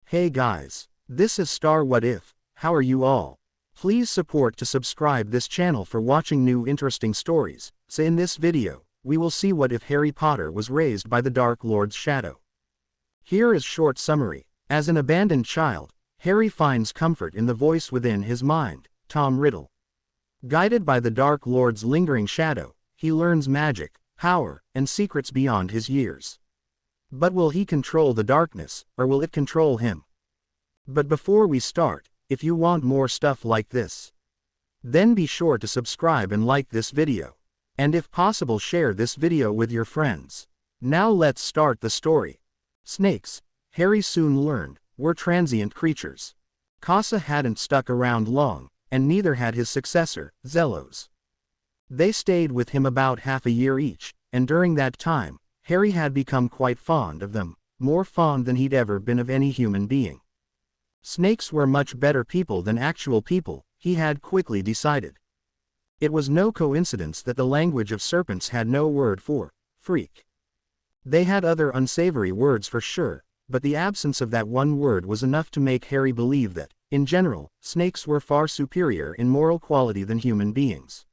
Hey guys, this is Star What If. How are you all? Please support to subscribe this channel for watching new interesting stories. So in this video, we will see what if Harry Potter was raised by the Dark Lord's shadow. Here is short summary. As an abandoned child, Harry finds comfort in the voice within his mind, Tom Riddle. Guided by the Dark Lord's lingering shadow, he learns magic, power, and secrets beyond his years. But will he control the darkness, or will it control him? But before we start, if you want more stuff like this, then be sure to subscribe and like this video. And if possible, share this video with your friends. Now let's start the story. Snakes, Harry soon learned, were transient creatures. Casa hadn't stuck around long, and neither had his successor, Zellos. They stayed with him about half a year each, and during that time, Harry had become quite fond of them, more fond than he'd ever been of any human being. Snakes were much better people than actual people, he had quickly decided. It was no coincidence that the language of serpents had no word for freak. They had other unsavory words for sure, but the absence of that one word was enough to make Harry believe that, in general, snakes were far superior in moral quality than human beings.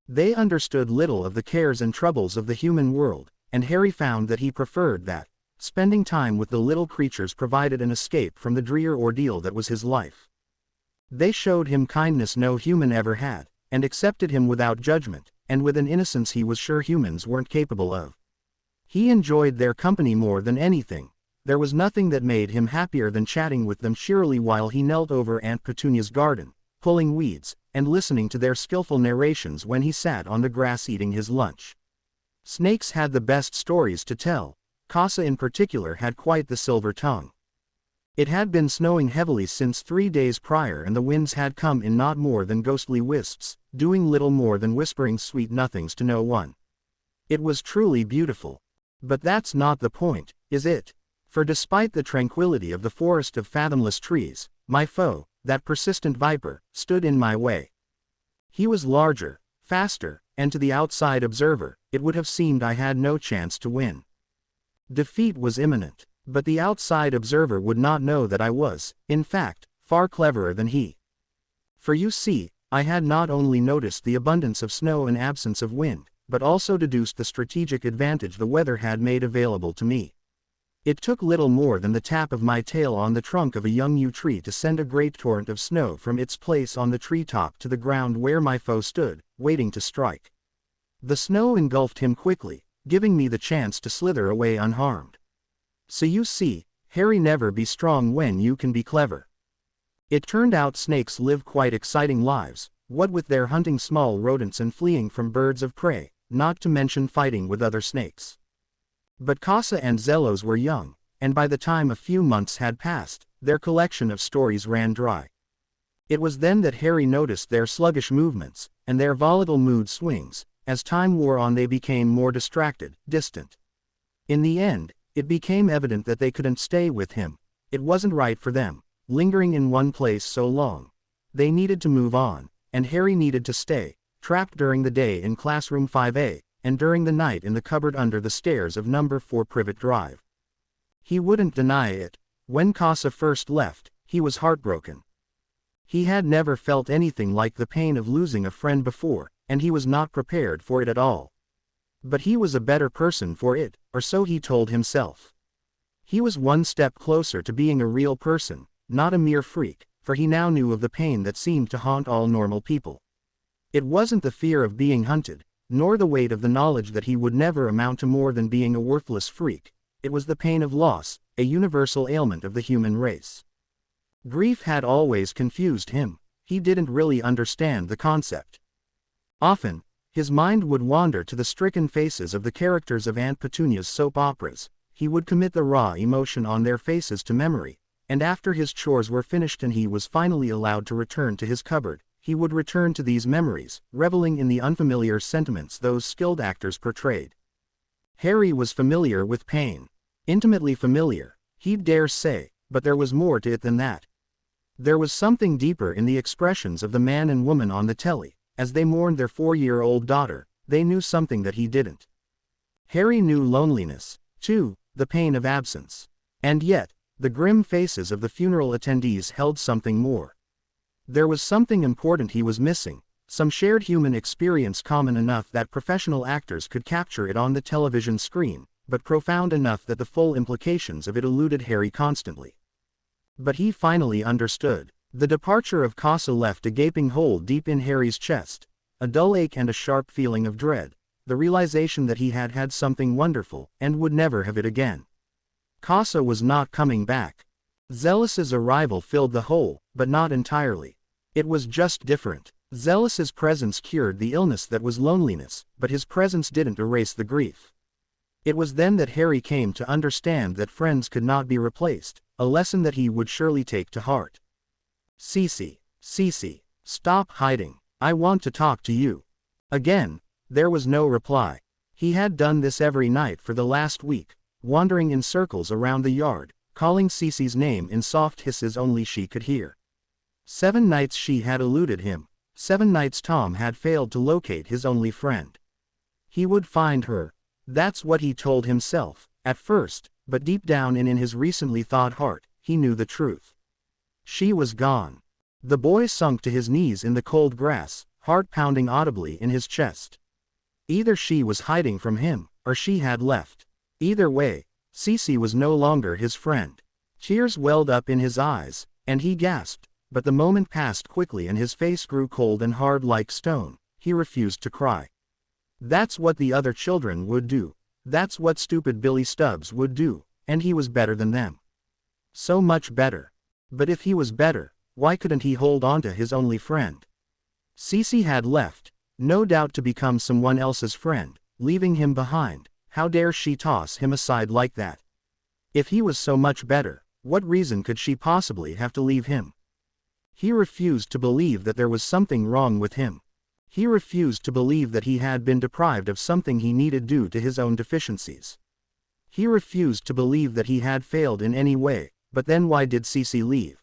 They understood little of the cares and troubles of the human world, and Harry found that he preferred that. Spending time with the little creatures provided an escape from the drear ordeal that was his life. They showed him kindness no human ever had, and accepted him without judgment, and with an innocence he was sure humans weren't capable of. He enjoyed their company more than anything. There was nothing that made him happier than chatting with them cheerily while he knelt over Aunt Petunia's garden, pulling weeds, and listening to their skillful narrations when he sat on the grass eating his lunch. Snakes had the best stories to tell. Casa in particular had quite the silver tongue. It had been snowing heavily since 3 days prior, and the winds had come in not more than ghostly wisps, doing little more than whispering sweet nothings to no one. It was truly beautiful. But that's not the point, is it? For despite the tranquility of the forest of fathomless trees, my foe, that persistent viper, stood in my way. He was larger, faster, and to the outside observer, it would have seemed I had no chance to win. Defeat was imminent, but the outside observer would not know that I was, in fact, far cleverer than he. For you see, I had not only noticed the abundance of snow and absence of wind, but also deduced the strategic advantage the weather had made available to me. It took little more than the tap of my tail on the trunk of a young yew tree to send a great torrent of snow from its place on the treetop to the ground where my foe stood, waiting to strike. The snow engulfed him quickly, giving me the chance to slither away unharmed. So you see, Harry, never be strong when you can be clever. It turned out snakes live quite exciting lives, what with their hunting small rodents and fleeing from birds of prey, not to mention fighting with other snakes. But Casa and Zellos were young, and by the time a few months had passed, their collection of stories ran dry. It was then that Harry noticed their sluggish movements, and their volatile mood swings. As time wore on, they became more distracted, distant. In the end, it became evident that they couldn't stay with him. It wasn't right for them, lingering in one place so long. They needed to move on, and Harry needed to stay, trapped during the day in classroom 5A, and during the night in the cupboard under the stairs of number 4 Privet Drive. He wouldn't deny it. When Casa first left, he was heartbroken. He had never felt anything like the pain of losing a friend before, and he was not prepared for it at all. But he was a better person for it, or so he told himself. He was one step closer to being a real person, not a mere freak, for he now knew of the pain that seemed to haunt all normal people. It wasn't the fear of being hunted, nor the weight of the knowledge that he would never amount to more than being a worthless freak. It was the pain of loss, a universal ailment of the human race. Grief had always confused him. He didn't really understand the concept. Often, his mind would wander to the stricken faces of the characters of Aunt Petunia's soap operas. He would commit the raw emotion on their faces to memory, and after his chores were finished and he was finally allowed to return to his cupboard, he would return to these memories, reveling in the unfamiliar sentiments those skilled actors portrayed. Harry was familiar with pain. Intimately familiar, he'd dare say, but there was more to it than that. There was something deeper in the expressions of the man and woman on the telly. As they mourned their 4-year-old daughter, they knew something that he didn't. Harry knew loneliness, too, the pain of absence. And yet, The grim faces of the funeral attendees held something more. There was something important he was missing, some shared human experience common enough that professional actors could capture it on the television screen, but profound enough that the full implications of it eluded Harry constantly. But he finally understood. The departure of Casa left a gaping hole deep in Harry's chest, a dull ache and a sharp feeling of dread, the realization that he had had something wonderful, and would never have it again. Casa was not coming back. Zealous' arrival filled the hole, but not entirely. It was just different. Zealous' presence cured the illness that was loneliness, but his presence didn't erase the grief. It was then that Harry came to understand that friends could not be replaced, a lesson that he would surely take to heart. Cece, stop hiding. I want to talk to you. Again, there was no reply. He had done this every night for the last week, wandering in circles around the yard, calling Cece's name in soft hisses only she could hear. 7 nights she had eluded him. 7 nights Tom had failed to locate his only friend. He would find her. That's what he told himself, at first, but deep down in his recently thawed heart, he knew the truth. She was gone. The boy sunk to his knees in the cold grass, heart pounding audibly in his chest. Either she was hiding from him, or she had left. Either way, Cece was no longer his friend. Tears welled up in his eyes, and he gasped, but the moment passed quickly and his face grew cold and hard like stone. He refused to cry. That's what the other children would do. That's what stupid Billy Stubbs would do, and he was better than them. So much better. But if he was better, why couldn't he hold on to his only friend? Cece had left, no doubt to become someone else's friend, leaving him behind. How dare she toss him aside like that? If he was so much better, what reason could she possibly have to leave him? He refused to believe that there was something wrong with him. He refused to believe that he had been deprived of something he needed due to his own deficiencies. He refused to believe that he had failed in any way, but then why did Cece leave?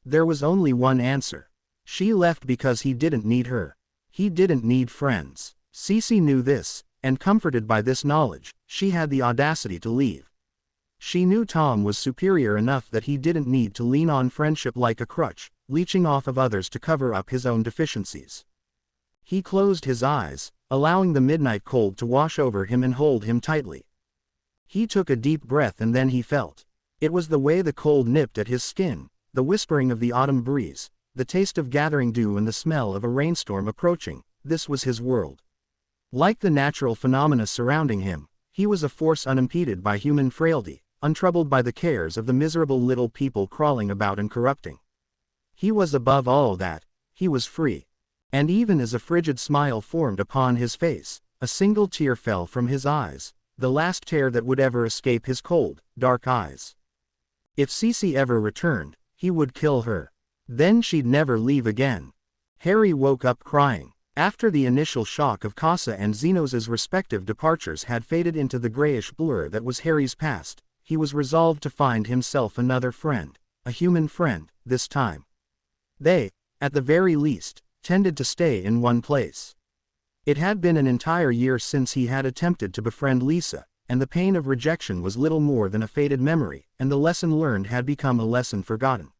There was only one answer. She left because he didn't need her. He didn't need friends. Cece knew this, and comforted by this knowledge, she had the audacity to leave. She knew Tom was superior enough that he didn't need to lean on friendship like a crutch, leeching off of others to cover up his own deficiencies. He closed his eyes, allowing the midnight cold to wash over him and hold him tightly. He took a deep breath and then he felt. It was the way the cold nipped at his skin, the whispering of the autumn breeze, the taste of gathering dew and the smell of a rainstorm approaching. This was his world. Like the natural phenomena surrounding him, he was a force unimpeded by human frailty, untroubled by the cares of the miserable little people crawling about and corrupting. He was above all that. He was free. And even as a frigid smile formed upon his face, a single tear fell from his eyes, the last tear that would ever escape his cold, dark eyes. If Cece ever returned, he would kill her. Then she'd never leave again. Harry woke up crying. After the initial shock of Casa and Zenos' respective departures had faded into the grayish blur that was Harry's past, he was resolved to find himself another friend, a human friend, this time. They, at the very least, tended to stay in one place. It had been an entire year since he had attempted to befriend Lisa, and the pain of rejection was little more than a faded memory, and the lesson learned had become a lesson forgotten.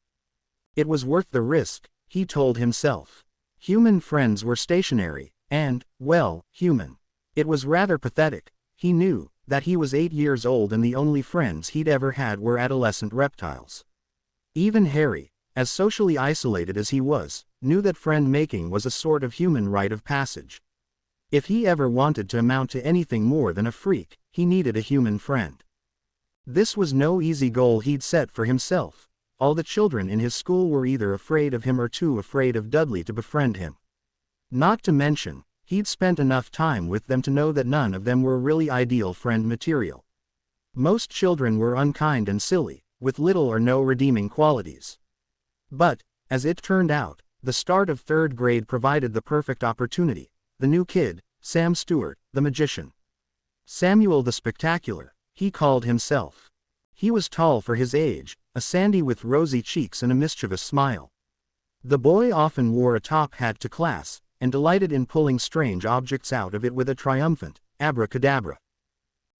It was worth the risk, he told himself. Human friends were stationary, and, well, human. It was rather pathetic, he knew, that he was 8 years old and the only friends he'd ever had were adolescent reptiles. Even Harry, as socially isolated as he was, knew that friend-making was a sort of human rite of passage. If he ever wanted to amount to anything more than a freak, he needed a human friend. This was no easy goal he'd set for himself. All the children in his school were either afraid of him or too afraid of Dudley to befriend him. Not to mention, he'd spent enough time with them to know that none of them were really ideal friend material. Most children were unkind and silly, with little or no redeeming qualities. But, as it turned out, the start of 3rd grade provided the perfect opportunity. The new kid, Sam Stewart, the magician. Samuel the Spectacular, he called himself. He was tall for his age, a sandy with rosy cheeks and a mischievous smile. The boy often wore a top hat to class, and delighted in pulling strange objects out of it with a triumphant, abracadabra.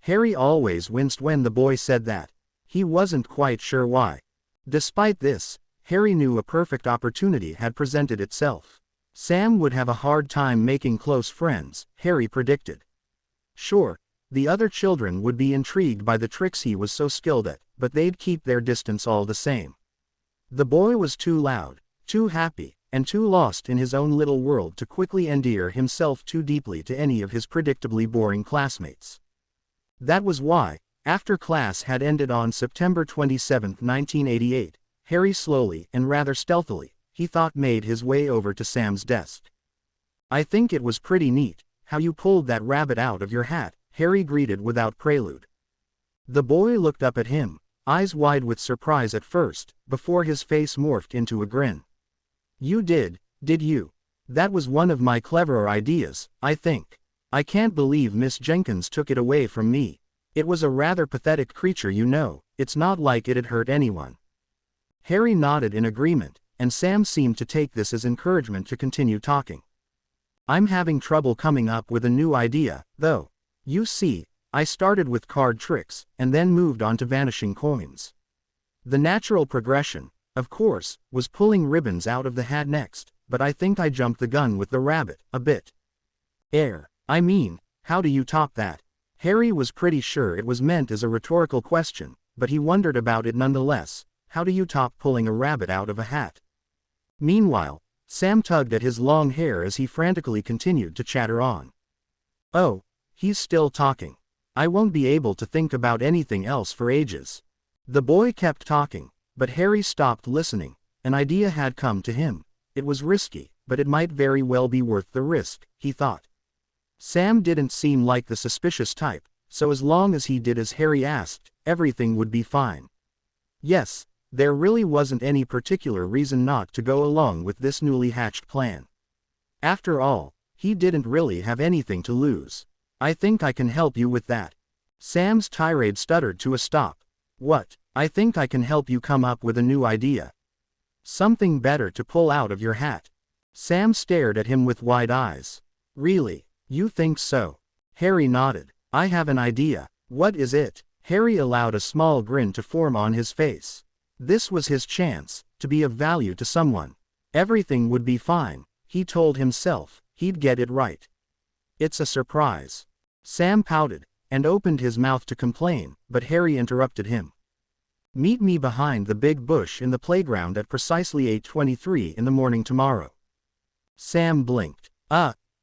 Harry always winced when the boy said that. He wasn't quite sure why. Despite this, Harry knew a perfect opportunity had presented itself. Sam would have a hard time making close friends, Harry predicted. Sure, the other children would be intrigued by the tricks he was so skilled at, but they'd keep their distance all the same. The boy was too loud, too happy, and too lost in his own little world to quickly endear himself too deeply to any of his predictably boring classmates. That was why, after class had ended on September 27, 1988, Harry slowly and rather stealthily, he thought, made his way over to Sam's desk. "I think it was pretty neat, how you pulled that rabbit out of your hat," Harry greeted without prelude. The boy looked up at him, eyes wide with surprise at first, before his face morphed into a grin. "You did you? That was one of my cleverer ideas, I think. I can't believe Miss Jenkins took it away from me. It was a rather pathetic creature, you know. It's not like it'd hurt anyone." Harry nodded in agreement, and Sam seemed to take this as encouragement to continue talking. "I'm having trouble coming up with a new idea, though. You see, I started with card tricks, and then moved on to vanishing coins. The natural progression, of course, was pulling ribbons out of the hat next, but I think I jumped the gun with the rabbit, a bit. I mean, how do you top that?" Harry was pretty sure it was meant as a rhetorical question, but he wondered about it nonetheless. How do you top pulling a rabbit out of a hat? Meanwhile, Sam tugged at his long hair as he frantically continued to chatter on. "Oh, he's still talking. I won't be able to think about anything else for ages." The boy kept talking, but Harry stopped listening. An idea had come to him. It was risky, but it might very well be worth the risk, he thought. Sam didn't seem like the suspicious type, so as long as he did as Harry asked, everything would be fine. Yes, there really wasn't any particular reason not to go along with this newly hatched plan. After all, he didn't really have anything to lose. "I think I can help you with that." Sam's tirade stuttered to a stop. "What?" "I think I can help you come up with a new idea. Something better to pull out of your hat." Sam stared at him with wide eyes. "Really? You think so?" Harry nodded. "I have an idea." "What is it?" Harry allowed a small grin to form on his face. This was his chance to be of value to someone. Everything would be fine, he told himself. He'd get it right. "It's a surprise." Sam pouted and opened his mouth to complain, but Harry interrupted him. "Meet me behind the big bush in the playground at precisely 8:23 in the morning tomorrow." Sam blinked.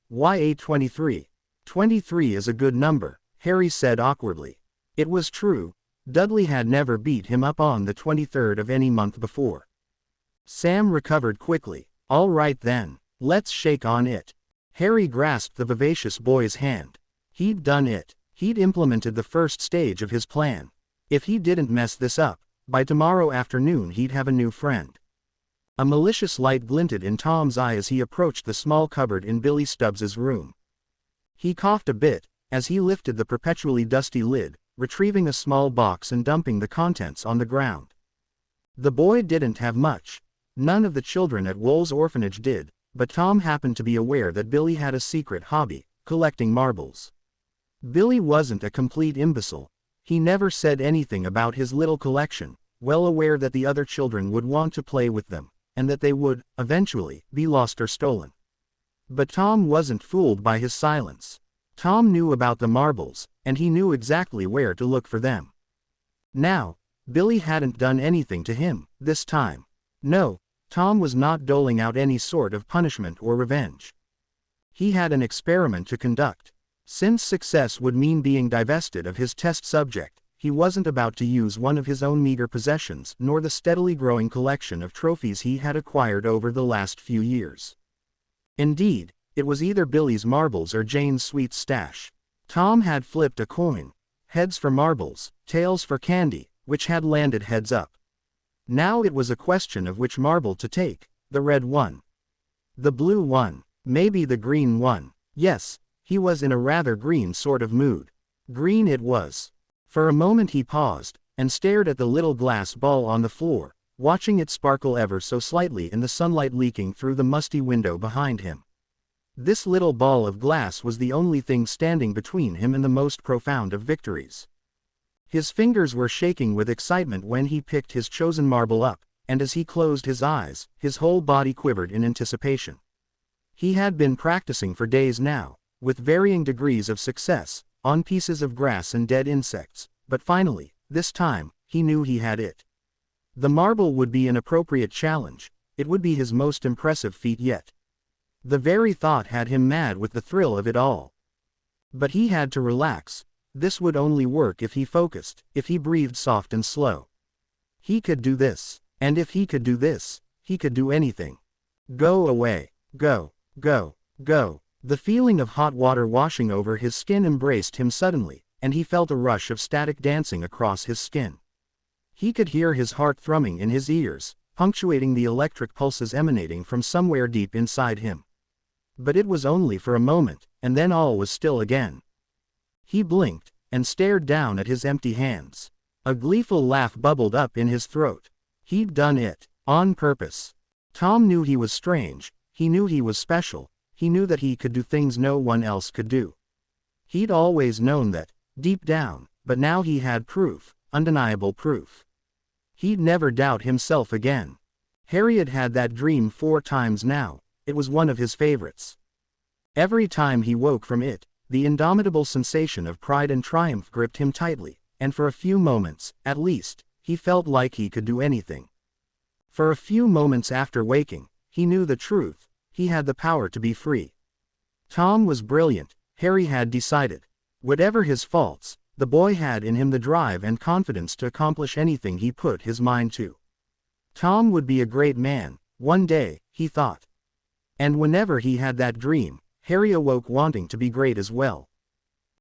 Why 8:23? 23 is a good number," Harry said awkwardly. It was true. Dudley had never beat him up on the 23rd of any month before. Sam recovered quickly. "All right then, let's shake on it." Harry grasped the vivacious boy's hand. He'd done it. He'd implemented the first stage of his plan. If he didn't mess this up, by tomorrow afternoon he'd have a new friend. A malicious light glinted in Tom's eye as he approached the small cupboard in Billy Stubbs's room. He coughed a bit as he lifted the perpetually dusty lid, retrieving a small box and dumping the contents on the ground. The boy didn't have much. None of the children at Wool's orphanage did, but Tom happened to be aware that Billy had a secret hobby, collecting marbles. Billy wasn't a complete imbecile. He never said anything about his little collection, well aware that the other children would want to play with them, and that they would, eventually, be lost or stolen. But Tom wasn't fooled by his silence. Tom knew about the marbles, and he knew exactly where to look for them. Now, Billy hadn't done anything to him, this time. No, Tom was not doling out any sort of punishment or revenge. He had an experiment to conduct. Since success would mean being divested of his test subject, he wasn't about to use one of his own meager possessions nor the steadily growing collection of trophies he had acquired over the last few years. Indeed, it was either Billy's marbles or Jane's sweet stash. Tom had flipped a coin. Heads for marbles, tails for candy, which had landed heads up. Now it was a question of which marble to take, the red one, the blue one, maybe the green one. Yes, he was in a rather green sort of mood. Green it was. For a moment he paused, and stared at the little glass ball on the floor, watching it sparkle ever so slightly in the sunlight leaking through the musty window behind him. This little ball of glass was the only thing standing between him and the most profound of victories. His fingers were shaking with excitement when he picked his chosen marble up, and as he closed his eyes, his whole body quivered in anticipation. He had been practicing for days now, with varying degrees of success, on pieces of grass and dead insects, but finally, this time, he knew he had it. The marble would be an appropriate challenge, it would be his most impressive feat yet. The very thought had him mad with the thrill of it all. But he had to relax. This would only work if he focused, if he breathed soft and slow. He could do this, and if he could do this, he could do anything. Go away, go, go, go. The feeling of hot water washing over his skin embraced him suddenly, and he felt a rush of static dancing across his skin. He could hear his heart thrumming in his ears, punctuating the electric pulses emanating from somewhere deep inside him. But it was only for a moment, and then all was still again. He blinked, and stared down at his empty hands. A gleeful laugh bubbled up in his throat. He'd done it, on purpose. Tom knew he was strange, he knew he was special, he knew that he could do things no one else could do. He'd always known that, deep down, but now he had proof, undeniable proof. He'd never doubt himself again. Harry had had that dream 4 times now, it was one of his favorites. Every time he woke from it, the indomitable sensation of pride and triumph gripped him tightly, and for a few moments, at least, he felt like he could do anything. For a few moments after waking, he knew the truth, he had the power to be free. Tom was brilliant, Harry had decided. Whatever his faults, the boy had in him the drive and confidence to accomplish anything he put his mind to. Tom would be a great man, one day, he thought. And whenever he had that dream, Harry awoke wanting to be great as well.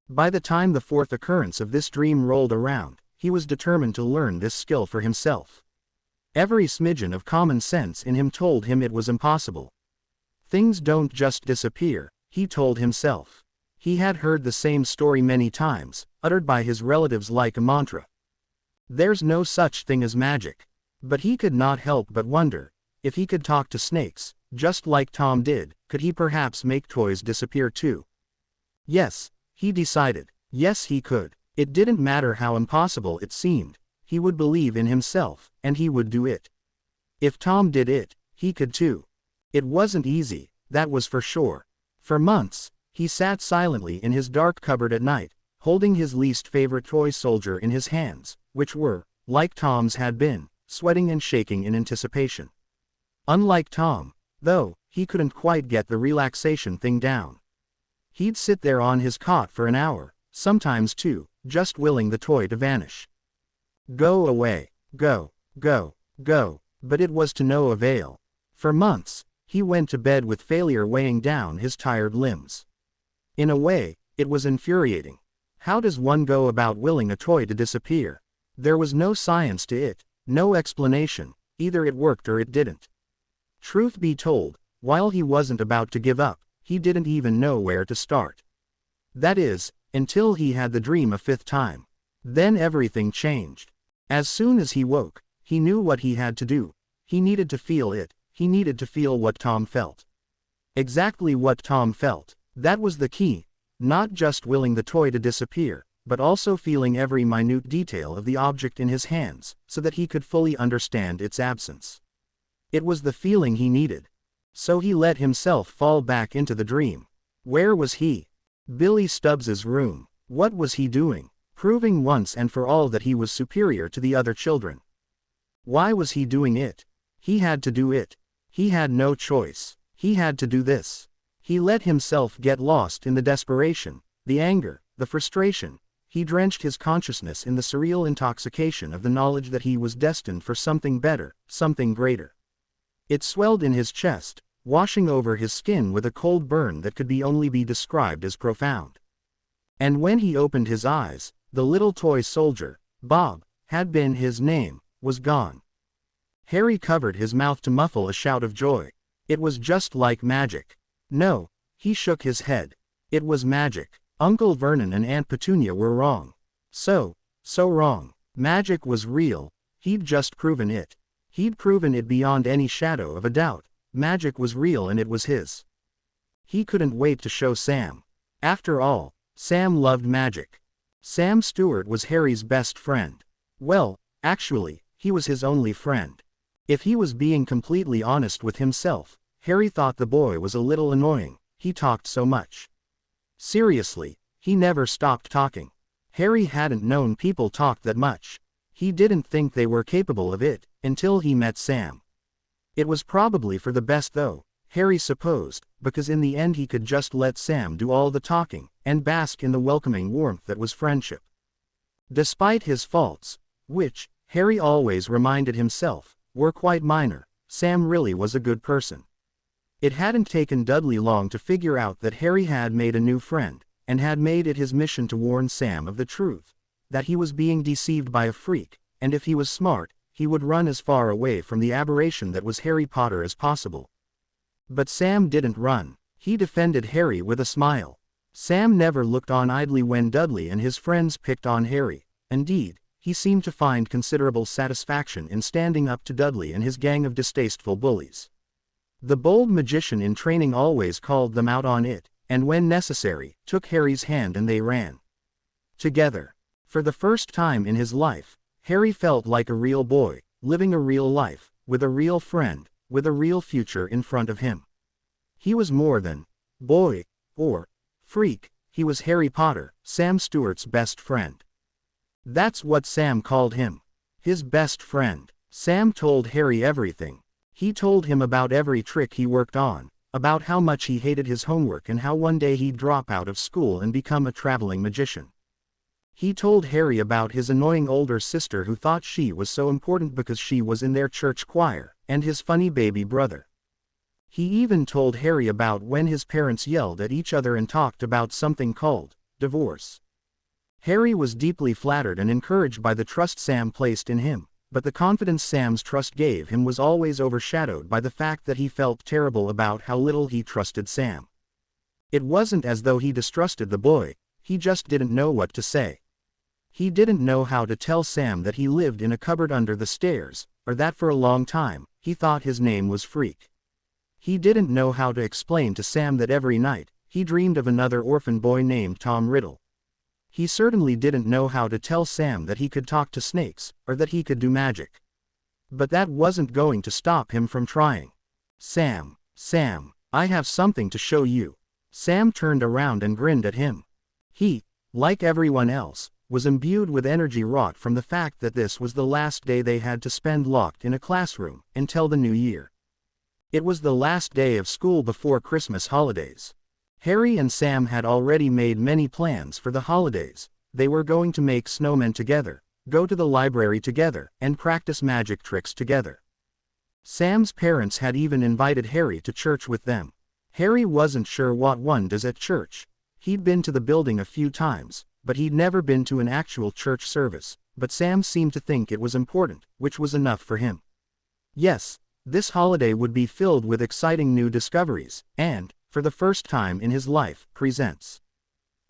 By the time the 4th occurrence of this dream rolled around, he was determined to learn this skill for himself. Every smidgen of common sense in him told him it was impossible. Things don't just disappear, he told himself. He had heard the same story many times, uttered by his relatives like a mantra. There's no such thing as magic. But he could not help but wonder, if he could talk to snakes, just like Tom did, could he perhaps make toys disappear too? Yes, he decided, yes he could. It didn't matter how impossible it seemed, he would believe in himself, and he would do it. If Tom did it, he could too. It wasn't easy, that was for sure. For months, he sat silently in his dark cupboard at night, holding his least favorite toy soldier in his hands, which were, like Tom's had been, sweating and shaking in anticipation. Unlike Tom, though, he couldn't quite get the relaxation thing down. He'd sit there on his cot for an hour, sometimes 2, just willing the toy to vanish. Go away, go, go, go, but it was to no avail. For months, he went to bed with failure weighing down his tired limbs. In a way, it was infuriating. How does one go about willing a toy to disappear? There was no science to it, no explanation, either it worked or it didn't. Truth be told, while he wasn't about to give up, he didn't even know where to start. That is, until he had the dream a 5th time. Then everything changed. As soon as he woke, he knew what he had to do. He needed to feel it, he needed to feel what Tom felt. Exactly what Tom felt, that was the key, not just willing the toy to disappear, but also feeling every minute detail of the object in his hands, so that he could fully understand its absence. It was the feeling he needed. So he let himself fall back into the dream. Where was he? Billy Stubbs's room. What was he doing? Proving once and for all that he was superior to the other children. Why was he doing it? He had to do it. He had no choice. He had to do this. He let himself get lost in the desperation, the anger, the frustration. He drenched his consciousness in the surreal intoxication of the knowledge that he was destined for something better, something greater. It swelled in his chest, washing over his skin with a cold burn that could only be described as profound. And when he opened his eyes, the little toy soldier, Bob, had been his name, was gone. Harry covered his mouth to muffle a shout of joy. It was just like magic. No, he shook his head. It was magic. Uncle Vernon and Aunt Petunia were wrong. So wrong. Magic was real. He'd just proven it. He'd proven it beyond any shadow of a doubt. Magic was real and it was his. He couldn't wait to show Sam. After all, Sam loved magic. Sam Stewart was Harry's best friend. Well, actually, he was his only friend. If he was being completely honest with himself, Harry thought the boy was a little annoying, he talked so much. Seriously, he never stopped talking. Harry hadn't known people talk that much. He didn't think they were capable of it, until he met Sam. It was probably for the best though, Harry supposed, because in the end he could just let Sam do all the talking, and bask in the welcoming warmth that was friendship. Despite his faults, which, Harry always reminded himself, were quite minor, Sam really was a good person. It hadn't taken Dudley long to figure out that Harry had made a new friend, and had made it his mission to warn Sam of the truth, that he was being deceived by a freak, and if he was smart, he would run as far away from the aberration that was Harry Potter as possible. But Sam didn't run. He defended Harry with a smile. Sam never looked on idly when Dudley and his friends picked on Harry. Indeed, he seemed to find considerable satisfaction in standing up to Dudley and his gang of distasteful bullies. The bold magician in training always called them out on it, and when necessary, took Harry's hand and they ran together. For the first time in his life, Harry felt like a real boy, living a real life, with a real friend, with a real future in front of him. He was more than boy or freak, he was Harry Potter, Sam Stewart's best friend. That's what Sam called him. His best friend. Sam told Harry everything. He told him about every trick he worked on, about how much he hated his homework and how one day he'd drop out of school and become a traveling magician. He told Harry about his annoying older sister who thought she was so important because she was in their church choir, and his funny baby brother. He even told Harry about when his parents yelled at each other and talked about something called divorce. Harry was deeply flattered and encouraged by the trust Sam placed in him, but the confidence Sam's trust gave him was always overshadowed by the fact that he felt terrible about how little he trusted Sam. It wasn't as though he distrusted the boy, he just didn't know what to say. He didn't know how to tell Sam that he lived in a cupboard under the stairs, or that for a long time, he thought his name was Freak. He didn't know how to explain to Sam that every night, he dreamed of another orphan boy named Tom Riddle. He certainly didn't know how to tell Sam that he could talk to snakes, or that he could do magic. But that wasn't going to stop him from trying. Sam, I have something to show you. Sam turned around and grinned at him. He, like everyone else, was imbued with energy wrought from the fact that this was the last day they had to spend locked in a classroom, until the new year. It was the last day of school before Christmas holidays. Harry and Sam had already made many plans for the holidays. They were going to make snowmen together, go to the library together, and practice magic tricks together. Sam's parents had even invited Harry to church with them. Harry wasn't sure what one does at church. He'd been to the building a few times, but he'd never been to an actual church service, but Sam seemed to think it was important, which was enough for him. Yes, this holiday would be filled with exciting new discoveries, and, for the first time in his life, presents.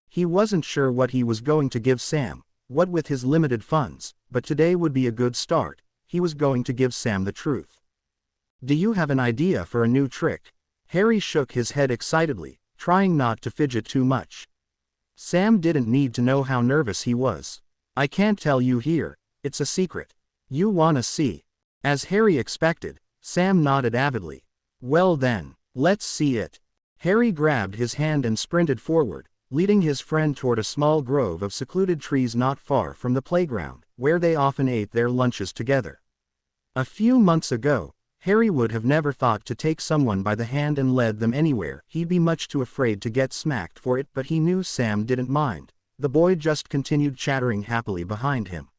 He wasn't sure what he was going to give Sam, what with his limited funds, but today would be a good start. He was going to give Sam the truth. Do you have an idea for a new trick? Harry shook his head excitedly, trying not to fidget too much. Sam didn't need to know how nervous he was. I can't tell you here, it's a secret. You wanna see? As Harry expected, Sam nodded avidly. Well then, let's see it. Harry grabbed his hand and sprinted forward, leading his friend toward a small grove of secluded trees not far from the playground, where they often ate their lunches together. A few months ago, Harry would have never thought to take someone by the hand and lead them anywhere. He'd be much too afraid to get smacked for it, but he knew Sam didn't mind. The boy just continued chattering happily behind him.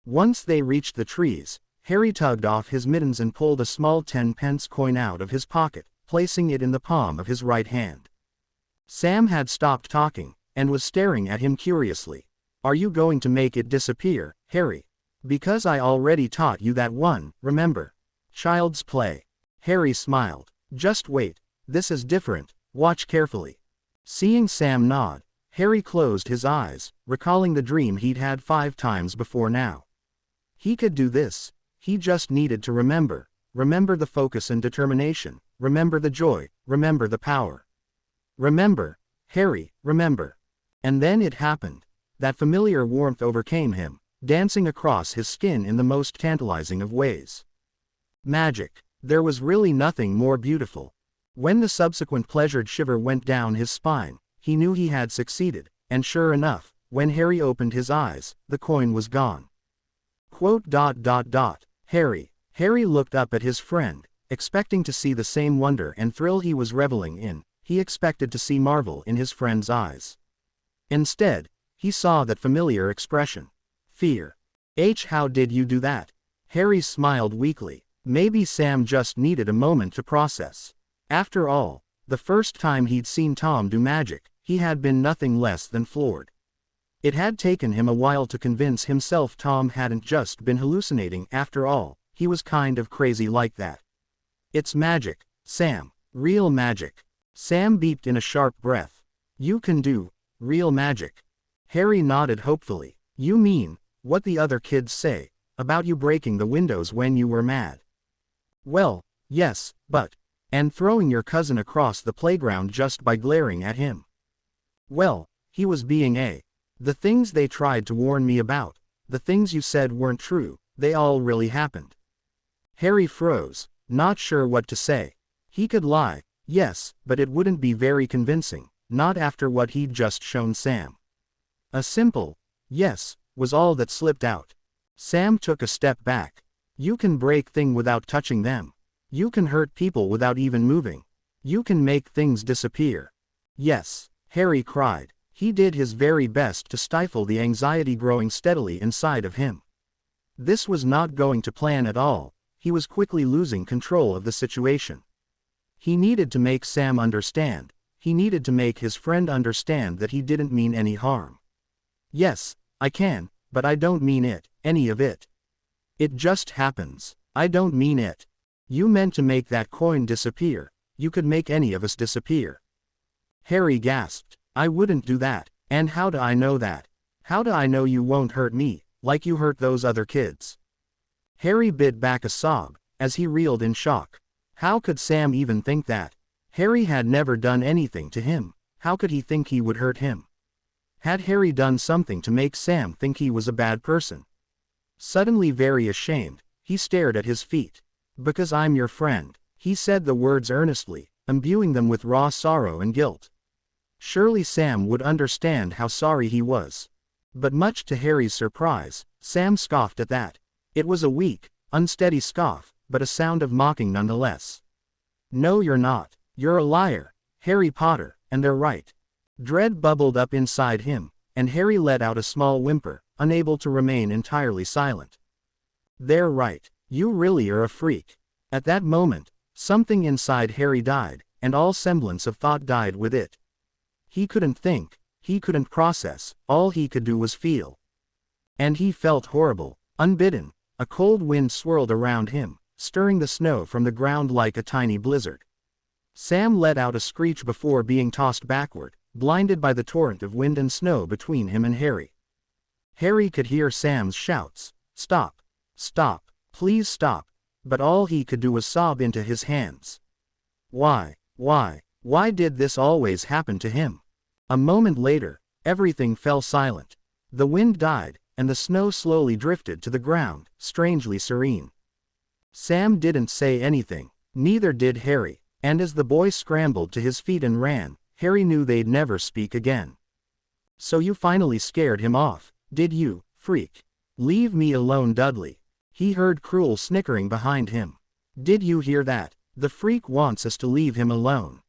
Once they reached the trees, Harry tugged off his mittens and pulled a small 10-pence coin out of his pocket, placing it in the palm of his right hand. Sam had stopped talking, and was staring at him curiously. Are you going to make it disappear, Harry? Because I already taught you that one, remember? Child's play. Harry smiled. Just wait, this is different, watch carefully. Seeing Sam nod, Harry closed his eyes, recalling the dream he'd had 5 times before now. He could do this, he just needed to remember the focus and determination, remember the joy, remember the power. Remember, Harry, remember. And then it happened. That familiar warmth overcame him, dancing across his skin in the most tantalizing of ways. Magic. There was really nothing more beautiful. When the subsequent pleasured shiver went down his spine, he knew he had succeeded, and sure enough, when Harry opened his eyes, the coin was gone. Harry. Harry looked up at his friend, expecting to see the same wonder and thrill he was reveling in. He expected to see marvel in his friend's eyes. Instead, he saw that familiar expression. Fear. How did you do that? Harry smiled weakly. Maybe Sam just needed a moment to process. After all, the first time he'd seen Tom do magic, he had been nothing less than floored. It had taken him a while to convince himself Tom hadn't just been hallucinating after all. He was kind of crazy like that. It's magic, Sam. Real magic. Sam beeped in a sharp breath. You can do real magic. Harry nodded hopefully. You mean what the other kids say about you breaking the windows when you were mad? Well, yes, but and throwing your cousin across the playground just by glaring at him. Well, he was being the things they tried to warn me about, the things you said weren't true, they all really happened. Harry froze, not sure what to say. He could lie, yes, but it wouldn't be very convincing, not after what he'd just shown Sam. A simple yes was all that slipped out. Sam took a step back. You can break things without touching them. You can hurt people without even moving. You can make things disappear. Yes, Harry cried. He did his very best to stifle the anxiety growing steadily inside of him. This was not going to plan at all. He was quickly losing control of the situation. He needed to make Sam understand. He needed to make his friend understand that he didn't mean any harm. Yes, I can, but I don't mean it, any of it. It just happens. I don't mean it. You meant to make that coin disappear. You could make any of us disappear. Harry gasped. I wouldn't do that. And how do I know that? How do I know you won't hurt me, like you hurt those other kids? Harry bit back a sob, as he reeled in shock. How could Sam even think that? Harry had never done anything to him. How could he think he would hurt him? Had Harry done something to make Sam think he was a bad person? Suddenly very ashamed, he stared at his feet. Because I'm your friend, he said the words earnestly, imbuing them with raw sorrow and guilt. Surely Sam would understand how sorry he was. But much to Harry's surprise, Sam scoffed at that. It was a weak, unsteady scoff, but a sound of mocking nonetheless. No, you're not. You're a liar, Harry Potter, and they're right. Dread bubbled up inside him, and Harry let out a small whimper, unable to remain entirely silent. They're right. You really are a freak. At that moment, something inside Harry died, and all semblance of thought died with it. He couldn't think, he couldn't process, all he could do was feel. And he felt horrible, unbidden. A cold wind swirled around him, stirring the snow from the ground like a tiny blizzard. Sam let out a screech before being tossed backward, blinded by the torrent of wind and snow between him and Harry. Harry could hear Sam's shouts, "Stop! Stop! Please stop!" But all he could do was sob into his hands. Why did this always happen to him? A moment later, everything fell silent. The wind died, and the snow slowly drifted to the ground, strangely serene. Sam didn't say anything, neither did Harry, and as the boy scrambled to his feet and ran, Harry knew they'd never speak again. So you finally scared him off, did you, freak? Leave me alone, Dudley. He heard cruel snickering behind him. Did you hear that? The freak wants us to leave him alone.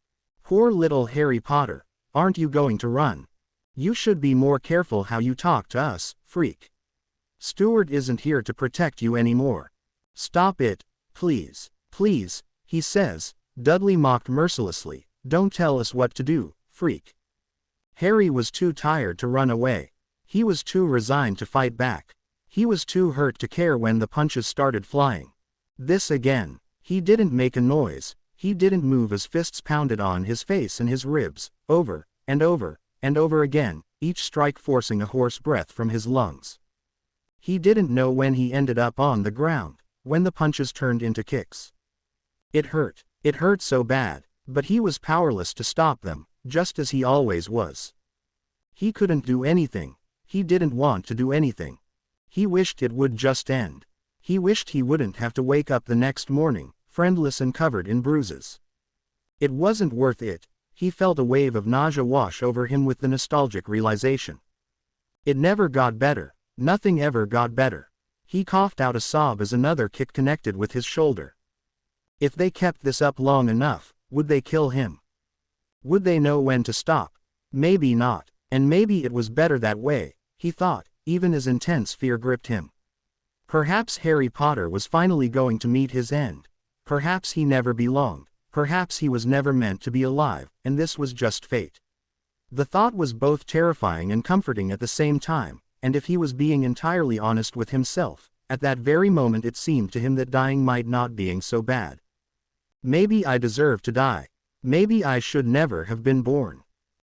Poor little Harry Potter, aren't you going to run? You should be more careful how you talk to us, freak. Stuart isn't here to protect you anymore. Stop it, please, please, he says. Dudley mocked mercilessly. Don't tell us what to do, freak. Harry was too tired to run away. He was too resigned to fight back. He was too hurt to care when the punches started flying. This again. He didn't make a noise. He didn't move as fists pounded on his face and his ribs, over, and over, and over again, each strike forcing a hoarse breath from his lungs. He didn't know when he ended up on the ground, when the punches turned into kicks. It hurt so bad, but he was powerless to stop them, just as he always was. He couldn't do anything. He didn't want to do anything. He wished it would just end. He wished he wouldn't have to wake up the next morning, friendless and covered in bruises. It wasn't worth it. He felt a wave of nausea wash over him with the nostalgic realization. It never got better. Nothing ever got better. He coughed out a sob as another kick connected with his shoulder. If they kept this up long enough, would they kill him? Would they know when to stop? Maybe not, and maybe it was better that way, he thought, even as intense fear gripped him. Perhaps Harry Potter was finally going to meet his end. Perhaps he never belonged. Perhaps he was never meant to be alive, and this was just fate. The thought was both terrifying and comforting at the same time, and if he was being entirely honest with himself, at that very moment it seemed to him that dying might not be so bad. Maybe I deserve to die. Maybe I should never have been born.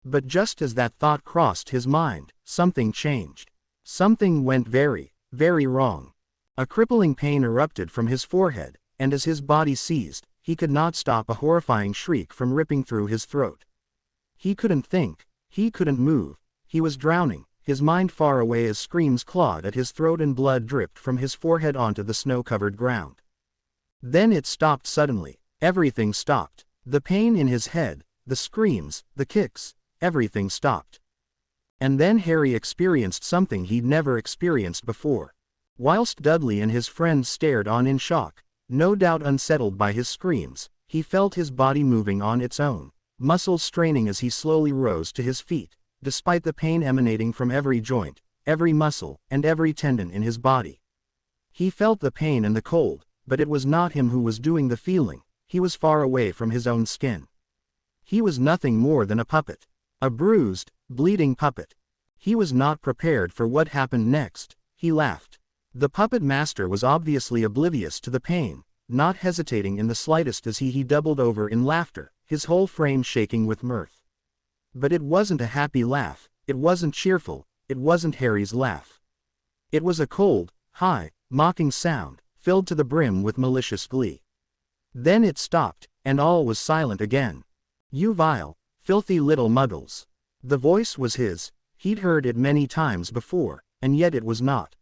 But just as that thought crossed his mind, something changed. Something went very, very wrong. A crippling pain erupted from his forehead, and as his body seized, he could not stop a horrifying shriek from ripping through his throat. He couldn't think. He couldn't move. He was drowning, his mind far away as screams clawed at his throat and blood dripped from his forehead onto the snow-covered ground. Then it stopped suddenly. Everything stopped. The pain in his head, the screams, the kicks, everything stopped. And then Harry experienced something he'd never experienced before. Whilst Dudley and his friends stared on in shock, no doubt unsettled by his screams, he felt his body moving on its own, muscles straining as he slowly rose to his feet, despite the pain emanating from every joint, every muscle, and every tendon in his body. He felt the pain and the cold, but it was not him who was doing the feeling. He was far away from his own skin. He was nothing more than a puppet. A bruised, bleeding puppet. He was not prepared for what happened next. He laughed. The puppet master was obviously oblivious to the pain, not hesitating in the slightest as he doubled over in laughter, his whole frame shaking with mirth. But it wasn't a happy laugh, it wasn't cheerful, it wasn't Harry's laugh. It was a cold, high, mocking sound, filled to the brim with malicious glee. Then it stopped, and all was silent again. "You vile, filthy little muggles." The voice was his. He'd heard it many times before, and yet it was not.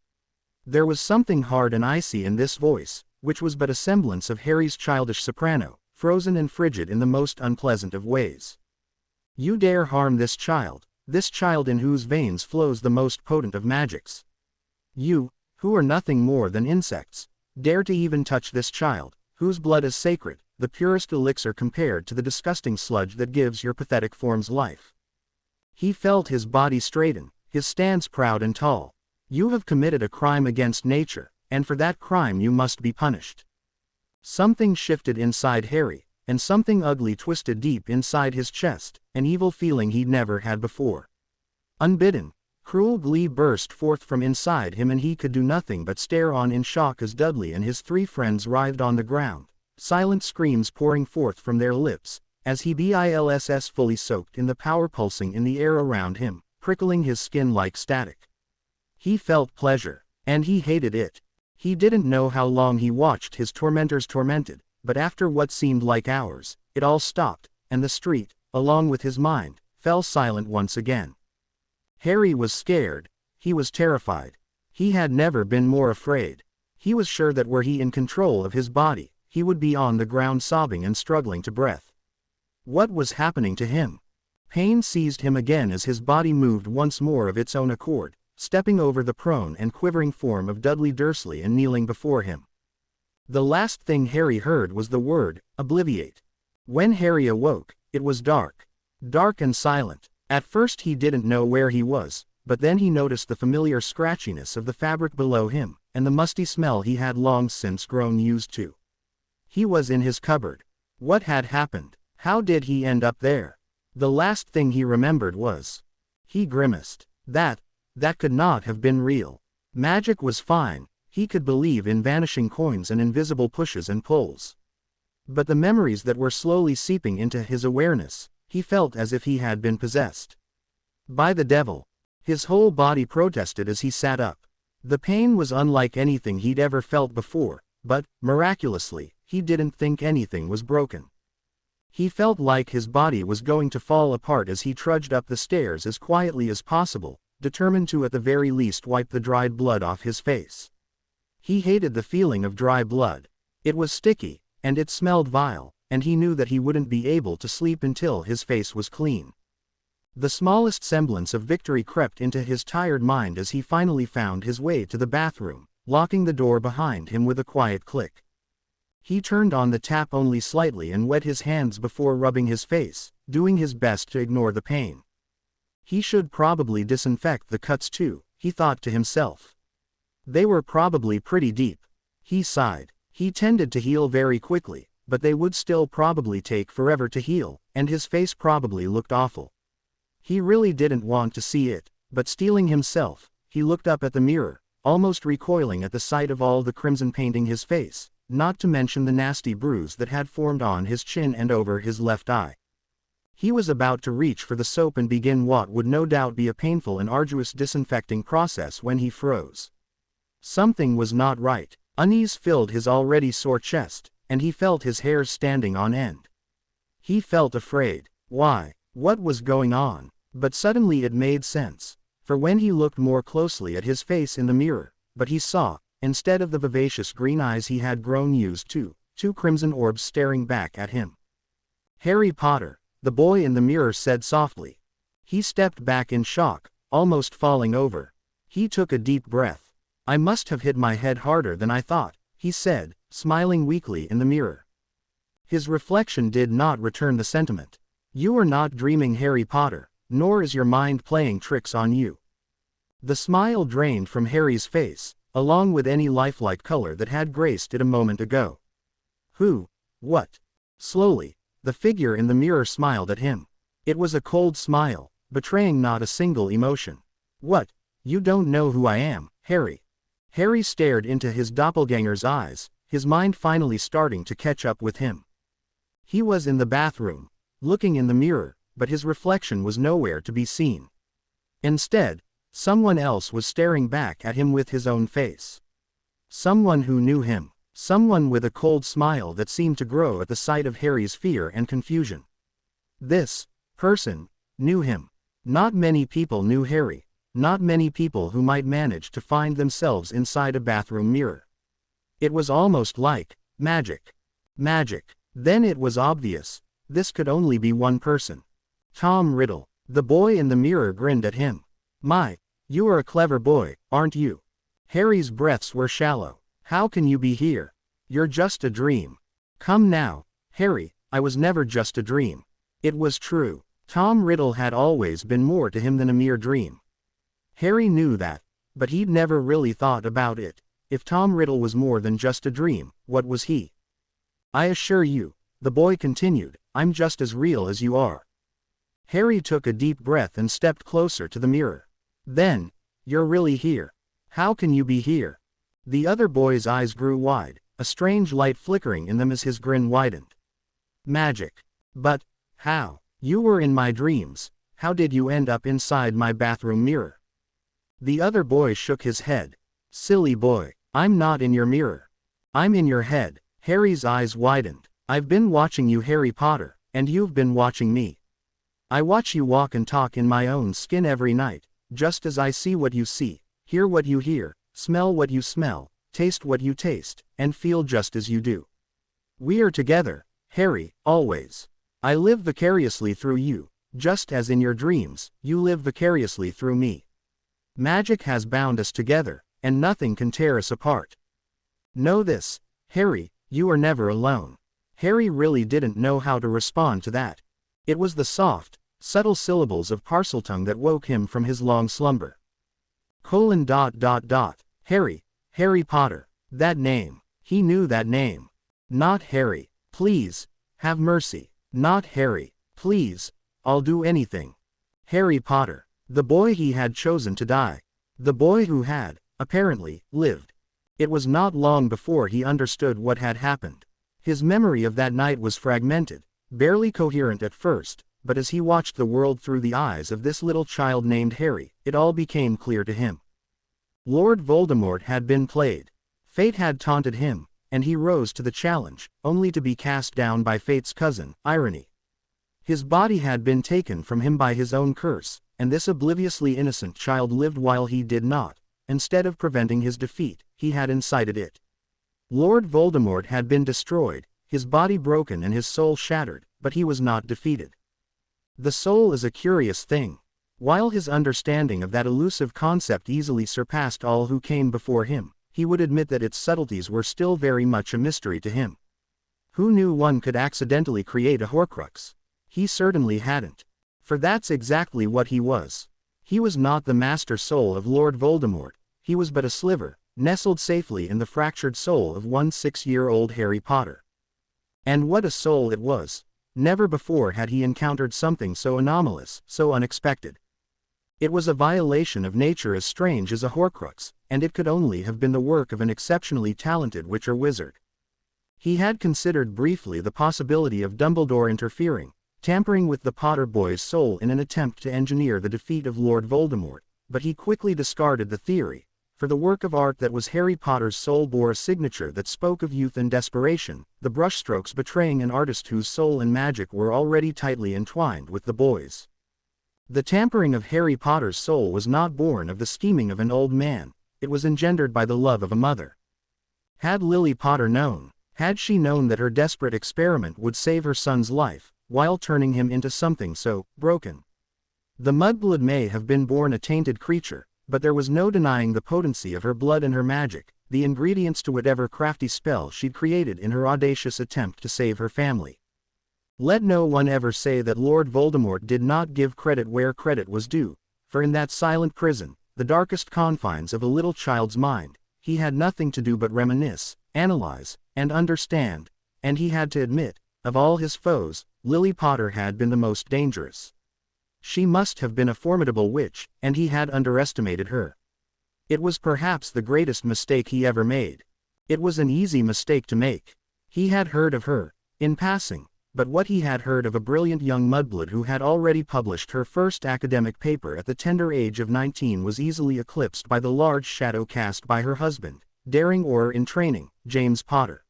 There was something hard and icy in this voice, which was but a semblance of Harry's childish soprano, frozen and frigid in the most unpleasant of ways. "You dare harm this child in whose veins flows the most potent of magics. You, who are nothing more than insects, dare to even touch this child, whose blood is sacred, the purest elixir compared to the disgusting sludge that gives your pathetic forms life." He felt his body straighten, his stance proud and tall. "You have committed a crime against nature, and for that crime you must be punished." Something shifted inside Harry, and something ugly twisted deep inside his chest, an evil feeling he'd never had before. Unbidden, cruel glee burst forth from inside him and he could do nothing but stare on in shock as Dudley and his three friends writhed on the ground, silent screams pouring forth from their lips, as he bilss fully soaked in the power pulsing in the air around him, prickling his skin like static. He felt pleasure, and he hated it. He didn't know how long he watched his tormentors tormented, but after what seemed like hours, it all stopped, and the street, along with his mind, fell silent once again. Harry was scared. He was terrified. He had never been more afraid. He was sure that were he in control of his body, he would be on the ground sobbing and struggling to breath. What was happening to him? Pain seized him again as his body moved once more of its own accord, stepping over the prone and quivering form of Dudley Dursley and kneeling before him. The last thing Harry heard was the word, "Obliviate." When Harry awoke, it was dark. Dark and silent. At first he didn't know where he was, but then he noticed the familiar scratchiness of the fabric below him, and the musty smell he had long since grown used to. He was in his cupboard. What had happened? How did he end up there? The last thing he remembered was. He grimaced. That could not have been real. Magic was fine. He could believe in vanishing coins and invisible pushes and pulls. But the memories that were slowly seeping into his awareness, he felt as if he had been possessed. By the devil. His whole body protested as he sat up. The pain was unlike anything he'd ever felt before, but, miraculously, he didn't think anything was broken. He felt like his body was going to fall apart as he trudged up the stairs as quietly as possible, determined to at the very least wipe the dried blood off his face. He hated the feeling of dry blood. It was sticky, and it smelled vile, and he knew that he wouldn't be able to sleep until his face was clean. The smallest semblance of victory crept into his tired mind as he finally found his way to the bathroom, locking the door behind him with a quiet click. He turned on the tap only slightly and wet his hands before rubbing his face, doing his best to ignore the pain. He should probably disinfect the cuts too, he thought to himself. They were probably pretty deep. He sighed. He tended to heal very quickly, but they would still probably take forever to heal, and his face probably looked awful. He really didn't want to see it, but steeling himself, he looked up at the mirror, almost recoiling at the sight of all the crimson painting his face, not to mention the nasty bruise that had formed on his chin and over his left eye. He was about to reach for the soap and begin what would no doubt be a painful and arduous disinfecting process when he froze. Something was not right. Unease filled his already sore chest, and he felt his hairs standing on end. He felt afraid. Why? What was going on? But suddenly it made sense. For when he looked more closely at his face in the mirror, but he saw, instead of the vivacious green eyes he had grown used to, two crimson orbs staring back at him. "Harry Potter," the boy in the mirror said softly. He stepped back in shock, almost falling over. He took a deep breath. "I must have hit my head harder than I thought," he said, smiling weakly in the mirror. His reflection did not return the sentiment. "You are not dreaming, Harry Potter, nor is your mind playing tricks on you." The smile drained from Harry's face, along with any lifelike color that had graced it a moment ago. "Who? What?" Slowly, the figure in the mirror smiled at him. It was a cold smile, betraying not a single emotion. "What? You don't know who I am, Harry?" Harry stared into his doppelganger's eyes, his mind finally starting to catch up with him. He was in the bathroom, looking in the mirror, but his reflection was nowhere to be seen. Instead, someone else was staring back at him with his own face. Someone who knew him. Someone with a cold smile that seemed to grow at the sight of Harry's fear and confusion. This person knew him. Not many people knew Harry. Not many people who might manage to find themselves inside a bathroom mirror. It was almost like magic. Magic. Then it was obvious. This could only be one person. Tom Riddle. The boy in the mirror grinned at him. "My, you are a clever boy, aren't you?" Harry's breaths were shallow. "How can you be here? You're just a dream." "Come now, Harry, I was never just a dream." It was true. Tom Riddle had always been more to him than a mere dream. Harry knew that, but he'd never really thought about it. If Tom Riddle was more than just a dream, what was he? "I assure you," the boy continued, "I'm just as real as you are." Harry took a deep breath and stepped closer to the mirror. "Then, you're really here. How can you be here?" The other boy's eyes grew wide, a strange light flickering in them as his grin widened. "Magic. But, how? You were in my dreams. How did you end up inside my bathroom mirror?" The other boy shook his head. "Silly boy, I'm not in your mirror. I'm in your head." Harry's eyes widened. "I've been watching you, Harry Potter, and you've been watching me. I watch you walk and talk in my own skin every night, just as I see what you see, hear what you hear, smell what you smell, taste what you taste, and feel just as you do. We are together, Harry, always. I live vicariously through you, just as in your dreams, you live vicariously through me. Magic has bound us together, and nothing can tear us apart. Know this, Harry, you are never alone." Harry really didn't know how to respond to that. It was the soft, subtle syllables of Parseltongue that woke him from his long slumber. Harry, Harry Potter, that name, he knew that name. Not Harry, please, have mercy, not Harry, please, I'll do anything. Harry Potter, the boy he had chosen to die. The boy who had, apparently, lived. It was not long before he understood what had happened. His memory of that night was fragmented, barely coherent at first, but as he watched the world through the eyes of this little child named Harry, it all became clear to him. Lord Voldemort had been played. Fate had taunted him, and he rose to the challenge, only to be cast down by Fate's cousin, Irony. His body had been taken from him by his own curse, and this obliviously innocent child lived while he did not. Instead of preventing his defeat, he had incited it. Lord Voldemort had been destroyed, his body broken and his soul shattered, but he was not defeated. The soul is a curious thing. While his understanding of that elusive concept easily surpassed all who came before him, he would admit that its subtleties were still very much a mystery to him. Who knew one could accidentally create a Horcrux? He certainly hadn't. For that's exactly what he was. He was not the master soul of Lord Voldemort, he was but a sliver, nestled safely in the fractured soul of one 6-year-old Harry Potter. And what a soul it was! Never before had he encountered something so anomalous, so unexpected. It was a violation of nature as strange as a Horcrux, and it could only have been the work of an exceptionally talented witch or wizard. He had considered briefly the possibility of Dumbledore interfering, tampering with the Potter boy's soul in an attempt to engineer the defeat of Lord Voldemort, but he quickly discarded the theory, for the work of art that was Harry Potter's soul bore a signature that spoke of youth and desperation, the brushstrokes betraying an artist whose soul and magic were already tightly entwined with the boy's. The tampering of Harry Potter's soul was not born of the scheming of an old man, it was engendered by the love of a mother. Had Lily Potter known, had she known that her desperate experiment would save her son's life, while turning him into something so broken? The mudblood may have been born a tainted creature, but there was no denying the potency of her blood and her magic, the ingredients to whatever crafty spell she'd created in her audacious attempt to save her family. Let no one ever say that Lord Voldemort did not give credit where credit was due, for in that silent prison, the darkest confines of a little child's mind, he had nothing to do but reminisce, analyze, and understand, and he had to admit, of all his foes, Lily Potter had been the most dangerous. She must have been a formidable witch, and he had underestimated her. It was perhaps the greatest mistake he ever made. It was an easy mistake to make. He had heard of her, in passing, but what he had heard of a brilliant young mudblood who had already published her first academic paper at the tender age of 19 was easily eclipsed by the large shadow cast by her husband, daring Auror in training, James Potter.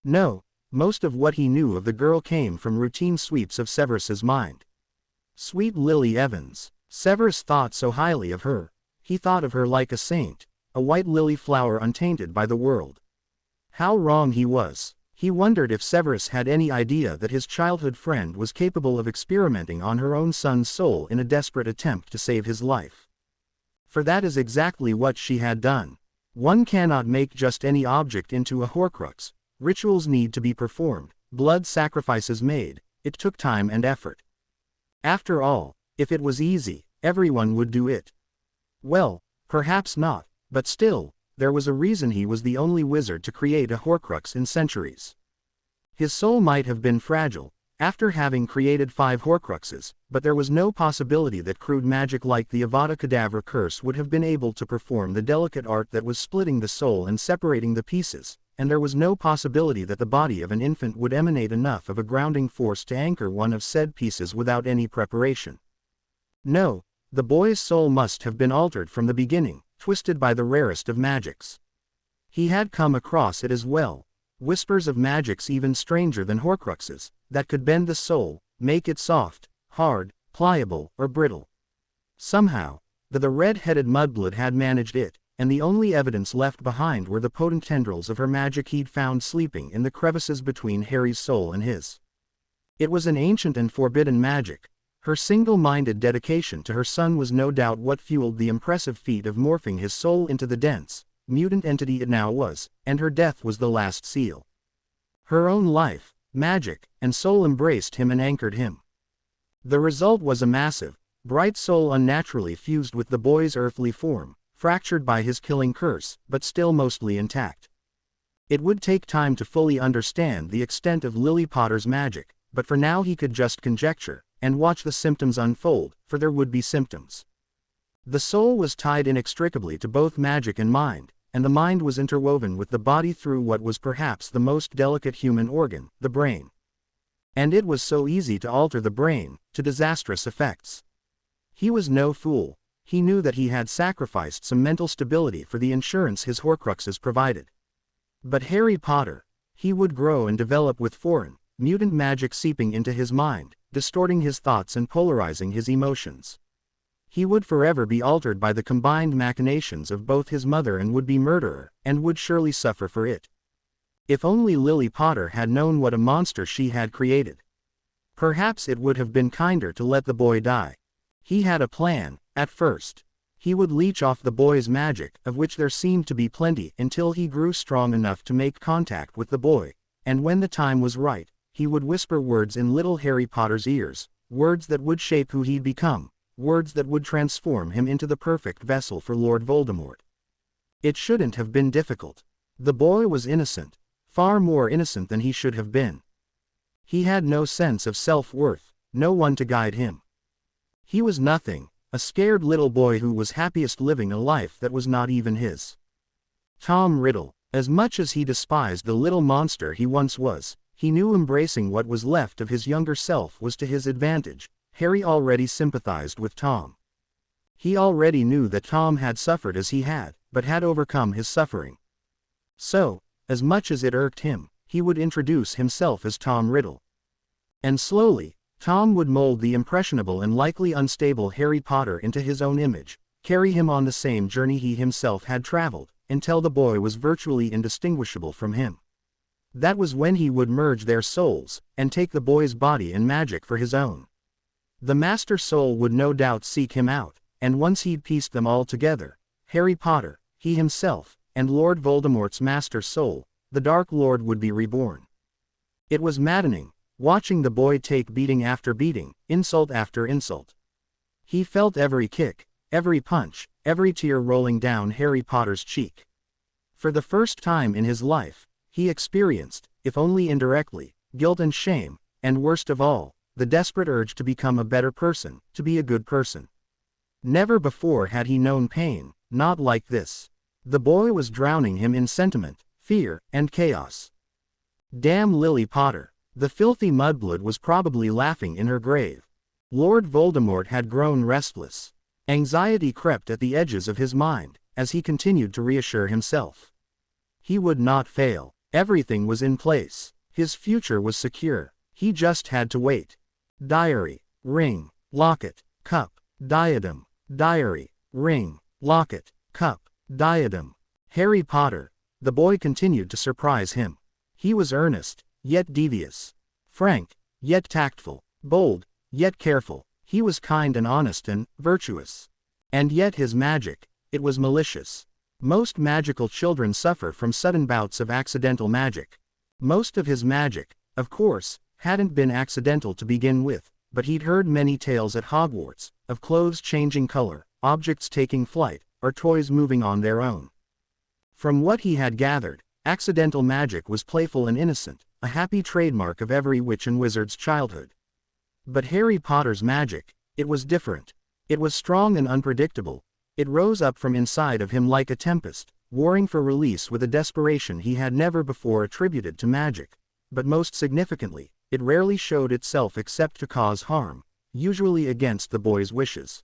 No, most of what he knew of the girl came from routine sweeps of Severus's mind. Sweet Lily Evans. Severus thought so highly of her. He thought of her like a saint, a white lily flower untainted by the world. How wrong he was. He wondered if Severus had any idea that his childhood friend was capable of experimenting on her own son's soul in a desperate attempt to save his life. For that is exactly what she had done. One cannot make just any object into a Horcrux. Rituals need to be performed, blood sacrifices made, it took time and effort. After all, if it was easy, everyone would do it. Well, perhaps not, but still, there was a reason he was the only wizard to create a Horcrux in centuries. His soul might have been fragile, after having created 5 Horcruxes, but there was no possibility that crude magic like the Avada Kedavra curse would have been able to perform the delicate art that was splitting the soul and separating the pieces, and there was no possibility that the body of an infant would emanate enough of a grounding force to anchor one of said pieces without any preparation. No, the boy's soul must have been altered from the beginning, twisted by the rarest of magics. He had come across it as well, whispers of magics even stranger than Horcruxes, that could bend the soul, make it soft, hard, pliable, or brittle. Somehow, the red-headed mudblood had managed it, and the only evidence left behind were the potent tendrils of her magic he'd found sleeping in the crevices between Harry's soul and his. It was an ancient and forbidden magic. Her single-minded dedication to her son was no doubt what fueled the impressive feat of morphing his soul into the dense, mutant entity it now was, and her death was the last seal. Her own life, magic, and soul embraced him and anchored him. The result was a massive, bright soul unnaturally fused with the boy's earthly form, fractured by his killing curse, but still mostly intact. It would take time to fully understand the extent of Lily Potter's magic, but for now he could just conjecture, and watch the symptoms unfold, for there would be symptoms. The soul was tied inextricably to both magic and mind, and the mind was interwoven with the body through what was perhaps the most delicate human organ, the brain. And it was so easy to alter the brain, to disastrous effects. He was no fool. He knew that he had sacrificed some mental stability for the insurance his Horcruxes provided. But Harry Potter, he would grow and develop with foreign, mutant magic seeping into his mind, distorting his thoughts and polarizing his emotions. He would forever be altered by the combined machinations of both his mother and would-be murderer, and would surely suffer for it. If only Lily Potter had known what a monster she had created. Perhaps it would have been kinder to let the boy die. He had a plan, at first. He would leech off the boy's magic, of which there seemed to be plenty, until he grew strong enough to make contact with the boy, and when the time was right, he would whisper words in little Harry Potter's ears, words that would shape who he'd become, words that would transform him into the perfect vessel for Lord Voldemort. It shouldn't have been difficult. The boy was innocent, far more innocent than he should have been. He had no sense of self-worth, no one to guide him. He was nothing, a scared little boy who was happiest living a life that was not even his. Tom Riddle, as much as he despised the little monster he once was, he knew embracing what was left of his younger self was to his advantage. Harry already sympathized with Tom. He already knew that Tom had suffered as he had, but had overcome his suffering. So, as much as it irked him, he would introduce himself as Tom Riddle. And slowly, Tom would mold the impressionable and likely unstable Harry Potter into his own image, carry him on the same journey he himself had traveled, until the boy was virtually indistinguishable from him. That was when he would merge their souls, and take the boy's body and magic for his own. The Master Soul would no doubt seek him out, and once he'd pieced them all together, Harry Potter, he himself, and Lord Voldemort's Master Soul, the Dark Lord would be reborn. It was maddening, watching the boy take beating after beating, insult after insult. He felt every kick, every punch, every tear rolling down Harry Potter's cheek. For the first time in his life, he experienced, if only indirectly, guilt and shame, and worst of all, the desperate urge to become a better person, to be a good person. Never before had he known pain, not like this. The boy was drowning him in sentiment, fear, and chaos. Damn Lily Potter. The filthy mudblood was probably laughing in her grave. Lord Voldemort had grown restless. Anxiety crept at the edges of his mind, as he continued to reassure himself. He would not fail. Everything was in place. His future was secure. He just had to wait. Diary, ring, locket, cup, diadem, diary, ring, locket, cup, diadem. Harry Potter. The boy continued to surprise him. He was earnest, yet devious. Frank, yet tactful. Bold, yet careful. He was kind and honest and virtuous. And yet his magic, it was malicious. Most magical children suffer from sudden bouts of accidental magic. Most of his magic, of course, hadn't been accidental to begin with, but he'd heard many tales at Hogwarts, of clothes changing color, objects taking flight, or toys moving on their own. From what he had gathered, accidental magic was playful and innocent, a happy trademark of every witch and wizard's childhood. But Harry Potter's magic, it was different. It was strong and unpredictable. It rose up from inside of him like a tempest, warring for release with a desperation he had never before attributed to magic. But most significantly, it rarely showed itself except to cause harm, usually against the boy's wishes.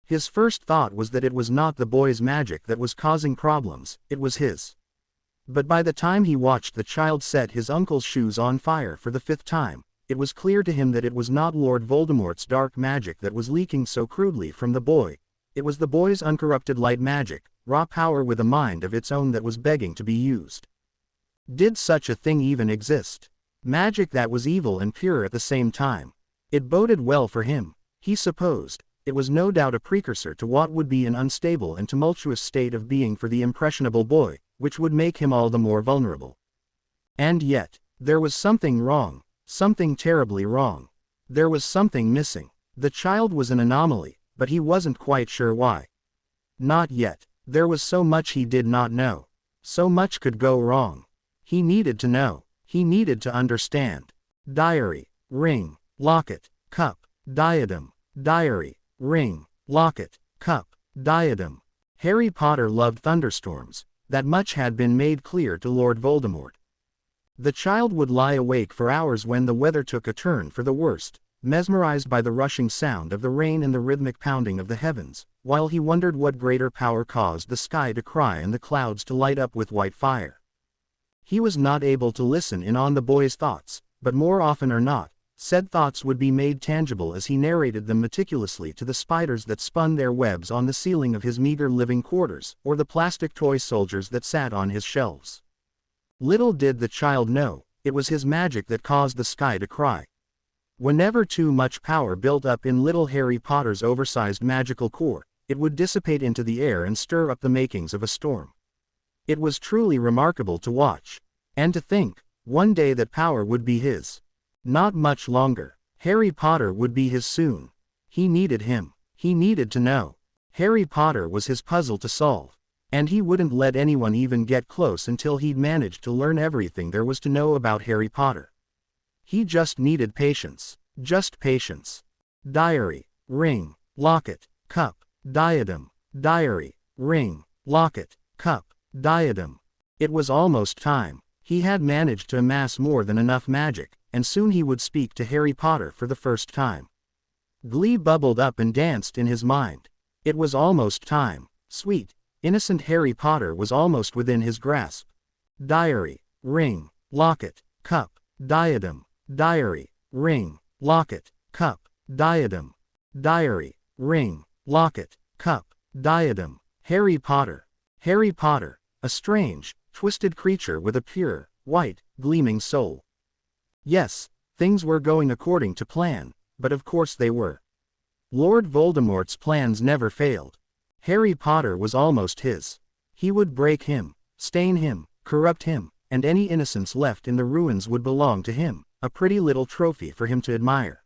His first thought was that it was not the boy's magic that was causing problems, it was his. But by the time he watched the child set his uncle's shoes on fire for the 5th time, it was clear to him that it was not Lord Voldemort's dark magic that was leaking so crudely from the boy. It was the boy's uncorrupted light magic, raw power with a mind of its own that was begging to be used. Did such a thing even exist? Magic that was evil and pure at the same time. It boded well for him, he supposed. It was no doubt a precursor to what would be an unstable and tumultuous state of being for the impressionable boy, which would make him all the more vulnerable. And yet, there was something wrong, something terribly wrong. There was something missing. The child was an anomaly, but he wasn't quite sure why. Not yet. There was so much he did not know. So much could go wrong. He needed to know. He needed to understand. Diary, ring, locket, cup, diadem, diary, ring, locket, cup, diadem. Harry Potter loved thunderstorms. That much had been made clear to Lord Voldemort. The child would lie awake for hours when the weather took a turn for the worst, mesmerized by the rushing sound of the rain and the rhythmic pounding of the heavens, while he wondered what greater power caused the sky to cry and the clouds to light up with white fire. He was not able to listen in on the boy's thoughts, but more often or not, Said thoughts would be made tangible as he narrated them meticulously to the spiders that spun their webs on the ceiling of his meager living quarters, or the plastic toy soldiers that sat on his shelves. Little did the child know, it was his magic that caused the sky to cry. Whenever too much power built up in little Harry Potter's oversized magical core, it would dissipate into the air and stir up the makings of a storm. It was truly remarkable to watch. And to think, one day that power would be his. Not much longer. Harry Potter would be his soon. He needed him. He needed to know. Harry Potter was his puzzle to solve. And he wouldn't let anyone even get close until he'd managed to learn everything there was to know about Harry Potter. He just needed patience. Just patience. Diary, ring, locket, cup, diadem, diary, ring, locket, cup, diadem. It was almost time. He had managed to amass more than enough magic, and soon he would speak to Harry Potter for the first time. Glee bubbled up and danced in his mind. It was almost time. Sweet, innocent Harry Potter was almost within his grasp. Diary, ring, locket, cup, diadem, diary, ring, locket, cup, diadem, diary, ring, locket, cup, diadem. Harry Potter. Harry Potter, a strange, twisted creature with a pure, white, gleaming soul. Yes, things were going according to plan, but of course they were. Lord Voldemort's plans never failed. Harry Potter was almost his. He would break him, stain him, corrupt him, and any innocence left in the ruins would belong to him, a pretty little trophy for him to admire.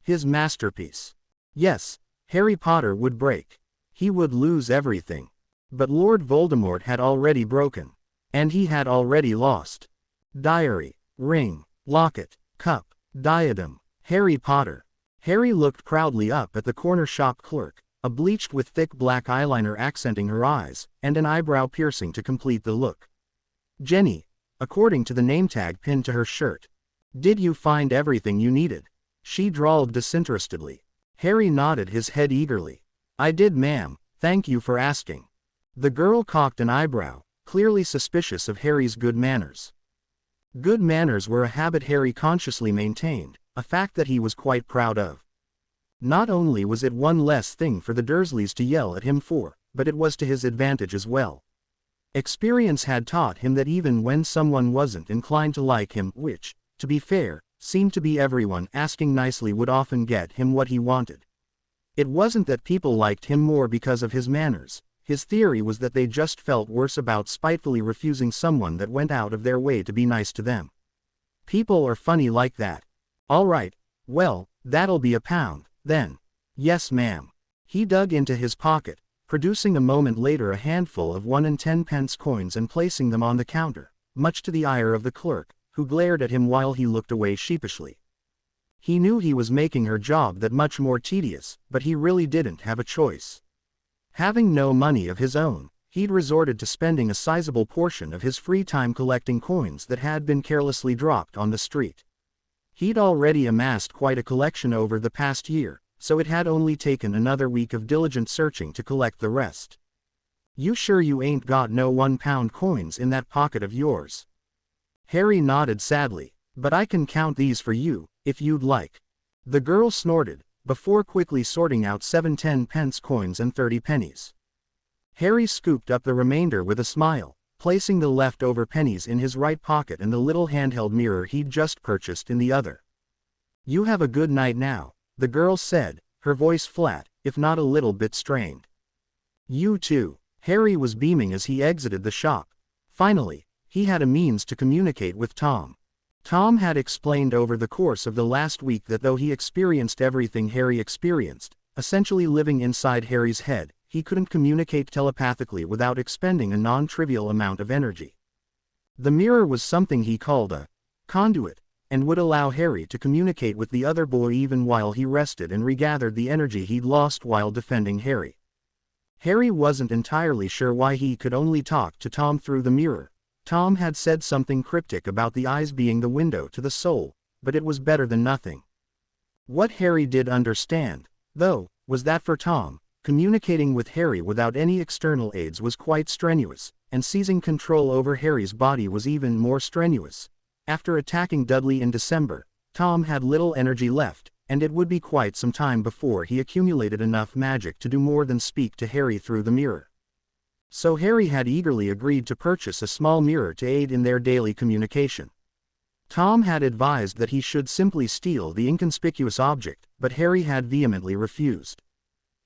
His masterpiece. Yes, Harry Potter would break. He would lose everything. But Lord Voldemort had already broken. And he had already lost. Diary, ring, locket, cup, diadem. Harry Potter. Harry looked proudly up at the corner shop clerk, a bleached with thick black eyeliner accenting her eyes, and an eyebrow piercing to complete the look. Jenny, according to the name tag pinned to her shirt. Did you find everything you needed? She drawled disinterestedly. Harry nodded his head eagerly. I did, ma'am, thank you for asking. The girl cocked an eyebrow, clearly suspicious of Harry's good manners. Good manners were a habit Harry consciously maintained, a fact that he was quite proud of. Not only was it one less thing for the Dursleys to yell at him for, but it was to his advantage as well. Experience had taught him that even when someone wasn't inclined to like him, which, to be fair, seemed to be everyone, asking nicely would often get him what he wanted. It wasn't that people liked him more because of his manners. His theory was that they just felt worse about spitefully refusing someone that went out of their way to be nice to them. People are funny like that. All right, well, that'll be £1, then. Yes, ma'am. He dug into his pocket, producing a moment later a handful of 1 and 10 pence coins and placing them on the counter, much to the ire of the clerk, who glared at him while he looked away sheepishly. He knew he was making her job that much more tedious, but he really didn't have a choice. Having no money of his own, he'd resorted to spending a sizable portion of his free time collecting coins that had been carelessly dropped on the street. He'd already amassed quite a collection over the past year, so it had only taken another week of diligent searching to collect the rest. You sure you ain't got no £1 coins in that pocket of yours? Harry nodded sadly. But I can count these for you, if you'd like. The girl snorted, before quickly sorting out 7 10-pence coins and 30 pennies. Harry scooped up the remainder with a smile, placing the leftover pennies in his right pocket and the little handheld mirror he'd just purchased in the other. You have a good night now, the girl said, her voice flat, if not a little bit strained. You too. Harry was beaming as he exited the shop. Finally, he had a means to communicate with Tom. Tom had explained over the course of the last week that though he experienced everything Harry experienced, essentially living inside Harry's head, he couldn't communicate telepathically without expending a non-trivial amount of energy. The mirror was something he called a conduit, and would allow Harry to communicate with the other boy even while he rested and regathered the energy he'd lost while defending Harry. Harry wasn't entirely sure why he could only talk to Tom through the mirror. Tom had said something cryptic about the eyes being the window to the soul, but it was better than nothing. What Harry did understand, though, was that for Tom, communicating with Harry without any external aids was quite strenuous, and seizing control over Harry's body was even more strenuous. After attacking Dudley in December, Tom had little energy left, and it would be quite some time before he accumulated enough magic to do more than speak to Harry through the mirror. So Harry had eagerly agreed to purchase a small mirror to aid in their daily communication. Tom had advised that he should simply steal the inconspicuous object, but Harry had vehemently refused.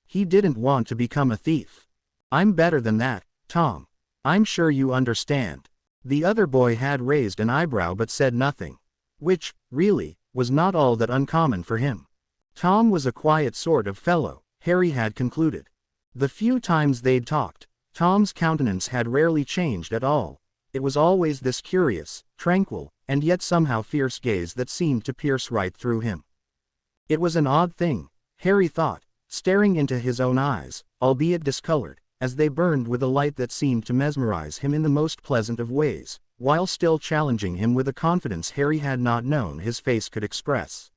He didn't want to become a thief. "I'm better than that, Tom. I'm sure you understand." The other boy had raised an eyebrow but said nothing. Which, really, was not all that uncommon for him. Tom was a quiet sort of fellow, Harry had concluded. The few times they'd talked, Tom's countenance had rarely changed at all. It was always this curious, tranquil, and yet somehow fierce gaze that seemed to pierce right through him. It was an odd thing, Harry thought, staring into his own eyes, albeit discolored, as they burned with a light that seemed to mesmerize him in the most pleasant of ways, while still challenging him with a confidence Harry had not known his face could express.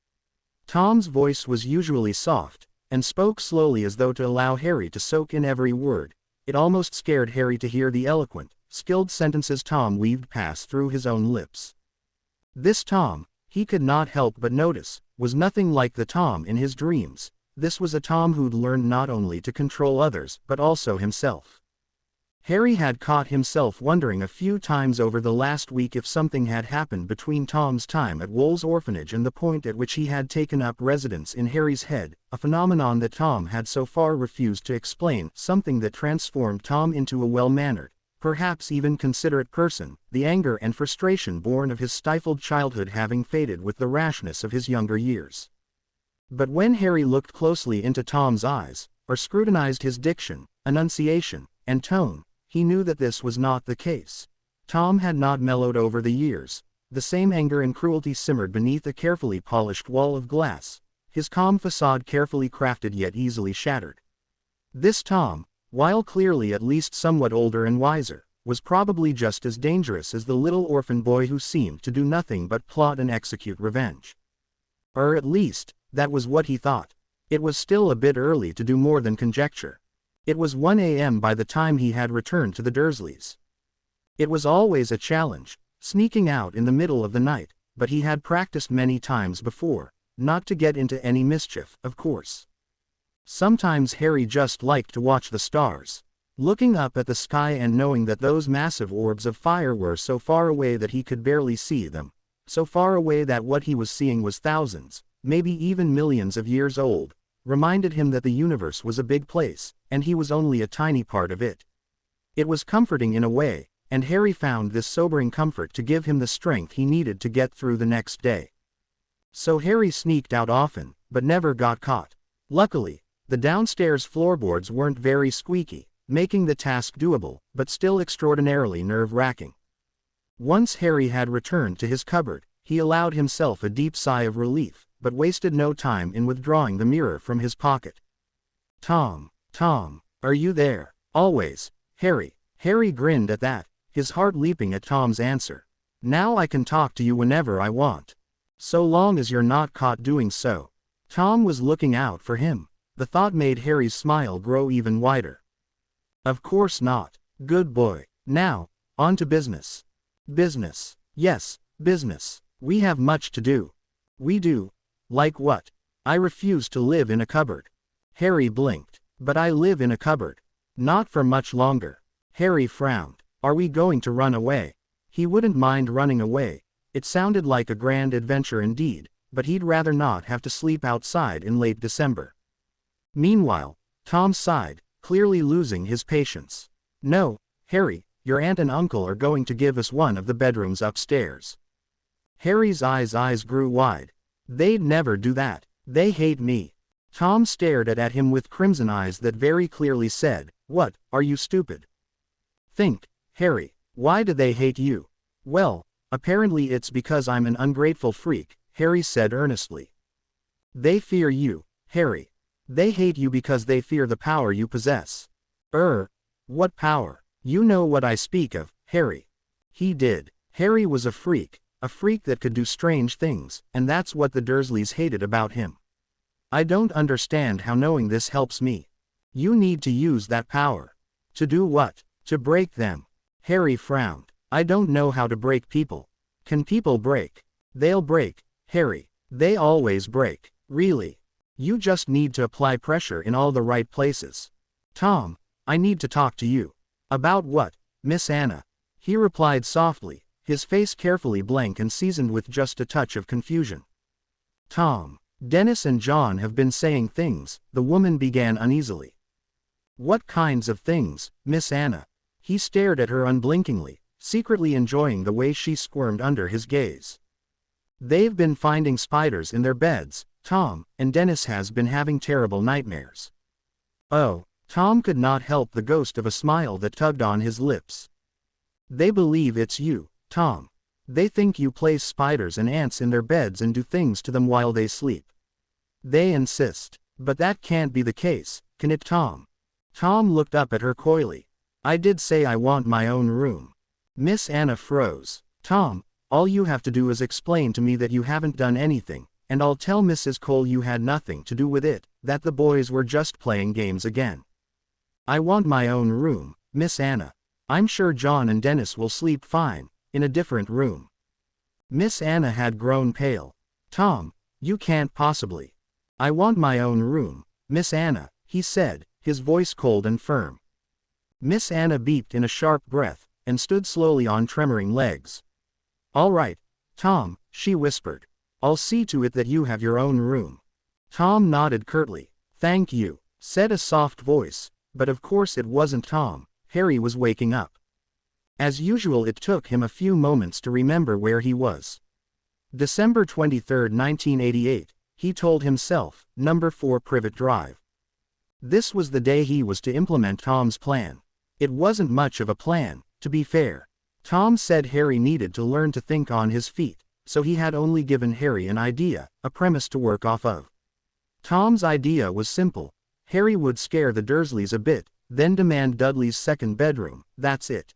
Tom's voice was usually soft, and spoke slowly as though to allow Harry to soak in every word. It almost scared Harry to hear the eloquent, skilled sentences Tom weaved pass through his own lips. This Tom, he could not help but notice, was nothing like the Tom in his dreams. This was a Tom who'd learned not only to control others but also himself. Harry had caught himself wondering a few times over the last week if something had happened between Tom's time at Wool's orphanage and the point at which he had taken up residence in Harry's head, a phenomenon that Tom had so far refused to explain, something that transformed Tom into a well-mannered, perhaps even considerate person, the anger and frustration born of his stifled childhood having faded with the rashness of his younger years. But when Harry looked closely into Tom's eyes, or scrutinized his diction, enunciation, and tone, he knew that this was not the case. Tom had not mellowed over the years. The same anger and cruelty simmered beneath a carefully polished wall of glass, his calm facade carefully crafted yet easily shattered. This Tom, while clearly at least somewhat older and wiser, was probably just as dangerous as the little orphan boy who seemed to do nothing but plot and execute revenge. Or at least, that was what he thought. It was still a bit early to do more than conjecture. It was 1 a.m. by the time he had returned to the Dursleys. It was always a challenge, sneaking out in the middle of the night, but he had practiced many times before, not to get into any mischief, of course. Sometimes Harry just liked to watch the stars, looking up at the sky and knowing that those massive orbs of fire were so far away that he could barely see them, so far away that what he was seeing was thousands, maybe even millions of years old, reminded him that the universe was a big place, and he was only a tiny part of it. It was comforting in a way, and Harry found this sobering comfort to give him the strength he needed to get through the next day. So Harry sneaked out often, but never got caught. Luckily, the downstairs floorboards weren't very squeaky, making the task doable, but still extraordinarily nerve-wracking. Once Harry had returned to his cupboard, he allowed himself a deep sigh of relief, but wasted no time in withdrawing the mirror from his pocket. Tom, are you there? Always, Harry. Harry grinned at that, his heart leaping at Tom's answer. Now I can talk to you whenever I want. So long as you're not caught doing so. Tom was looking out for him. The thought made Harry's smile grow even wider. Of course not. Good boy. Now, on to business. Business. Yes, business. We have much to do. We do. Like what? I refuse to live in a cupboard. Harry blinked. But I live in a cupboard. Not for much longer. Harry frowned. Are we going to run away? He wouldn't mind running away. It sounded like a grand adventure indeed, but he'd rather not have to sleep outside in late December. Meanwhile, Tom sighed, clearly losing his patience. No, Harry, your aunt and uncle are going to give us one of the bedrooms upstairs. Harry's eyes grew wide. They'd never do that. They hate me. Tom stared at him with crimson eyes that very clearly said, "What, are you stupid?" Think, Harry, why do they hate you? Well, apparently it's because I'm an ungrateful freak, Harry said earnestly. They fear you, Harry. They hate you because they fear the power you possess. What power? You know what I speak of, Harry. He did. Harry was a freak that could do strange things, and that's what the Dursleys hated about him. I don't understand how knowing this helps me. You need to use that power. To do what? To break them. Harry frowned. I don't know how to break people. Can people break? They'll break, Harry. They always break. Really. You just need to apply pressure in all the right places. Tom, I need to talk to you. About what, Miss Anna? He replied softly, his face carefully blank and seasoned with just a touch of confusion. Tom, Dennis and John have been saying things, the woman began uneasily. What kinds of things, Miss Anna? He stared at her unblinkingly, secretly enjoying the way she squirmed under his gaze. They've been finding spiders in their beds, Tom, and Dennis has been having terrible nightmares. Oh, Tom could not help the ghost of a smile that tugged on his lips. They believe it's you, Tom. They think you place spiders and ants in their beds and do things to them while they sleep. They insist. But that can't be the case, can it, Tom? Tom looked up at her coyly. I did say I want my own room. Miss Anna froze. Tom, all you have to do is explain to me that you haven't done anything, and I'll tell Mrs. Cole you had nothing to do with it, that the boys were just playing games again. I want my own room, Miss Anna. I'm sure John and Dennis will sleep fine, in a different room. Miss Anna had grown pale. Tom, you can't possibly. I want my own room, Miss Anna, he said, his voice cold and firm. Miss Anna beeped in a sharp breath, and stood slowly on tremoring legs. All right, Tom, she whispered. I'll see to it that you have your own room. Tom nodded curtly. Thank you, said a soft voice, but of course it wasn't Tom. Harry was waking up. As usual, it took him a few moments to remember where he was. December 23, 1988, he told himself, number 4 Privet Drive. This was the day he was to implement Tom's plan. It wasn't much of a plan, to be fair. Tom said Harry needed to learn to think on his feet, so he had only given Harry an idea, a premise to work off of. Tom's idea was simple. Harry would scare the Dursleys a bit, then demand Dudley's second bedroom, that's it.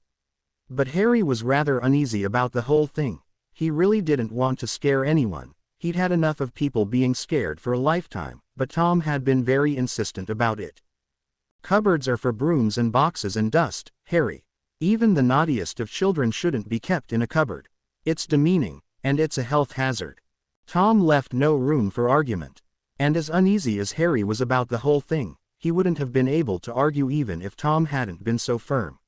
But Harry was rather uneasy about the whole thing. He really didn't want to scare anyone. He'd had enough of people being scared for a lifetime, but Tom had been very insistent about it. Cupboards are for brooms and boxes and dust, Harry. Even the naughtiest of children shouldn't be kept in a cupboard. It's demeaning, and it's a health hazard. Tom left no room for argument. And as uneasy as Harry was about the whole thing, he wouldn't have been able to argue even if Tom hadn't been so firm.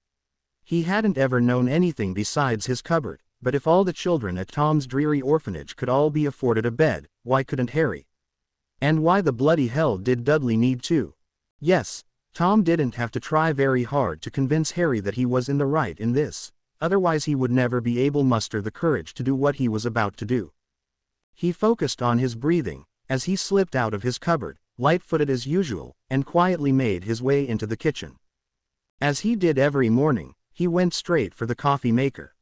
He hadn't ever known anything besides his cupboard, but if all the children at Tom's dreary orphanage could all be afforded a bed, why couldn't Harry? And why the bloody hell did Dudley need to? Yes, Tom didn't have to try very hard to convince Harry that he was in the right in this, otherwise he would never be able to muster the courage to do what he was about to do. He focused on his breathing, as he slipped out of his cupboard, light-footed as usual, and quietly made his way into the kitchen. As he did every morning, he went straight for the coffee maker.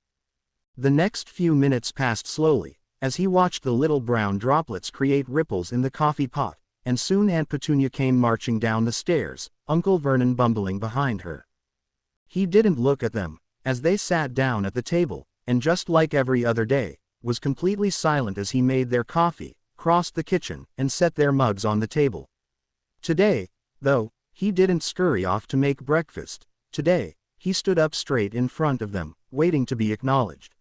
The next few minutes passed slowly, as he watched the little brown droplets create ripples in the coffee pot, and soon Aunt Petunia came marching down the stairs, Uncle Vernon bumbling behind her. He didn't look at them, as they sat down at the table, and just like every other day, was completely silent as he made their coffee, crossed the kitchen, and set their mugs on the table. Today, though, he didn't scurry off to make breakfast. Today, he stood up straight in front of them, waiting to be acknowledged.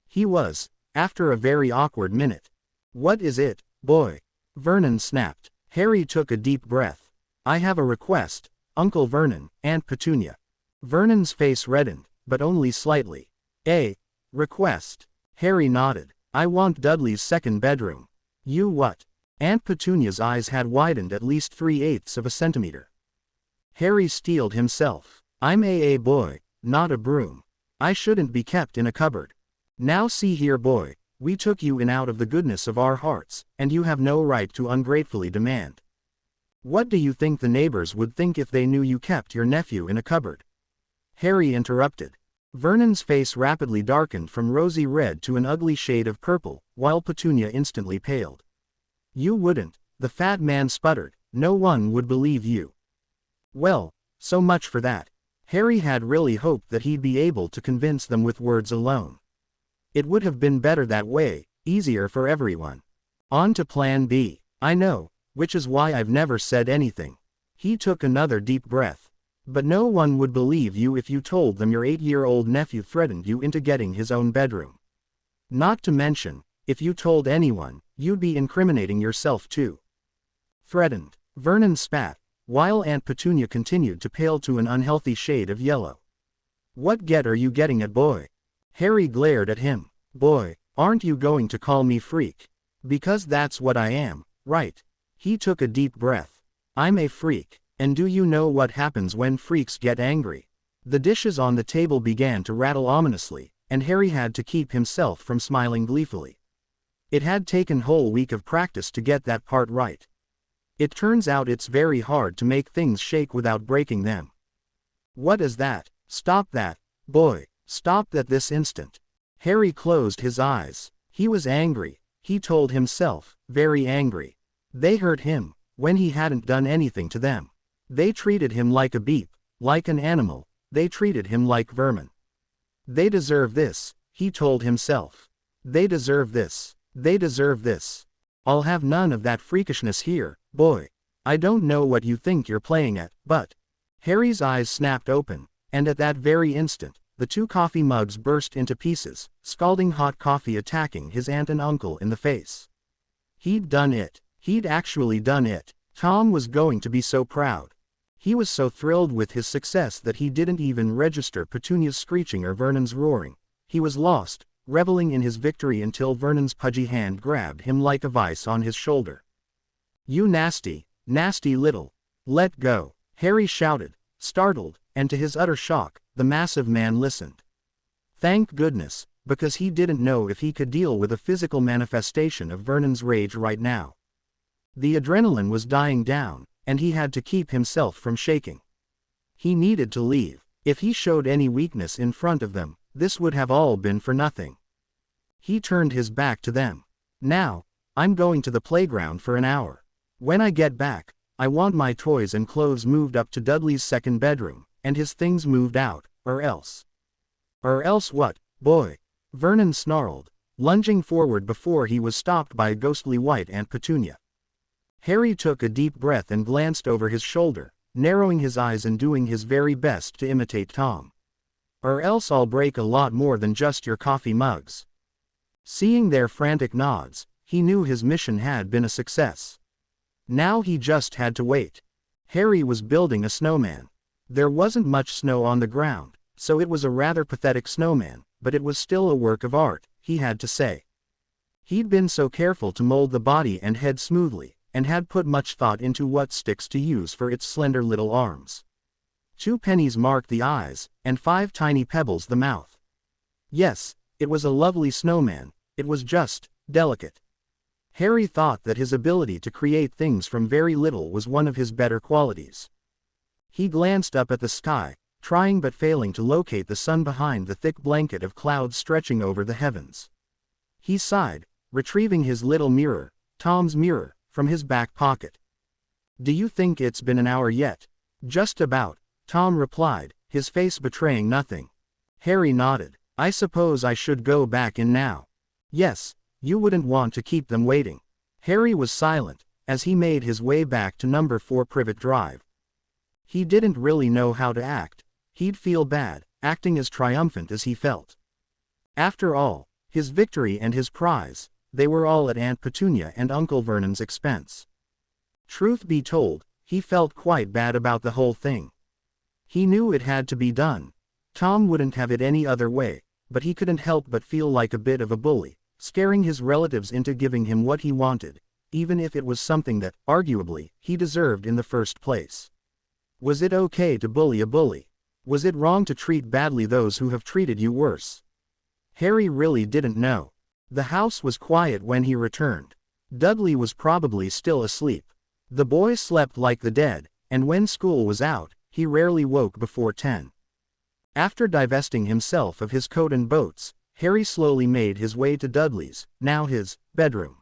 He was, after a very awkward minute. What is it, boy? Vernon snapped. Harry took a deep breath. I have a request, Uncle Vernon, Aunt Petunia. Vernon's face reddened, but only slightly. A request. Harry nodded. I want Dudley's second bedroom. You what? Aunt Petunia's eyes had widened at least 3/8 of a centimeter. Harry steeled himself. I'm a boy, not a broom. I shouldn't be kept in a cupboard. Now see here, boy, we took you in out of the goodness of our hearts, and you have no right to ungratefully demand. What do you think the neighbors would think if they knew you kept your nephew in a cupboard? Harry interrupted. Vernon's face rapidly darkened from rosy red to an ugly shade of purple, while Petunia instantly paled. You wouldn't, the fat man sputtered. No one would believe you. Well, so much for that. Harry had really hoped that he'd be able to convince them with words alone. It would have been better that way, easier for everyone. On to plan B. I know, which is why I've never said anything. He took another deep breath. But no one would believe you if you told them your 8-year-old nephew threatened you into getting his own bedroom. Not to mention, if you told anyone, You'd be incriminating yourself too. Threatened. Vernon spat, while Aunt Petunia continued to pale to an unhealthy shade of yellow. What get are you getting at, boy? Harry glared at him. Boy, aren't you going to call me freak? Because that's what I am, right? He took a deep breath. I'm a freak, and do you know what happens when freaks get angry? The dishes on the table began to rattle ominously, and Harry had to keep himself from smiling gleefully. It had taken a whole week of practice to get that part right. It turns out it's very hard to make things shake without breaking them. What is that? Stop that, boy, stop that this instant. Harry closed his eyes. He was angry, he told himself, very angry. They hurt him, when he hadn't done anything to them. They treated him like a beep, like an animal, they treated him like vermin. They deserve this, he told himself. They deserve this, they deserve this. I'll have none of that freakishness here, boy. I don't know what you think you're playing at, but... Harry's eyes snapped open, and at that very instant, the two coffee mugs burst into pieces, scalding hot coffee attacking his aunt and uncle in the face. He'd done it. He'd actually done it. Tom was going to be so proud. He was so thrilled with his success that he didn't even register Petunia's screeching or Vernon's roaring. He was lost, reveling in his victory until Vernon's pudgy hand grabbed him like a vice on his shoulder. You nasty, nasty little... Let go, Harry shouted, startled, and to his utter shock, the massive man listened. Thank goodness, because he didn't know if he could deal with a physical manifestation of Vernon's rage right now. The adrenaline was dying down, and he had to keep himself from shaking. He needed to leave. If he showed any weakness in front of them, this would have all been for nothing. He turned his back to them. Now, I'm going to the playground for an hour. When I get back, I want my toys and clothes moved up to Dudley's second bedroom, and his things moved out, or else. Or else what, boy? Vernon snarled, lunging forward before he was stopped by a ghostly white Aunt Petunia. Harry took a deep breath and glanced over his shoulder, narrowing his eyes and doing his very best to imitate Tom. Or else I'll break a lot more than just your coffee mugs. Seeing their frantic nods, he knew his mission had been a success. Now he just had to wait. Harry was building a snowman. There wasn't much snow on the ground, so it was a rather pathetic snowman, but it was still a work of art, he had to say. He'd been so careful to mold the body and head smoothly, and had put much thought into what sticks to use for its slender little arms. 2 pennies marked the eyes, and 5 tiny pebbles the mouth. Yes, it was a lovely snowman, it was just delicate. Harry thought that his ability to create things from very little was one of his better qualities. He glanced up at the sky, trying but failing to locate the sun behind the thick blanket of clouds stretching over the heavens. He sighed, retrieving his little mirror, Tom's mirror, from his back pocket. Do you think it's been an hour yet? Just about, Tom replied, his face betraying nothing. Harry nodded. I suppose I should go back in now. Yes, you wouldn't want to keep them waiting. Harry was silent, as he made his way back to number 4 Privet Drive. He didn't really know how to act. He'd feel bad, acting as triumphant as he felt. After all, his victory and his prize, they were all at Aunt Petunia and Uncle Vernon's expense. Truth be told, he felt quite bad about the whole thing. He knew it had to be done. Tom wouldn't have it any other way, but he couldn't help but feel like a bit of a bully, scaring his relatives into giving him what he wanted, even if it was something that, arguably, he deserved in the first place. Was it okay to bully a bully? Was it wrong to treat badly those who have treated you worse? Harry really didn't know. The house was quiet when he returned. Dudley was probably still asleep. The boy slept like the dead, and when school was out, he rarely woke before 10. After divesting himself of his coat and boots, Harry slowly made his way to Dudley's, now his, bedroom.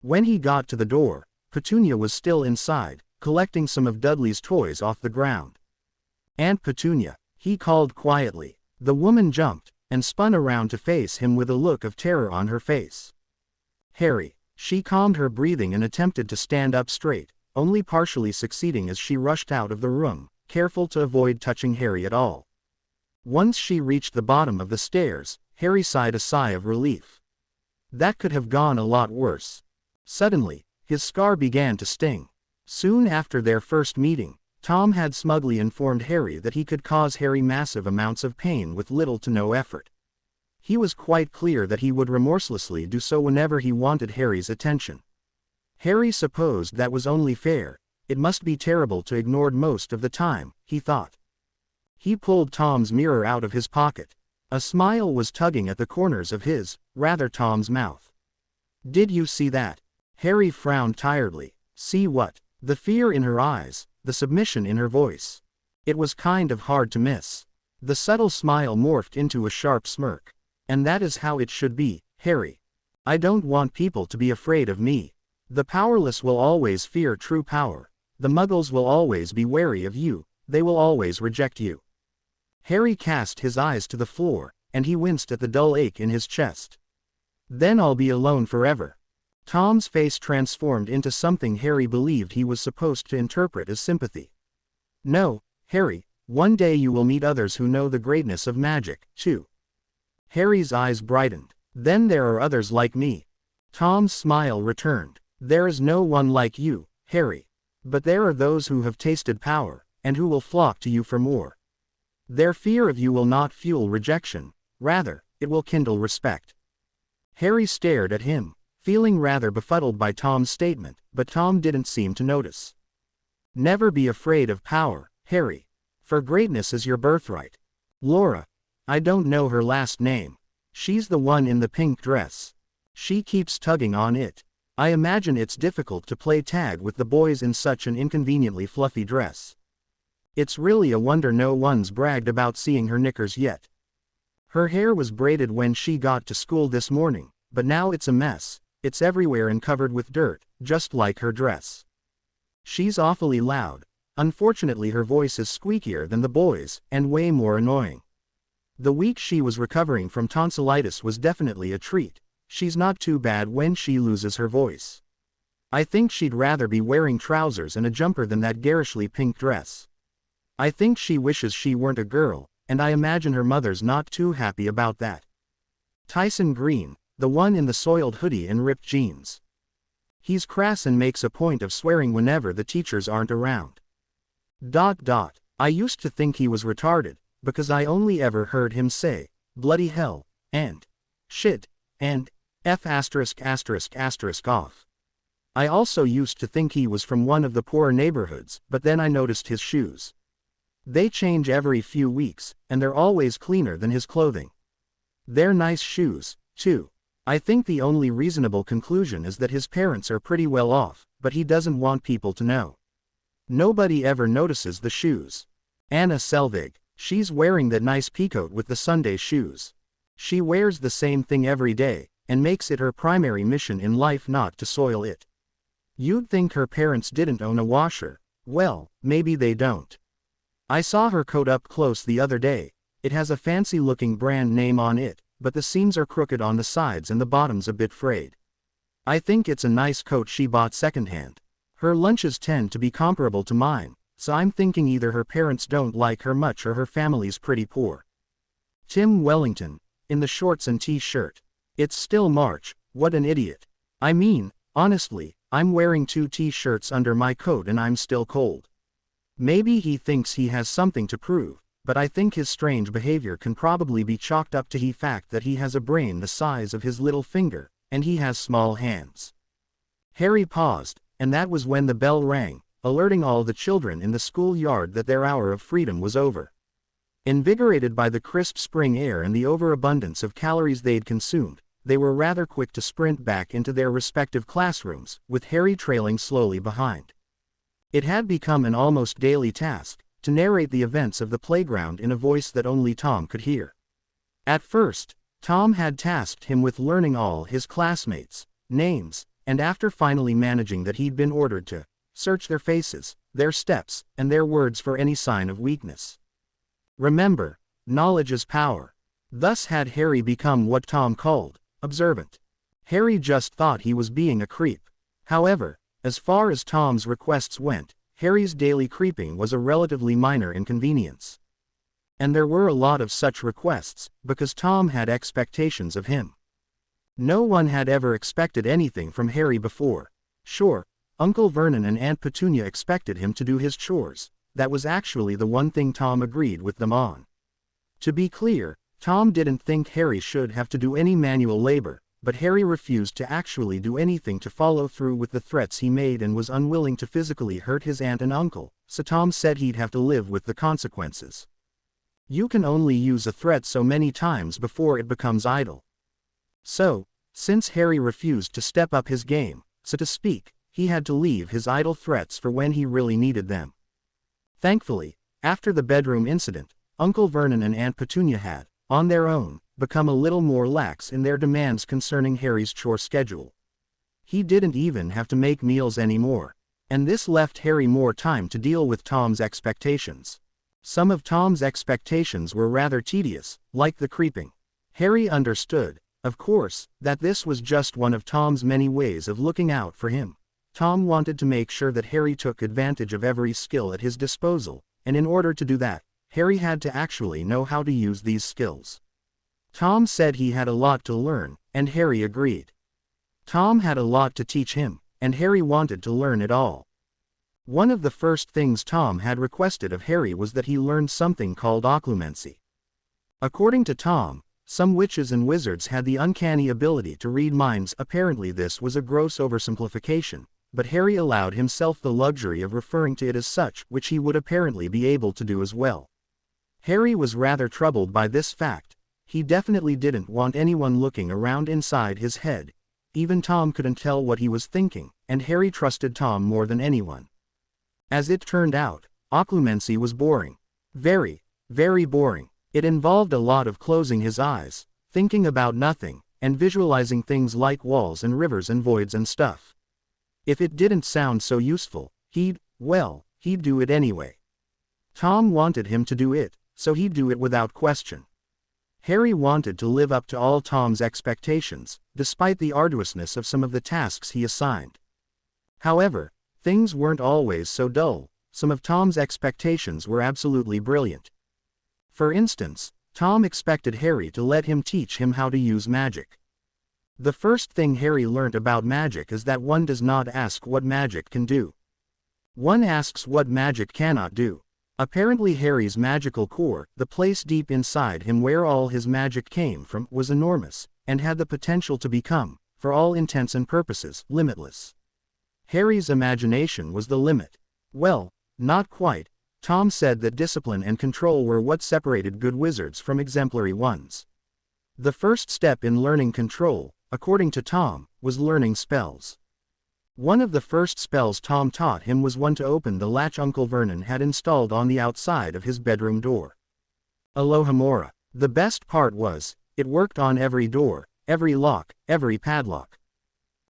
When he got to the door, Petunia was still inside, collecting some of Dudley's toys off the ground. Aunt Petunia, he called quietly. The woman jumped, and spun around to face him with a look of terror on her face. Harry, she calmed her breathing and attempted to stand up straight, only partially succeeding as she rushed out of the room, careful to avoid touching Harry at all. Once she reached the bottom of the stairs, Harry sighed a sigh of relief. That could have gone a lot worse. Suddenly, his scar began to sting. Soon after their first meeting, Tom had smugly informed Harry that he could cause Harry massive amounts of pain with little to no effort. He was quite clear that he would remorselessly do so whenever he wanted Harry's attention. Harry supposed that was only fair. It must be terrible to ignored most of the time, he thought. He pulled Tom's mirror out of his pocket. A smile was tugging at the corners of Tom's mouth. "Did you see that?" Harry frowned tiredly. "See what?" The fear in her eyes, the submission in her voice. It was kind of hard to miss. The subtle smile morphed into a sharp smirk. "And that is how it should be, Harry. I don't want people to be afraid of me. The powerless will always fear true power. The muggles will always be wary of you, they will always reject you." Harry cast his eyes to the floor, and he winced at the dull ache in his chest. "Then I'll be alone forever." Tom's face transformed into something Harry believed he was supposed to interpret as sympathy. "No, Harry, one day you will meet others who know the greatness of magic, too." Harry's eyes brightened. "Then there are others like me." Tom's smile returned. "There is no one like you, Harry. But there are those who have tasted power, and who will flock to you for more. Their fear of you will not fuel rejection, rather, it will kindle respect." Harry stared at him, feeling rather befuddled by Tom's statement, but Tom didn't seem to notice. "Never be afraid of power, Harry. For greatness is your birthright. Laura. I don't know her last name. She's the one in the pink dress. She keeps tugging on it. I imagine it's difficult to play tag with the boys in such an inconveniently fluffy dress. It's really a wonder no one's bragged about seeing her knickers yet. Her hair was braided when she got to school this morning, but now it's a mess. It's everywhere and covered with dirt, just like her dress. She's awfully loud. Unfortunately her voice is squeakier than the boys, and way more annoying. The week she was recovering from tonsillitis was definitely a treat. She's not too bad when she loses her voice. I think she'd rather be wearing trousers and a jumper than that garishly pink dress. I think she wishes she weren't a girl, and I imagine her mother's not too happy about that. Tyson Green, the one in the soiled hoodie and ripped jeans. He's crass and makes a point of swearing whenever the teachers aren't around. I used to think he was retarded, because I only ever heard him say, bloody hell, and shit, and f*** off. I also used to think he was from one of the poorer neighborhoods, but then I noticed his shoes. They change every few weeks, and they're always cleaner than his clothing. They're nice shoes, too. I think the only reasonable conclusion is that his parents are pretty well off, but he doesn't want people to know. Nobody ever notices the shoes. Anna Selvig, she's wearing that nice peacoat with the Sunday shoes. She wears the same thing every day, and makes it her primary mission in life not to soil it. You'd think her parents didn't own a washer. Well, maybe they don't. I saw her coat up close the other day. It has a fancy-looking brand name on it, but the seams are crooked on the sides and the bottom's a bit frayed. I think it's a nice coat she bought secondhand. Her lunches tend to be comparable to mine, so I'm thinking either her parents don't like her much or her family's pretty poor. Tim Wellington, in the shorts and t-shirt. It's still March, what an idiot. I mean, honestly, I'm wearing 2 t-shirts under my coat and I'm still cold. Maybe he thinks he has something to prove, but I think his strange behavior can probably be chalked up to the fact that he has a brain the size of his little finger, and he has small hands. Harry paused, and that was when the bell rang, alerting all the children in the schoolyard that their hour of freedom was over. Invigorated by the crisp spring air and the overabundance of calories they'd consumed, they were rather quick to sprint back into their respective classrooms, with Harry trailing slowly behind. It had become an almost daily task to narrate the events of the playground in a voice that only Tom could hear. At first, Tom had tasked him with learning all his classmates' names, and after finally managing that he'd been ordered to search their faces, their steps, and their words for any sign of weakness. Remember, knowledge is power. Thus had Harry become what Tom called observant. Harry just thought he was being a creep. However, as far as Tom's requests went, Harry's daily creeping was a relatively minor inconvenience. And there were a lot of such requests, because Tom had expectations of him. No one had ever expected anything from Harry before. Sure, Uncle Vernon and Aunt Petunia expected him to do his chores. That was actually the one thing Tom agreed with them on. To be clear, Tom didn't think Harry should have to do any manual labor, but Harry refused to actually do anything to follow through with the threats he made and was unwilling to physically hurt his aunt and uncle, so Tom said he'd have to live with the consequences. You can only use a threat so many times before it becomes idle. So, since Harry refused to step up his game, so to speak, he had to leave his idle threats for when he really needed them. Thankfully, after the bedroom incident, Uncle Vernon and Aunt Petunia had, on their own, become a little more lax in their demands concerning Harry's chore schedule. He didn't even have to make meals anymore, and this left Harry more time to deal with Tom's expectations. Some of Tom's expectations were rather tedious, like the creeping. Harry understood, of course, that this was just one of Tom's many ways of looking out for him. Tom wanted to make sure that Harry took advantage of every skill at his disposal, and in order to do that, Harry had to actually know how to use these skills. Tom said he had a lot to learn, and Harry agreed. Tom had a lot to teach him, and Harry wanted to learn it all. One of the first things Tom had requested of Harry was that he learn something called occlumency. According to Tom, some witches and wizards had the uncanny ability to read minds. Apparently this was a gross oversimplification, but Harry allowed himself the luxury of referring to it as such, which he would apparently be able to do as well. Harry was rather troubled by this fact. He definitely didn't want anyone looking around inside his head. Even Tom couldn't tell what he was thinking, and Harry trusted Tom more than anyone. As it turned out, occlumency was boring. Very, very boring. It involved a lot of closing his eyes, thinking about nothing, and visualizing things like walls and rivers and voids and stuff. If it didn't sound so useful, he'd do it anyway. Tom wanted him to do it, so he'd do it without question. Harry wanted to live up to all Tom's expectations, despite the arduousness of some of the tasks he assigned. However, things weren't always so dull. Some of Tom's expectations were absolutely brilliant. For instance, Tom expected Harry to let him teach him how to use magic. The first thing Harry learned about magic is that one does not ask what magic can do. One asks what magic cannot do. Apparently Harry's magical core, the place deep inside him where all his magic came from, was enormous, and had the potential to become, for all intents and purposes, limitless. Harry's imagination was the limit. Well, not quite. Tom said that discipline and control were what separated good wizards from exemplary ones. The first step in learning control, according to Tom, was learning spells. One of the first spells Tom taught him was one to open the latch Uncle Vernon had installed on the outside of his bedroom door. Alohomora. The best part was, it worked on every door, every lock, every padlock.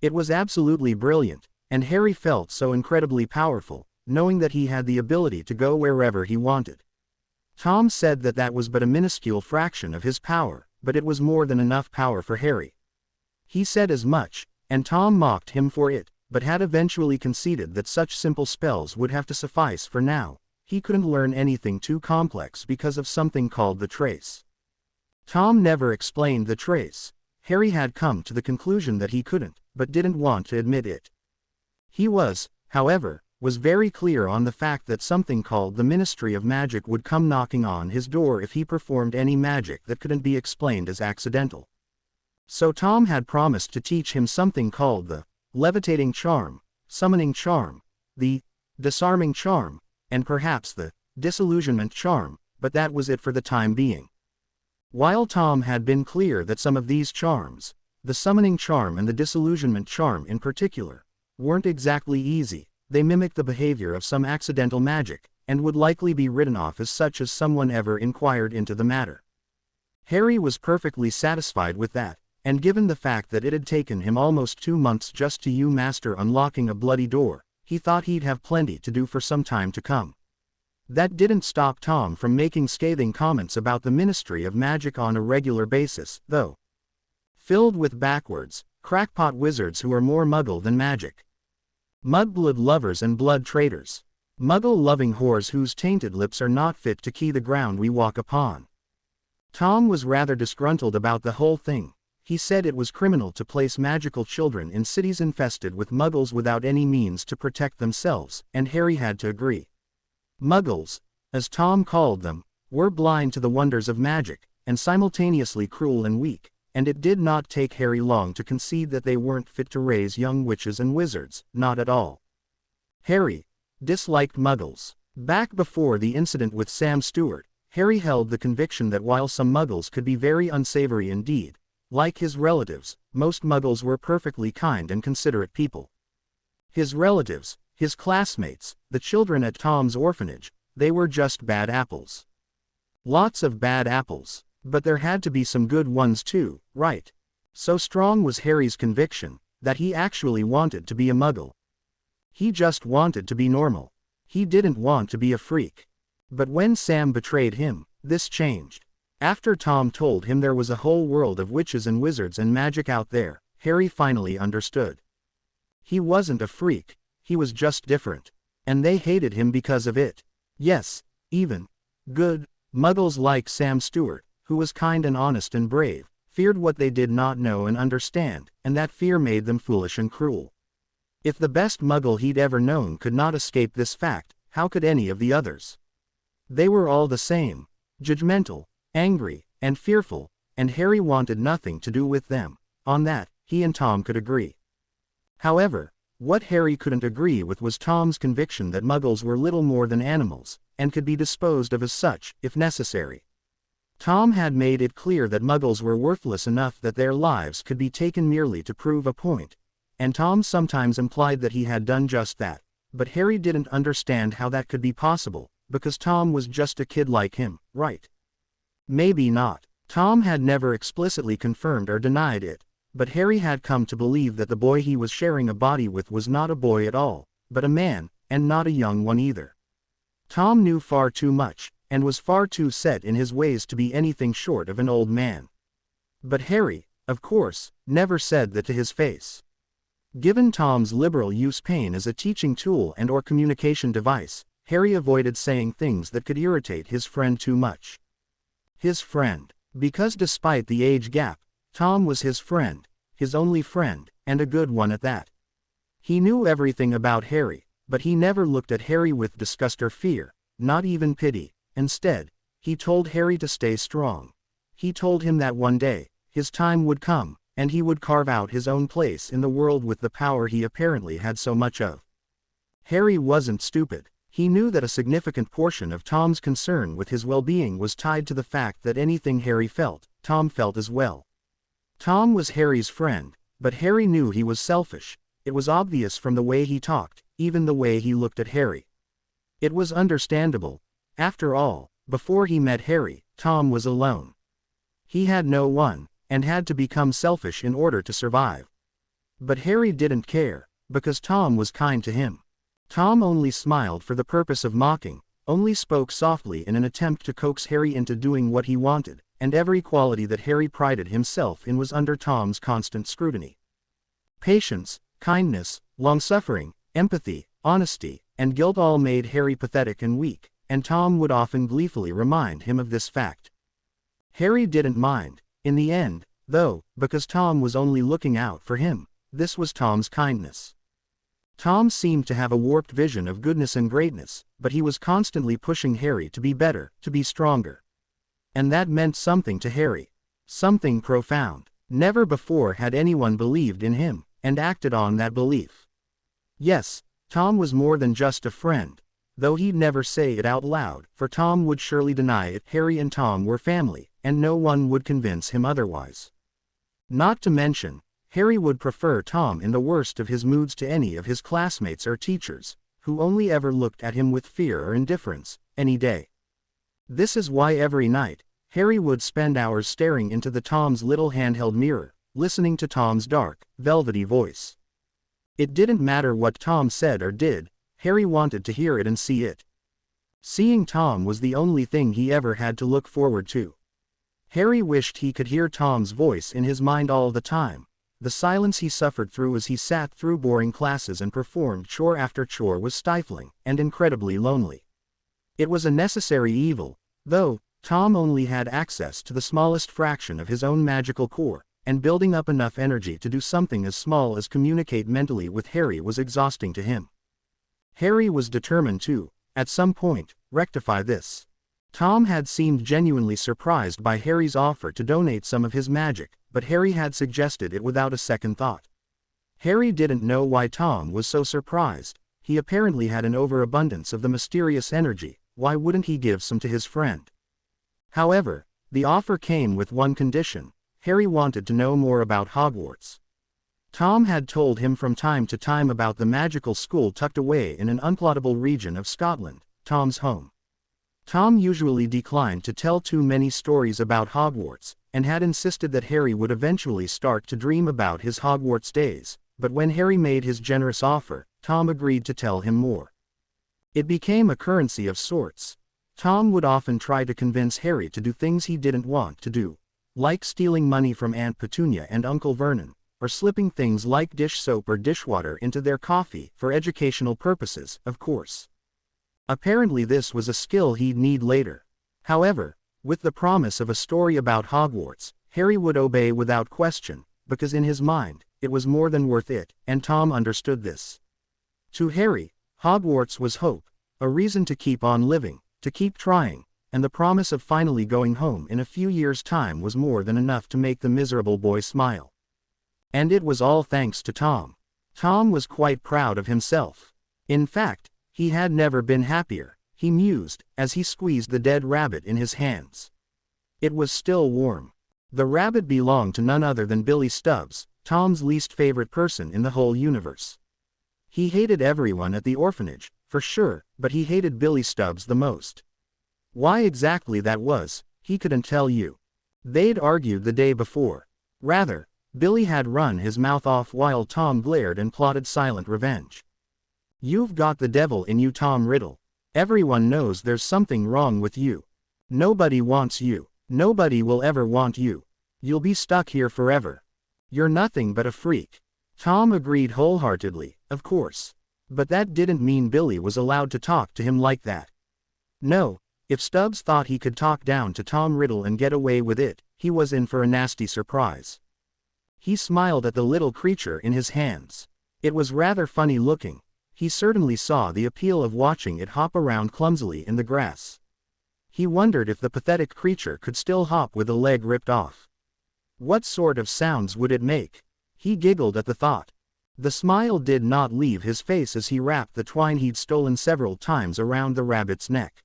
It was absolutely brilliant, and Harry felt so incredibly powerful, knowing that he had the ability to go wherever he wanted. Tom said that that was but a minuscule fraction of his power, but it was more than enough power for Harry. He said as much, and Tom mocked him for it, but had eventually conceded that such simple spells would have to suffice for now. He couldn't learn anything too complex because of something called the trace. Tom never explained the trace. Harry had come to the conclusion that he couldn't, but didn't want to admit it. He was, however, very clear on the fact that something called the Ministry of Magic would come knocking on his door if he performed any magic that couldn't be explained as accidental. So Tom had promised to teach him something called the levitating charm, summoning charm, the disarming charm, and perhaps the disillusionment charm, but that was it for the time being. While Tom had been clear that some of these charms, the summoning charm and the disillusionment charm in particular, weren't exactly easy, they mimicked the behavior of some accidental magic, and would likely be written off as such as someone ever inquired into the matter. Harry was perfectly satisfied with that, and given the fact that it had taken him almost 2 months just to master unlocking a bloody door, he thought he'd have plenty to do for some time to come. That didn't stop Tom from making scathing comments about the Ministry of Magic on a regular basis, though. Filled with backwards, crackpot wizards who are more muggle than magic. Mudblood lovers and blood traitors. Muggle-loving whores whose tainted lips are not fit to key the ground we walk upon. Tom was rather disgruntled about the whole thing. He said it was criminal to place magical children in cities infested with muggles without any means to protect themselves, and Harry had to agree. Muggles, as Tom called them, were blind to the wonders of magic, and simultaneously cruel and weak, and it did not take Harry long to concede that they weren't fit to raise young witches and wizards, not at all. Harry disliked muggles. Back before the incident with Sam Stewart, Harry held the conviction that while some muggles could be very unsavory indeed, like his relatives, most muggles were perfectly kind and considerate people. His relatives, his classmates, the children at Tom's orphanage, they were just bad apples. Lots of bad apples, but there had to be some good ones too, right? So strong was Harry's conviction, that he actually wanted to be a muggle. He just wanted to be normal. He didn't want to be a freak. But when Sam betrayed him, this changed. After Tom told him there was a whole world of witches and wizards and magic out there, Harry finally understood. He wasn't a freak, he was just different. And they hated him because of it. Yes, even good muggles like Sam Stewart, who was kind and honest and brave, feared what they did not know and understand, and that fear made them foolish and cruel. If the best muggle he'd ever known could not escape this fact, how could any of the others? They were all the same, judgmental, angry, and fearful, and Harry wanted nothing to do with them. On that, he and Tom could agree. However, what Harry couldn't agree with was Tom's conviction that muggles were little more than animals, and could be disposed of as such, if necessary. Tom had made it clear that muggles were worthless enough that their lives could be taken merely to prove a point, and Tom sometimes implied that he had done just that, but Harry didn't understand how that could be possible, because Tom was just a kid like him, right? Maybe not. Tom had never explicitly confirmed or denied it, but Harry had come to believe that the boy he was sharing a body with was not a boy at all, but a man, and not a young one either. Tom knew far too much, and was far too set in his ways to be anything short of an old man. But Harry, of course, never said that to his face. Given Tom's liberal use pain as a teaching tool and/or communication device, Harry avoided saying things that could irritate his friend too much. His friend. Because despite the age gap, Tom was his friend, his only friend, and a good one at that. He knew everything about Harry, but he never looked at Harry with disgust or fear, not even pity. Instead, he told Harry to stay strong. He told him that one day, his time would come, and he would carve out his own place in the world with the power he apparently had so much of. Harry wasn't stupid. He knew that a significant portion of Tom's concern with his well-being was tied to the fact that anything Harry felt, Tom felt as well. Tom was Harry's friend, but Harry knew he was selfish. It was obvious from the way he talked, even the way he looked at Harry. It was understandable. After all, before he met Harry, Tom was alone. He had no one, and had to become selfish in order to survive. But Harry didn't care, because Tom was kind to him. Tom only smiled for the purpose of mocking, only spoke softly in an attempt to coax Harry into doing what he wanted, and every quality that Harry prided himself in was under Tom's constant scrutiny. Patience, kindness, long-suffering, empathy, honesty, and guilt all made Harry pathetic and weak, and Tom would often gleefully remind him of this fact. Harry didn't mind, in the end, though, because Tom was only looking out for him. This was Tom's kindness. Tom seemed to have a warped vision of goodness and greatness, but he was constantly pushing Harry to be better, to be stronger. And that meant something to Harry. Something profound. Never before had anyone believed in him, and acted on that belief. Yes, Tom was more than just a friend, though he'd never say it out loud, for Tom would surely deny it. Harry and Tom were family, and no one would convince him otherwise. Not to mention, Harry would prefer Tom in the worst of his moods to any of his classmates or teachers, who only ever looked at him with fear or indifference, any day. This is why every night, Harry would spend hours staring into Tom's little handheld mirror, listening to Tom's dark, velvety voice. It didn't matter what Tom said or did, Harry wanted to hear it and see it. Seeing Tom was the only thing he ever had to look forward to. Harry wished he could hear Tom's voice in his mind all the time. The silence he suffered through as he sat through boring classes and performed chore after chore was stifling, and incredibly lonely. It was a necessary evil, though. Tom only had access to the smallest fraction of his own magical core, and building up enough energy to do something as small as communicate mentally with Harry was exhausting to him. Harry was determined to, at some point, rectify this. Tom had seemed genuinely surprised by Harry's offer to donate some of his magic, but Harry had suggested it without a second thought. Harry didn't know why Tom was so surprised. He apparently had an overabundance of the mysterious energy. Why wouldn't he give some to his friend? However, the offer came with one condition. Harry wanted to know more about Hogwarts. Tom had told him from time to time about the magical school tucked away in an unplottable region of Scotland, Tom's home. Tom usually declined to tell too many stories about Hogwarts, and had insisted that Harry would eventually start to dream about his Hogwarts days, but when Harry made his generous offer, Tom agreed to tell him more. It became a currency of sorts. Tom would often try to convince Harry to do things he didn't want to do, like stealing money from Aunt Petunia and Uncle Vernon, or slipping things like dish soap or dishwater into their coffee, for educational purposes, of course. Apparently this was a skill he'd need later. However, with the promise of a story about Hogwarts, Harry would obey without question, because in his mind, it was more than worth it, and Tom understood this. To Harry, Hogwarts was hope, a reason to keep on living, to keep trying, and the promise of finally going home in a few years' time was more than enough to make the miserable boy smile. And it was all thanks to Tom. Tom was quite proud of himself. In fact, he had never been happier, he mused, as he squeezed the dead rabbit in his hands. It was still warm. The rabbit belonged to none other than Billy Stubbs, Tom's least favorite person in the whole universe. He hated everyone at the orphanage, for sure, but he hated Billy Stubbs the most. Why exactly that was, he couldn't tell you. They'd argued the day before. Rather, Billy had run his mouth off while Tom glared and plotted silent revenge. "You've got the devil in you, Tom Riddle. Everyone knows there's something wrong with you. Nobody wants you. Nobody will ever want you. You'll be stuck here forever. You're nothing but a freak." Tom agreed wholeheartedly, of course. But that didn't mean Billy was allowed to talk to him like that. No, if Stubbs thought he could talk down to Tom Riddle and get away with it, he was in for a nasty surprise. He smiled at the little creature in his hands. It was rather funny looking. He certainly saw the appeal of watching it hop around clumsily in the grass. He wondered if the pathetic creature could still hop with a leg ripped off. What sort of sounds would it make? He giggled at the thought. The smile did not leave his face as he wrapped the twine he'd stolen several times around the rabbit's neck.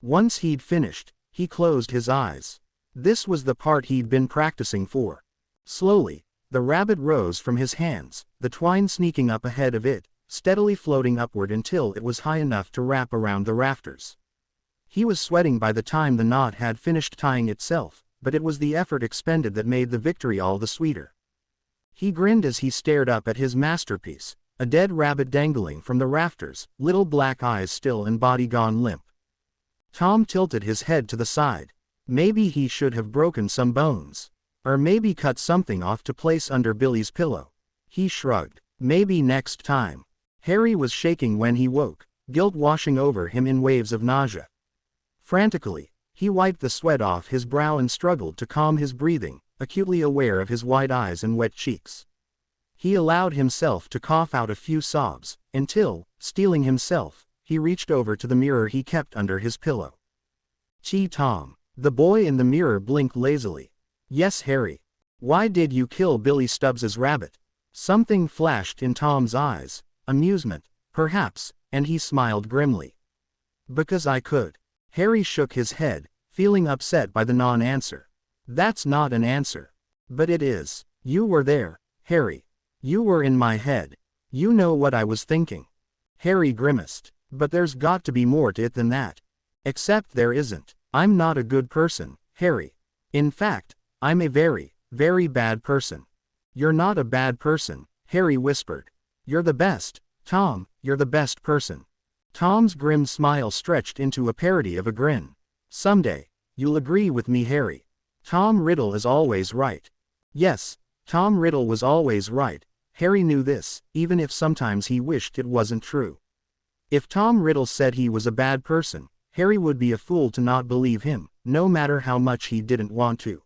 Once he'd finished, he closed his eyes. This was the part he'd been practicing for. Slowly, the rabbit rose from his hands, the twine sneaking up ahead of it, steadily floating upward until it was high enough to wrap around the rafters. He was sweating by the time the knot had finished tying itself, but it was the effort expended that made the victory all the sweeter. He grinned as he stared up at his masterpiece, a dead rabbit dangling from the rafters, little black eyes still and body gone limp. Tom tilted his head to the side. Maybe he should have broken some bones. Or maybe cut something off to place under Billy's pillow. He shrugged. Maybe next time. Harry was shaking when he woke, guilt washing over him in waves of nausea. Frantically, he wiped the sweat off his brow and struggled to calm his breathing, acutely aware of his wide eyes and wet cheeks. He allowed himself to cough out a few sobs, until, steeling himself, he reached over to the mirror he kept under his pillow. "Gee, Tom." The boy in the mirror blinked lazily. "Yes, Harry. Why did you kill Billy Stubbs's rabbit?" Something flashed in Tom's eyes, amusement, perhaps, and he smiled grimly. "Because I could." Harry shook his head, feeling upset by the non-answer. "That's not an answer." "But it is. You were there, Harry. You were in my head. You know what I was thinking." Harry grimaced. "But there's got to be more to it than that." "Except there isn't. I'm not a good person, Harry. In fact, I'm a very, very bad person." "You're not a bad person," Harry whispered. "You're the best, Tom, you're the best person." Tom's grim smile stretched into a parody of a grin. "Someday, you'll agree with me, Harry. Tom Riddle is always right." Yes, Tom Riddle was always right. Harry knew this, even if sometimes he wished it wasn't true. If Tom Riddle said he was a bad person, Harry would be a fool to not believe him, no matter how much he didn't want to.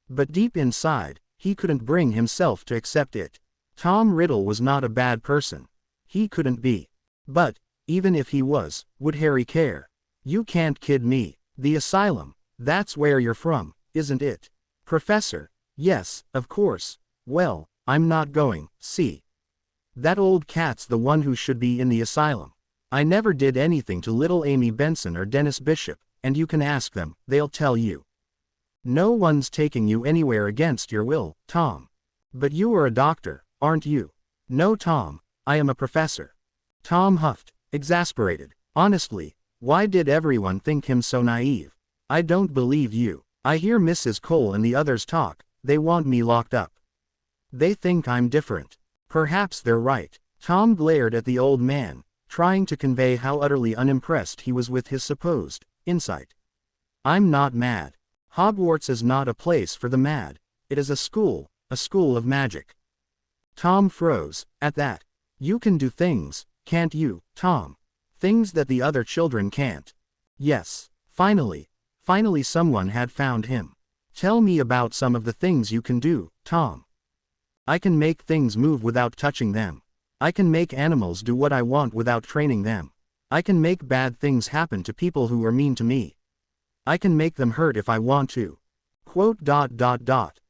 But deep inside, He couldn't bring himself to accept it. Tom Riddle was not a bad person. He couldn't be. But, even if he was, would Harry care? You can't kid me. The asylum, that's where you're from, isn't it? Professor. Yes, of course. Well, I'm not going, see. That old cat's the one who should be in the asylum. I never did anything to little Amy Benson or Dennis Bishop, and you can ask them, they'll tell you. No one's taking you anywhere against your will, Tom. But you are a doctor, aren't you? No, Tom, I am a professor. Tom huffed, exasperated. Honestly, why did everyone think him so naive? I don't believe you. I hear Mrs. Cole and the others talk, they want me locked up. They think I'm different. Perhaps they're right. Tom glared at the old man, trying to convey how utterly unimpressed he was with his supposed insight. I'm not mad. Hogwarts is not a place for the mad. It is a school of magic. Tom froze, at that. You can do things, can't you, Tom? Things that the other children can't. Yes, finally someone had found him. Tell me about some of the things you can do, Tom. I can make things move without touching them. I can make animals do what I want without training them. I can make bad things happen to people who are mean to me. I can make them hurt if I want to. Quote.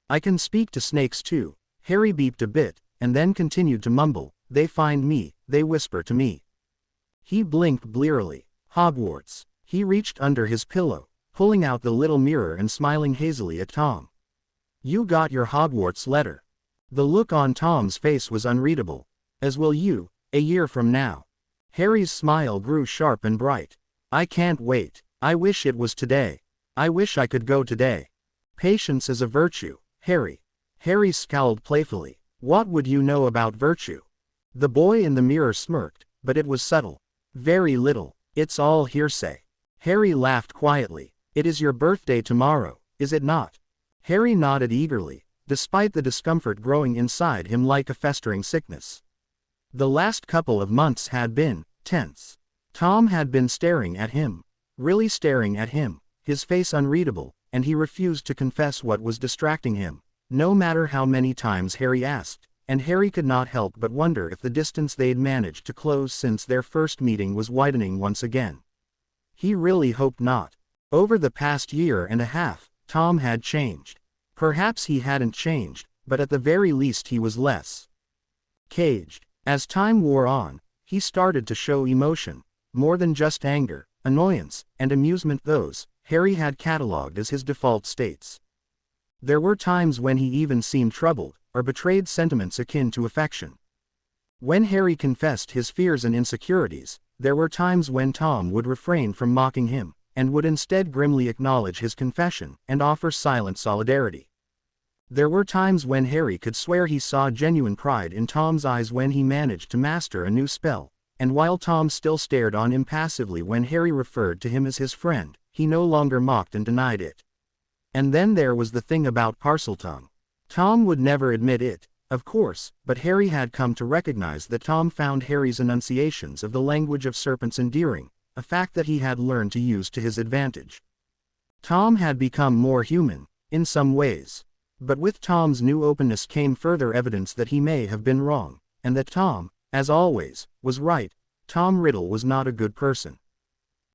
I can speak to snakes too. Harry beeped a bit, and then continued to mumble, they find me, they whisper to me. He blinked blearily. Hogwarts. He reached under his pillow, pulling out the little mirror and smiling hazily at Tom. You got your Hogwarts letter. The look on Tom's face was unreadable. As will you, a year from now. Harry's smile grew sharp and bright. I can't wait. I wish it was today. I wish I could go today. Patience is a virtue, Harry. Harry scowled playfully. What would you know about virtue? The boy in the mirror smirked, but it was subtle. Very little. It's all hearsay. Harry laughed quietly. It is your birthday tomorrow, is it not? Harry nodded eagerly, despite the discomfort growing inside him like a festering sickness. The last couple of months had been tense. Tom had been staring at him. Really staring at him, his face unreadable, and he refused to confess what was distracting him, no matter how many times Harry asked, and Harry could not help but wonder if the distance they'd managed to close since their first meeting was widening once again. He really hoped not. Over the past year and a half, Tom had changed. Perhaps he hadn't changed, but at the very least he was less caged. As time wore on, he started to show emotion, more than just anger, annoyance, and amusement, those Harry had catalogued as his default states. There were times when he even seemed troubled, or betrayed sentiments akin to affection. When Harry confessed his fears and insecurities, there were times when Tom would refrain from mocking him, and would instead grimly acknowledge his confession and offer silent solidarity. There were times when Harry could swear he saw genuine pride in Tom's eyes when he managed to master a new spell, and while Tom still stared on impassively when Harry referred to him as his friend, he no longer mocked and denied it. And then there was the thing about Parseltongue. Tom would never admit it, of course, but Harry had come to recognize that Tom found Harry's enunciations of the language of serpents endearing, a fact that he had learned to use to his advantage. Tom had become more human, in some ways. But with Tom's new openness came further evidence that he may have been wrong, and that Tom, as always, was right. Tom Riddle was not a good person.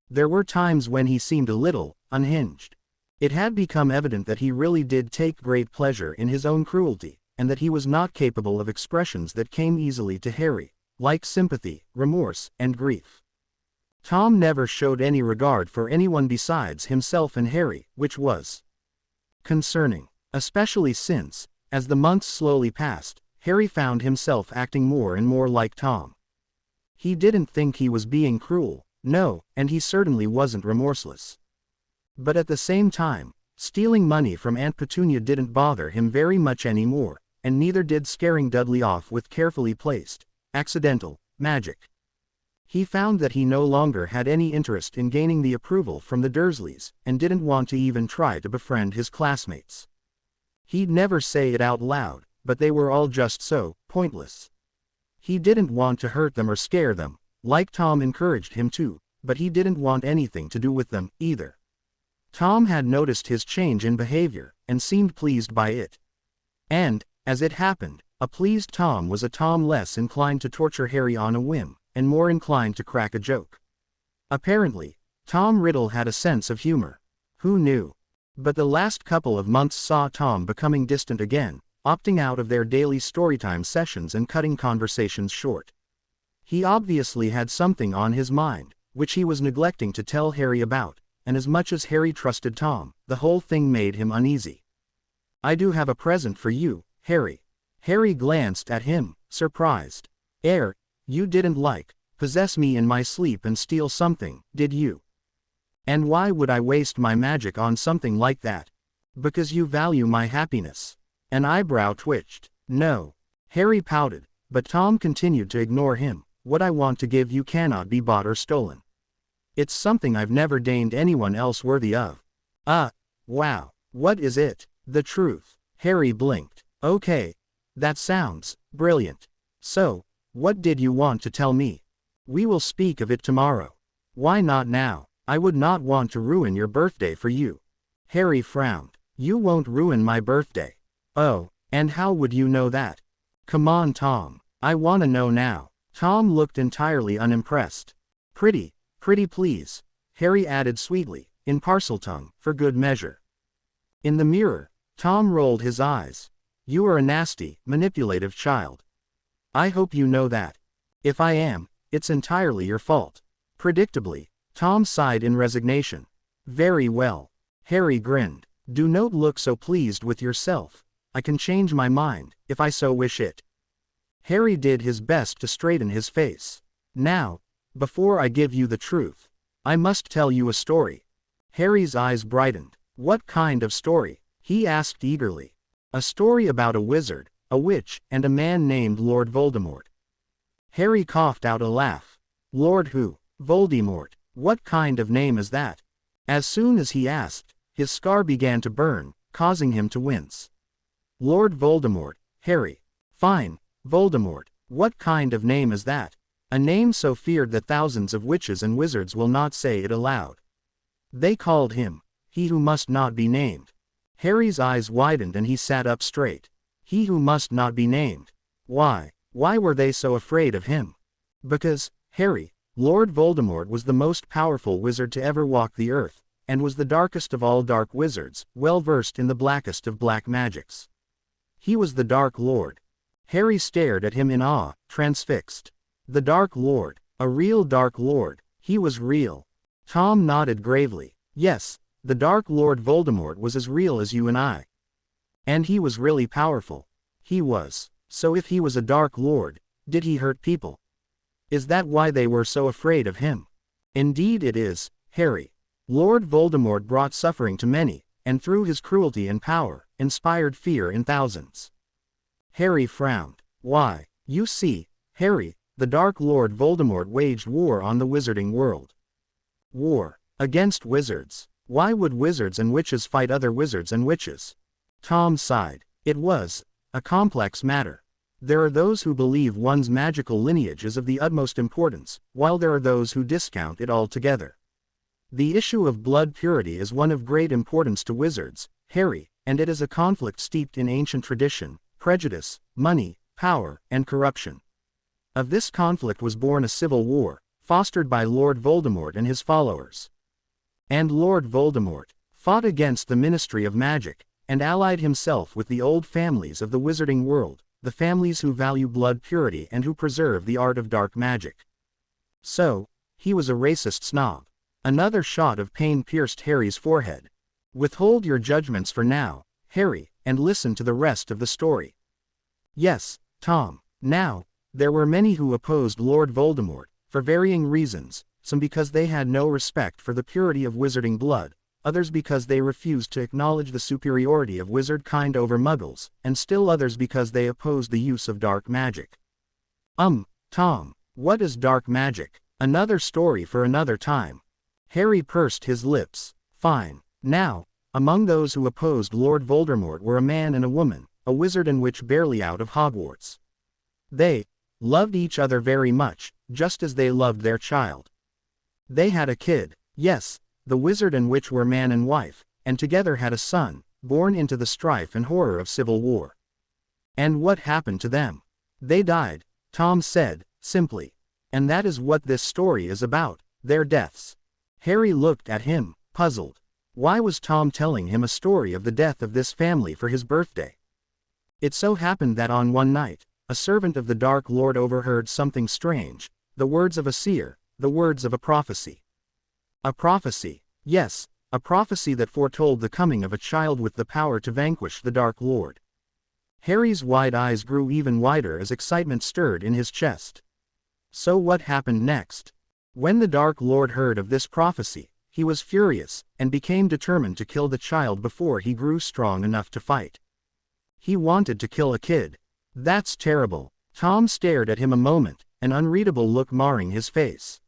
There were times when he seemed a little unhinged. It had become evident that he really did take great pleasure in his own cruelty, and that he was not capable of expressions that came easily to Harry, like sympathy, remorse, and grief. Tom never showed any regard for anyone besides himself and Harry, which was concerning. Especially since, as the months slowly passed, Harry found himself acting more and more like Tom. He didn't think he was being cruel, no, and he certainly wasn't remorseless. But at the same time, stealing money from Aunt Petunia didn't bother him very much anymore, and neither did scaring Dudley off with carefully placed, accidental, magic. He found that he no longer had any interest in gaining the approval from the Dursleys, and didn't want to even try to befriend his classmates. He'd never say it out loud, but they were all just so pointless. He didn't want to hurt them or scare them, like Tom encouraged him to, but he didn't want anything to do with them, either. Tom had noticed his change in behavior, and seemed pleased by it. And, as it happened, a pleased Tom was a Tom less inclined to torture Harry on a whim, and more inclined to crack a joke. Apparently, Tom Riddle had a sense of humor. Who knew? But the last couple of months saw Tom becoming distant again, opting out of their daily storytime sessions and cutting conversations short. He obviously had something on his mind, which he was neglecting to tell Harry about, and as much as Harry trusted Tom, the whole thing made him uneasy. "I do have a present for you, Harry." Harry glanced at him, surprised. You didn't possess me in my sleep and steal something, did you? And why would I waste my magic on something like that? Because you value my happiness." An eyebrow twitched. "No." Harry pouted, but Tom continued to ignore him. "What I want to give you cannot be bought or stolen. It's something I've never deigned anyone else worthy of." Wow. What is it?" "The truth." Harry blinked. "Okay. That sounds brilliant. So, what did you want to tell me?" "We will speak of it tomorrow." "Why not now? I would not want to ruin your birthday for you." Harry frowned. "You won't ruin my birthday." "Oh, and how would you know that?" "Come on, Tom. I wanna know now." Tom looked entirely unimpressed. Pretty please," Harry added sweetly, in Parseltongue, for good measure. In the mirror, Tom rolled his eyes. "You are a nasty, manipulative child. I hope you know that. If I am, it's entirely your fault." Predictably, Tom sighed in resignation. "Very well." Harry grinned. "Do not look so pleased with yourself. I can change my mind, if I so wish it." Harry did his best to straighten his face. "Now, before I give you the truth, I must tell you a story." Harry's eyes brightened. "What kind of story?" he asked eagerly. "A story about a wizard, a witch, and a man named Lord Voldemort." Harry coughed out a laugh. "Lord who? Voldemort. What kind of name is that?" As soon as he asked, his scar began to burn, causing him to wince. "Lord Voldemort, Harry." "Fine, Voldemort. What kind of name is that?" "A name so feared that thousands of witches and wizards will not say it aloud. They called him, He Who Must Not Be Named." Harry's eyes widened and he sat up straight. He Who Must Not Be Named. Why were they so afraid of him? "Because, Harry, Lord Voldemort was the most powerful wizard to ever walk the earth, and was the darkest of all dark wizards, well versed in the blackest of black magics. He was the Dark Lord." Harry stared at him in awe, transfixed. The Dark Lord. A real Dark Lord. He was real. Tom nodded gravely. "Yes, the Dark Lord Voldemort was as real as you and I. And he was really powerful." "He was. So if he was a Dark Lord, did he hurt people? Is that why they were so afraid of him?" "Indeed it is, Harry. Lord Voldemort brought suffering to many, and through his cruelty and power, inspired fear in thousands." Harry frowned. "Why, you see, Harry, the Dark Lord Voldemort waged war on the wizarding world." "War? Against wizards? Why would wizards and witches fight other wizards and witches?" Tom sighed. "It was a complex matter. There are those who believe one's magical lineage is of the utmost importance, while there are those who discount it altogether. The issue of blood purity is one of great importance to wizards, Harry, and it is a conflict steeped in ancient tradition, prejudice, money, power, and corruption. Of this conflict was born a civil war, fostered by Lord Voldemort and his followers. And Lord Voldemort fought against the Ministry of Magic, and allied himself with the old families of the wizarding world, the families who value blood purity and who preserve the art of dark magic. So, he was a racist snob." Another shot of pain pierced Harry's forehead. "Withhold your judgments for now, Harry, and listen to the rest of the story." "Yes, Tom. Now, there were many who opposed Lord Voldemort, for varying reasons, some because they had no respect for the purity of wizarding blood, others because they refused to acknowledge the superiority of wizard kind over muggles, and still others because they opposed the use of dark magic." Tom, what is dark magic?" "Another story for another time." Harry pursed his lips. "Fine. Now, among those who opposed Lord Voldemort were a man and a woman, a wizard and witch barely out of Hogwarts. They loved each other very much, just as they loved their child. They had a kid. Yes, the wizard and witch were man and wife, and together had a son, born into the strife and horror of civil war. And what happened to them? They died, Tom said, simply. And that is what this story is about, their deaths. Harry looked at him, puzzled. Why was Tom telling him a story of the death of this family for his birthday? It so happened that on one night, a servant of the Dark Lord overheard something strange, the words of a seer, the words of a prophecy. A prophecy, yes, a prophecy that foretold the coming of a child with the power to vanquish the Dark Lord. Harry's wide eyes grew even wider as excitement stirred in his chest. So what happened next? When the Dark Lord heard of this prophecy, he was furious, and became determined to kill the child before he grew strong enough to fight. He wanted to kill a kid. That's terrible. Tom stared at him a moment, an unreadable look marring his face.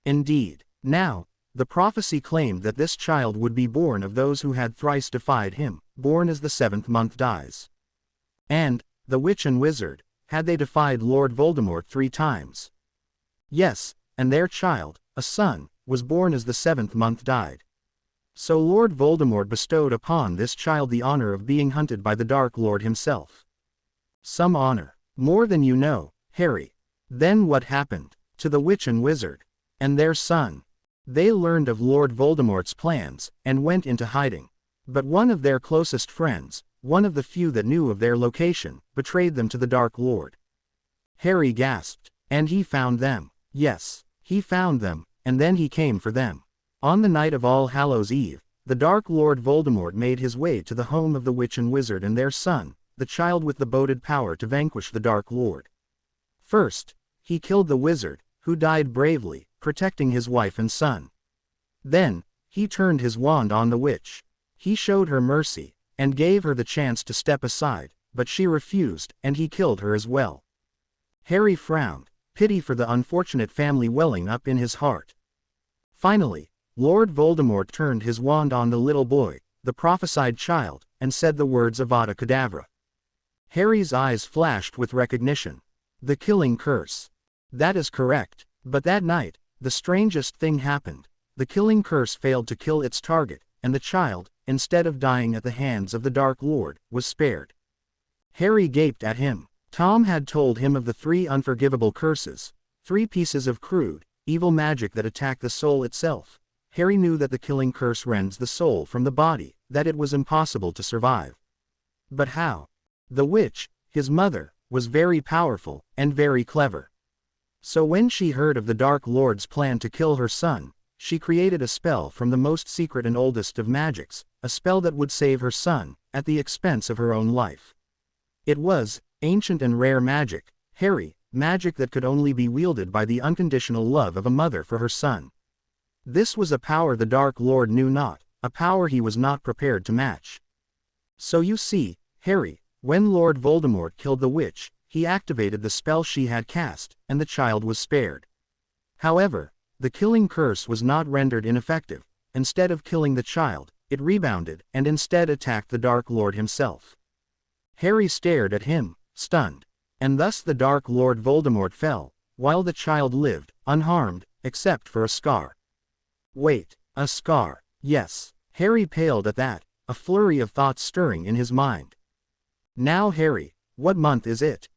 Indeed. Now, the prophecy claimed that this child would be born of those who had thrice defied him, born as the seventh month dies. And, the witch and wizard, had they defied Lord Voldemort 3 times? Yes, and their child, a son, was born as the seventh month died. So Lord Voldemort bestowed upon this child the honor of being hunted by the Dark Lord himself. Some honor. More than you know, Harry. Then what happened to the witch and wizard? And their son? They learned of Lord Voldemort's plans, and went into hiding. But one of their closest friends, one of the few that knew of their location, betrayed them to the Dark Lord. Harry gasped. And he found them. Yes, he found them, and then he came for them. On the night of All Hallows' Eve, the Dark Lord Voldemort made his way to the home of the witch and wizard and their son, the child with the boded power to vanquish the Dark Lord. First, he killed the wizard, who died bravely, protecting his wife and son. Then, he turned his wand on the witch. He showed her mercy, and gave her the chance to step aside, but she refused, and he killed her as well. Harry frowned, pity for the unfortunate family welling up in his heart. Finally, Lord Voldemort turned his wand on the little boy, the prophesied child, and said the words Avada Kedavra. Harry's eyes flashed with recognition. The killing curse. That is correct. But that night, the strangest thing happened. The killing curse failed to kill its target, and the child, instead of dying at the hands of the Dark Lord, was spared. Harry gaped at him. Tom had told him of the 3 unforgivable curses, 3 pieces of crude, evil magic that attack the soul itself. Harry knew that the killing curse rends the soul from the body, that it was impossible to survive. But how? The witch, his mother, was very powerful, and very clever. So when she heard of the Dark Lord's plan to kill her son, she created a spell from the most secret and oldest of magics, a spell that would save her son, at the expense of her own life. It was ancient and rare magic, Harry, magic that could only be wielded by the unconditional love of a mother for her son. This was a power the Dark Lord knew not, a power he was not prepared to match. So you see, Harry, when Lord Voldemort killed the witch, he activated the spell she had cast, and the child was spared. However, the killing curse was not rendered ineffective. Instead of killing the child, it rebounded, and instead attacked the Dark Lord himself. Harry stared at him, stunned. And thus the Dark Lord Voldemort fell, while the child lived, unharmed, except for a scar. Wait, a scar. Yes. Harry paled at that, a flurry of thoughts stirring in his mind. Now Harry, what month is it?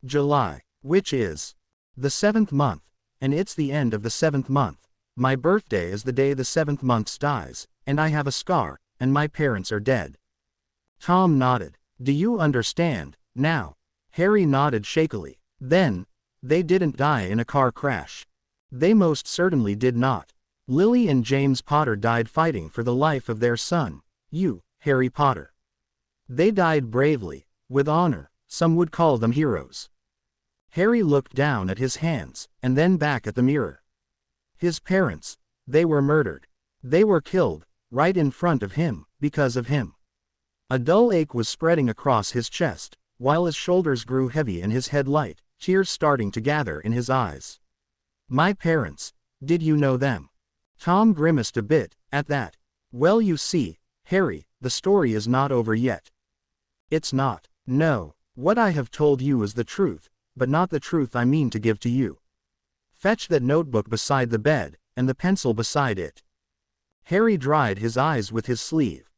July, which is the 7th month, and it's the end of the 7th month. My birthday is the day the 7th month dies, and I have a scar, and my parents are dead. Tom nodded. Do you understand, now? Harry nodded shakily. Then, they didn't die in a car crash. They most certainly did not. Lily and James Potter died fighting for the life of their son, you, Harry Potter. They died bravely, with honor. Some would call them heroes. Harry looked down at his hands, and then back at the mirror. His parents, they were murdered. They were killed, right in front of him, because of him. A dull ache was spreading across his chest, while his shoulders grew heavy and his head light, tears starting to gather in his eyes. My parents, did you know them? Tom grimaced a bit, at that. Well, you see, Harry, the story is not over yet. It's not. No. What I have told you is the truth, but not the truth I mean to give to you. Fetch that notebook beside the bed, and the pencil beside it. Harry dried his eyes with his sleeve.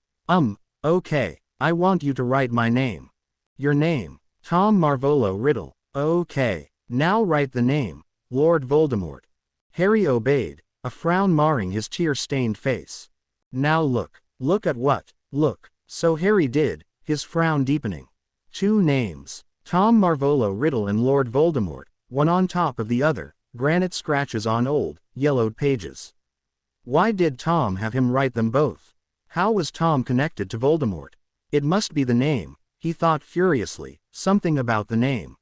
Okay. I want you to write my name. Your name, Tom Marvolo Riddle. Okay. Now write the name, Lord Voldemort. Harry obeyed, a frown marring his tear-stained face. Now look. Look at what? Look. So Harry did, his frown deepening. 2 names. Tom Marvolo Riddle and Lord Voldemort, one on top of the other, granite scratches on old, yellowed pages. Why did Tom have him write them both? How was Tom connected to Voldemort? It must be the name, he thought furiously, something about the name.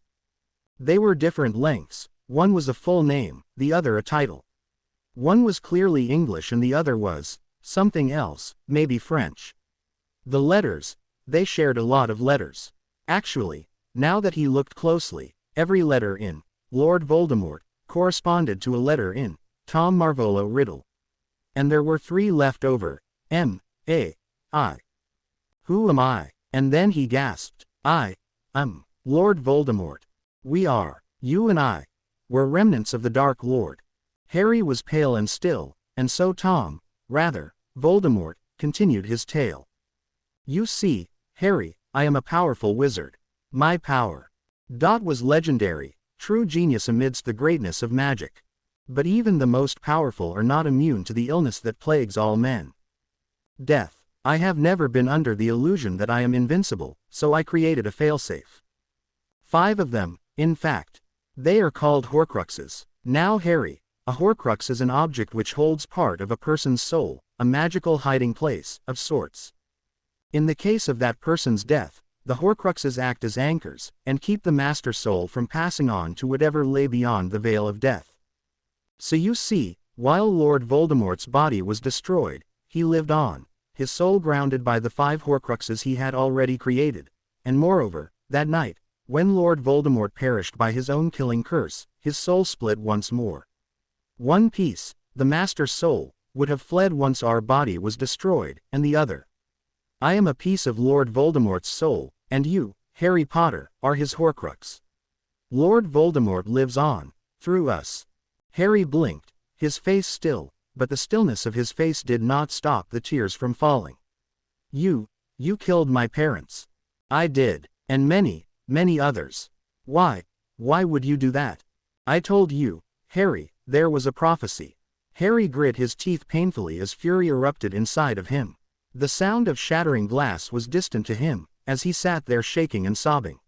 They were different lengths, one was a full name, the other a title. One was clearly English and the other was something else, maybe French. The letters, they shared a lot of letters. Actually, now that he looked closely, every letter in Lord Voldemort corresponded to a letter in Tom Marvolo Riddle. And there were 3 left over, M-A-I. Who am I? And then he gasped, I am Lord Voldemort. We are, you and I, were remnants of the Dark Lord. Harry was pale and still, and so Tom, rather, Voldemort, continued his tale. You see, Harry, I am a powerful wizard. My power. Was legendary, true genius amidst the greatness of magic. But even the most powerful are not immune to the illness that plagues all men. Death. I have never been under the illusion that I am invincible, so I created a failsafe. 5 of them, in fact. They are called Horcruxes. Now Harry, a Horcrux is an object which holds part of a person's soul, a magical hiding place, of sorts. In the case of that person's death, the Horcruxes act as anchors, and keep the Master Soul from passing on to whatever lay beyond the veil of death. So you see, while Lord Voldemort's body was destroyed, he lived on, his soul grounded by the 5 Horcruxes he had already created, and moreover, that night, when Lord Voldemort perished by his own killing curse, his soul split once more. One piece, the Master Soul, would have fled once our body was destroyed, and the other. I am a piece of Lord Voldemort's soul, and you, Harry Potter, are his Horcrux. Lord Voldemort lives on, through us. Harry blinked, his face still, but the stillness of his face did not stop the tears from falling. You killed my parents. I did, and many others. Why would you do that? I told you, Harry, there was a prophecy. Harry grit his teeth painfully as fury erupted inside of him. The sound of shattering glass was distant to him, as he sat there shaking and sobbing.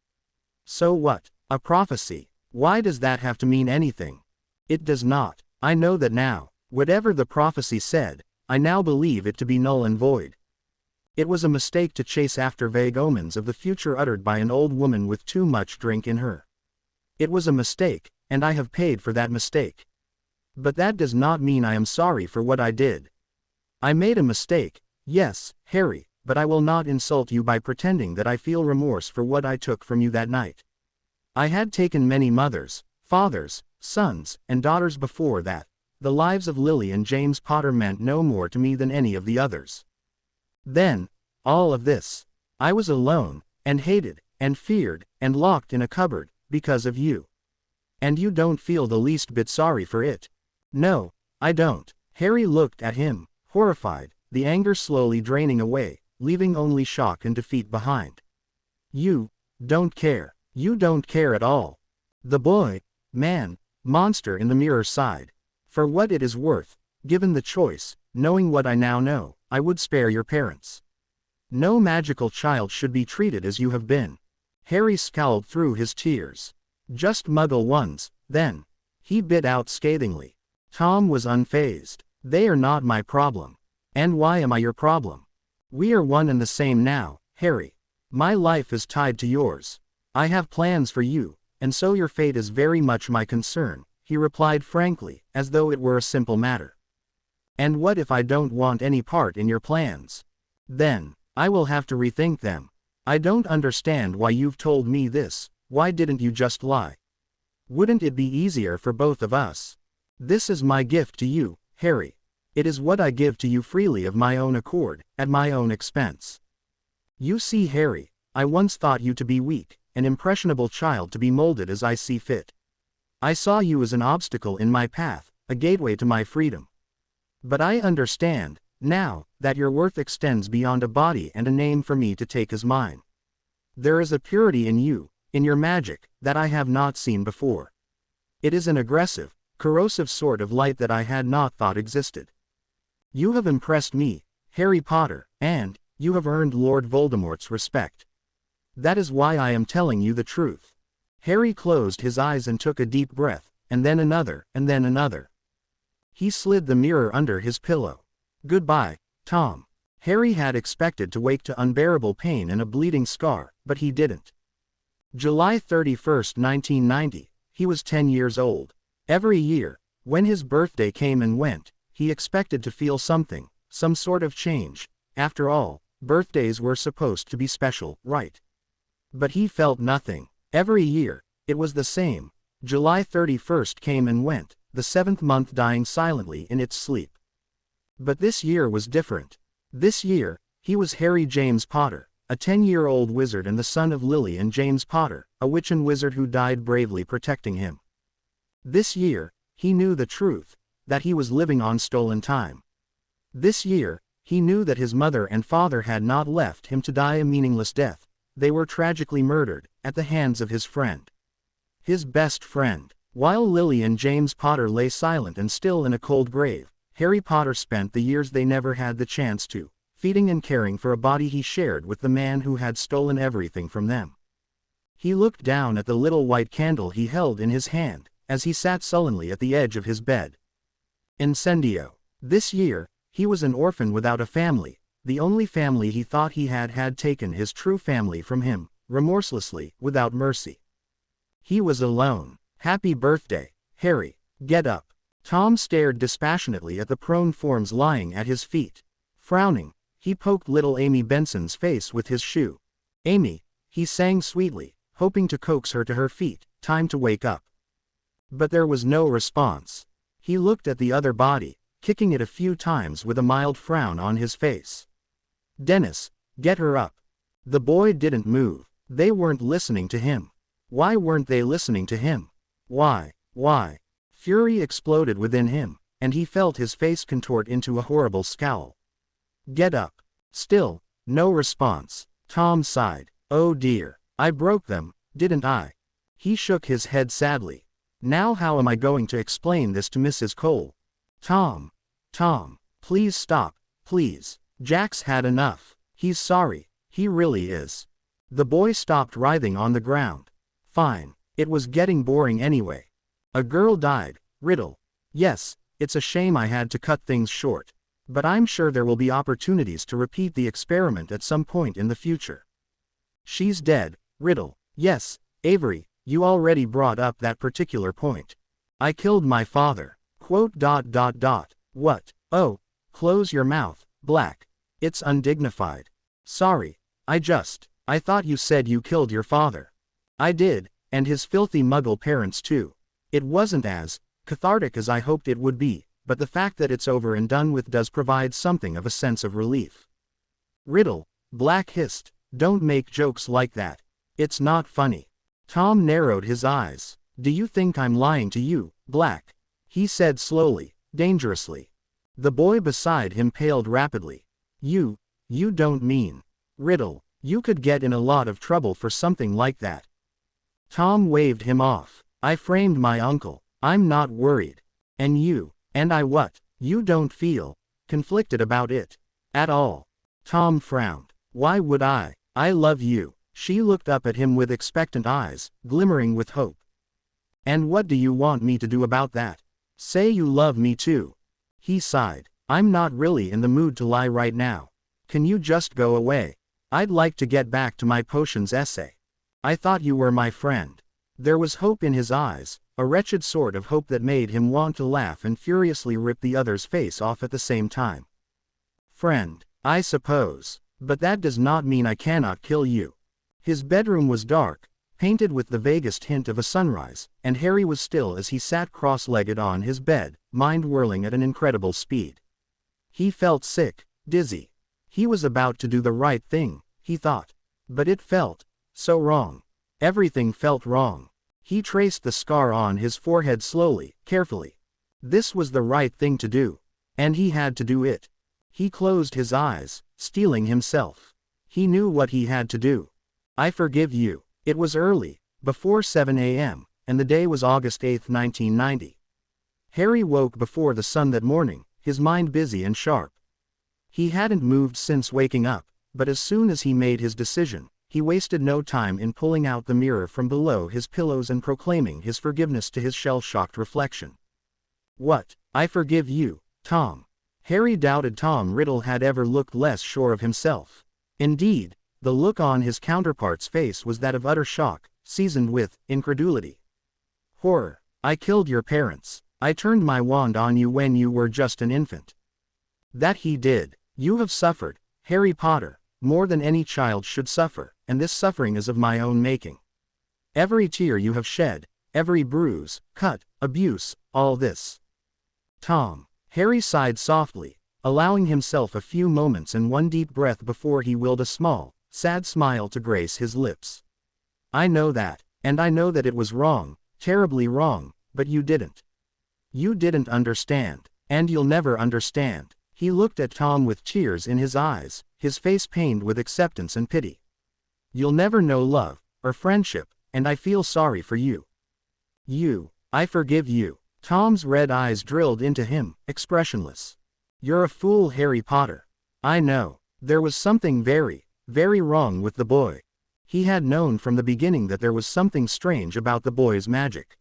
So what? A prophecy. Why does that have to mean anything? It does not. I know that now. Whatever the prophecy said, I now believe it to be null and void. It was a mistake to chase after vague omens of the future uttered by an old woman with too much drink in her. It was a mistake, and I have paid for that mistake. But that does not mean I am sorry for what I did. I made a mistake, yes, Harry, but I will not insult you by pretending that I feel remorse for what I took from you that night. I had taken many mothers, fathers, sons, and daughters before that. The lives of Lily and James Potter meant no more to me than any of the others. Then, all of this. I was alone, and hated, and feared, and locked in a cupboard, because of you. And you don't feel the least bit sorry for it. No, I don't. Harry looked at him, horrified, the anger slowly draining away, leaving only shock and defeat behind. You don't care. You don't care at all. The boy, man, monster in the mirror sighed. For what it is worth, given the choice, knowing what I now know, I would spare your parents. No magical child should be treated as you have been. Harry scowled through his tears. Just muggle ones, then. He bit out scathingly. Tom was unfazed. They are not my problem. And why am I your problem? We are one and the same now, Harry. My life is tied to yours. I have plans for you, and so your fate is very much my concern, he replied frankly, as though it were a simple matter. And what if I don't want any part in your plans? Then, I will have to rethink them. I don't understand why you've told me this. Why didn't you just lie? Wouldn't it be easier for both of us? This is my gift to you, Harry. It is what I give to you freely of my own accord, at my own expense. You see, Harry, I once thought you to be weak, an impressionable child to be molded as I see fit. I saw you as an obstacle in my path, a gateway to my freedom. But I understand, Now, that your worth extends beyond a body and a name for me to take as mine. There is a purity in you, in your magic, that I have not seen before. It is an aggressive, corrosive sort of light that I had not thought existed. You have impressed me, Harry Potter, and you have earned Lord Voldemort's respect. That is why I am telling you the truth." Harry closed his eyes and took a deep breath, and then another, and then another. He slid the mirror under his pillow. "Goodbye, Tom." Harry had expected to wake to unbearable pain and a bleeding scar, but he didn't. July 31, 1990, he was 10 years old. Every year, when his birthday came and went, he expected to feel something, some sort of change. After all, birthdays were supposed to be special, right? But he felt nothing. Every year, it was the same. July 31 came and went, the 7th month dying silently in its sleep. But this year was different. This year, he was Harry James Potter, a 10-year-old wizard and the son of Lily and James Potter, a witch and wizard who died bravely protecting him. This year, he knew the truth, that he was living on stolen time. This year, he knew that his mother and father had not left him to die a meaningless death. They were tragically murdered, at the hands of his friend. His best friend. While Lily and James Potter lay silent and still in a cold grave, Harry Potter spent the years they never had the chance to, feeding and caring for a body he shared with the man who had stolen everything from them. He looked down at the little white candle he held in his hand, as he sat sullenly at the edge of his bed. Incendio. This year, he was an orphan without a family. The only family he thought he had taken his true family from him, remorselessly, without mercy. He was alone. "Happy birthday, Harry. Get up." Tom stared dispassionately at the prone forms lying at his feet. Frowning, he poked little Amy Benson's face with his shoe. "Amy," he sang sweetly, hoping to coax her to her feet, "time to wake up." But there was no response. He looked at the other body, kicking it a few times with a mild frown on his face. "Dennis, get her up." The boy didn't move. They weren't listening to him. Why weren't they listening to him? Why? Fury exploded within him, and he felt his face contort into a horrible scowl. "Get up." Still, no response. Tom sighed. "Oh dear, I broke them, didn't I?" He shook his head sadly. "Now how am I going to explain this to Mrs. Cole?" Tom, please stop, please. Jack's had enough. He's sorry, he really is." The boy stopped writhing on the ground. "Fine, it was getting boring anyway. A girl died, Riddle. Yes, it's a shame I had to cut things short. But I'm sure there will be opportunities to repeat the experiment at some point in the future." "She's dead, Riddle." "Yes, Avery, you already brought up that particular point. I killed my father. Quote. What? Oh, close your mouth, Black. It's undignified. Sorry, I thought you said you killed your father." "I did, and his filthy Muggle parents too. It wasn't as cathartic as I hoped it would be, but the fact that it's over and done with does provide something of a sense of relief." "Riddle," Black hissed, "don't make jokes like that. It's not funny." Tom narrowed his eyes. "Do you think I'm lying to you, Black?" he said slowly, dangerously. The boy beside him paled rapidly. You don't mean. Riddle, you could get in a lot of trouble for something like that." Tom waved him off. "I framed my uncle. I'm not worried. And you, and I what? You don't feel conflicted about it at all?" Tom frowned. "Why would I? I love you." She looked up at him with expectant eyes, glimmering with hope. "And what do you want me to do about that? Say you love me too." He sighed. "I'm not really in the mood to lie right now. Can you just go away? I'd like to get back to my potions essay. I thought you were my friend." There was hope in his eyes, a wretched sort of hope that made him want to laugh and furiously rip the other's face off at the same time. "Friend, I suppose. But that does not mean I cannot kill you." His bedroom was dark, painted with the vaguest hint of a sunrise, and Harry was still as he sat cross-legged on his bed, mind whirling at an incredible speed. He felt sick, dizzy. He was about to do the right thing, he thought. But it felt so wrong. Everything felt wrong. He traced the scar on his forehead slowly, carefully. This was the right thing to do. And he had to do it. He closed his eyes, steeling himself. He knew what he had to do. I forgive you. It was early, before 7 a.m., and the day was August 8, 1990. Harry woke before the sun that morning, his mind busy and sharp. He hadn't moved since waking up, but as soon as he made his decision, he wasted no time in pulling out the mirror from below his pillows and proclaiming his forgiveness to his shell-shocked reflection. What? I forgive you, Tom. Harry doubted Tom Riddle had ever looked less sure of himself. Indeed, the look on his counterpart's face was that of utter shock, seasoned with incredulity. Horror. I killed your parents. I turned my wand on you when you were just an infant. That he did. You have suffered, Harry Potter, more than any child should suffer, and this suffering is of my own making. Every tear you have shed, every bruise, cut, abuse, all this. Tom. Harry sighed softly, allowing himself a few moments and one deep breath before he willed a small, sad smile to grace his lips. I know that, and I know that it was wrong, terribly wrong, but you didn't. You didn't understand, and you'll never understand. He looked at Tom with tears in his eyes, his face pained with acceptance and pity. You'll never know love, or friendship, and I feel sorry for you. I forgive you. Tom's red eyes drilled into him, expressionless. You're a fool, Harry Potter. I know. There was something very, very wrong with the boy. He had known from the beginning that there was something strange about the boy's magic.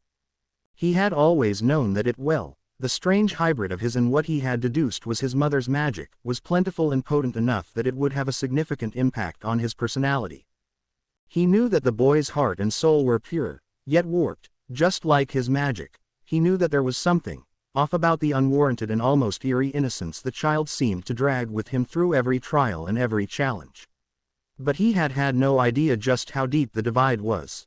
He had always known that the strange hybrid of his and what he had deduced was his mother's magic, was plentiful and potent enough that it would have a significant impact on his personality. He knew that the boy's heart and soul were pure, yet warped, just like his magic. He knew that there was something off about the unwarranted and almost eerie innocence the child seemed to drag with him through every trial and every challenge. But he had had no idea just how deep the divide was.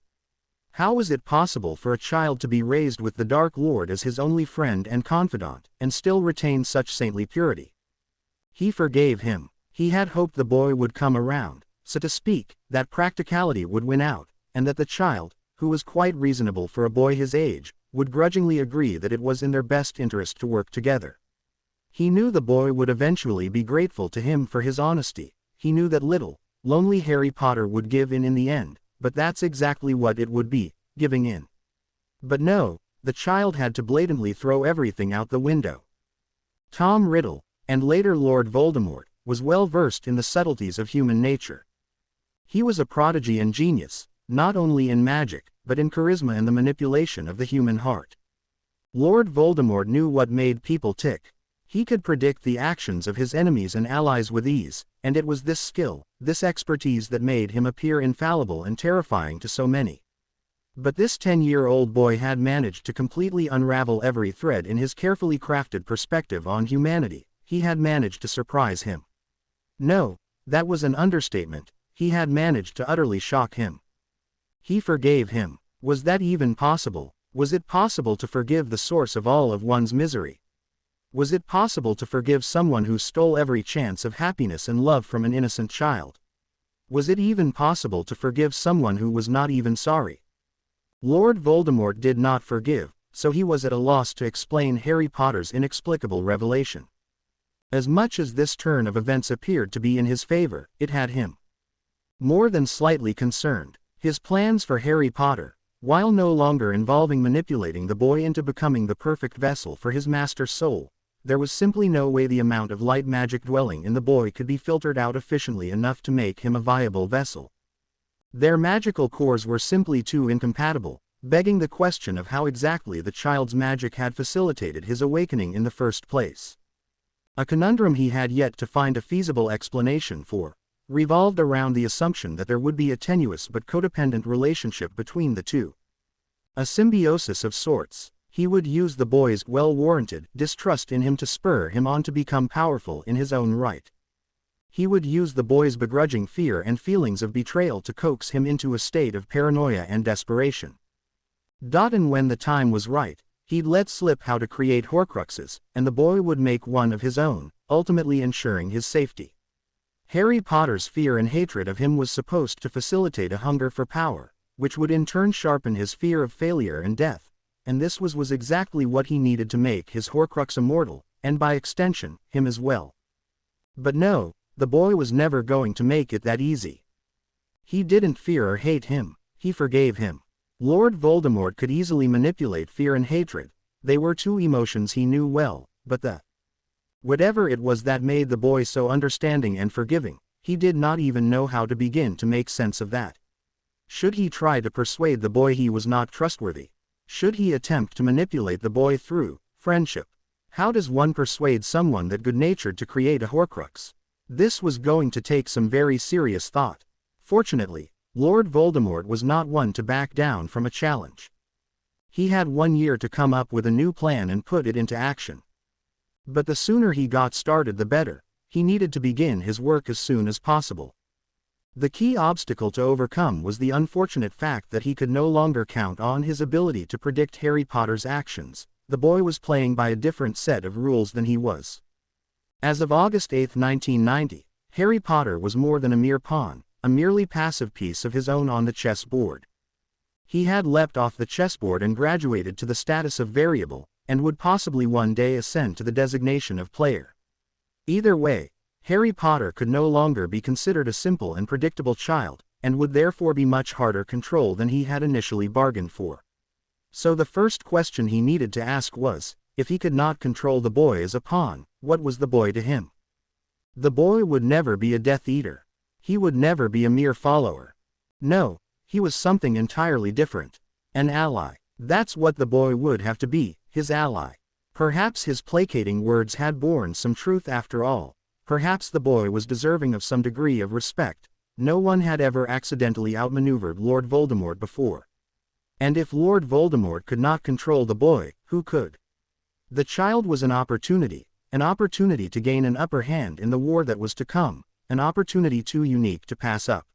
How was it possible for a child to be raised with the Dark Lord as his only friend and confidant, and still retain such saintly purity? He forgave him. He had hoped the boy would come around, so to speak, that practicality would win out, and that the child, who was quite reasonable for a boy his age, would grudgingly agree that it was in their best interest to work together. He knew the boy would eventually be grateful to him for his honesty. He knew that little, lonely Harry Potter would give in the end, but that's exactly what it would be, giving in. But no, the child had to blatantly throw everything out the window. Tom Riddle, and later Lord Voldemort, was well versed in the subtleties of human nature. He was a prodigy and genius, not only in magic, but in charisma and the manipulation of the human heart. Lord Voldemort knew what made people tick. He could predict the actions of his enemies and allies with ease, and it was this skill, this expertise that made him appear infallible and terrifying to so many. But this 10-year-old boy had managed to completely unravel every thread in his carefully crafted perspective on humanity. He had managed to surprise him. No, that was an understatement. He had managed to utterly shock him. He forgave him. Was that even possible? Was it possible to forgive the source of all of one's misery? Was it possible to forgive someone who stole every chance of happiness and love from an innocent child? Was it even possible to forgive someone who was not even sorry? Lord Voldemort did not forgive, so he was at a loss to explain Harry Potter's inexplicable revelation. As much as this turn of events appeared to be in his favor, it had him more than slightly concerned. His plans for Harry Potter, while no longer involving manipulating the boy into becoming the perfect vessel for his master's soul, there was simply no way the amount of light magic dwelling in the boy could be filtered out efficiently enough to make him a viable vessel. Their magical cores were simply too incompatible, begging the question of how exactly the child's magic had facilitated his awakening in the first place. A conundrum he had yet to find a feasible explanation for, revolved around the assumption that there would be a tenuous but codependent relationship between the two. A symbiosis of sorts. He would use the boy's well-warranted distrust in him to spur him on to become powerful in his own right. He would use the boy's begrudging fear and feelings of betrayal to coax him into a state of paranoia and desperation. And when the time was right, he'd let slip how to create Horcruxes, and the boy would make one of his own, ultimately ensuring his safety. Harry Potter's fear and hatred of him was supposed to facilitate a hunger for power, which would in turn sharpen his fear of failure and death, and this was exactly what he needed to make his Horcrux immortal, and by extension, him as well. But no, the boy was never going to make it that easy. He didn't fear or hate him, he forgave him. Lord Voldemort could easily manipulate fear and hatred. They were two emotions he knew well, but whatever it was that made the boy so understanding and forgiving, he did not even know how to begin to make sense of that. Should he try to persuade the boy he was not trustworthy? Should he attempt to manipulate the boy through friendship? How does one persuade someone that good-natured to create a Horcrux? This was going to take some very serious thought. Fortunately, Lord Voldemort was not one to back down from a challenge. He had 1 year to come up with a new plan and put it into action. But the sooner he got started the better. He needed to begin his work as soon as possible. The key obstacle to overcome was the unfortunate fact that he could no longer count on his ability to predict Harry Potter's actions. The boy was playing by a different set of rules than he was. As of August 8, 1990, Harry Potter was more than a mere pawn, a merely passive piece of his own on the chessboard. He had leapt off the chessboard and graduated to the status of variable, and would possibly one day ascend to the designation of player. Either way, Harry Potter could no longer be considered a simple and predictable child, and would therefore be much harder control than he had initially bargained for. So the first question he needed to ask was, if he could not control the boy as a pawn, what was the boy to him? The boy would never be a Death Eater. He would never be a mere follower. No, he was something entirely different. An ally. That's what the boy would have to be, his ally. Perhaps his placating words had borne some truth after all. Perhaps the boy was deserving of some degree of respect. No one had ever accidentally outmaneuvered Lord Voldemort before. And if Lord Voldemort could not control the boy, who could? The child was an opportunity to gain an upper hand in the war that was to come, an opportunity too unique to pass up.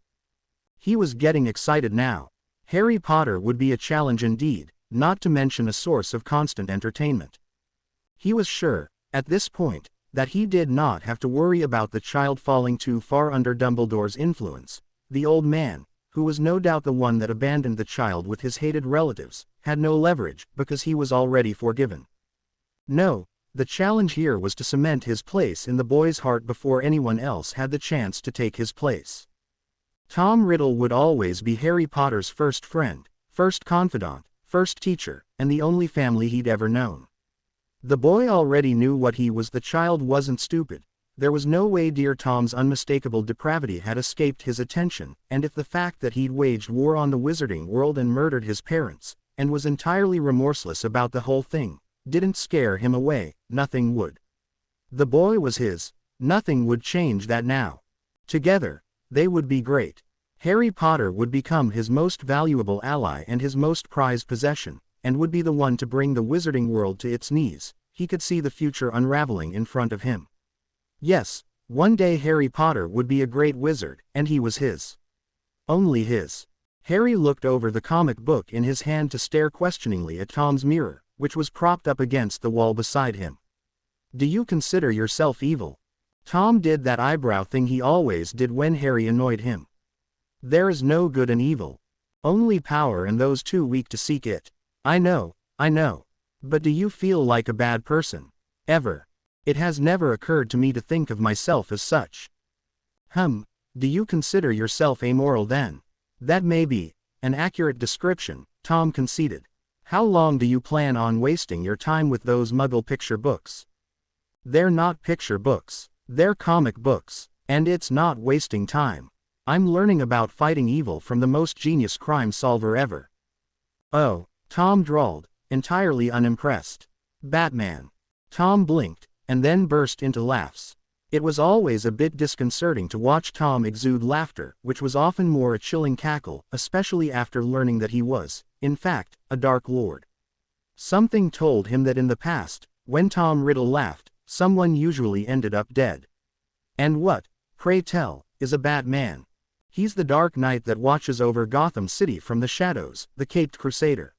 He was getting excited now. Harry Potter would be a challenge indeed, not to mention a source of constant entertainment. He was sure, at this point, that he did not have to worry about the child falling too far under Dumbledore's influence. The old man, who was no doubt the one that abandoned the child with his hated relatives, had no leverage, because he was already forgiven. No, the challenge here was to cement his place in the boy's heart before anyone else had the chance to take his place. Tom Riddle would always be Harry Potter's first friend, first confidant, first teacher, and the only family he'd ever known. The boy already knew what he was. The child wasn't stupid. There was no way dear Tom's unmistakable depravity had escaped his attention, and if the fact that he'd waged war on the wizarding world and murdered his parents, and was entirely remorseless about the whole thing, didn't scare him away, nothing would. The boy was his. Nothing would change that now. Together, they would be great. Harry Potter would become his most valuable ally and his most prized possession, and would be the one to bring the wizarding world to its knees. He could see the future unraveling in front of him. Yes, one day Harry Potter would be a great wizard, and he was his. Only his. Harry looked over the comic book in his hand to stare questioningly at Tom's mirror, which was propped up against the wall beside him. Do you consider yourself evil? Tom did that eyebrow thing he always did when Harry annoyed him. There is no good and evil. Only power and those too weak to seek it. I know. But do you feel like a bad person? Ever? It has never occurred to me to think of myself as such. Do you consider yourself amoral then? That may be an accurate description, Tom conceded. How long do you plan on wasting your time with those Muggle picture books? They're not picture books. They're comic books. And it's not wasting time. I'm learning about fighting evil from the most genius crime solver ever. Oh, Tom drawled, entirely unimpressed. Batman. Tom blinked, and then burst into laughs. It was always a bit disconcerting to watch Tom exude laughter, which was often more a chilling cackle, especially after learning that he was, in fact, a Dark Lord. Something told him that in the past, when Tom Riddle laughed, someone usually ended up dead. And what, pray tell, is a Batman? He's the Dark Knight that watches over Gotham City from the shadows, the Caped Crusader.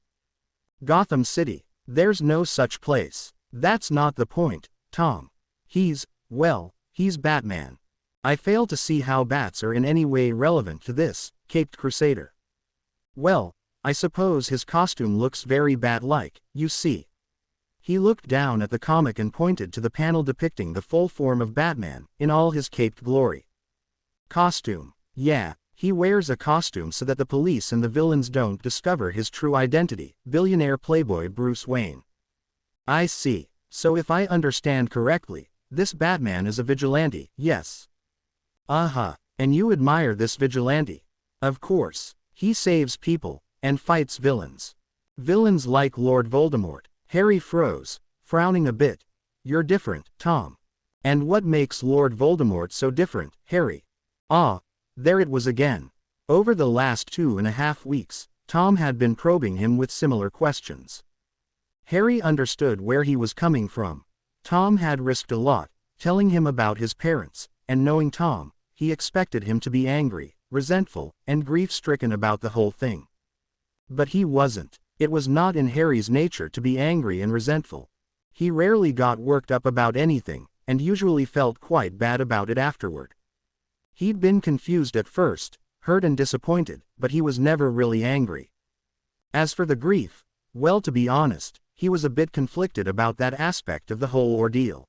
Gotham City. There's no such place. That's not the point, Tom. He's Batman. I fail to see how bats are in any way relevant to this, Caped Crusader. Well, I suppose his costume looks very bat-like, you see. He looked down at the comic and pointed to the panel depicting the full form of Batman, in all his caped glory. Costume. Yeah, he wears a costume so that the police and the villains don't discover his true identity, billionaire playboy Bruce Wayne. I see. So if I understand correctly, this Batman is a vigilante, yes? Uh-huh. And you admire this vigilante? Of course. He saves people, and fights villains. Villains like Lord Voldemort. Harry froze, frowning a bit. You're different, Tom. And what makes Lord Voldemort so different, Harry? Ah, there it was again. Over the last 2.5 weeks, Tom had been probing him with similar questions. Harry understood where he was coming from. Tom had risked a lot, telling him about his parents, and knowing Tom, he expected him to be angry, resentful, and grief-stricken about the whole thing. But he wasn't. It was not in Harry's nature to be angry and resentful. He rarely got worked up about anything, and usually felt quite bad about it afterward. He'd been confused at first, hurt and disappointed, but he was never really angry. As for the grief, well, to be honest, he was a bit conflicted about that aspect of the whole ordeal.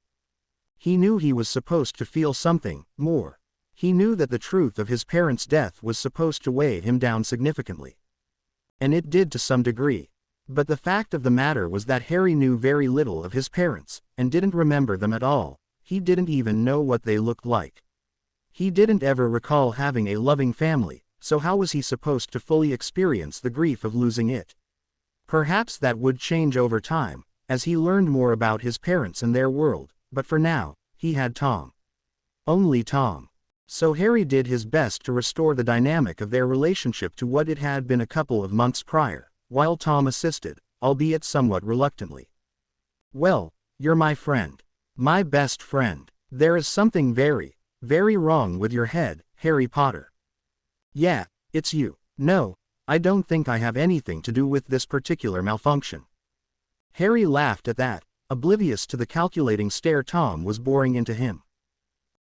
He knew he was supposed to feel something more. He knew that the truth of his parents' death was supposed to weigh him down significantly. And it did to some degree. But the fact of the matter was that Harry knew very little of his parents, and didn't remember them at all. He didn't even know what they looked like. He didn't ever recall having a loving family, so how was he supposed to fully experience the grief of losing it? Perhaps that would change over time, as he learned more about his parents and their world, but for now, he had Tom. Only Tom. So Harry did his best to restore the dynamic of their relationship to what it had been a couple of months prior, while Tom assisted, albeit somewhat reluctantly. Well, you're my friend. My best friend. There is something very, very wrong with your head, Harry Potter. Yeah, it's you. No, I don't think I have anything to do with this particular malfunction. Harry laughed at that, oblivious to the calculating stare Tom was boring into him.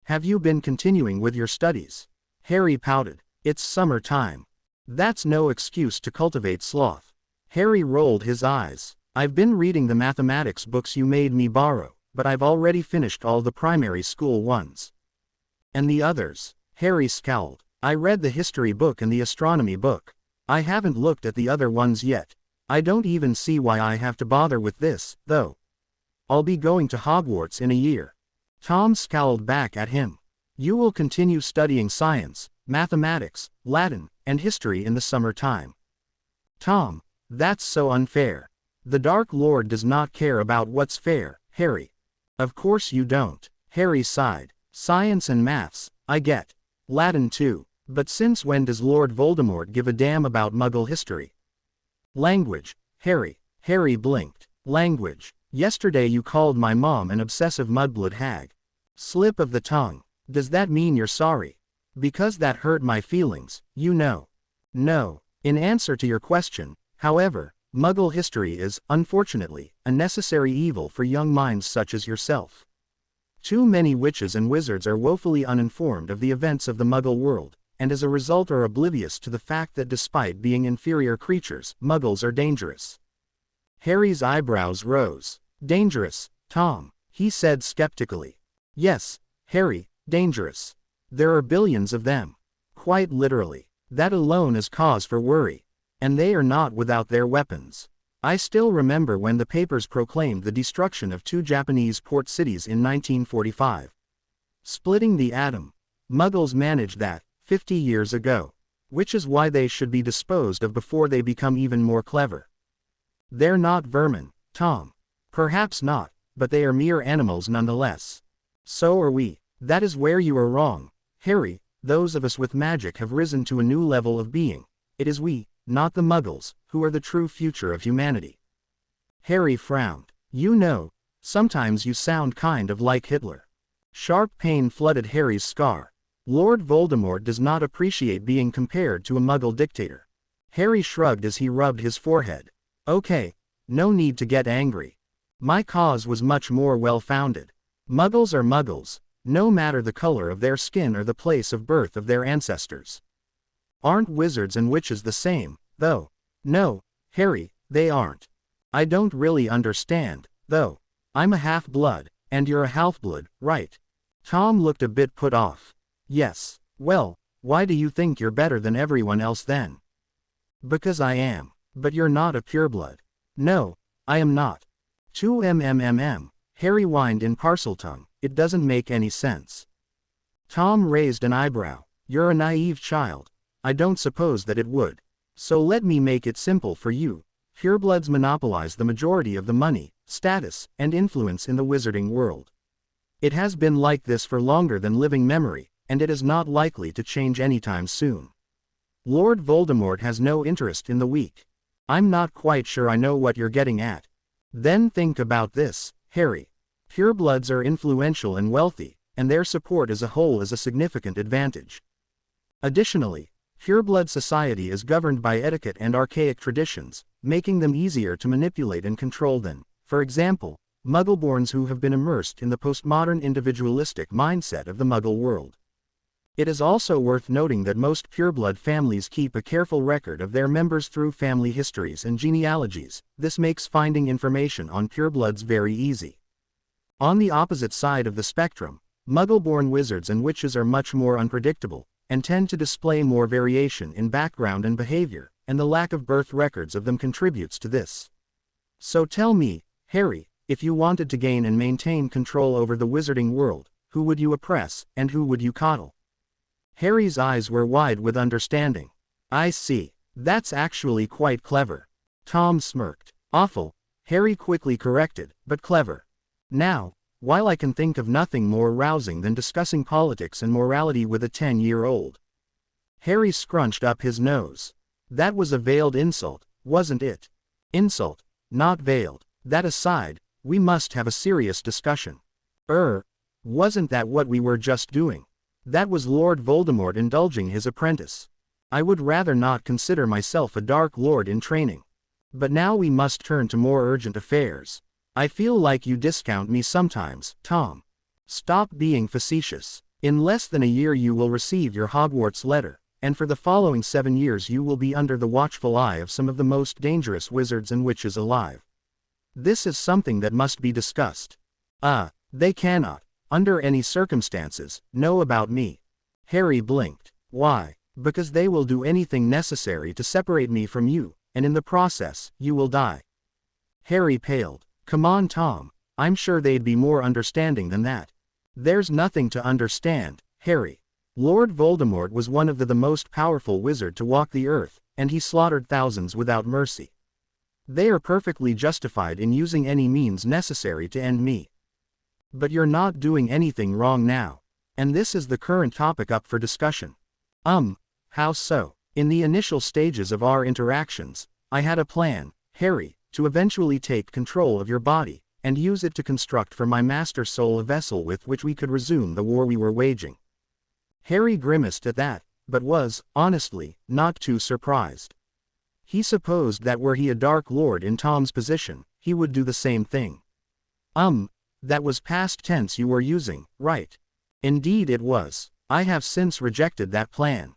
Have you been continuing with your studies? Harry pouted. It's summer time. That's no excuse to cultivate sloth. Harry rolled his eyes. I've been reading the mathematics books you made me borrow, but I've already finished all the primary school ones. And the others? Harry scowled. I read the history book and the astronomy book. I haven't looked at the other ones yet. I don't even see why I have to bother with this, though. I'll be going to Hogwarts in a year. Tom scowled back at him. You will continue studying science, mathematics, Latin, and history in the summer time. Tom, that's so unfair. The Dark Lord does not care about what's fair, Harry. Of course you don't. Harry sighed. Science and maths, I get. Latin too. But since when does Lord Voldemort give a damn about Muggle history? Language, Harry. Harry blinked. Language. Yesterday you called my mom an obsessive mudblood hag. Slip of the tongue. Does that mean you're sorry? Because that hurt my feelings, you know. No. In answer to your question, however, Muggle history is, unfortunately, a necessary evil for young minds such as yourself. Too many witches and wizards are woefully uninformed of the events of the Muggle world, and as a result are oblivious to the fact that despite being inferior creatures, Muggles are dangerous. Harry's eyebrows rose. Dangerous, Tom, he said skeptically. Yes, Harry, dangerous. There are billions of them. Quite literally. That alone is cause for worry. And they are not without their weapons. I still remember when the papers proclaimed the destruction of 2 Japanese port cities in 1945. Splitting the atom. Muggles managed that, 50 years ago. Which is why they should be disposed of before they become even more clever. They're not vermin, Tom. Perhaps not, but they are mere animals nonetheless. So are we. That is where you are wrong, Harry. Those of us with magic have risen to a new level of being. It is we, not the Muggles, who are the true future of humanity. Harry frowned. You know, sometimes you sound kind of like Hitler. Sharp pain flooded Harry's scar. Lord Voldemort does not appreciate being compared to a Muggle dictator. Harry shrugged as he rubbed his forehead. Okay, no need to get angry. My cause was much more well-founded. Muggles are Muggles, no matter the color of their skin or the place of birth of their ancestors. Aren't wizards and witches the same, though? No, Harry, they aren't. I don't really understand, Though, I'm a half-blood, and you're a half-blood, right? Tom looked a bit put off. Yes. Well, why do you think you're better than everyone else then? Because I am. But you're not a pureblood. No, I am not. 2 Harry whined in Parseltongue, it doesn't make any sense. Tom raised an eyebrow. You're a naive child. I don't suppose that it would. So let me make it simple for you. Purebloods monopolize the majority of the money, status, and influence in the wizarding world. It has been like this for longer than living memory, and it is not likely to change anytime soon. Lord Voldemort has no interest in the weak. I'm not quite sure I know what you're getting at. Then think about this, Harry. Purebloods are influential and wealthy, and their support as a whole is a significant advantage. Additionally, pureblood society is governed by etiquette and archaic traditions, making them easier to manipulate and control than, for example, Muggleborns who have been immersed in the postmodern individualistic mindset of the Muggle world. It is also worth noting that most pureblood families keep a careful record of their members through family histories and genealogies. This makes finding information on purebloods very easy. On the opposite side of the spectrum, Muggle-born wizards and witches are much more unpredictable, and tend to display more variation in background and behavior, and the lack of birth records of them contributes to this. So tell me, Harry, if you wanted to gain and maintain control over the wizarding world, who would you oppress, and who would you coddle? Harry's eyes were wide with understanding. I see. That's actually quite clever. Tom smirked. Awful, Harry quickly corrected, but clever. Now, while I can think of nothing more rousing than discussing politics and morality with a 10-year-old. Harry scrunched up his nose. That was a veiled insult, wasn't it? Insult, not veiled. That aside, we must have a serious discussion. Wasn't that what we were just doing? That was Lord Voldemort indulging his apprentice. I would rather not consider myself a Dark Lord in training. But now we must turn to more urgent affairs. I feel like you discount me sometimes, Tom. Stop being facetious. In less than a year you will receive your Hogwarts letter, and for the following 7 years you will be under the watchful eye of some of the most dangerous wizards and witches alive. This is something that must be discussed. They cannot, under any circumstances, know about me. Harry blinked. Why? Because they will do anything necessary to separate me from you, and in the process, you will die. Harry paled. Come on, Tom, I'm sure they'd be more understanding than that. There's nothing to understand, Harry. Lord Voldemort was one of the most powerful wizard to walk the earth, and he slaughtered thousands without mercy. They are perfectly justified in using any means necessary to end me. But you're not doing anything wrong now. And this is the current topic up for discussion. How so? In the initial stages of our interactions, I had a plan, Harry, to eventually take control of your body, and use it to construct for my master soul a vessel with which we could resume the war we were waging. Harry grimaced at that, but was, honestly, not too surprised. He supposed that were he a Dark Lord in Tom's position, he would do the same thing. That was past tense you were using, right? Indeed it was. I have since rejected that plan.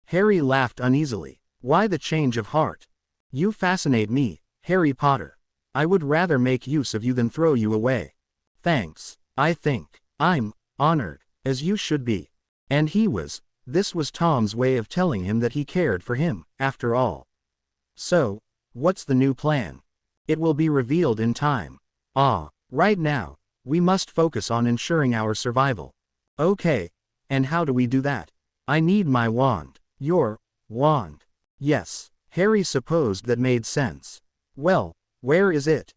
Harry laughed uneasily. Why the change of heart? You fascinate me, Harry Potter. I would rather make use of you than throw you away. Thanks. I think I'm honored, as you should be. And he was. This was Tom's way of telling him that he cared for him, after all. So, what's the new plan? It will be revealed in time. Right now, we must focus on ensuring our survival. Okay, and how do we do that? I need my wand. Your wand. Yes, Harry supposed that made sense. Well, where is it?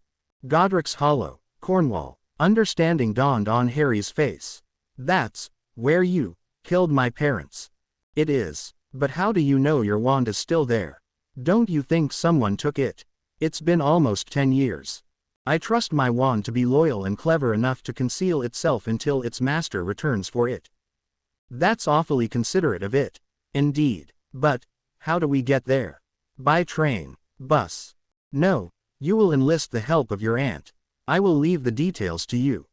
Godric's Hollow, Cornwall. Understanding dawned on Harry's face. That's where you killed my parents. It is. But how do you know your wand is still there? Don't you think someone took it? It's been almost 10 years. I trust my wand to be loyal and clever enough to conceal itself until its master returns for it. That's awfully considerate of it. Indeed. But, how do we get there? By train, bus. No, you will enlist the help of your aunt. I will leave the details to you.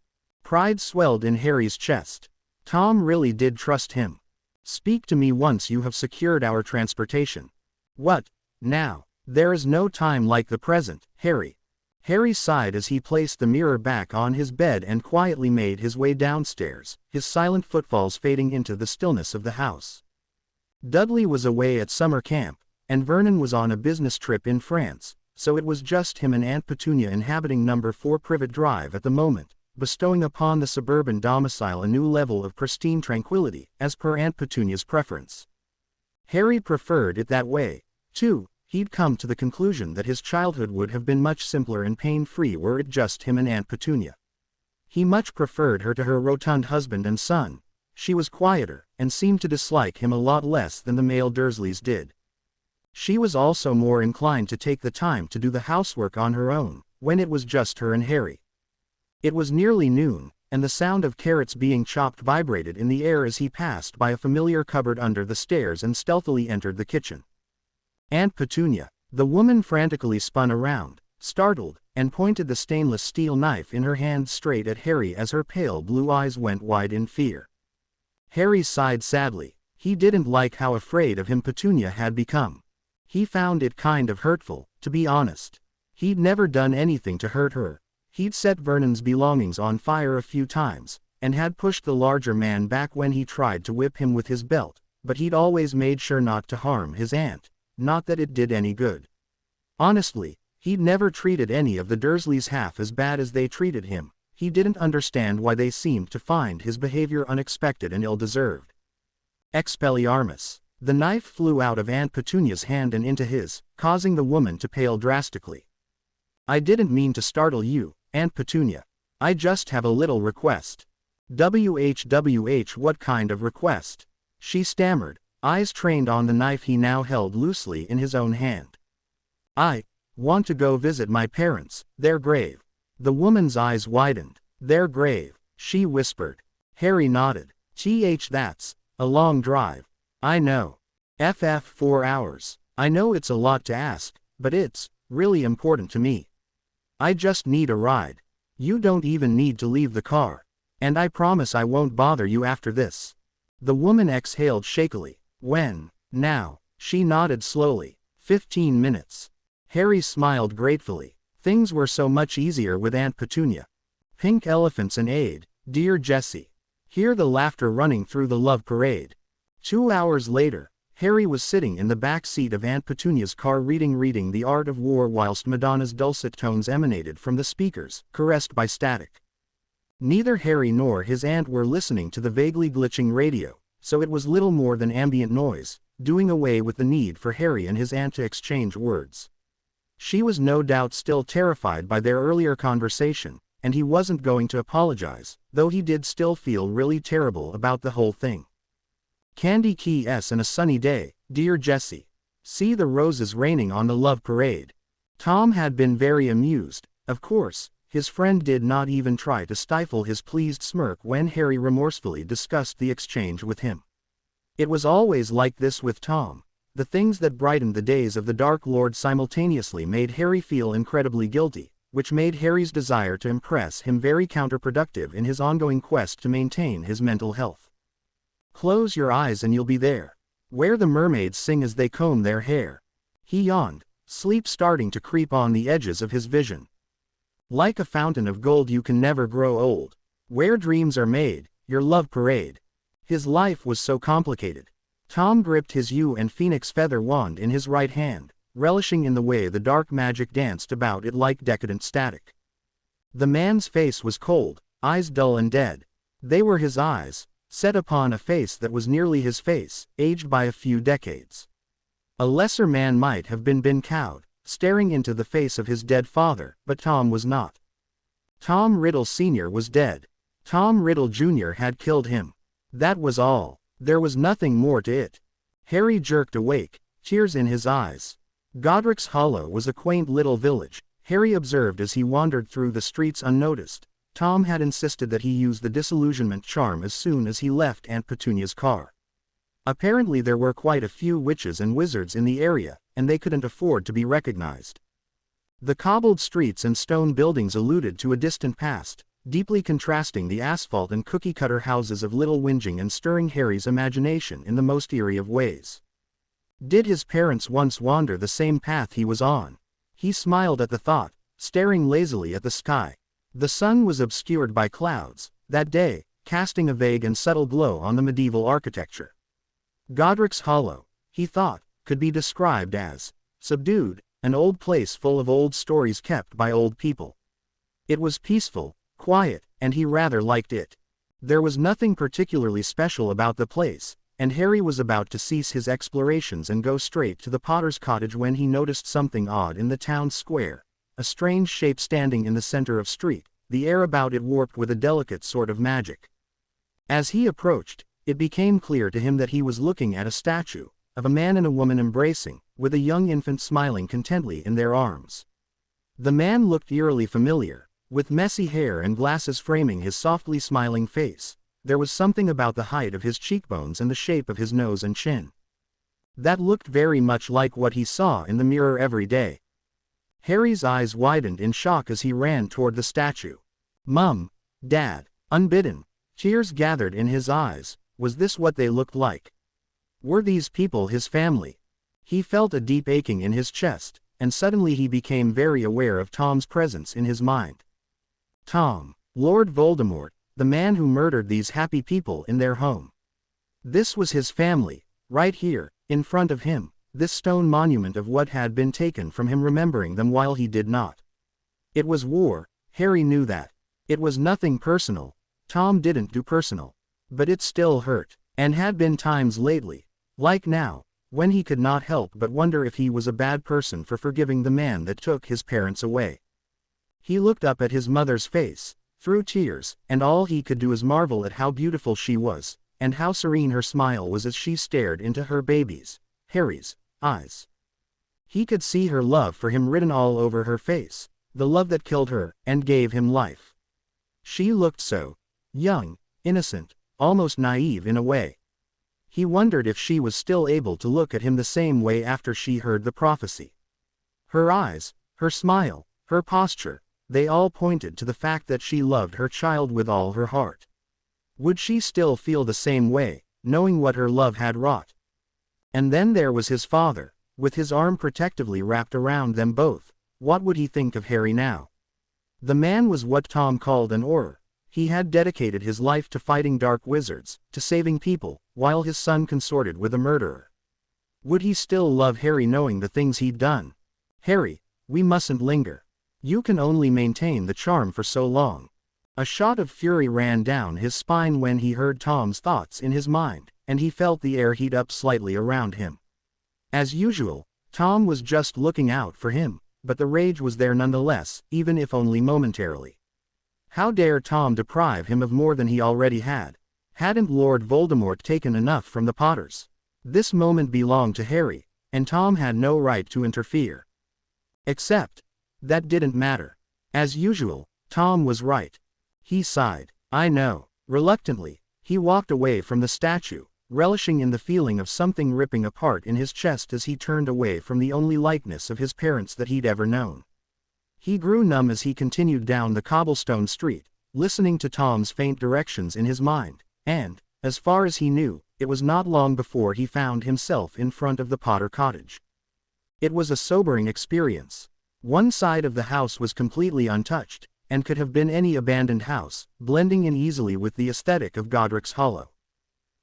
Pride swelled in Harry's chest. Tom really did trust him. Speak to me once you have secured our transportation. What, now? There is no time like the present, Harry. Harry sighed as he placed the mirror back on his bed and quietly made his way downstairs, his silent footfalls fading into the stillness of the house. Dudley was away at summer camp, and Vernon was on a business trip in France, so it was just him and Aunt Petunia inhabiting number 4 Privet Drive at the moment, bestowing upon the suburban domicile a new level of pristine tranquility, as per Aunt Petunia's preference. Harry preferred it that way, too. He'd come to the conclusion that his childhood would have been much simpler and pain-free were it just him and Aunt Petunia. He much preferred her to her rotund husband and son. She was quieter, and seemed to dislike him a lot less than the male Dursleys did. She was also more inclined to take the time to do the housework on her own, when it was just her and Harry. It was nearly noon, and the sound of carrots being chopped vibrated in the air as he passed by a familiar cupboard under the stairs and stealthily entered the kitchen. Aunt Petunia. The woman frantically spun around, startled, and pointed the stainless steel knife in her hand straight at Harry as her pale blue eyes went wide in fear. Harry sighed sadly. He didn't like how afraid of him Petunia had become. He found it kind of hurtful, to be honest. He'd never done anything to hurt her. He'd set Vernon's belongings on fire a few times, and had pushed the larger man back when he tried to whip him with his belt, but he'd always made sure not to harm his aunt. Not that it did any good. Honestly, he'd never treated any of the Dursleys half as bad as they treated him. He didn't understand why they seemed to find his behavior unexpected and ill-deserved. Expelliarmus. The knife flew out of Aunt Petunia's hand and into his, causing the woman to pale drastically. I didn't mean to startle you, Aunt Petunia. I just have a little request. WH, what kind of request? She stammered, eyes trained on the knife he now held loosely in his own hand. I want to go visit my parents, their grave. The woman's eyes widened. Their grave, she whispered. Harry nodded. That's a long drive. I know. 4 hours. I know it's a lot to ask, but it's really important to me. I just need a ride. You don't even need to leave the car. And I promise I won't bother you after this. The woman exhaled shakily. When? Now. She nodded slowly. 15 minutes. Harry smiled gratefully. Things were so much easier with Aunt Petunia. Pink elephants and aid, dear Jessie. Hear the laughter running through the love parade. 2 hours later, Harry was sitting in the back seat of Aunt Petunia's car reading The Art of War whilst Madonna's dulcet tones emanated from the speakers, caressed by static. Neither Harry nor his aunt were listening to the vaguely glitching radio, so it was little more than ambient noise, doing away with the need for Harry and his aunt to exchange words. She was no doubt still terrified by their earlier conversation, and he wasn't going to apologize, though he did still feel really terrible about the whole thing. Candy Key-S and a sunny day, dear Jessie. See the roses raining on the love parade. Tom had been very amused. Of course, his friend did not even try to stifle his pleased smirk when Harry remorsefully discussed the exchange with him. It was always like this with Tom. The things that brightened the days of the Dark Lord simultaneously made Harry feel incredibly guilty, which made Harry's desire to impress him very counterproductive in his ongoing quest to maintain his mental health. Close your eyes and you'll be there, where the mermaids sing as they comb their hair. He yawned, sleep starting to creep on the edges of his vision. Like a fountain of gold you can never grow old. Where dreams are made, your love parade. His life was so complicated. Tom gripped his yew and phoenix feather wand in his right hand, relishing in the way the dark magic danced about it like decadent static. The man's face was cold, eyes dull and dead. They were his eyes, set upon a face that was nearly his face, aged by a few decades. A lesser man might have been cowed, staring into the face of his dead father, but Tom was not. Tom Riddle Sr. was dead. Tom Riddle Jr. had killed him. That was all. There was nothing more to it. Harry jerked awake, tears in his eyes. Godric's Hollow was a quaint little village, Harry observed as he wandered through the streets unnoticed. Tom had insisted that he use the disillusionment charm as soon as he left Aunt Petunia's car. Apparently there were quite a few witches and wizards in the area, and they couldn't afford to be recognized. The cobbled streets and stone buildings alluded to a distant past, deeply contrasting the asphalt and cookie-cutter houses of Little Whinging and stirring Harry's imagination in the most eerie of ways. Did his parents once wander the same path he was on? He smiled at the thought, staring lazily at the sky. The sun was obscured by clouds, that day, casting a vague and subtle glow on the medieval architecture. Godric's Hollow, he thought, could be described as subdued, an old place full of old stories kept by old people. It was peaceful, quiet, and he rather liked it. There was nothing particularly special about the place, and Harry was about to cease his explorations and go straight to the potter's cottage when he noticed something odd in the town square, a strange shape standing in the center of street, the air about it warped with a delicate sort of magic. As he approached, it became clear to him that he was looking at a statue of a man and a woman embracing, with a young infant smiling contentedly in their arms. The man looked eerily familiar, with messy hair and glasses framing his softly smiling face. There was something about the height of his cheekbones and the shape of his nose and chin that looked very much like what he saw in the mirror every day. Harry's eyes widened in shock as he ran toward the statue. Mum, Dad, unbidden, tears gathered in his eyes. Was this what they looked like? Were these people his family? He felt a deep aching in his chest, and suddenly he became very aware of Tom's presence in his mind. Tom, Lord Voldemort, the man who murdered these happy people in their home. This was his family, right here, in front of him, this stone monument of what had been taken from him, remembering them while he did not. It was war, Harry knew that. It was nothing personal. Tom didn't do personal. But it still hurt, and had been times lately, like now, when he could not help but wonder if he was a bad person for forgiving the man that took his parents away. He looked up at his mother's face, through tears, and all he could do is marvel at how beautiful she was, and how serene her smile was as she stared into her baby's, Harry's, eyes. He could see her love for him written all over her face, the love that killed her, and gave him life. She looked so young, innocent, almost naive in a way. He wondered if she was still able to look at him the same way after she heard the prophecy. Her eyes, her smile, her posture, they all pointed to the fact that she loved her child with all her heart. Would she still feel the same way, knowing what her love had wrought? And then there was his father, with his arm protectively wrapped around them both. What would he think of Harry now? The man was what Tom called an Auror. He had dedicated his life to fighting dark wizards, to saving people, while his son consorted with a murderer. Would he still love Harry knowing the things he'd done? Harry, we mustn't linger. You can only maintain the charm for so long. A shot of fury ran down his spine when he heard Tom's thoughts in his mind, and he felt the air heat up slightly around him. As usual, Tom was just looking out for him, but the rage was there nonetheless, even if only momentarily. How dare Tom deprive him of more than he already had? Hadn't Lord Voldemort taken enough from the Potters? This moment belonged to Harry, and Tom had no right to interfere. Except, that didn't matter. As usual, Tom was right. He sighed. I know. Reluctantly, he walked away from the statue, relishing in the feeling of something ripping apart in his chest as he turned away from the only likeness of his parents that he'd ever known. He grew numb as he continued down the cobblestone street, listening to Tom's faint directions in his mind, and, as far as he knew, it was not long before he found himself in front of the Potter cottage. It was a sobering experience. One side of the house was completely untouched, and could have been any abandoned house, blending in easily with the aesthetic of Godric's Hollow.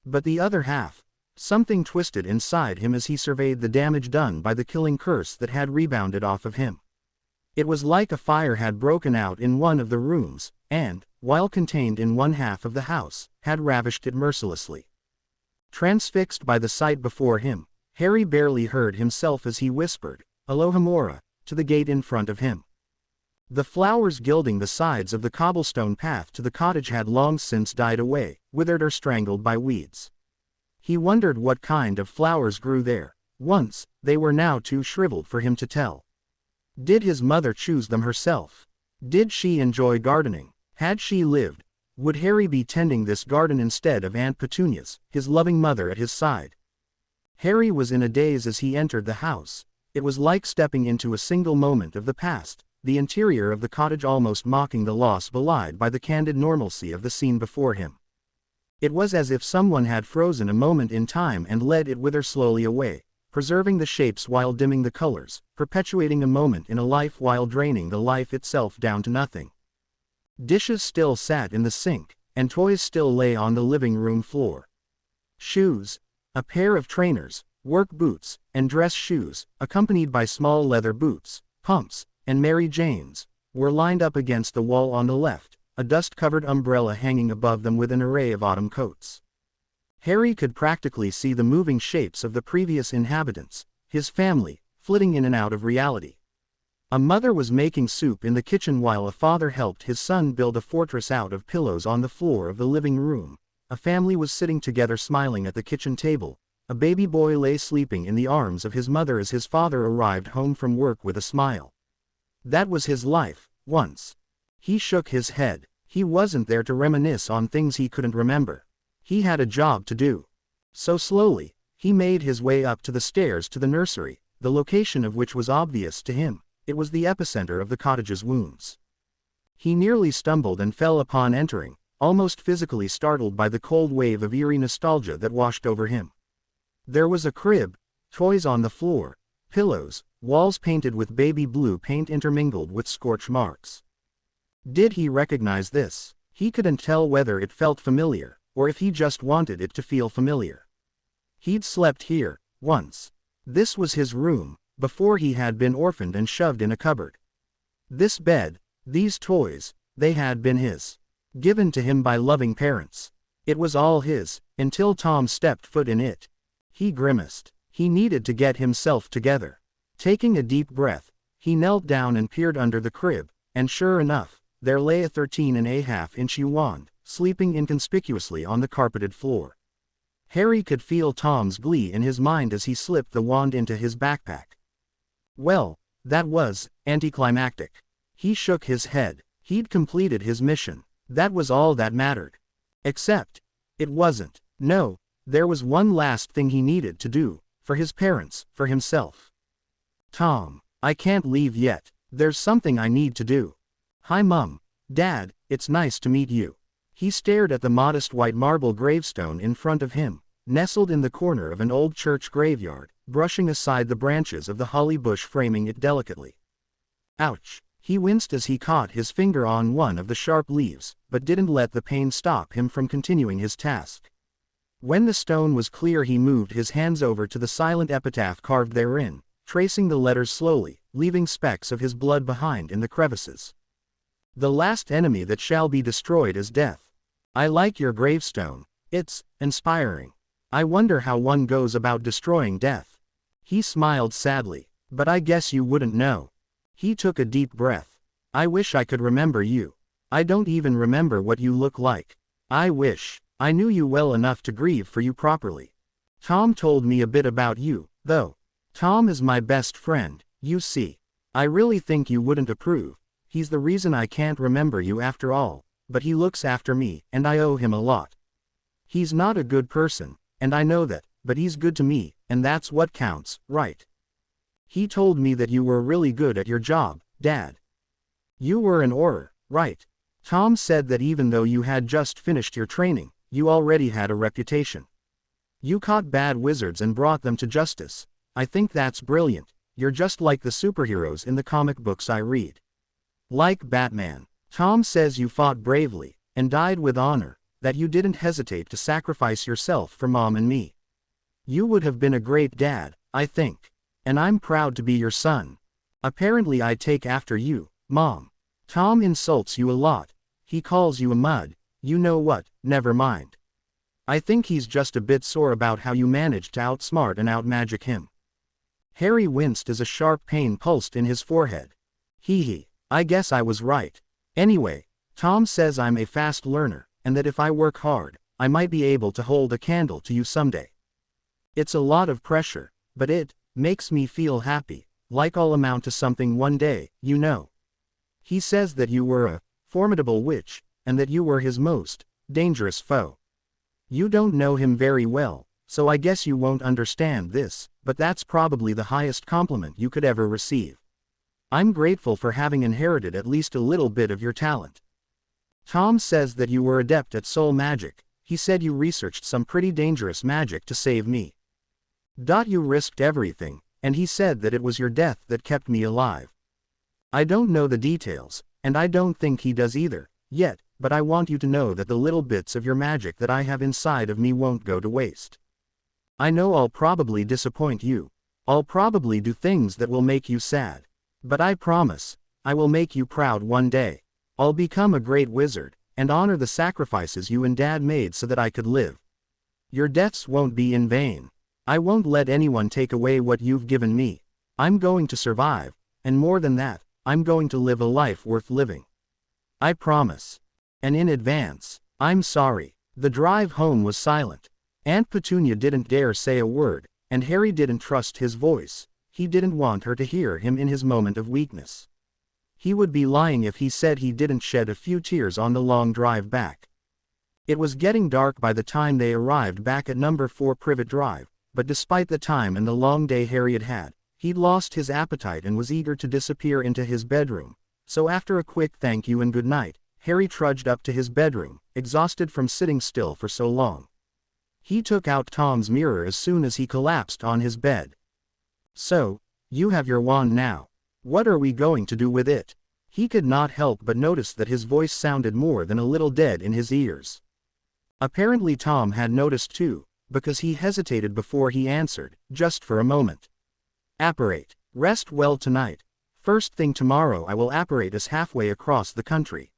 But the other half, something twisted inside him as he surveyed the damage done by the killing curse that had rebounded off of him. It was like a fire had broken out in one of the rooms, and, while contained in one half of the house, had ravished it mercilessly. Transfixed by the sight before him, Harry barely heard himself as he whispered, Alohomora, to the gate in front of him. The flowers gilding the sides of the cobblestone path to the cottage had long since died away, withered or strangled by weeds. He wondered what kind of flowers grew there. Once, they were now too shriveled for him to tell. Did his mother choose them herself? Did she enjoy gardening? Had she lived, would Harry be tending this garden instead of Aunt Petunia's, his loving mother at his side? Harry was in a daze as he entered the house. It was like stepping into a single moment of the past, the interior of the cottage almost mocking the loss belied by the candid normalcy of the scene before him. It was as if someone had frozen a moment in time and let it wither slowly away, preserving the shapes while dimming the colors, perpetuating a moment in a life while draining the life itself down to nothing. Dishes still sat in the sink, and toys still lay on the living room floor. Shoes, a pair of trainers, work boots, and dress shoes, accompanied by small leather boots, pumps, and Mary Janes, were lined up against the wall on the left, a dust-covered umbrella hanging above them with an array of autumn coats. Harry could practically see the moving shapes of the previous inhabitants, his family, flitting in and out of reality. A mother was making soup in the kitchen while a father helped his son build a fortress out of pillows on the floor of the living room. A family was sitting together smiling at the kitchen table. A baby boy lay sleeping in the arms of his mother as his father arrived home from work with a smile. That was his life, once. He shook his head. He wasn't there to reminisce on things he couldn't remember. He had a job to do. So slowly, he made his way up to the stairs to the nursery, the location of which was obvious to him. It was the epicenter of the cottage's wounds. He nearly stumbled and fell upon entering, almost physically startled by the cold wave of eerie nostalgia that washed over him. There was a crib, toys on the floor, pillows, walls painted with baby blue paint intermingled with scorch marks. Did he recognize this? He couldn't tell whether it felt familiar, or if he just wanted it to feel familiar. He'd slept here, once. This was his room, before he had been orphaned and shoved in a cupboard. This bed, these toys, they had been his. Given to him by loving parents. It was all his, until Tom stepped foot in it. He grimaced. He needed to get himself together. Taking a deep breath, he knelt down and peered under the crib, and sure enough, there lay a 13.5-inch wand, sleeping inconspicuously on the carpeted floor. Harry could feel Tom's glee in his mind as he slipped the wand into his backpack. Well, that was anticlimactic. He shook his head. He'd completed his mission. That was all that mattered. Except, it wasn't. No, there was one last thing he needed to do, for his parents, for himself. Tom, I can't leave yet. There's something I need to do. Hi Mum. Dad, it's nice to meet you. He stared at the modest white marble gravestone in front of him, nestled in the corner of an old church graveyard, brushing aside the branches of the holly bush framing it delicately. Ouch! He winced as he caught his finger on one of the sharp leaves, but didn't let the pain stop him from continuing his task. When the stone was clear, he moved his hands over to the silent epitaph carved therein, tracing the letters slowly, leaving specks of his blood behind in the crevices. The last enemy that shall be destroyed is death. I like your gravestone. It's inspiring. I wonder how one goes about destroying death. He smiled sadly. But I guess you wouldn't know. He took a deep breath. I wish I could remember you. I don't even remember what you look like. I wish I knew you well enough to grieve for you properly. Tom told me a bit about you, though. Tom is my best friend, you see. I really think you wouldn't approve. He's the reason I can't remember you after all, but he looks after me, and I owe him a lot. He's not a good person, and I know that, but he's good to me, and that's what counts, right? He told me that you were really good at your job, Dad. You were an Auror, right? Tom said that even though you had just finished your training, you already had a reputation. You caught bad wizards and brought them to justice. I think that's brilliant. You're just like the superheroes in the comic books I read. Like Batman. Tom says you fought bravely, and died with honor, that you didn't hesitate to sacrifice yourself for Mom and me. You would have been a great dad, I think. And I'm proud to be your son. Apparently I take after you, Mom. Tom insults you a lot. He calls you a mud. You know what, never mind. I think he's just a bit sore about how you managed to outsmart and outmagic him. Harry winced as a sharp pain pulsed in his forehead. Hee, I guess I was right. Anyway, Tom says I'm a fast learner, and that if I work hard, I might be able to hold a candle to you someday. It's a lot of pressure, but it makes me feel happy, like I'll amount to something one day, you know. He says that you were a formidable witch, and that you were his most dangerous foe. You don't know him very well, so I guess you won't understand this, but that's probably the highest compliment you could ever receive. I'm grateful for having inherited at least a little bit of your talent. Tom says that you were adept at soul magic. He said you researched some pretty dangerous magic to save me. You risked everything, and he said that it was your death that kept me alive. I don't know the details, and I don't think he does either, yet, but I want you to know that the little bits of your magic that I have inside of me won't go to waste. I know I'll probably disappoint you. I'll probably do things that will make you sad. But I promise, I will make you proud one day. I'll become a great wizard, and honor the sacrifices you and Dad made so that I could live. Your deaths won't be in vain. I won't let anyone take away what you've given me. I'm going to survive, and more than that, I'm going to live a life worth living. I promise. And in advance, I'm sorry. The drive home was silent. Aunt Petunia didn't dare say a word, and Harry didn't trust his voice. He didn't want her to hear him in his moment of weakness. He would be lying if he said he didn't shed a few tears on the long drive back. It was getting dark by the time they arrived back at number 4 Privet Drive, but despite the time and the long day Harry had had, he'd lost his appetite and was eager to disappear into his bedroom. So after a quick thank you and good night, Harry trudged up to his bedroom, exhausted from sitting still for so long. He took out Tom's mirror as soon as he collapsed on his bed. So, you have your wand now. What are we going to do with it? He could not help but notice that his voice sounded more than a little dead in his ears. Apparently Tom had noticed too, because he hesitated before he answered, just for a moment. Apparate. Rest well tonight. First thing tomorrow I will apparate us halfway across the country.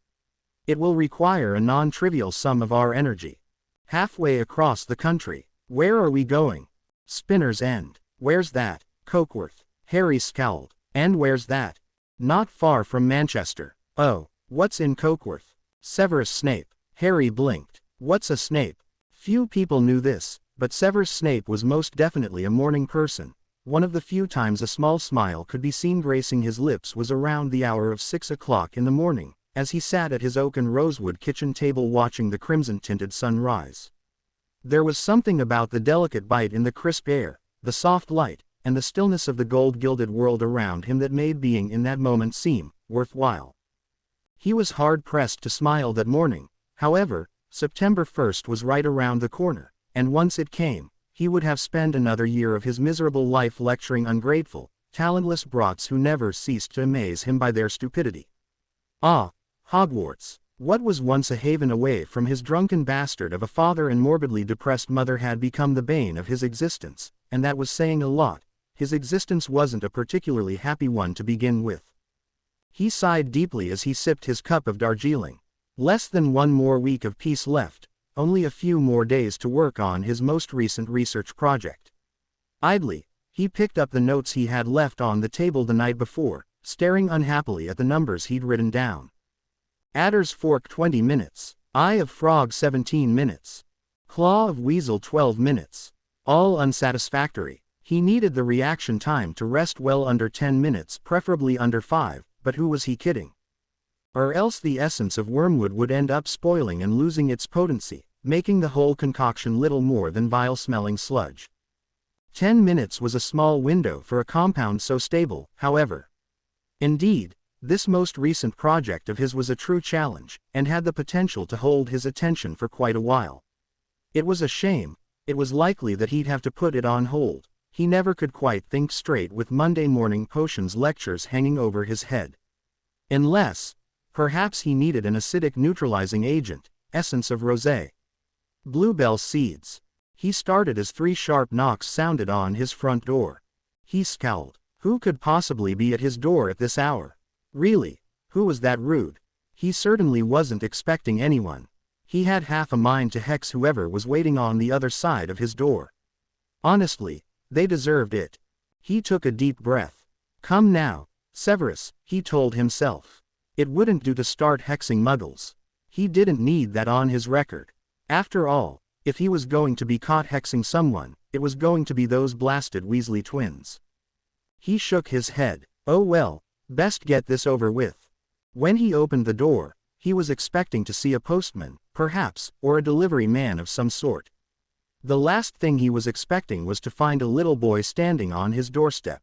It will require a non-trivial sum of our energy. Halfway across the country. Where are we going? Spinner's End. Where's that? Cokeworth. Harry scowled. And where's that? Not far from Manchester. Oh, what's in Cokeworth? Severus Snape. Harry blinked. What's a Snape? Few people knew this, but Severus Snape was most definitely a morning person. One of the few times a small smile could be seen gracing his lips was around the hour of 6 o'clock in the morning, as he sat at his oak and rosewood kitchen table watching the crimson-tinted sun rise. There was something about the delicate bite in the crisp air, the soft light, and the stillness of the gold-gilded world around him that made being in that moment seem worthwhile. He was hard-pressed to smile that morning. However, September 1st was right around the corner, and once it came, he would have spent another year of his miserable life lecturing ungrateful, talentless brats who never ceased to amaze him by their stupidity. Ah, Hogwarts! What was once a haven away from his drunken bastard of a father and morbidly depressed mother had become the bane of his existence, and that was saying a lot. His existence wasn't a particularly happy one to begin with. He sighed deeply as he sipped his cup of Darjeeling. Less than one more week of peace left, only a few more days to work on his most recent research project. Idly, he picked up the notes he had left on the table the night before, staring unhappily at the numbers he'd written down. Adder's Fork 20 minutes, Eye of Frog 17 minutes, Claw of Weasel 12 minutes. All unsatisfactory. He needed the reaction time to rest well under 10 minutes, preferably under 5, but who was he kidding? Or else the essence of wormwood would end up spoiling and losing its potency, making the whole concoction little more than vile-smelling sludge. 10 minutes was a small window for a compound so stable, however. Indeed, this most recent project of his was a true challenge, and had the potential to hold his attention for quite a while. It was a shame. It was likely that he'd have to put it on hold. He never could quite think straight with Monday morning potions lectures hanging over his head. Unless, perhaps he needed an acidic neutralizing agent, essence of rosé. Bluebell seeds. He started as 3 sharp knocks sounded on his front door. He scowled. Who could possibly be at his door at this hour? Really, who was that rude? He certainly wasn't expecting anyone. He had half a mind to hex whoever was waiting on the other side of his door. Honestly, they deserved it. He took a deep breath. Come now, Severus, he told himself. It wouldn't do to start hexing muggles. He didn't need that on his record. After all, if he was going to be caught hexing someone, it was going to be those blasted Weasley twins. He shook his head. Oh well, best get this over with. When he opened the door, he was expecting to see a postman, perhaps, or a delivery man of some sort. The last thing he was expecting was to find a little boy standing on his doorstep.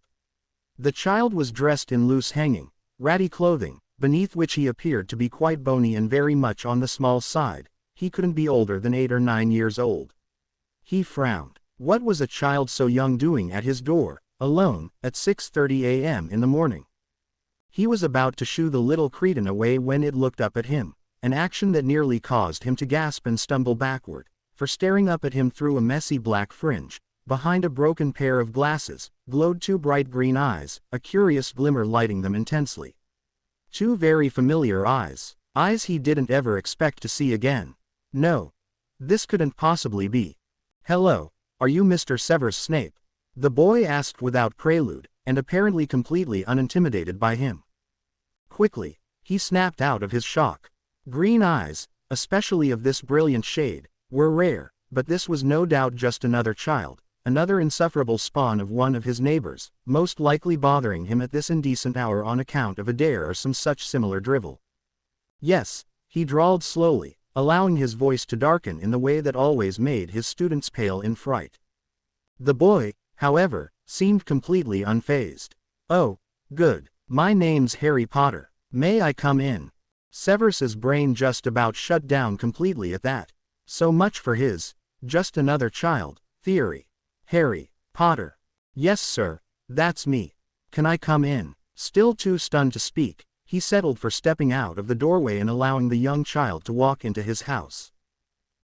The child was dressed in loose hanging, ratty clothing, beneath which he appeared to be quite bony and very much on the small side. He couldn't be older than 8 or 9 years old. He frowned. What was a child so young doing at his door, alone, at 6:30 a.m. in the morning? He was about to shoo the little cretin away when it looked up at him, an action that nearly caused him to gasp and stumble backward, for staring up at him through a messy black fringe, behind a broken pair of glasses, glowed two bright green eyes, a curious glimmer lighting them intensely. Two very familiar eyes, eyes he didn't ever expect to see again. No. This couldn't possibly be. "Hello, are you Mr. Severus Snape?" the boy asked without prelude, and apparently completely unintimidated by him. Quickly, he snapped out of his shock. Green eyes, especially of this brilliant shade, were rare, but this was no doubt just another child, another insufferable spawn of one of his neighbors, most likely bothering him at this indecent hour on account of a dare or some such similar drivel. "Yes," he drawled slowly, allowing his voice to darken in the way that always made his students pale in fright. The boy, however, seemed completely unfazed. "Oh, good. My name's Harry Potter. May I come in?" Severus's brain just about shut down completely at that. So much for his, just another child, theory. Harry Potter. "Yes, sir, that's me. Can I come in?" Still too stunned to speak, he settled for stepping out of the doorway and allowing the young child to walk into his house.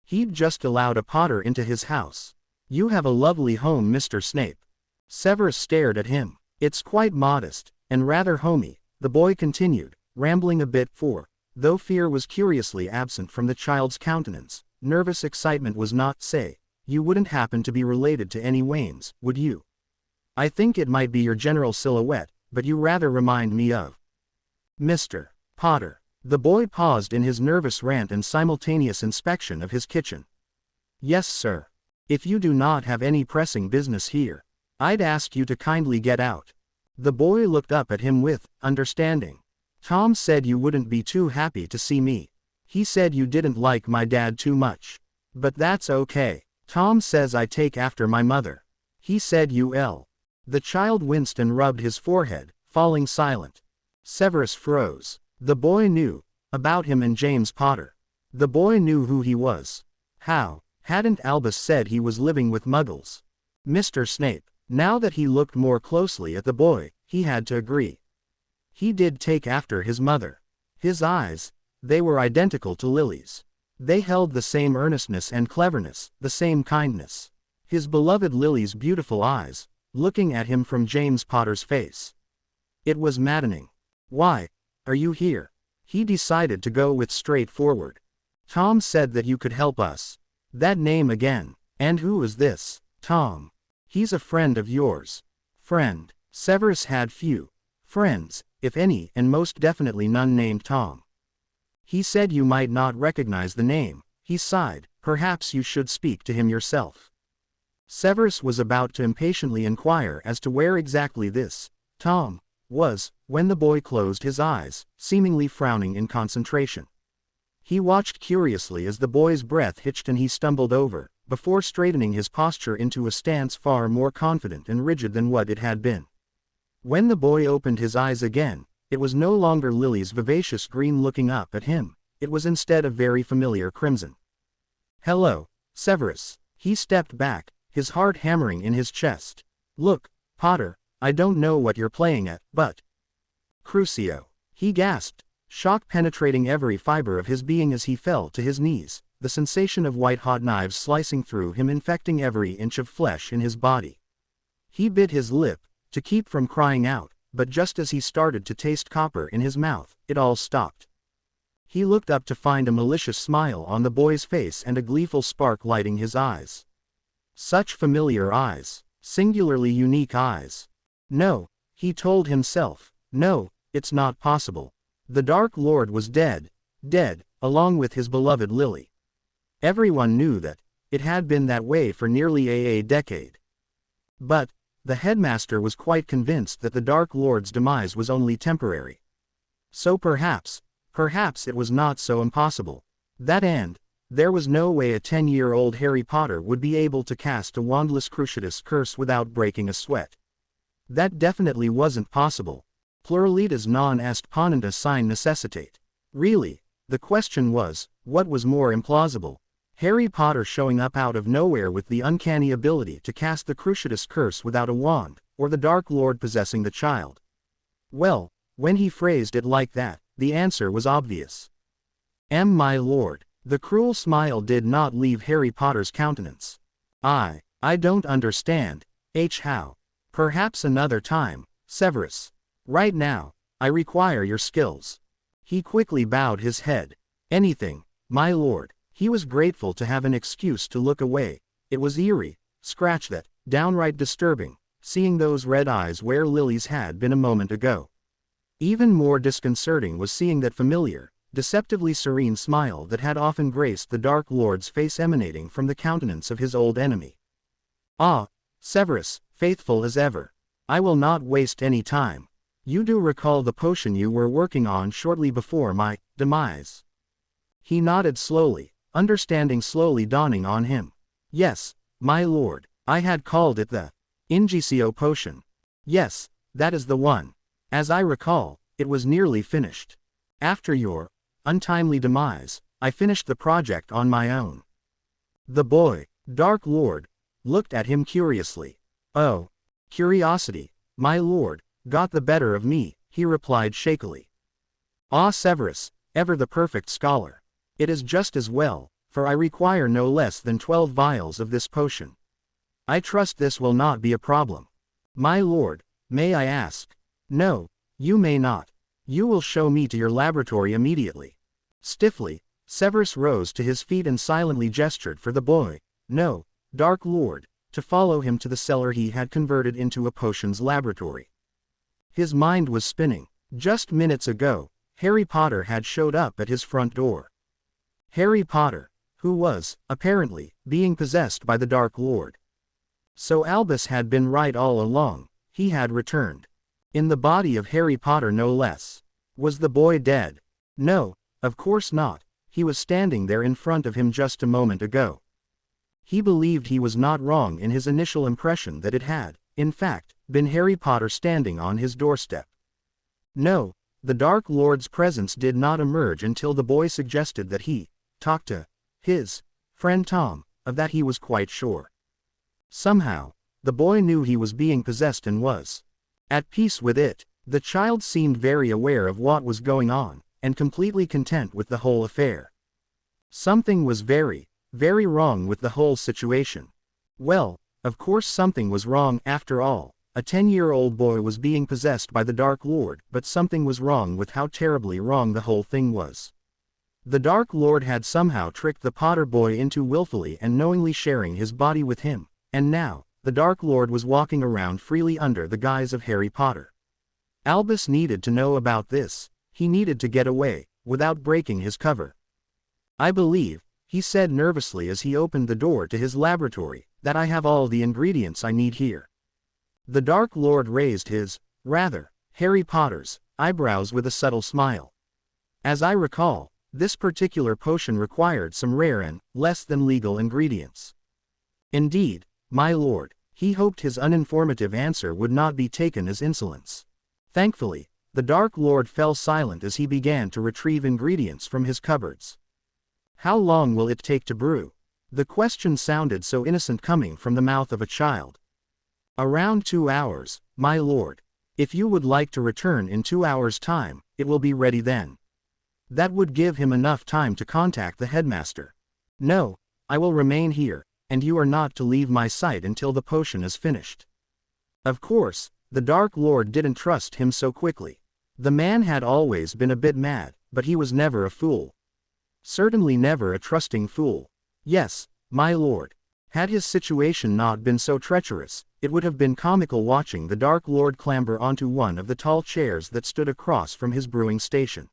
He'd just allowed a Potter into his house. "You have a lovely home, Mr. Snape." Severus stared at him. "It's quite modest, and rather homey," the boy continued, rambling a bit for, though fear was curiously absent from the child's countenance, nervous excitement was not. "Say, you wouldn't happen to be related to any Waynes, would you? I think it might be your general silhouette, but you rather remind me of Mr. Potter." The boy paused in his nervous rant and simultaneous inspection of his kitchen. "Yes, sir. If you do not have any pressing business here, I'd ask you to kindly get out." The boy looked up at him with understanding. "Tom said you wouldn't be too happy to see me. He said you didn't like my dad too much. But that's okay. Tom says I take after my mother. He said you." The child winced and rubbed his forehead, falling silent. Severus froze. The boy knew about him and James Potter. The boy knew who he was. How hadn't Albus said he was living with Muggles? Mr. Snape. Now that he looked more closely at the boy, he had to agree. He did take after his mother. His eyes, they were identical to Lily's. They held the same earnestness and cleverness, the same kindness. His beloved Lily's beautiful eyes, looking at him from James Potter's face. It was maddening. "Why are you here?" He decided to go with straightforward. "Tom said that you could help us." That name again. "And who is this Tom?" "He's a friend of yours." Friend. Severus had few friends, if any, and most definitely none named Tom. "He said you might not recognize the name," he sighed. "Perhaps you should speak to him yourself." Severus was about to impatiently inquire as to where exactly this Tom was, when the boy closed his eyes, seemingly frowning in concentration. He watched curiously as the boy's breath hitched and he stumbled over, before straightening his posture into a stance far more confident and rigid than what it had been. When the boy opened his eyes again, it was no longer Lily's vivacious green looking up at him, it was instead a very familiar crimson. "Hello, Severus." He stepped back, his heart hammering in his chest. "Look, Potter, I don't know what you're playing at, but..." "Crucio," he gasped, shock penetrating every fiber of his being as he fell to his knees, the sensation of white-hot knives slicing through him infecting every inch of flesh in his body. He bit his lip, to keep from crying out, but just as he started to taste copper in his mouth, it all stopped. He looked up to find a malicious smile on the boy's face and a gleeful spark lighting his eyes. Such familiar eyes, singularly unique eyes. No, he told himself, no, it's not possible. The Dark Lord was dead, along with his beloved Lily. Everyone knew that. It had been that way for nearly a decade. But the headmaster was quite convinced that the Dark Lord's demise was only temporary. So perhaps it was not so impossible. There was no way a 10-year-old Harry Potter would be able to cast a wandless Cruciatus curse without breaking a sweat. That definitely wasn't possible. Pluralitas non est ponenda sine necessitate. Really, the question was, what was more implausible? Harry Potter showing up out of nowhere with the uncanny ability to cast the Cruciatus Curse without a wand, or the Dark Lord possessing the child? Well, when he phrased it like that, the answer was obvious. My lord. The cruel smile did not leave Harry Potter's countenance. I don't understand. How? Perhaps another time, Severus. Right now, I require your skills. He quickly bowed his head. Anything, my lord. He was grateful to have an excuse to look away. It was eerie, scratch that, downright disturbing, seeing those red eyes where Lily's had been a moment ago. Even more disconcerting was seeing that familiar, deceptively serene smile that had often graced the Dark Lord's face emanating from the countenance of his old enemy. Ah, Severus, faithful as ever. I will not waste any time. You do recall the potion you were working on shortly before my demise? He nodded slowly, understanding slowly dawning on him. Yes, my lord, I had called it the Injicio potion. Yes, that is the one. As I recall, it was nearly finished. After your untimely demise, I finished the project on my own. The boy, Dark Lord, looked at him curiously. Oh, curiosity, my lord, got the better of me, he replied shakily. Ah, Severus, ever the perfect scholar. It is just as well, for I require no less than 12 vials of this potion. I trust this will not be a problem. My lord, may I ask? No, you may not. You will show me to your laboratory immediately. Stiffly, Severus rose to his feet and silently gestured for the boy, no, Dark Lord, to follow him to the cellar he had converted into a potions laboratory. His mind was spinning. Just minutes ago, Harry Potter had showed up at his front door. Harry Potter, who was, apparently, being possessed by the Dark Lord. So Albus had been right all along, he had returned. In the body of Harry Potter no less. Was the boy dead? No, of course not, he was standing there in front of him just a moment ago. He believed he was not wrong in his initial impression that it had, in fact, been Harry Potter standing on his doorstep. No, the Dark Lord's presence did not emerge until the boy suggested that he talk to his friend Tom, of that he was quite sure. Somehow, the boy knew he was being possessed and was at peace with it. The child seemed very aware of what was going on, and completely content with the whole affair. Something was very, very wrong with the whole situation. Well, of course something was wrong after all. A 10-year-old boy was being possessed by the Dark Lord, but something was wrong with how terribly wrong the whole thing was. The Dark Lord had somehow tricked the Potter boy into willfully and knowingly sharing his body with him, and now, the Dark Lord was walking around freely under the guise of Harry Potter. Albus needed to know about this. He needed to get away, without breaking his cover. I believe, he said nervously as he opened the door to his laboratory, that I have all the ingredients I need here. The Dark Lord raised his, Harry Potter's, eyebrows with a subtle smile. As I recall, this particular potion required some rare and less than legal ingredients. Indeed, my lord, he hoped his uninformative answer would not be taken as insolence. Thankfully, the Dark Lord fell silent as he began to retrieve ingredients from his cupboards. How long will it take to brew? The question sounded so innocent coming from the mouth of a child. Around 2 hours, my lord. If you would like to return in 2 hours' time, it will be ready then. That would give him enough time to contact the headmaster. No, I will remain here, and you are not to leave my sight until the potion is finished. Of course, the Dark Lord didn't trust him so quickly. The man had always been a bit mad, but he was never a fool. Certainly never a trusting fool. Yes, my lord. Had his situation not been so treacherous, it would have been comical watching the Dark Lord clamber onto one of the tall chairs that stood across from his brewing station.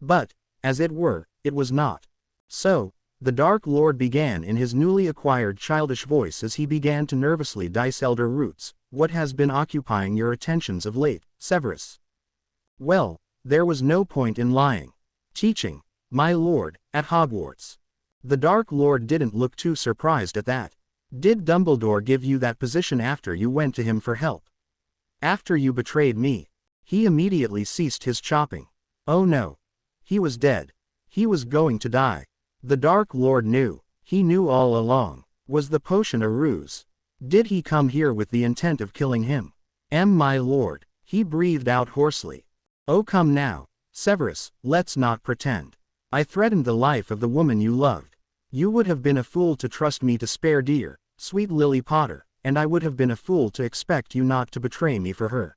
But, as it were, it was not. So, the Dark Lord began in his newly acquired childish voice as he began to nervously dice elder roots. What has been occupying your attentions of late, Severus? Well, there was no point in lying. Teaching, my lord, at Hogwarts. The Dark Lord didn't look too surprised at that. Did Dumbledore give you that position after you went to him for help? After you betrayed me? He immediately ceased his chopping. Oh no. He was dead. He was going to die. The Dark Lord knew. He knew all along. Was the potion a ruse? Did he come here with the intent of killing him? My lord, he breathed out hoarsely. Oh, come now, Severus, let's not pretend. I threatened the life of the woman you loved. You would have been a fool to trust me to spare dear, sweet Lily Potter, and I would have been a fool to expect you not to betray me for her.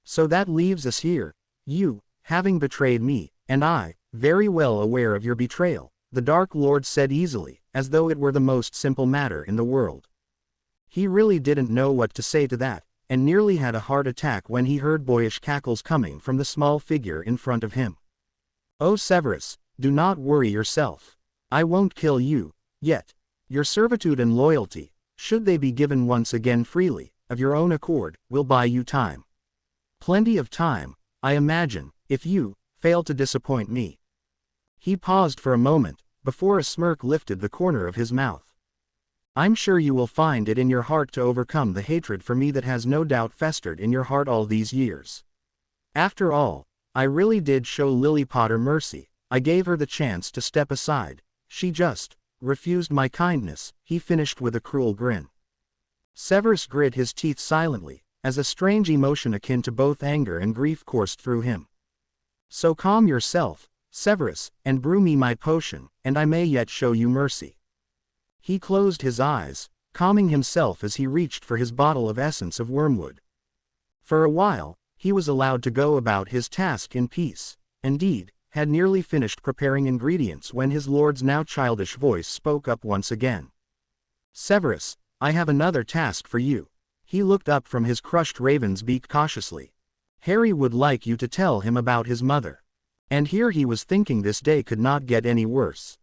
So that leaves us here, you, having betrayed me, and I, very well aware of your betrayal, the Dark Lord said easily, as though it were the most simple matter in the world. He really didn't know what to say to that, and nearly had a heart attack when he heard boyish cackles coming from the small figure in front of him. Oh Severus, do not worry yourself. I won't kill you, yet. Your servitude and loyalty, should they be given once again freely, of your own accord, will buy you time. Plenty of time, I imagine, if you fail to disappoint me. He paused for a moment, before a smirk lifted the corner of his mouth. I'm sure you will find it in your heart to overcome the hatred for me that has no doubt festered in your heart all these years. After all, I really did show Lily Potter mercy. I gave her the chance to step aside. She just refused my kindness, he finished with a cruel grin. Severus grit his teeth silently, as a strange emotion akin to both anger and grief coursed through him. So calm yourself, Severus, and brew me my potion, and I may yet show you mercy. He closed his eyes, calming himself as he reached for his bottle of essence of wormwood. For a while, he was allowed to go about his task in peace, indeed, had nearly finished preparing ingredients when his lord's now childish voice spoke up once again. Severus, I have another task for you. He looked up from his crushed raven's beak cautiously. Harry would like you to tell him about his mother. And here he was thinking this day could not get any worse.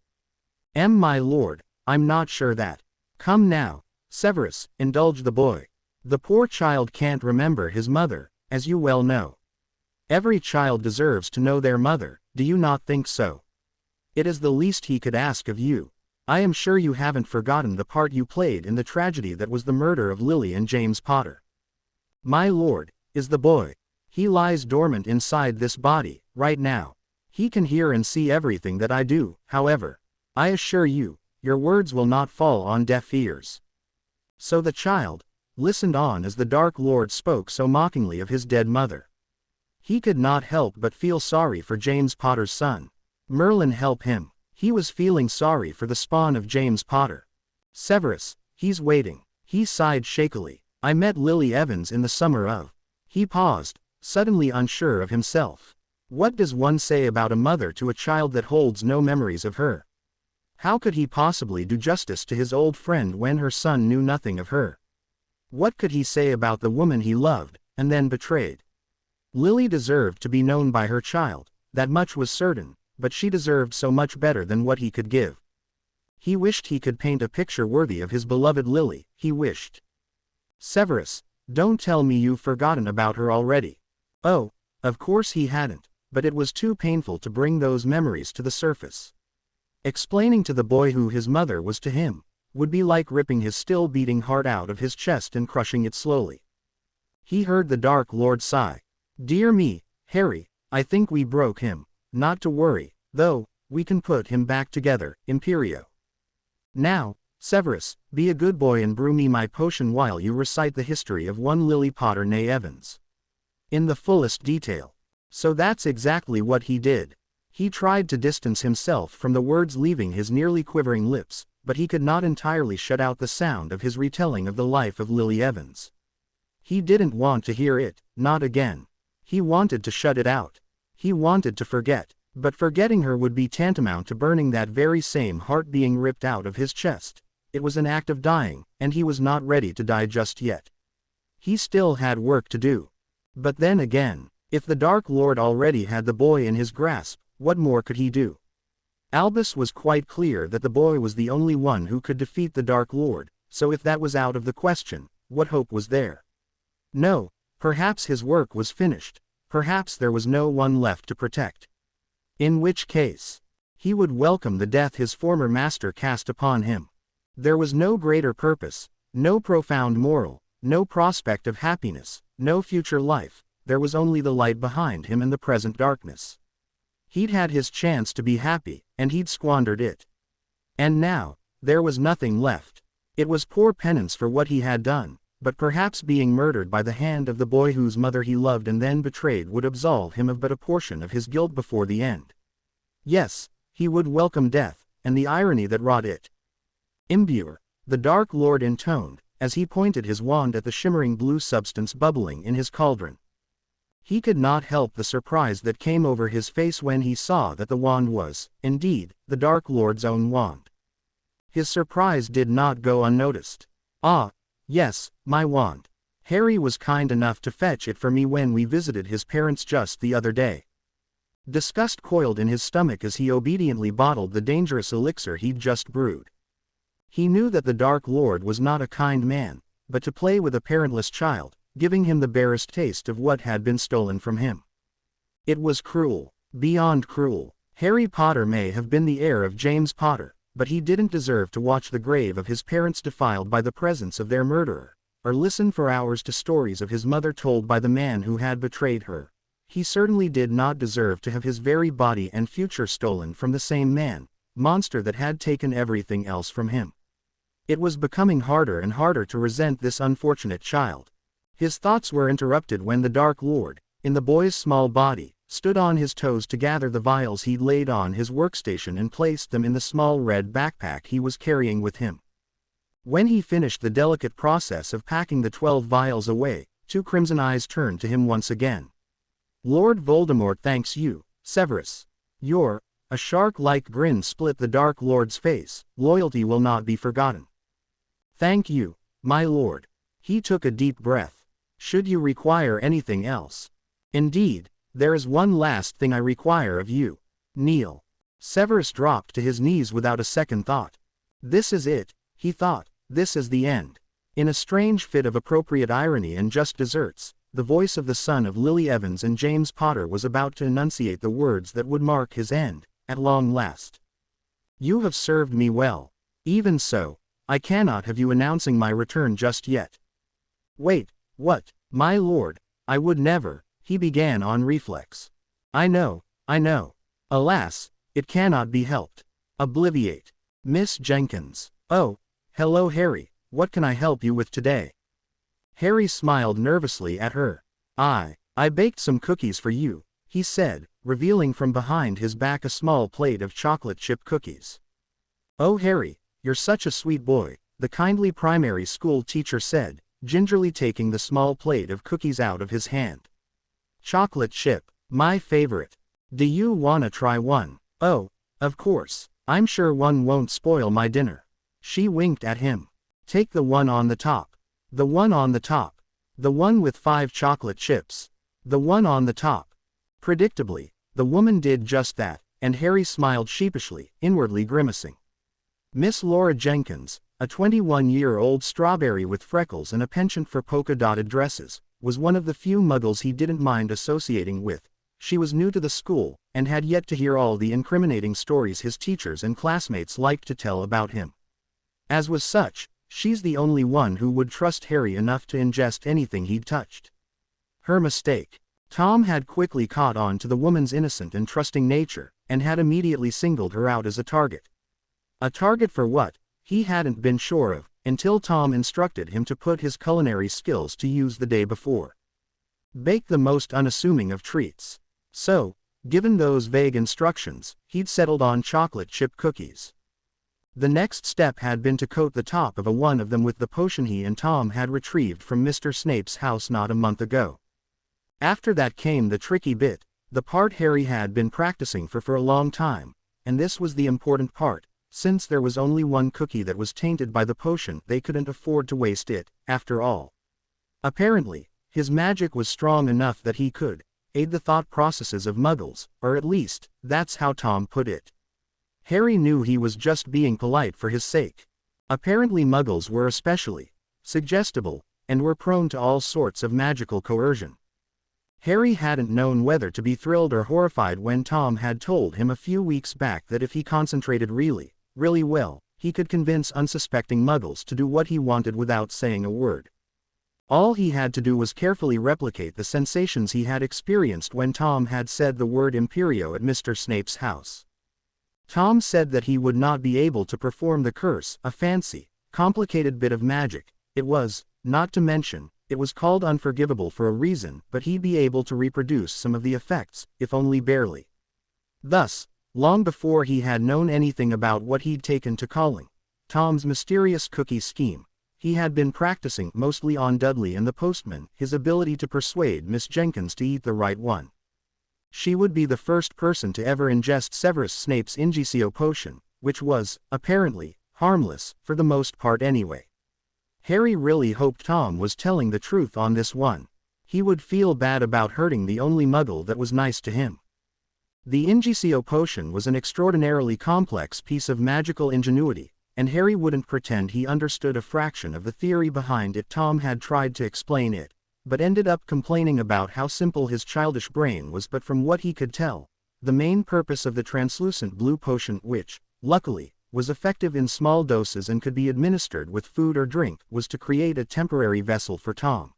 My lord, I'm not sure that. Come now, Severus, indulged the boy. The poor child can't remember his mother, as you well know. Every child deserves to know their mother, do you not think so? It is the least he could ask of you. I am sure you haven't forgotten the part you played in the tragedy that was the murder of Lily and James Potter. My lord, is the boy. He lies dormant inside this body, right now. He can hear and see everything that I do, however. I assure you, your words will not fall on deaf ears. So the child listened on as the Dark Lord spoke so mockingly of his dead mother. He could not help but feel sorry for James Potter's son. Merlin help him. He was feeling sorry for the spawn of James Potter. Severus, he's waiting. He sighed shakily. I met Lily Evans in the summer of. He paused, suddenly unsure of himself. What does one say about a mother to a child that holds no memories of her? How could he possibly do justice to his old friend when her son knew nothing of her? What could he say about the woman he loved, and then betrayed? Lily deserved to be known by her child, that much was certain, but she deserved so much better than what he could give. He wished he could paint a picture worthy of his beloved Lily, he wished. Severus, don't tell me you've forgotten about her already. Oh, of course he hadn't, but it was too painful to bring those memories to the surface. Explaining to the boy who his mother was to him, would be like ripping his still beating heart out of his chest and crushing it slowly. He heard the Dark Lord sigh. Dear me, Harry, I think we broke him. Not to worry, though, we can put him back together, Imperio. Now, Severus, be a good boy and brew me my potion while you recite the history of one Lily Potter née Evans. In the fullest detail. So that's exactly what he did. He tried to distance himself from the words leaving his nearly quivering lips, but he could not entirely shut out the sound of his retelling of the life of Lily Evans. He didn't want to hear it, not again. He wanted to shut it out. He wanted to forget, but forgetting her would be tantamount to burning that very same heart being ripped out of his chest. It was an act of dying, and he was not ready to die just yet. He still had work to do. But then again, if the Dark Lord already had the boy in his grasp, what more could he do? Albus was quite clear that the boy was the only one who could defeat the Dark Lord, so if that was out of the question, what hope was there? No, perhaps his work was finished. Perhaps there was no one left to protect. In which case, he would welcome the death his former master cast upon him. There was no greater purpose, no profound moral, no prospect of happiness, no future life. There was only the light behind him and the present darkness. He'd had his chance to be happy, and he'd squandered it. And now, there was nothing left. It was poor penance for what he had done, but perhaps being murdered by the hand of the boy whose mother he loved and then betrayed would absolve him of but a portion of his guilt before the end. Yes, he would welcome death, and the irony that wrought it. Imbuer, the Dark Lord intoned, as he pointed his wand at the shimmering blue substance bubbling in his cauldron. He could not help the surprise that came over his face when he saw that the wand was, indeed, the Dark Lord's own wand. His surprise did not go unnoticed. "Ah, yes, my wand. Harry was kind enough to fetch it for me when we visited his parents just the other day." Disgust coiled in his stomach as he obediently bottled the dangerous elixir he'd just brewed. He knew that the Dark Lord was not a kind man, but to play with a parentless child, giving him the barest taste of what had been stolen from him. It was cruel, beyond cruel. Harry Potter may have been the heir of James Potter, but he didn't deserve to watch the grave of his parents defiled by the presence of their murderer, or listen for hours to stories of his mother told by the man who had betrayed her. He certainly did not deserve to have his very body and future stolen from the same man, monster that had taken everything else from him. It was becoming harder and harder to resent this unfortunate child. His thoughts were interrupted when the Dark Lord, in the boy's small body, stood on his toes to gather the vials he'd laid on his workstation and placed them in the small red backpack he was carrying with him. When he finished the delicate process of packing the 12 vials away, two crimson eyes turned to him once again. "Lord Voldemort thanks you, Severus. A shark-like grin split the Dark Lord's face. "Loyalty will not be forgotten." "Thank you, my lord." He took a deep breath. "Should you require anything else?" "Indeed, there is one last thing I require of you. Kneel." Severus dropped to his knees without a second thought. This is it, he thought, this is the end. In a strange fit of appropriate irony and just desserts, the voice of the son of Lily Evans and James Potter was about to enunciate the words that would mark his end, at long last. "You have served me well. Even so, I cannot have you announcing my return just yet." "Wait, what, my lord, I would never," he began on reflex. I know. Alas, it cannot be helped. Obliviate. Miss Jenkins." "Oh, hello Harry, what can I help you with today?" Harry smiled nervously at her. I baked some cookies for you," he said, revealing from behind his back a small plate of chocolate chip cookies. "Oh Harry, you're such a sweet boy," the kindly primary school teacher said, gingerly taking the small plate of cookies out of his hand. "Chocolate chip, my favorite. Do you wanna try one?" "Oh, of course, I'm sure one won't spoil my dinner." She winked at him. "Take the one on the top. The one on the top. The one with 5 chocolate chips. The one on the top." Predictably, the woman did just that, and Harry smiled sheepishly, inwardly grimacing. Miss Laura Jenkins, a 21-year-old strawberry with freckles and a penchant for polka-dotted dresses, was one of the few muggles he didn't mind associating with. She was new to the school, and had yet to hear all the incriminating stories his teachers and classmates liked to tell about him. As was such, she's the only one who would trust Harry enough to ingest anything he'd touched. Her mistake. Tom had quickly caught on to the woman's innocent and trusting nature, and had immediately singled her out as a target. A target for what, he hadn't been sure of, until Tom instructed him to put his culinary skills to use the day before. Bake the most unassuming of treats. So, given those vague instructions, he'd settled on chocolate chip cookies. The next step had been to coat the top of one of them with the potion he and Tom had retrieved from Mr. Snape's house not a month ago. After that came the tricky bit, the part Harry had been practicing for a long time, and this was the important part. Since there was only one cookie that was tainted by the potion, they couldn't afford to waste it, after all. Apparently, his magic was strong enough that he could aid the thought processes of muggles, or at least, that's how Tom put it. Harry knew he was just being polite for his sake. Apparently muggles were especially suggestible, and were prone to all sorts of magical coercion. Harry hadn't known whether to be thrilled or horrified when Tom had told him a few weeks back that if he concentrated really well, he could convince unsuspecting muggles to do what he wanted without saying a word. All he had to do was carefully replicate the sensations he had experienced when Tom had said the word Imperio at Mr. Snape's house. Tom said that he would not be able to perform the curse, a fancy, complicated bit of magic. It was, not to mention, it was called unforgivable for a reason, but he'd be able to reproduce some of the effects, if only barely. Thus, long before he had known anything about what he'd taken to calling Tom's mysterious cookie scheme, he had been practicing mostly on Dudley and the postman his ability to persuade Miss Jenkins to eat the right one. She would be the first person to ever ingest Severus Snape's Ingecio potion, which was, apparently, harmless, for the most part anyway. Harry really hoped Tom was telling the truth on this one. He would feel bad about hurting the only Muggle that was nice to him. The Ingecio potion was an extraordinarily complex piece of magical ingenuity, and Harry wouldn't pretend he understood a fraction of the theory behind it. Tom had tried to explain it, but ended up complaining about how simple his childish brain was. But from what he could tell, the main purpose of the translucent blue potion, which, luckily, was effective in small doses and could be administered with food or drink, was to create a temporary vessel for Tom.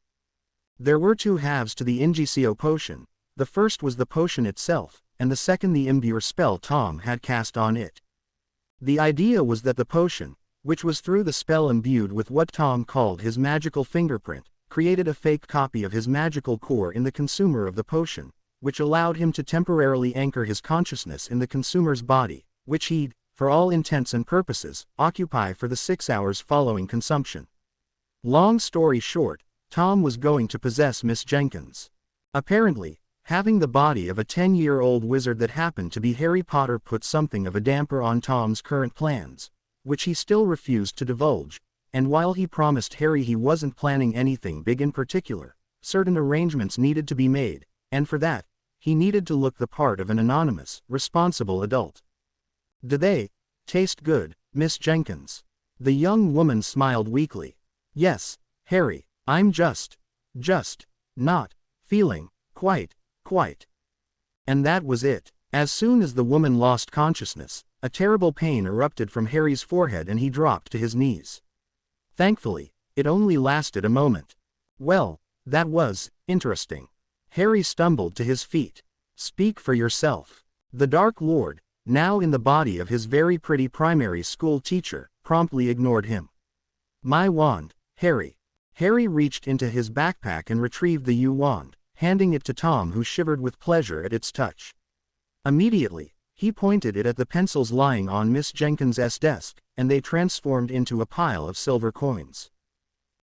There were two halves to the Ingecio potion. The first was the potion itself, and the second the imbue spell Tom had cast on it. The idea was that the potion, which was through the spell imbued with what Tom called his magical fingerprint, created a fake copy of his magical core in the consumer of the potion, which allowed him to temporarily anchor his consciousness in the consumer's body, which he'd, for all intents and purposes, occupy for the 6 hours following consumption. Long story short, Tom was going to possess Miss Jenkins. Apparently, having the body of a 10-year-old wizard that happened to be Harry Potter put something of a damper on Tom's current plans, which he still refused to divulge, and while he promised Harry he wasn't planning anything big in particular, certain arrangements needed to be made, and for that, he needed to look the part of an anonymous, responsible adult. "Do they taste good, Miss Jenkins?" The young woman smiled weakly. "Yes, Harry, I'm just not feeling quite. And that was it. As soon as the woman lost consciousness, a terrible pain erupted from Harry's forehead and he dropped to his knees. Thankfully, it only lasted a moment. Well, that was interesting. Harry stumbled to his feet. "Speak for yourself." The Dark Lord, now in the body of his very pretty primary school teacher, promptly ignored him. "My wand, Harry." Harry reached into his backpack and retrieved the U-wand, handing it to Tom, who shivered with pleasure at its touch. Immediately, he pointed it at the pencils lying on Miss Jenkins's desk, and they transformed into a pile of silver coins.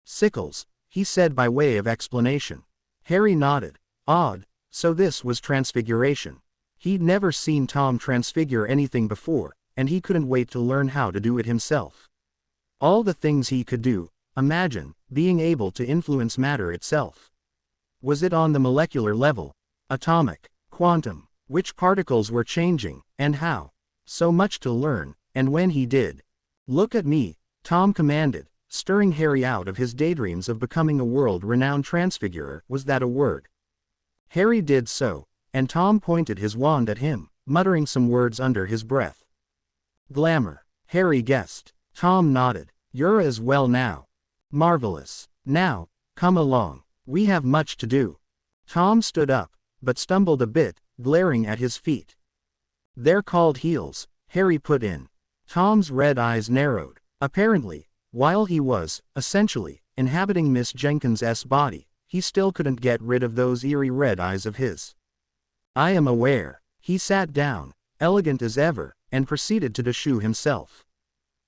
"Sickles," he said by way of explanation. Harry nodded. Odd, so this was transfiguration. He'd never seen Tom transfigure anything before, and he couldn't wait to learn how to do it himself. All the things he could do, imagine, being able to influence matter itself. Was it on the molecular level? Atomic? Quantum? Which particles were changing, and how? So much to learn, and when he did. "Look at me," Tom commanded, stirring Harry out of his daydreams of becoming a world-renowned transfigurer. Was that a word? Harry did so, and Tom pointed his wand at him, muttering some words under his breath. "Glamour," Harry guessed. Tom nodded. "You're as well now." "Marvelous. Now, come along. We have much to do." Tom stood up, but stumbled a bit, glaring at his feet. "They're called heels," Harry put in. Tom's red eyes narrowed. Apparently, while he was, essentially, inhabiting Miss Jenkins's body, he still couldn't get rid of those eerie red eyes of his. "I am aware." He sat down, elegant as ever, and proceeded to shoe himself.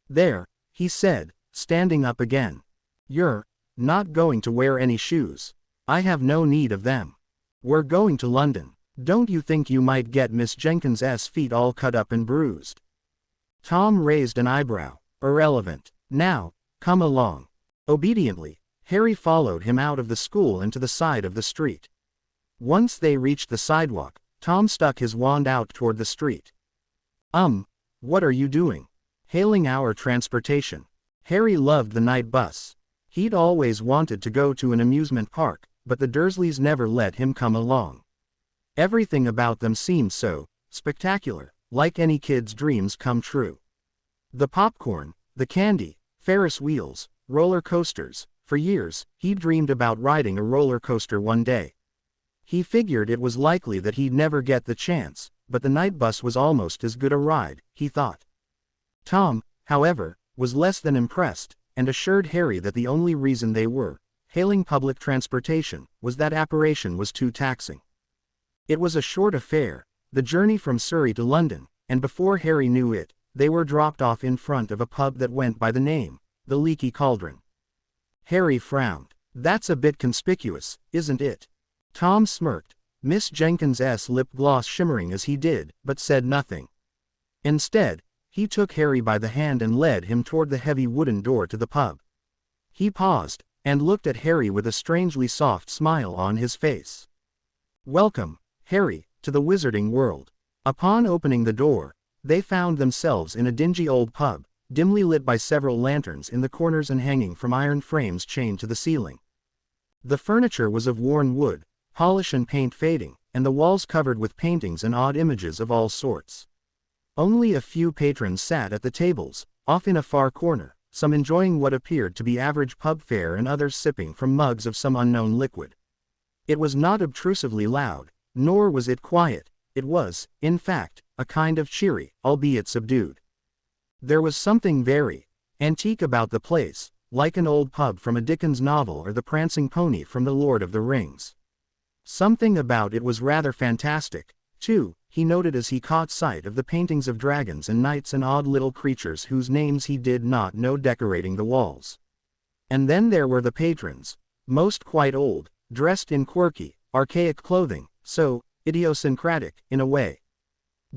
"There," he said, standing up again. "You're not going to wear any shoes. I have no need of them. We're going to London. Don't you think you might get Miss Jenkins's feet all cut up and bruised?" Tom raised an eyebrow. "Irrelevant. Now, come along." Obediently, Harry followed him out of the school and to the side of the street. Once they reached the sidewalk, Tom stuck his wand out toward the street. What are you doing?" "Hailing our transportation." Harry loved the night bus. He'd always wanted to go to an amusement park, but the Dursleys never let him come along. Everything about them seemed so spectacular, like any kid's dreams come true. The popcorn, the candy, Ferris wheels, roller coasters. For years, he dreamed about riding a roller coaster one day. He figured it was likely that he'd never get the chance, but the night bus was almost as good a ride, he thought. Tom, however, was less than impressed, and assured Harry that the only reason they were hailing public transportation was that apparition was too taxing. It was a short affair, the journey from Surrey to London, and before Harry knew it, they were dropped off in front of a pub that went by the name, the Leaky Cauldron. Harry frowned. That's a bit conspicuous, isn't it? Tom smirked, Miss Jenkins's lip gloss shimmering as he did, but said nothing. Instead, he took Harry by the hand and led him toward the heavy wooden door to the pub. He paused, and looked at Harry with a strangely soft smile on his face. Welcome, Harry, to the Wizarding World. Upon opening the door, they found themselves in a dingy old pub, dimly lit by several lanterns in the corners and hanging from iron frames chained to the ceiling. The furniture was of worn wood, polish and paint fading, and the walls covered with paintings and odd images of all sorts. Only a few patrons sat at the tables, off in a far corner, some enjoying what appeared to be average pub fare and others sipping from mugs of some unknown liquid. It was not obtrusively loud, nor was it quiet. It was, in fact, a kind of cheery, albeit subdued. There was something very antique about the place, like an old pub from a Dickens novel or the prancing pony from The Lord of the Rings. Something about it was rather fantastic, too, he noted as he caught sight of the paintings of dragons and knights and odd little creatures whose names he did not know decorating the walls. And then there were the patrons, most quite old, dressed in quirky, archaic clothing, so idiosyncratic, in a way.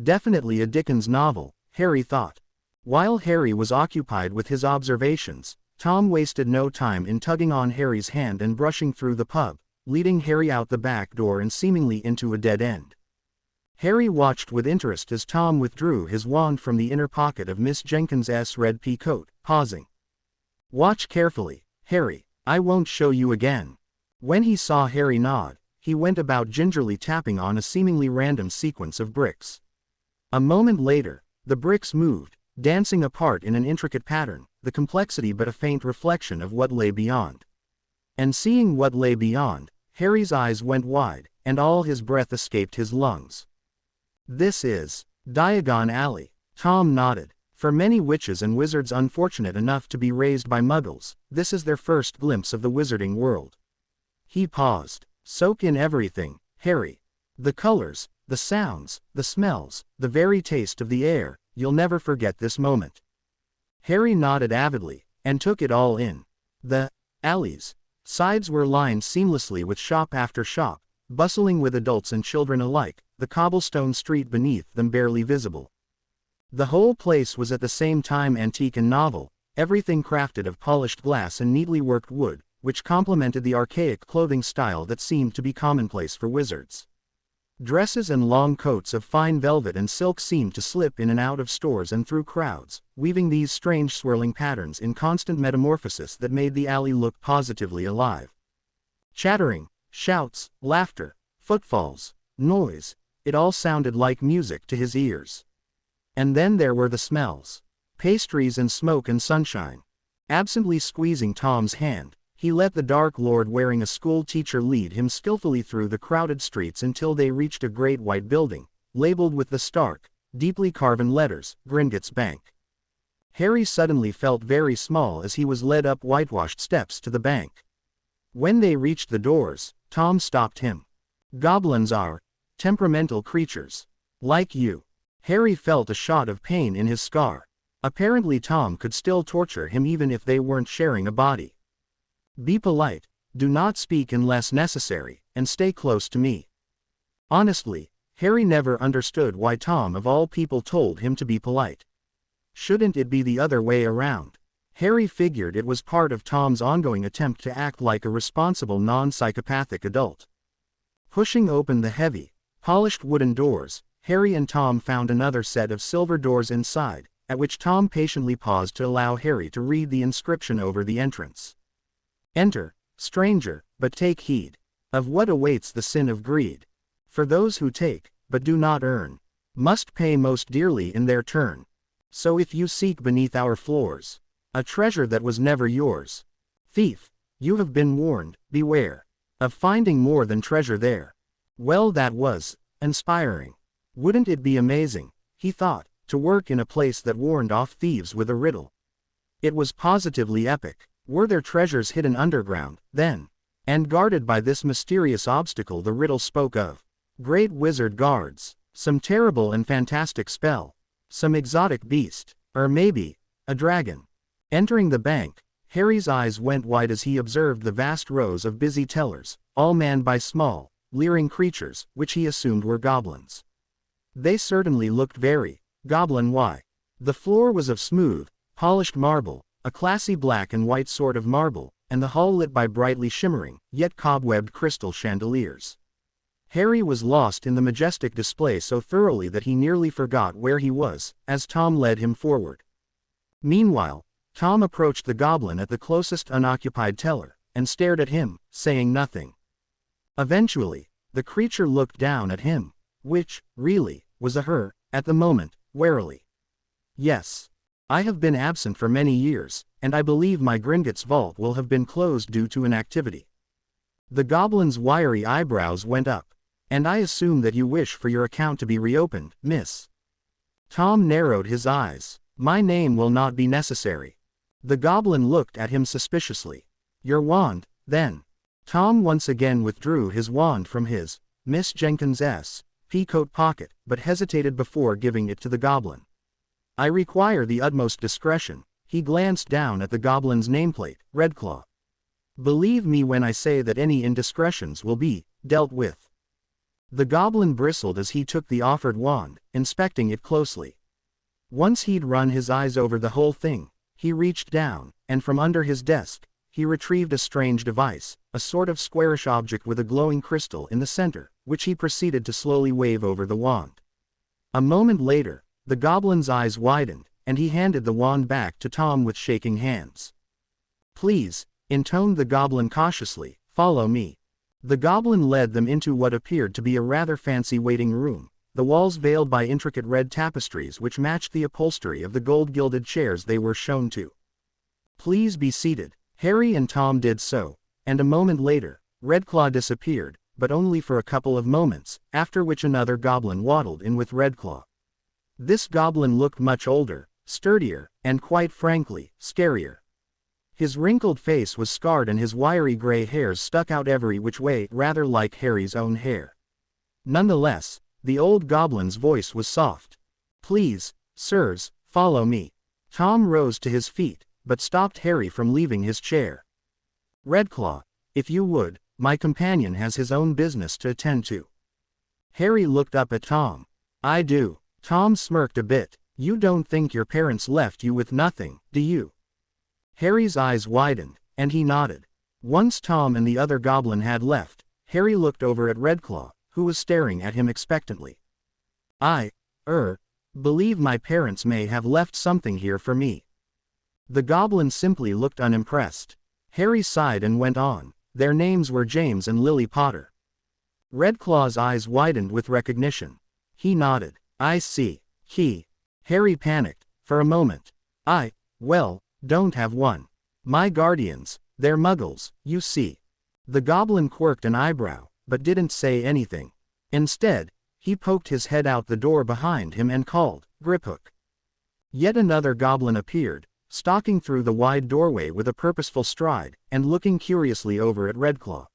Definitely a Dickens novel, Harry thought. While Harry was occupied with his observations, Tom wasted no time in tugging on Harry's hand and brushing through the pub, leading Harry out the back door and seemingly into a dead end. Harry watched with interest as Tom withdrew his wand from the inner pocket of Miss Jenkins's red pea coat, pausing. Watch carefully, Harry, I won't show you again. When he saw Harry nod, he went about gingerly tapping on a seemingly random sequence of bricks. A moment later, the bricks moved, dancing apart in an intricate pattern, the complexity but a faint reflection of what lay beyond. And seeing what lay beyond, Harry's eyes went wide, and all his breath escaped his lungs. This is Diagon Alley, Tom nodded. For many witches and wizards unfortunate enough to be raised by muggles, this is their first glimpse of the wizarding world. He paused. Soak in everything, Harry. The colors, the sounds, the smells, the very taste of the air, you'll never forget this moment. Harry nodded avidly, and took it all in. The alley's sides were lined seamlessly with shop after shop, bustling with adults and children alike, the cobblestone street beneath them barely visible. The whole place was at the same time antique and novel, everything crafted of polished glass and neatly worked wood, which complemented the archaic clothing style that seemed to be commonplace for wizards. Dresses and long coats of fine velvet and silk seemed to slip in and out of stores and through crowds, weaving these strange swirling patterns in constant metamorphosis that made the alley look positively alive. Chattering, shouts, laughter, footfalls, noise, it all sounded like music to his ears. And then there were the smells. Pastries and smoke and sunshine. Absently squeezing Tom's hand, he let the Dark Lord wearing a school teacher lead him skillfully through the crowded streets until they reached a great white building, labeled with the stark, deeply carven letters, Gringotts Bank. Harry suddenly felt very small as he was led up whitewashed steps to the bank. When they reached the doors, Tom stopped him. Goblins are temperamental creatures. Like you. Harry felt a shot of pain in his scar. Apparently Tom could still torture him even if they weren't sharing a body. Be polite, do not speak unless necessary, and stay close to me. Honestly, Harry never understood why Tom of all people told him to be polite. Shouldn't it be the other way around? Harry figured it was part of Tom's ongoing attempt to act like a responsible non-psychopathic adult. Pushing open the heavy, polished wooden doors, Harry and Tom found another set of silver doors inside, at which Tom patiently paused to allow Harry to read the inscription over the entrance. Enter, stranger, but take heed of what awaits the sin of greed. For those who take, but do not earn, must pay most dearly in their turn. So if you seek beneath our floors a treasure that was never yours, thief, you have been warned, beware of finding more than treasure there. Well, that was inspiring. Wouldn't it be amazing, he thought, to work in a place that warned off thieves with a riddle? It was positively epic. Were there treasures hidden underground, then? And guarded by this mysterious obstacle the riddle spoke of? Great wizard guards, some terrible and fantastic spell, some exotic beast, or maybe, a dragon. Entering the bank, Harry's eyes went wide as he observed the vast rows of busy tellers, all manned by small, leering creatures, which he assumed were goblins. They certainly looked very goblin-y. The floor was of smooth, polished marble, a classy black and white sort of marble, and the hall lit by brightly shimmering, yet cobwebbed crystal chandeliers. Harry was lost in the majestic display so thoroughly that he nearly forgot where he was, as Tom led him forward. Meanwhile, Tom approached the goblin at the closest unoccupied teller, and stared at him, saying nothing. Eventually, the creature looked down at him, which, really, was a her, at the moment, warily. Yes. I have been absent for many years, and I believe my Gringotts vault will have been closed due to inactivity. The goblin's wiry eyebrows went up. And I assume that you wish for your account to be reopened, miss. Tom narrowed his eyes. My name will not be necessary. The goblin looked at him suspiciously. Your wand, then. Tom once again withdrew his wand from his Miss Jenkins's peacoat pocket, but hesitated before giving it to the goblin. I require the utmost discretion. He glanced down at the goblin's nameplate, Redclaw. Believe me when I say that any indiscretions will be dealt with. The goblin bristled as he took the offered wand, inspecting it closely. Once he'd run his eyes over the whole thing, he reached down, and from under his desk, he retrieved a strange device, a sort of squarish object with a glowing crystal in the center, which he proceeded to slowly wave over the wand. A moment later, the goblin's eyes widened, and he handed the wand back to Tom with shaking hands. Please, intoned the goblin cautiously, follow me. The goblin led them into what appeared to be a rather fancy waiting room, the walls veiled by intricate red tapestries which matched the upholstery of the gold-gilded chairs they were shown to. Please be seated. Harry and Tom did so, and a moment later, Redclaw disappeared, but only for a couple of moments, after which another goblin waddled in with Redclaw. This goblin looked much older, sturdier, and quite frankly, scarier. His wrinkled face was scarred and his wiry gray hairs stuck out every which way, rather like Harry's own hair. Nonetheless, the old goblin's voice was soft. Please, sirs, follow me. Tom rose to his feet, but stopped Harry from leaving his chair. Redclaw, if you would, my companion has his own business to attend to. Harry looked up at Tom. I do. Tom smirked a bit. You don't think your parents left you with nothing, do you? Harry's eyes widened, and he nodded. Once Tom and the other goblin had left, Harry looked over at Redclaw, who was staring at him expectantly. I believe my parents may have left something here for me. The goblin simply looked unimpressed. Harry sighed and went on. Their names were James and Lily Potter. Redclaw's eyes widened with recognition. He nodded. I see. Harry panicked. For a moment. Don't have one. My guardians, they're muggles, you see. The goblin quirked an eyebrow, but didn't say anything. Instead, he poked his head out the door behind him and called, Griphook. Yet another goblin appeared, stalking through the wide doorway with a purposeful stride, and looking curiously over at Redclaw.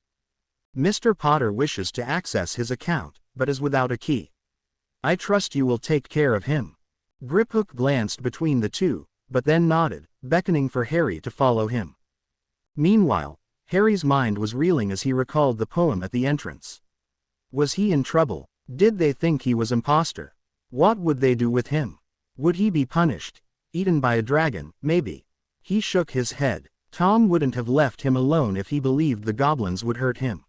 Mr. Potter wishes to access his account, but is without a key. I trust you will take care of him. Griphook glanced between the two, but then nodded, beckoning for Harry to follow him. Meanwhile, Harry's mind was reeling as he recalled the poem at the entrance. Was he in trouble? Did they think he was imposter? What would they do with him? Would he be punished? Eaten by a dragon, maybe? He shook his head. Tom wouldn't have left him alone if he believed the goblins would hurt him.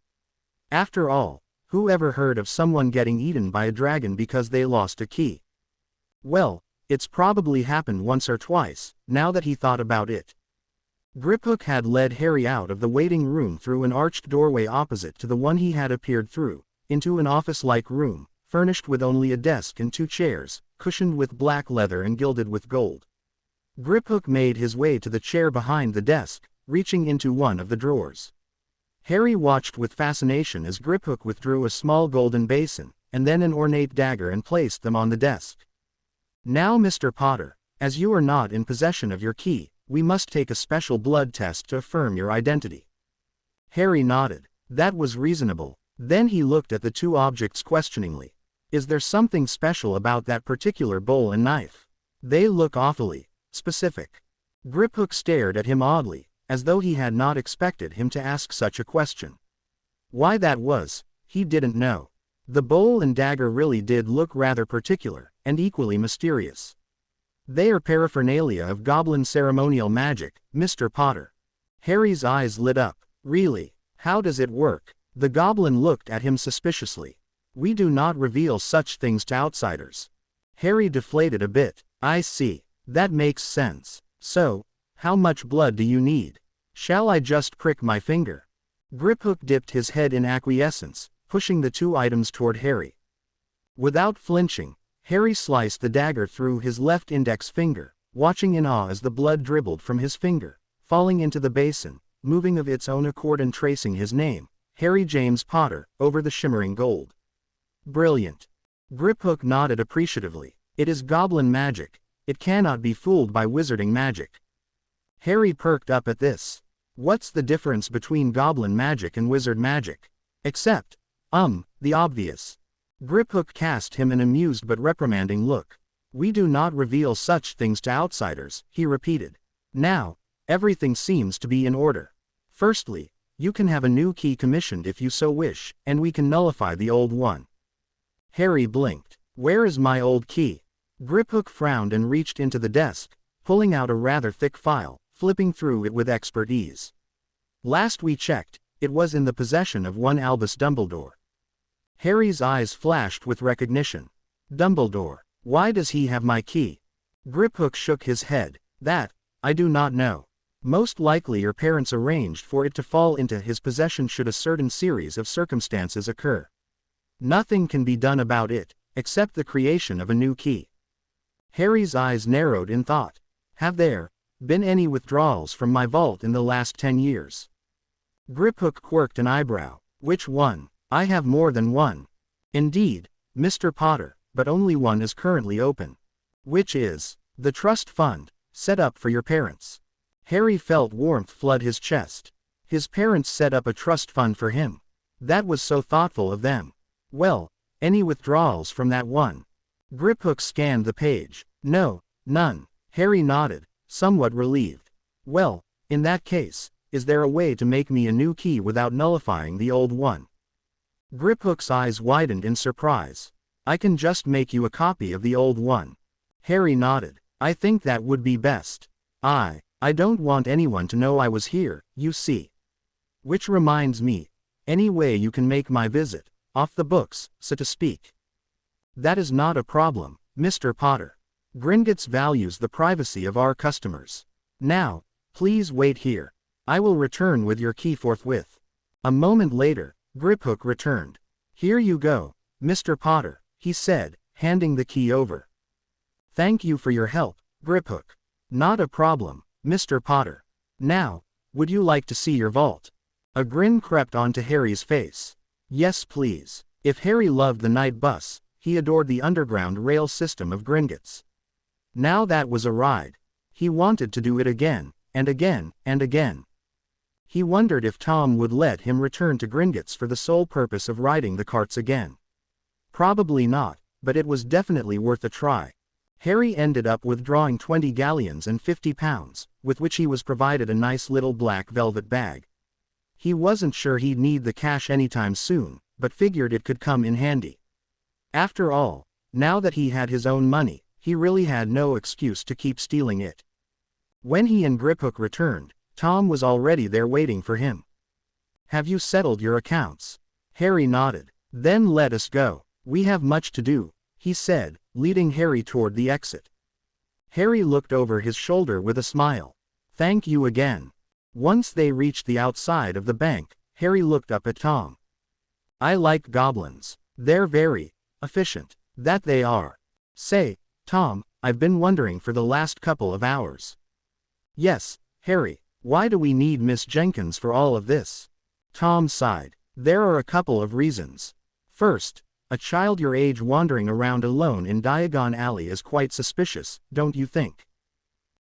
After all, who ever heard of someone getting eaten by a dragon because they lost a key? Well, it's probably happened once or twice, now that he thought about it. Griphook had led Harry out of the waiting room through an arched doorway opposite to the one he had appeared through, into an office-like room, furnished with only a desk and 2 chairs, cushioned with black leather and gilded with gold. Griphook made his way to the chair behind the desk, reaching into one of the drawers. Harry watched with fascination as Griphook withdrew a small golden basin, and then an ornate dagger and placed them on the desk. Now Mr. Potter, as you are not in possession of your key, we must take a special blood test to affirm your identity. Harry nodded. That was reasonable. Then he looked at the two objects questioningly. Is there something special about that particular bowl and knife? They look awfully specific. Griphook stared at him oddly, as though he had not expected him to ask such a question. Why that was, he didn't know. The bowl and dagger really did look rather particular, and equally mysterious. They are paraphernalia of goblin ceremonial magic, Mr. Potter. Harry's eyes lit up. Really? How does it work? The goblin looked at him suspiciously. We do not reveal such things to outsiders. Harry deflated a bit. I see. That makes sense. So, how much blood do you need? Shall I just prick my finger? Griphook dipped his head in acquiescence, pushing the two items toward Harry. Without flinching, Harry sliced the dagger through his left index finger, watching in awe as the blood dribbled from his finger, falling into the basin, moving of its own accord and tracing his name, Harry James Potter, over the shimmering gold. Brilliant. Griphook nodded appreciatively. It is goblin magic. It cannot be fooled by wizarding magic. Harry perked up at this. What's the difference between goblin magic and wizard magic? Except, the obvious. Griphook cast him an amused but reprimanding look. We do not reveal such things to outsiders, he repeated. Now, everything seems to be in order. Firstly, you can have a new key commissioned if you so wish, and we can nullify the old one. Harry blinked. Where is my old key? Griphook frowned and reached into the desk, pulling out a rather thick file, flipping through it with expert ease. Last we checked, it was in the possession of one Albus Dumbledore. Harry's eyes flashed with recognition. Dumbledore. Why does he have my key? Griphook shook his head. That, I do not know. Most likely your parents arranged for it to fall into his possession should a certain series of circumstances occur. Nothing can be done about it, except the creation of a new key. Harry's eyes narrowed in thought. Have there been any withdrawals from my vault in the last 10 years? Griphook quirked an eyebrow. Which one? I have more than one. Indeed, Mr. Potter, but only one is currently open. Which is the trust fund, set up for your parents. Harry felt warmth flood his chest. His parents set up a trust fund for him. That was so thoughtful of them. Well, any withdrawals from that one? Griphook scanned the page. No, none. Harry nodded, somewhat relieved. Well, in that case, is there a way to make me a new key without nullifying the old one? Griphook's eyes widened in surprise. I can just make you a copy of the old one. Harry nodded. I think that would be best. I don't want anyone to know I was here, you see. Which reminds me, any way you can make my visit off the books, so to speak. That is not a problem, Mr. Potter. Gringotts values the privacy of our customers. Now, please wait here. I will return with your key forthwith. A moment later, Griphook returned. Here you go, Mr. Potter, he said, handing the key over. Thank you for your help, Griphook. Not a problem, Mr. Potter. Now, would you like to see your vault? A grin crept onto Harry's face. Yes please. If Harry loved the night bus, he adored the underground rail system of Gringotts. Now that was a ride. He wanted to do it again, and again, and again. He wondered if Tom would let him return to Gringotts for the sole purpose of riding the carts again. Probably not, but it was definitely worth a try. Harry ended up withdrawing 20 galleons and 50 pounds, with which he was provided a nice little black velvet bag. He wasn't sure he'd need the cash anytime soon, but figured it could come in handy. After all, now that he had his own money, he really had no excuse to keep stealing it. When he and Griphook returned, Tom was already there waiting for him. Have you settled your accounts? Harry nodded. Then let us go. We have much to do, he said, leading Harry toward the exit. Harry looked over his shoulder with a smile. Thank you again. Once they reached the outside of the bank, Harry looked up at Tom. I like goblins. They're very efficient. That they are. Say, Tom, I've been wondering for the last couple of hours. Yes, Harry, why do we need Miss Jenkins for all of this? Tom sighed. There are a couple of reasons. First, A child your age wandering around alone in Diagon Alley is quite suspicious, don't you think?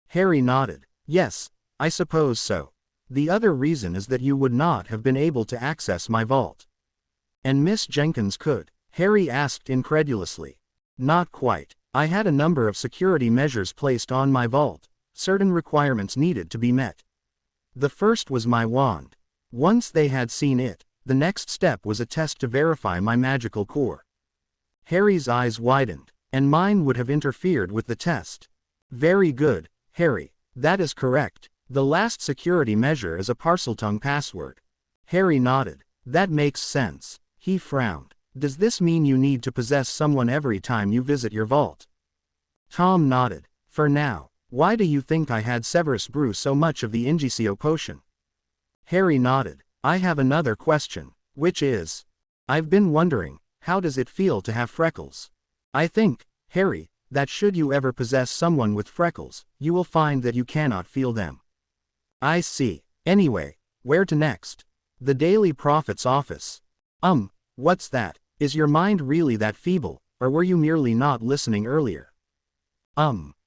Harry nodded. Yes, I suppose so. The other reason is that you would not have been able to access my vault. And Miss Jenkins could? Harry asked incredulously. Not quite. I had a number of security measures placed on my vault. Certain requirements needed to be met. The first was my wand. Once they had seen it, the next step was a test to verify my magical core. Harry's eyes widened, and mine would have interfered with the test. Very good, Harry. That is correct. The last security measure is a Parseltongue password. Harry nodded. That makes sense. He frowned. Does this mean you need to possess someone every time you visit your vault? Tom nodded. For now. Why do you think I had Severus brew so much of the Ingecio potion? Harry nodded. I have another question, which is, I've been wondering, how does it feel to have freckles? I think, Harry, that should you ever possess someone with freckles, you will find that you cannot feel them. I see. Anyway, where to next? The Daily Prophet's office. What's that? Is your mind really that feeble, or were you merely not listening earlier?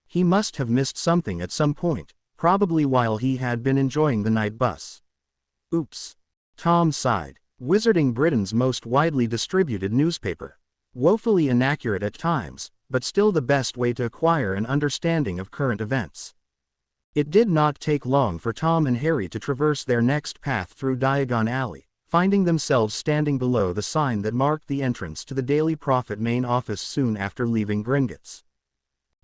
He must have missed something at some point, probably while he had been enjoying the night bus. Oops. Tom sighed. Wizarding Britain's most widely distributed newspaper. Woefully inaccurate at times, but still the best way to acquire an understanding of current events. It did not take long for Tom and Harry to traverse their next path through Diagon Alley, finding themselves standing below the sign that marked the entrance to the Daily Prophet main office soon after leaving Gringotts.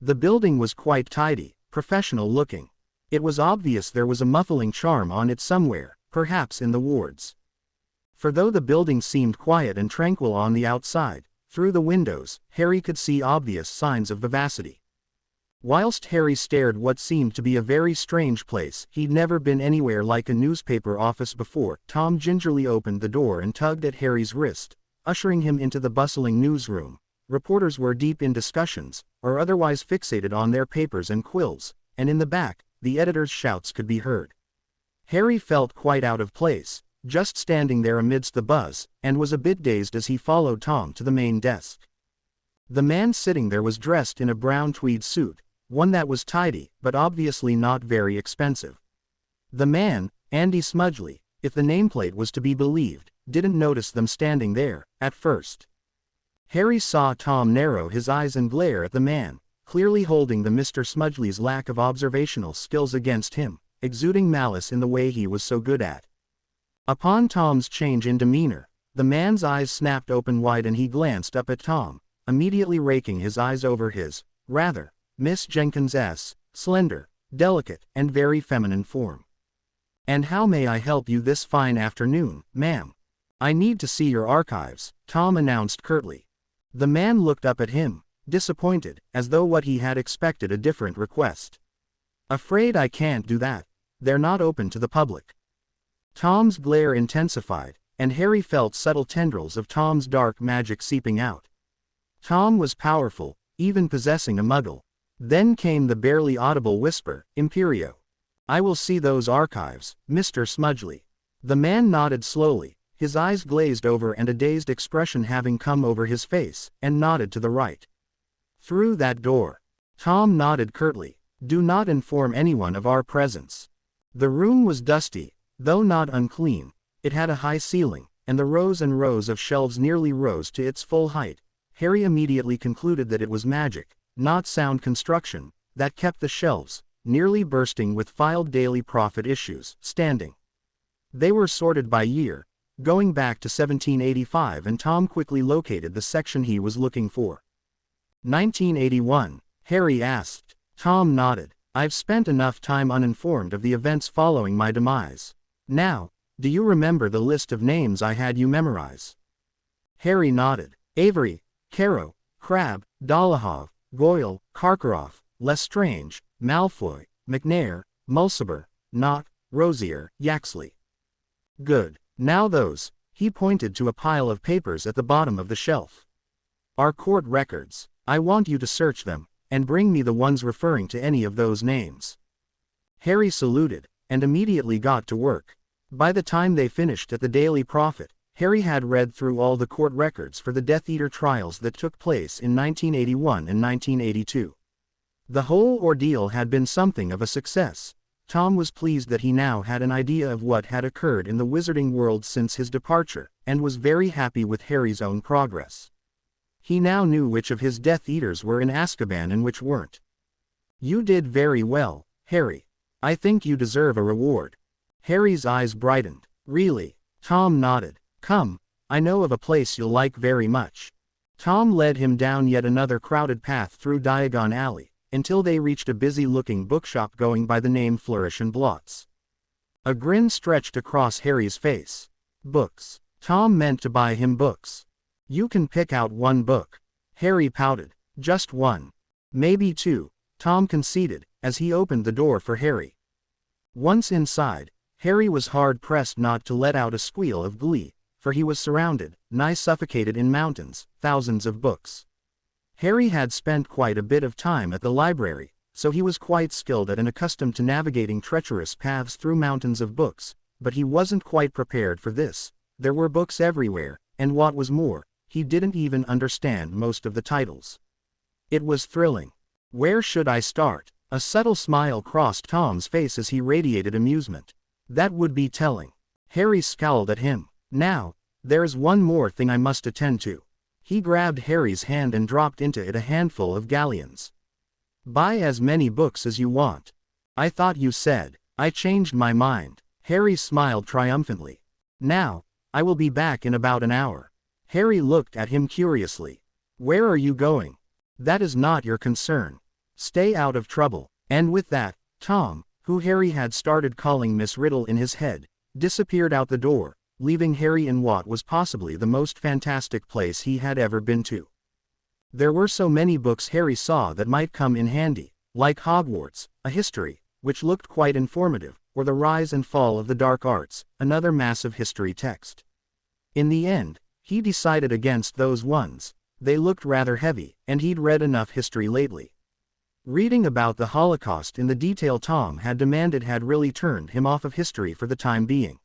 The building was quite tidy, professional looking. It was obvious there was a muffling charm on it somewhere, perhaps in the wards. For though the building seemed quiet and tranquil on the outside, through the windows, Harry could see obvious signs of vivacity. Whilst Harry stared what seemed to be a very strange place, he'd never been anywhere like a newspaper office before. Tom gingerly opened the door and tugged at Harry's wrist, ushering him into the bustling newsroom. Reporters were deep in discussions, or otherwise fixated on their papers and quills, and in the back, the editors' shouts could be heard. Harry felt quite out of place, just standing there amidst the buzz, and was a bit dazed as he followed Tom to the main desk. The man sitting there was dressed in a brown tweed suit, one that was tidy, but obviously not very expensive. The man, Andy Smudgley, if the nameplate was to be believed, didn't notice them standing there, at first. Harry saw Tom narrow his eyes and glare at the man, clearly holding the Mr. Smudgley's lack of observational skills against him, exuding malice in the way he was so good at. Upon Tom's change in demeanor, the man's eyes snapped open wide and he glanced up at Tom, immediately raking his eyes over his, rather, Miss Jenkins's, slender, delicate, and very feminine form. And how may I help you this fine afternoon, ma'am? I need to see your archives, Tom announced curtly. The man looked up at him, disappointed, as though what he had expected a different request. Afraid I can't do that. They're not open to the public. Tom's glare intensified, and Harry felt subtle tendrils of Tom's dark magic seeping out. Tom was powerful, even possessing a muggle. Then came the barely audible whisper, Imperio. I will see those archives, Mr. Smudgley. The man nodded slowly, his eyes glazed over and a dazed expression having come over his face, and nodded to the right. Through that door. Tom nodded curtly. Do not inform anyone of our presence. The room was dusty, though not unclean. It had a high ceiling, and the rows and rows of shelves nearly rose to its full height. Harry immediately concluded that it was magic, not sound construction, that kept the shelves, nearly bursting with filed Daily Prophet issues, standing. They were sorted by year, going back to 1785, and Tom quickly located the section he was looking for. 1981, Harry asked. Tom nodded. I've spent enough time uninformed of the events following my demise. Now, do you remember the list of names I had you memorize? Harry nodded. Avery, Caro, Crabbe, Dolohov, Goyle, Karkaroff, Lestrange, Malfoy, McNair, Mulciber, Knock, Rosier, Yaxley. Good. Now those, he pointed to a pile of papers at the bottom of the shelf, are court records. I want you to search them, and bring me the ones referring to any of those names. Harry saluted, and immediately got to work. By the time they finished at the Daily Prophet, Harry had read through all the court records for the Death Eater trials that took place in 1981 and 1982. The whole ordeal had been something of a success. Tom was pleased that he now had an idea of what had occurred in the wizarding world since his departure, and was very happy with Harry's own progress. He now knew which of his Death Eaters were in Azkaban and which weren't. "You did very well, Harry. I think you deserve a reward." Harry's eyes brightened. "Really?" Tom nodded. "Come, I know of a place you'll like very much." Tom led him down yet another crowded path through Diagon Alley, until they reached a busy-looking bookshop going by the name Flourish and Blots. A grin stretched across Harry's face. "Books." Tom meant to buy him books. "You can pick out one book." Harry pouted. "Just one. Maybe two," Tom conceded, as he opened the door for Harry. Once inside, Harry was hard-pressed not to let out a squeal of glee, for he was surrounded, nigh suffocated in mountains, thousands of books. Harry had spent quite a bit of time at the library, so he was quite skilled at and accustomed to navigating treacherous paths through mountains of books, but he wasn't quite prepared for this. There were books everywhere, and what was more, he didn't even understand most of the titles. It was thrilling. "Where should I start?" A subtle smile crossed Tom's face as he radiated amusement. "That would be telling." Harry scowled at him. "Now, there's one more thing I must attend to." He grabbed Harry's hand and dropped into it a handful of galleons. "Buy as many books as you want." "I thought you said." "I changed my mind." Harry smiled triumphantly. "Now, I will be back in about an hour." Harry looked at him curiously. "Where are you going?" "That is not your concern. Stay out of trouble." And with that, Tom, who Harry had started calling Miss Riddle in his head, disappeared out the door, leaving Harry in what was possibly the most fantastic place he had ever been to. There were so many books Harry saw that might come in handy, like Hogwarts, a history, which looked quite informative, or The Rise and Fall of the Dark Arts, another massive history text. In the end, he decided against those ones. They looked rather heavy, and he'd read enough history lately. Reading about the Holocaust in the detail Tom had demanded had really turned him off of history for the time being.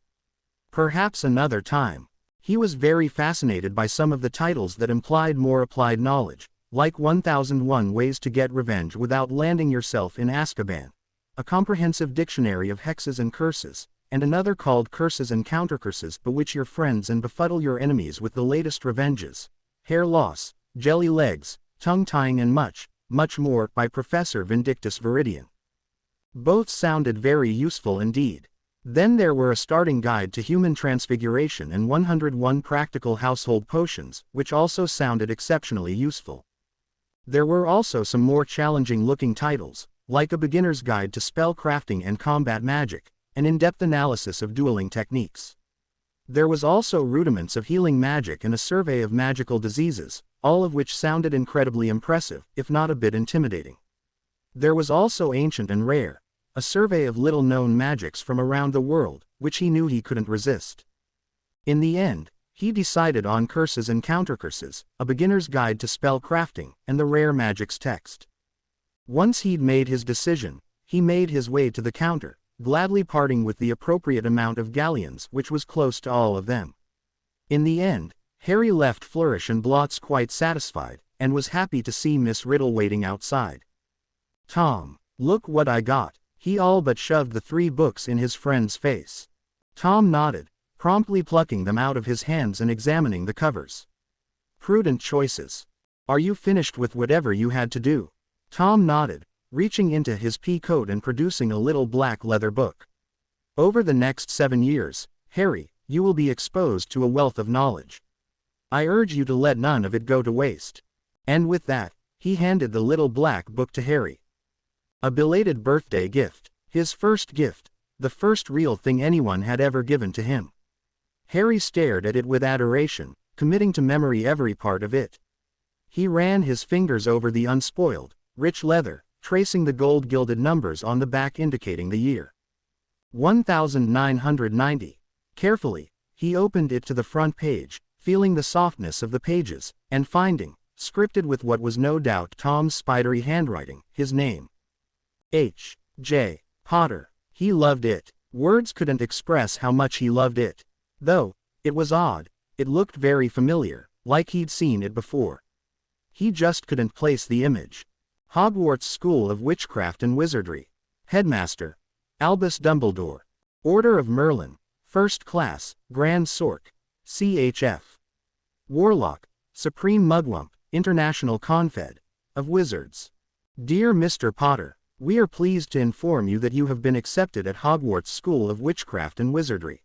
Perhaps another time. He was very fascinated by some of the titles that implied more applied knowledge, like 1001 Ways to Get Revenge Without Landing Yourself in Azkaban, a comprehensive dictionary of hexes and curses, and another called Curses and Countercurses Bewitch Your Friends and Befuddle Your Enemies with the Latest Revenges, Hair Loss, Jelly Legs, Tongue Tying and much, much more by Professor Vindictus Viridian. Both sounded very useful indeed. Then there were a starting guide to human transfiguration and 101 practical household potions, which also sounded exceptionally useful. There were also some more challenging-looking titles, like A Beginner's Guide to Spell Crafting and Combat Magic, an in-depth analysis of dueling techniques. There was also Rudiments of Healing Magic and a survey of magical diseases, all of which sounded incredibly impressive, if not a bit intimidating. There was also Ancient and Rare, a survey of little-known magics from around the world, which he knew he couldn't resist. In the end, he decided on Curses and Countercurses, A Beginner's Guide to Spell Crafting, and the Rare Magics text. Once he'd made his decision, he made his way to the counter, gladly parting with the appropriate amount of galleons which was close to all of them. In the end, Harry left Flourish and Blots quite satisfied, and was happy to see Miss Riddle waiting outside. "Tom, look what I got." He all but shoved the 3 books in his friend's face. Tom nodded, promptly plucking them out of his hands and examining the covers. "Prudent choices. Are you finished with whatever you had to do?" Tom nodded, reaching into his pea coat and producing a little black leather book. "Over the next 7 years, Harry, you will be exposed to a wealth of knowledge. I urge you to let none of it go to waste." And with that, he handed the little black book to Harry. A belated birthday gift, his first gift, the first real thing anyone had ever given to him. Harry stared at it with adoration, committing to memory every part of it. He ran his fingers over the unspoiled, rich leather, tracing the gold-gilded numbers on the back indicating the year. 1990. Carefully, he opened it to the front page, feeling the softness of the pages, and finding, scripted with what was no doubt Tom's spidery handwriting, his name. H. J. Potter. He loved it. Words couldn't express how much he loved it. Though, it was odd, It looked very familiar, like he'd seen it before. He just couldn't place the image. Hogwarts School of Witchcraft and Wizardry. Headmaster: Albus Dumbledore. Order of Merlin. First Class, Grand Sorc. CHF. Warlock: Supreme Mugwump, International Confed. Of Wizards. Dear Mr. Potter, we are pleased to inform you that you have been accepted at Hogwarts School of Witchcraft and Wizardry.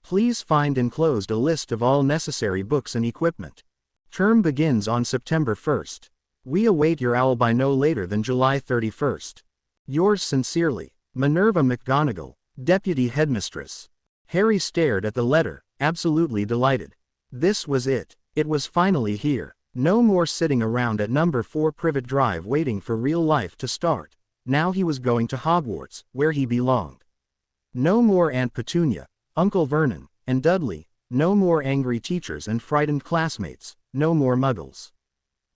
Please find enclosed a list of all necessary books and equipment. Term begins on September 1st. We await your owl by no later than July 31st. Yours sincerely, Minerva McGonagall, Deputy Headmistress. Harry stared at the letter, absolutely delighted. This was it. It was finally here. No more sitting around at number 4 Privet Drive waiting for real life to start. Now he was going to Hogwarts, where he belonged. No more Aunt Petunia, Uncle Vernon, and Dudley. No more angry teachers and frightened classmates. No more muggles.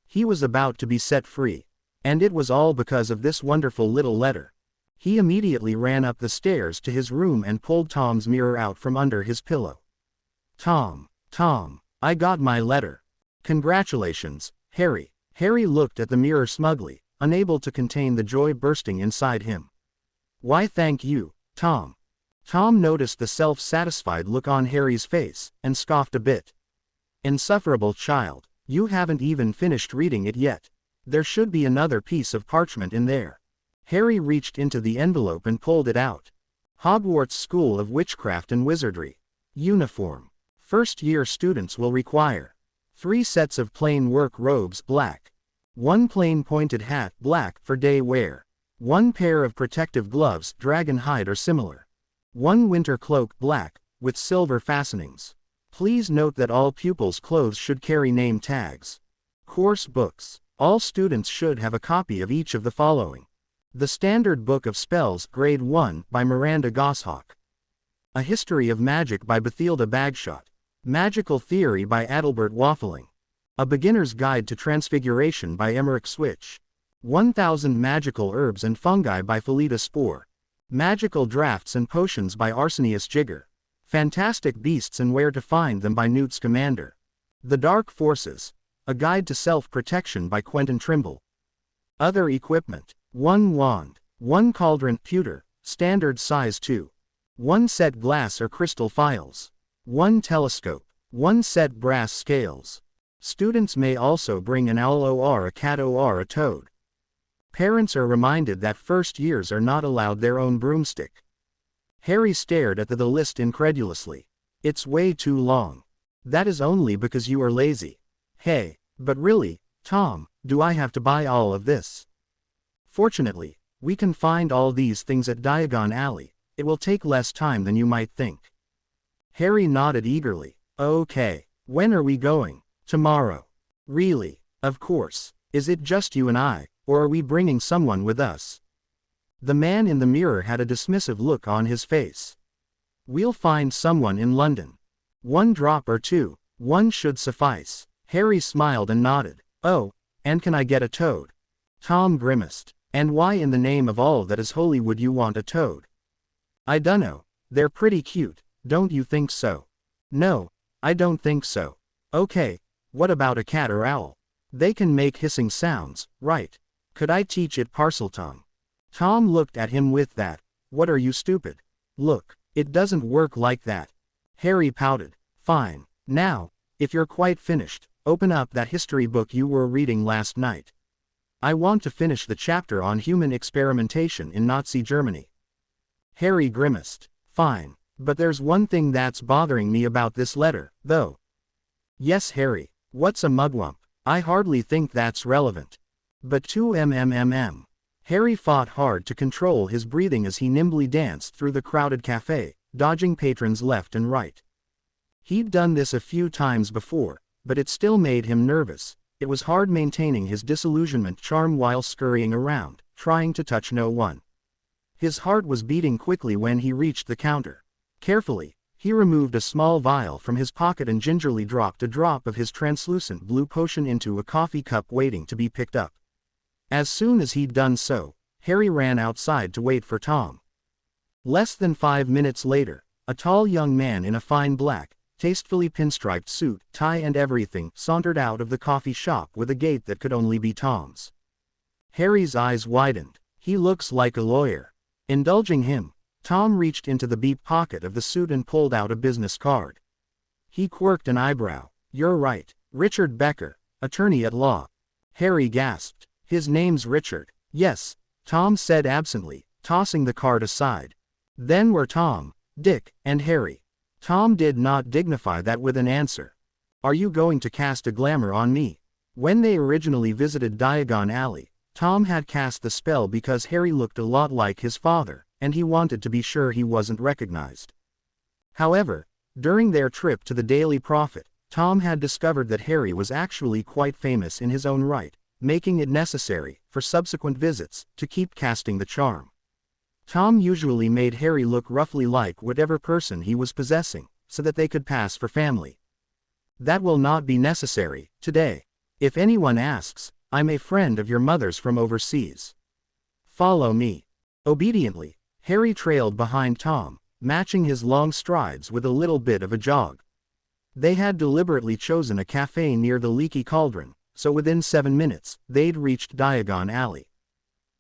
He was about to be set free. And it was all because of this wonderful little letter. He immediately ran up the stairs to his room and pulled Tom's mirror out from under his pillow. Tom, I got my letter. Congratulations, Harry. Harry looked at the mirror smugly, unable to contain the joy bursting inside him. Why, thank you, Tom. Tom noticed the self-satisfied look on Harry's face, and scoffed a bit. Insufferable child, you haven't even finished reading it yet. There should be another piece of parchment in there. Harry reached into the envelope and pulled it out. Hogwarts School of Witchcraft and Wizardry. Uniform. First-year students will require 3 sets of plain work robes black. 1 plain pointed hat black for day wear. 1 pair of protective gloves dragon hide or similar. 1 winter cloak black, with silver fastenings. Please note that all pupils' clothes should carry name tags. Course books. All students should have a copy of each of the following. The Standard Book of Spells, Grade 1, by Miranda Goshawk. A History of Magic by Bathilda Bagshot. Magical Theory by Adalbert Waffling. A Beginner's Guide to Transfiguration by Emmerich Switch. 1000 Magical Herbs and Fungi by Felita Spore. Magical Drafts and Potions by Arsenius Jigger. Fantastic Beasts and Where to Find Them by Newt Scamander. The Dark Forces. A Guide to Self-Protection by Quentin Trimble. Other equipment. 1 wand. 1 cauldron pewter, standard size 2. 1 set glass or crystal phials. 1 telescope. 1 set brass scales. Students may also bring an owl or a cat or a toad. Parents are reminded that first years are not allowed their own broomstick. Harry stared at the list incredulously. It's way too long. That is only because you are lazy. Hey, but really, Tom, do I have to buy all of this? Fortunately, we can find all these things at Diagon Alley. It will take less time than you might think. Harry nodded eagerly. Okay. When are we going? Tomorrow. Really? Of course. Is it just you and I, or are we bringing someone with us? The man in the mirror had a dismissive look on his face. We'll find someone in London. 1 drop or 2, 1 should suffice. Harry smiled and nodded. Oh, and can I get a toad? Tom grimaced. And why in the name of all that is holy would you want a toad? I dunno. They're pretty cute, don't you think so? No, I don't think so. Okay, what about a cat or owl? They can make hissing sounds, right? Could I teach it Parseltongue? Tom looked at him with that. What are you, stupid? Look, it doesn't work like that. Harry pouted. Fine. Now, if you're quite finished, open up that history book you were reading last night. I want to finish the chapter on human experimentation in Nazi Germany. Harry grimaced. Fine, but there's one thing that's bothering me about this letter, though. Yes, Harry, what's a mugwump? I hardly think that's relevant. But 2 Harry fought hard to control his breathing as he nimbly danced through the crowded cafe, dodging patrons left and right. He'd done this a few times before, but it still made him nervous. It was hard maintaining his disillusionment charm while scurrying around, trying to touch no one. His heart was beating quickly when he reached the counter. Carefully, he removed a small vial from his pocket and gingerly dropped a drop of his translucent blue potion into a coffee cup waiting to be picked up. As soon as he'd done so, Harry ran outside to wait for Tom. Less than 5 minutes later, a tall young man in a fine black, tastefully pinstriped suit, tie and everything, sauntered out of the coffee shop with a gait that could only be Tom's. Harry's eyes widened. He looks like a lawyer. Indulging him, Tom reached into the deep pocket of the suit and pulled out a business card. He quirked an eyebrow. You're right. Richard Becker, attorney at law. Harry gasped. His name's Richard. Yes, Tom said absently, tossing the card aside. Then we're Tom, Dick, and Harry. Tom did not dignify that with an answer. Are you going to cast a glamour on me? When they originally visited Diagon Alley, Tom had cast the spell because Harry looked a lot like his father, and he wanted to be sure he wasn't recognized. However, during their trip to the Daily Prophet, Tom had discovered that Harry was actually quite famous in his own right, making it necessary, for subsequent visits, to keep casting the charm. Tom usually made Harry look roughly like whatever person he was possessing, so that they could pass for family. That will not be necessary, today. If anyone asks, I'm a friend of your mother's from overseas. Follow me. Obediently, Harry trailed behind Tom, matching his long strides with a little bit of a jog. They had deliberately chosen a cafe near the Leaky Cauldron, so within 7 minutes, they'd reached Diagon Alley.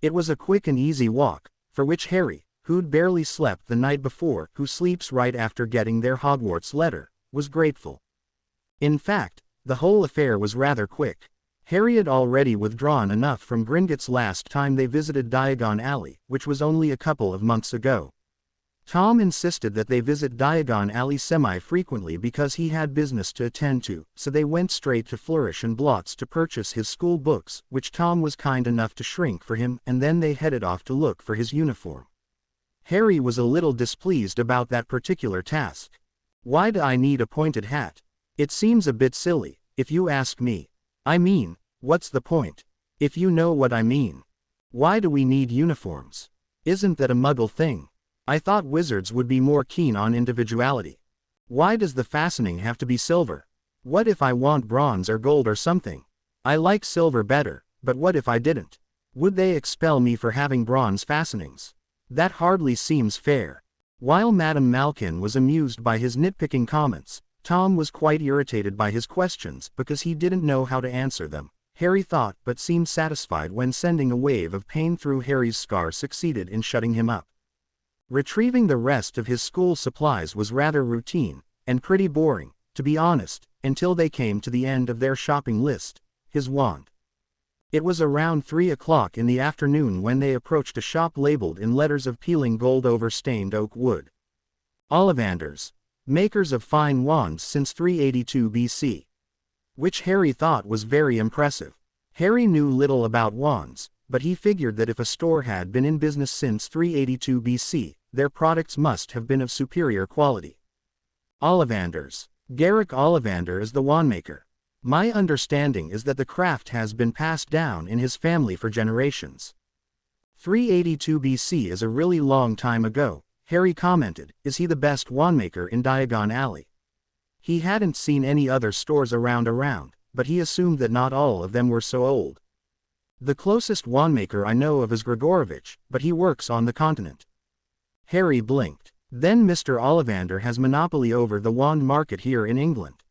It was a quick and easy walk, for which Harry, who'd barely slept the night before, who sleeps right after getting their Hogwarts letter, was grateful. In fact, the whole affair was rather quick. Harry had already withdrawn enough from Gringotts last time they visited Diagon Alley, which was only a couple of months ago. Tom insisted that they visit Diagon Alley semi-frequently because he had business to attend to, so they went straight to Flourish and Blots to purchase his school books, which Tom was kind enough to shrink for him, and then they headed off to look for his uniform. Harry was a little displeased about that particular task. Why do I need a pointed hat? It seems a bit silly, if you ask me. I mean, what's the point? If you know what I mean. Why do we need uniforms? Isn't that a Muggle thing? I thought wizards would be more keen on individuality. Why does the fastening have to be silver? What if I want bronze or gold or something? I like silver better, but what if I didn't? Would they expel me for having bronze fastenings? That hardly seems fair. While Madame Malkin was amused by his nitpicking comments, Tom was quite irritated by his questions because he didn't know how to answer them. Harry thought, but seemed satisfied when sending a wave of pain through Harry's scar succeeded in shutting him up. Retrieving the rest of his school supplies was rather routine, and pretty boring, to be honest, until they came to the end of their shopping list, his wand. It was around 3 o'clock in the afternoon when they approached a shop labeled in letters of peeling gold over stained oak wood. Ollivanders, makers of fine wands since 382 BC. Which Harry thought was very impressive. Harry knew little about wands, but he figured that if a store had been in business since 382 BC, their products must have been of superior quality. Ollivanders. Garrick Ollivander is the wandmaker. My understanding is that the craft has been passed down in his family for generations. 382 BC is a really long time ago, Harry commented. Is he the best wandmaker in Diagon Alley? He hadn't seen any other stores around, but he assumed that not all of them were so old. The closest wandmaker I know of is Grigorovich, but he works on the continent. Harry blinked. Then Mr. Ollivander has monopoly over the wand market here in England.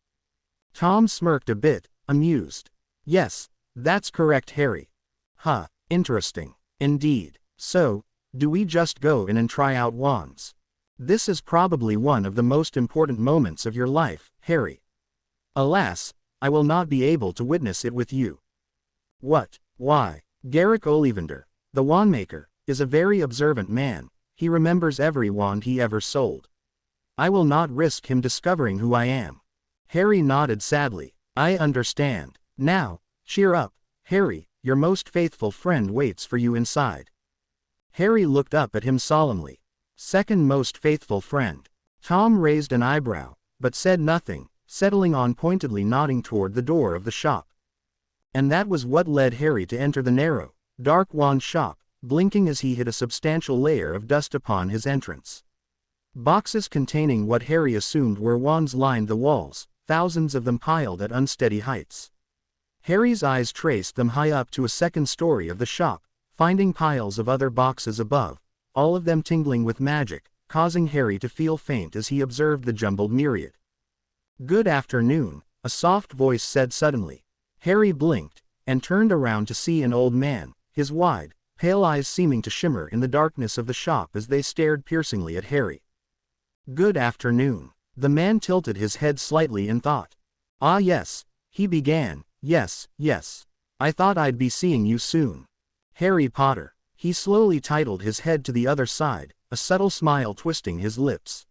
Tom smirked a bit, amused. Yes, that's correct, Harry. Huh, interesting. Indeed. So, do we just go in and try out wands? This is probably one of the most important moments of your life, Harry. Alas, I will not be able to witness it with you. What? Why? Garrick Ollivander, the wandmaker, is a very observant man. He remembers every wand he ever sold. I will not risk him discovering who I am. Harry nodded sadly. I understand. Now, cheer up, Harry, your most faithful friend waits for you inside. Harry looked up at him solemnly. Second most faithful friend. Tom raised an eyebrow, but said nothing, settling on pointedly nodding toward the door of the shop. And that was what led Harry to enter the narrow, dark wand shop, blinking as he hit a substantial layer of dust upon his entrance. Boxes containing what Harry assumed were wands lined the walls, thousands of them piled at unsteady heights. Harry's eyes traced them high up to a second story of the shop, finding piles of other boxes above, all of them tingling with magic, causing Harry to feel faint as he observed the jumbled myriad. Good afternoon, a soft voice said suddenly. Harry blinked, and turned around to see an old man, his wide, pale eyes seeming to shimmer in the darkness of the shop as they stared piercingly at Harry. Good afternoon. The man tilted his head slightly in thought. Ah yes, he began, yes. I thought I'd be seeing you soon. Harry Potter. He slowly titled his head to the other side, a subtle smile twisting his lips.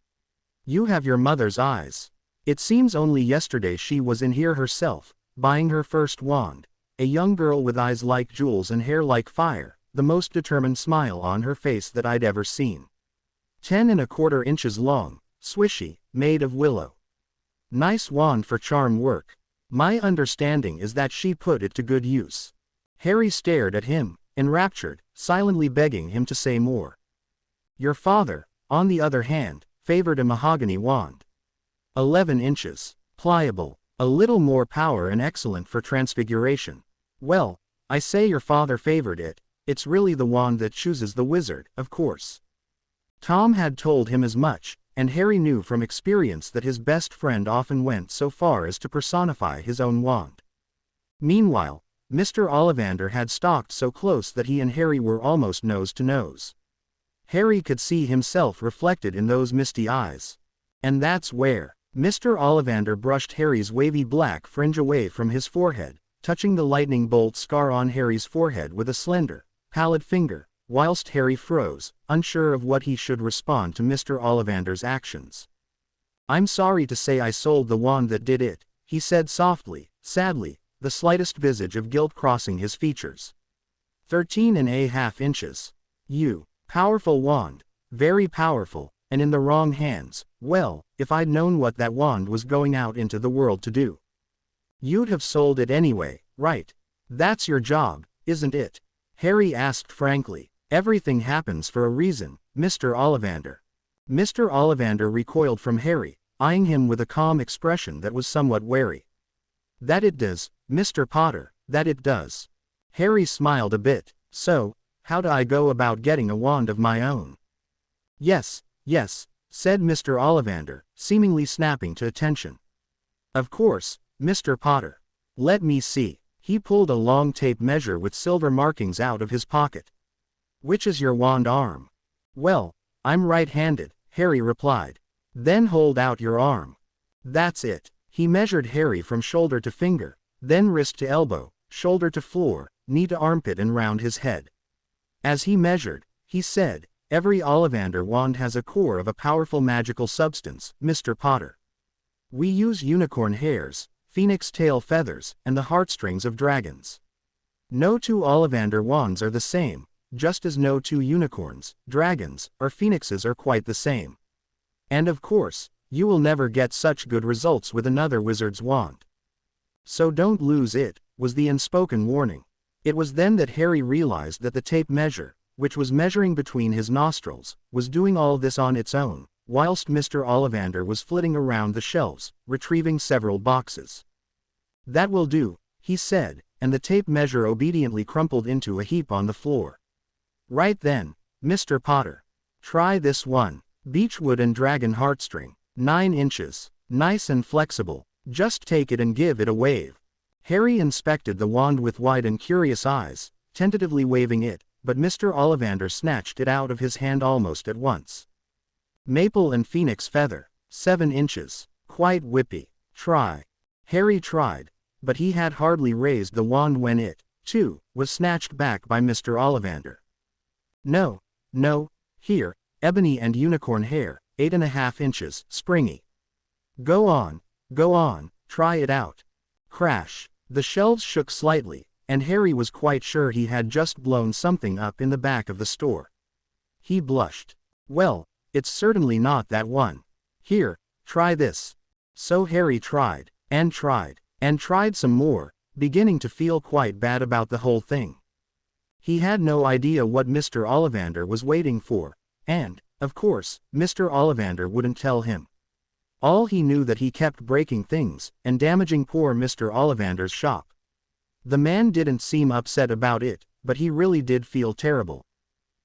You have your mother's eyes. It seems only yesterday she was in here herself, buying her first wand. A young girl with eyes like jewels and hair like fire, the most determined smile on her face that I'd ever seen. 10¼ inches long, swishy, made of willow. Nice wand for charm work. My understanding is that she put it to good use. Harry stared at him, enraptured, silently begging him to say more. Your father, on the other hand, favored a mahogany wand. 11 inches, pliable, a little more power and excellent for transfiguration. Well, I say your father favored it, it's really the wand that chooses the wizard, of course. Tom had told him as much, and Harry knew from experience that his best friend often went so far as to personify his own wand. Meanwhile, Mr. Ollivander had stalked so close that he and Harry were almost nose to nose. Harry could see himself reflected in those misty eyes. And that's where Mr. Ollivander brushed Harry's wavy black fringe away from his forehead, touching the lightning bolt scar on Harry's forehead with a slender, pallid finger, whilst Harry froze, unsure of what he should respond to Mr. Ollivander's actions. I'm sorry to say I sold the wand that did it, he said softly, sadly, the slightest visage of guilt crossing his features. 13½ inches. You. Powerful wand. Very powerful, and in the wrong hands. Well, if I'd known what that wand was going out into the world to do. You'd have sold it anyway, right? That's your job, isn't it? Harry asked frankly. Everything happens for a reason, Mr. Ollivander. Mr. Ollivander recoiled from Harry, eyeing him with a calm expression that was somewhat wary. That it does, Mr. Potter, that it does. Harry smiled a bit. So, how do I go about getting a wand of my own? Yes, said Mr. Ollivander, seemingly snapping to attention. Of course, Mr. Potter. Let me see. He pulled a long tape measure with silver markings out of his pocket. Which is your wand arm? Well, I'm right-handed, Harry replied. Then hold out your arm. That's it. He measured Harry from shoulder to finger, then wrist to elbow, shoulder to floor, knee to armpit and round his head. As he measured, he said, every Ollivander wand has a core of a powerful magical substance, Mr. Potter. We use unicorn hairs, phoenix tail feathers, and the heartstrings of dragons. No two Ollivander wands are the same, just as no two unicorns, dragons, or phoenixes are quite the same. And of course, you will never get such good results with another wizard's wand. So don't lose it, was the unspoken warning. It was then that Harry realized that the tape measure, which was measuring between his nostrils, was doing all this on its own, whilst Mr. Ollivander was flitting around the shelves, retrieving several boxes. That will do, he said, and the tape measure obediently crumpled into a heap on the floor. Right then, Mr. Potter. Try this one. Beechwood and dragon heartstring. 9 inches. Nice and flexible. Just take it and give it a wave. Harry inspected the wand with wide and curious eyes, tentatively waving it, but Mr. Ollivander snatched it out of his hand almost at once. Maple and phoenix feather. 7 inches. Quite whippy. Try. Harry tried, but he had hardly raised the wand when it, too, was snatched back by Mr. Ollivander. No, here, ebony and unicorn hair, 8½ inches, springy. Go on, try it out. Crash. The shelves shook slightly, and Harry was quite sure he had just blown something up in the back of the store. He blushed. Well, it's certainly not that one. Here, try this. So Harry tried some more, beginning to feel quite bad about the whole thing. He had no idea what Mr. Ollivander was waiting for, and, of course, Mr. Ollivander wouldn't tell him. All he knew that he kept breaking things, and damaging poor Mr. Ollivander's shop. The man didn't seem upset about it, but he really did feel terrible.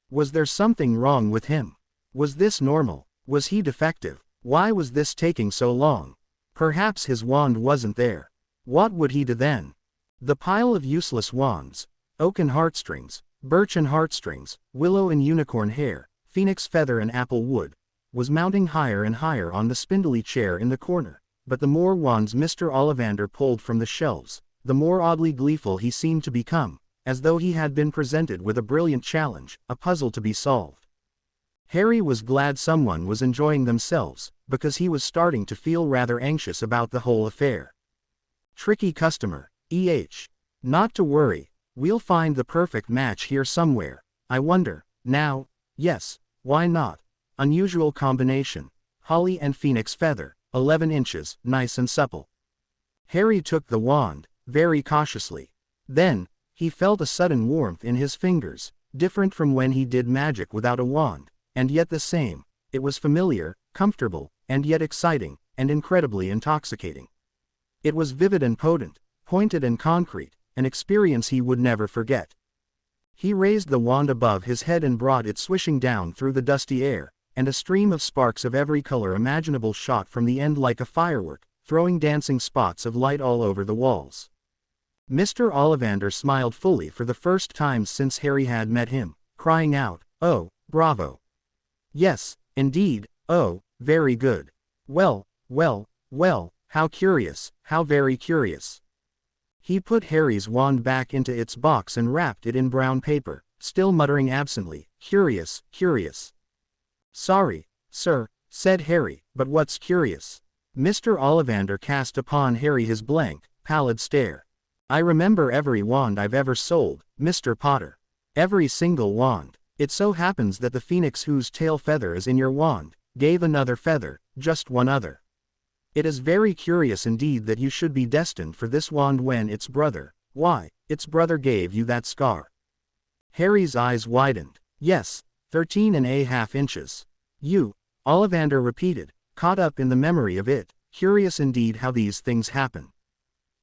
Was there something wrong with him? Was this normal? Was he defective? Why was this taking so long? Perhaps his wand wasn't there. What would he do then? The pile of useless wands, oak and heartstrings, birch and heartstrings, willow and unicorn hair, phoenix feather and apple wood, was mounting higher and higher on the spindly chair in the corner, but the more wands Mr. Ollivander pulled from the shelves, the more oddly gleeful he seemed to become, as though he had been presented with a brilliant challenge, a puzzle to be solved. Harry was glad someone was enjoying themselves, because he was starting to feel rather anxious about the whole affair. Tricky customer, Not to worry, we'll find the perfect match here somewhere. I wonder, now, yes, why not? Unusual combination. Holly and phoenix feather, 11 inches, nice and supple. Harry took the wand, very cautiously. Then, he felt a sudden warmth in his fingers, different from when he did magic without a wand, and yet the same. It was familiar, comfortable, and yet exciting, and incredibly intoxicating. It was vivid and potent, pointed and concrete, an experience he would never forget. He raised the wand above his head and brought it swishing down through the dusty air, and a stream of sparks of every color imaginable shot from the end like a firework, throwing dancing spots of light all over the walls. Mr. Ollivander smiled fully for the first time since Harry had met him, crying out, "Oh, bravo! Yes, indeed, oh, very good. Well, well, well, how curious, how very curious." He put Harry's wand back into its box and wrapped it in brown paper, still muttering absently, "Curious, curious." "Sorry, sir," said Harry, "but what's curious?" Mr. Ollivander cast upon Harry his blank, pallid stare. "I remember every wand I've ever sold, Mr. Potter. Every single wand. It so happens that the phoenix whose tail feather is in your wand, gave another feather, just one other. It is very curious indeed that you should be destined for this wand when its brother, why, its brother gave you that scar." Harry's eyes widened. "Yes, 13½ inches. You," Ollivander repeated, caught up in the memory of it. "Curious indeed how these things happen.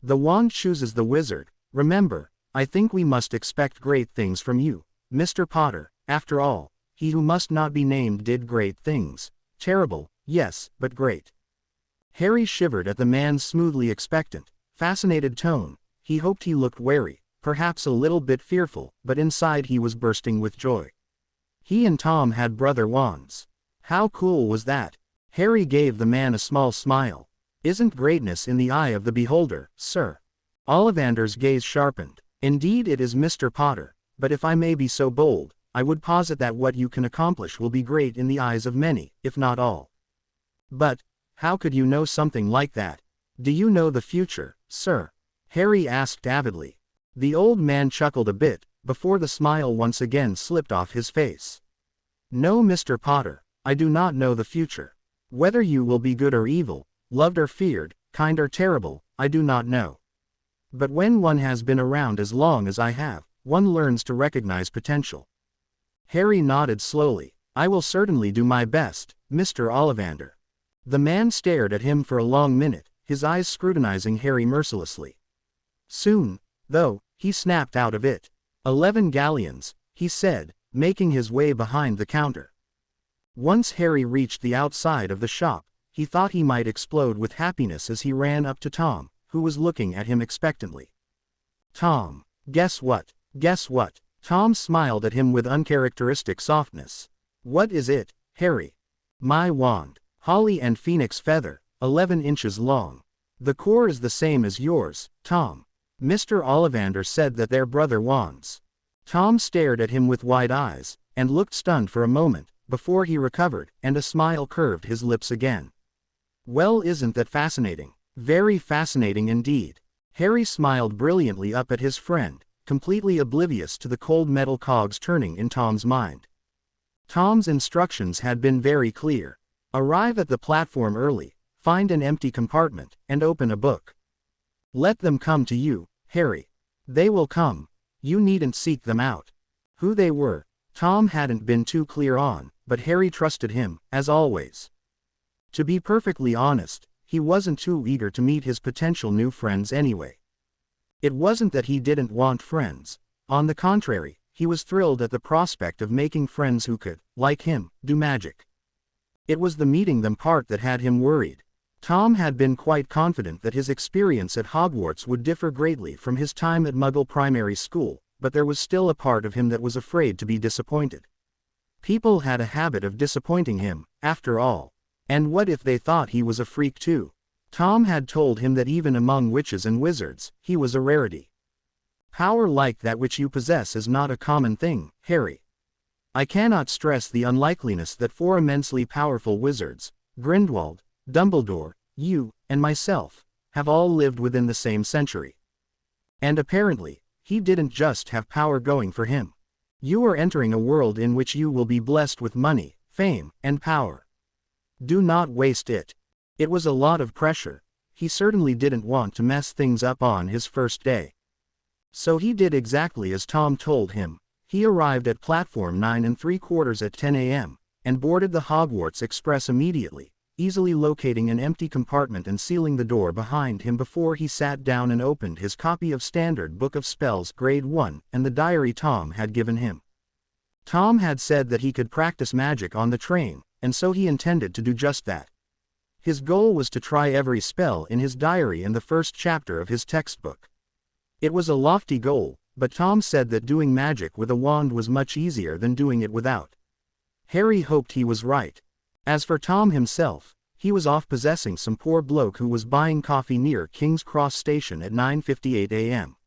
The wand chooses the wizard. Remember, I think we must expect great things from you, Mr. Potter. After all, he who must not be named did great things. Terrible, yes, but great." Harry shivered at the man's smoothly expectant, fascinated tone. He hoped he looked wary, perhaps a little bit fearful, but inside he was bursting with joy. He and Tom had brother wands. How cool was that? Harry gave the man a small smile. "Isn't greatness in the eye of the beholder, sir?" Ollivander's gaze sharpened. "Indeed it is, Mr. Potter, but if I may be so bold, I would posit that what you can accomplish will be great in the eyes of many, if not all." "But, how could you know something like that? Do you know the future, sir?" Harry asked avidly. The old man chuckled a bit, before the smile once again slipped off his face. "No, Mr. Potter, I do not know the future. Whether you will be good or evil, loved or feared, kind or terrible, I do not know. But when one has been around as long as I have, one learns to recognize potential." Harry nodded slowly. "I will certainly do my best, Mr. Ollivander." The man stared at him for a long minute, his eyes scrutinizing Harry mercilessly. Soon, though, he snapped out of it. 11 galleons, he said, making his way behind the counter. Once Harry reached the outside of the shop, he thought he might explode with happiness as he ran up to Tom, who was looking at him expectantly. "Tom, guess what? Guess what?" Tom smiled at him with uncharacteristic softness. "What is it, Harry?" "My wand. Holly and phoenix feather, 11 inches long. The core is the same as yours, Tom." Mr. Ollivander said that they're brother wands. Tom stared at him with wide eyes, and looked stunned for a moment, before he recovered, and a smile curved his lips again. "Well, isn't that fascinating? Very fascinating indeed." Harry smiled brilliantly up at his friend, completely oblivious to the cold metal cogs turning in Tom's mind. Tom's instructions had been very clear. Arrive at the platform early, find an empty compartment, and open a book. Let them come to you, Harry. They will come. You needn't seek them out. Who they were, Tom hadn't been too clear on, but Harry trusted him, as always. To be perfectly honest, he wasn't too eager to meet his potential new friends anyway. It wasn't that he didn't want friends. On the contrary, he was thrilled at the prospect of making friends who could, like him, do magic. It was the meeting them part that had him worried. Tom had been quite confident that his experience at Hogwarts would differ greatly from his time at Muggle Primary School, but there was still a part of him that was afraid to be disappointed. People had a habit of disappointing him, after all. And what if they thought he was a freak too? Tom had told him that even among witches and wizards, he was a rarity. Power like that which you possess is not a common thing, Harry. I cannot stress the unlikeliness that 4 immensely powerful wizards, Grindelwald, Dumbledore, you, and myself, have all lived within the same century. And apparently, he didn't just have power going for him. You are entering a world in which you will be blessed with money, fame, and power. Do not waste it. It was a lot of pressure. He certainly didn't want to mess things up on his first day. So he did exactly as Tom told him. He arrived at platform 9 3/4 at 10 a.m., and boarded the Hogwarts Express immediately, easily locating an empty compartment and sealing the door behind him before he sat down and opened his copy of Standard Book of Spells Grade 1 and the diary Tom had given him. Tom had said that he could practice magic on the train, and so he intended to do just that. His goal was to try every spell in his diary and the first chapter of his textbook. It was a lofty goal, but Tom said that doing magic with a wand was much easier than doing it without. Harry hoped he was right. As for Tom himself, he was off possessing some poor bloke who was buying coffee near King's Cross Station at 9:58 a.m.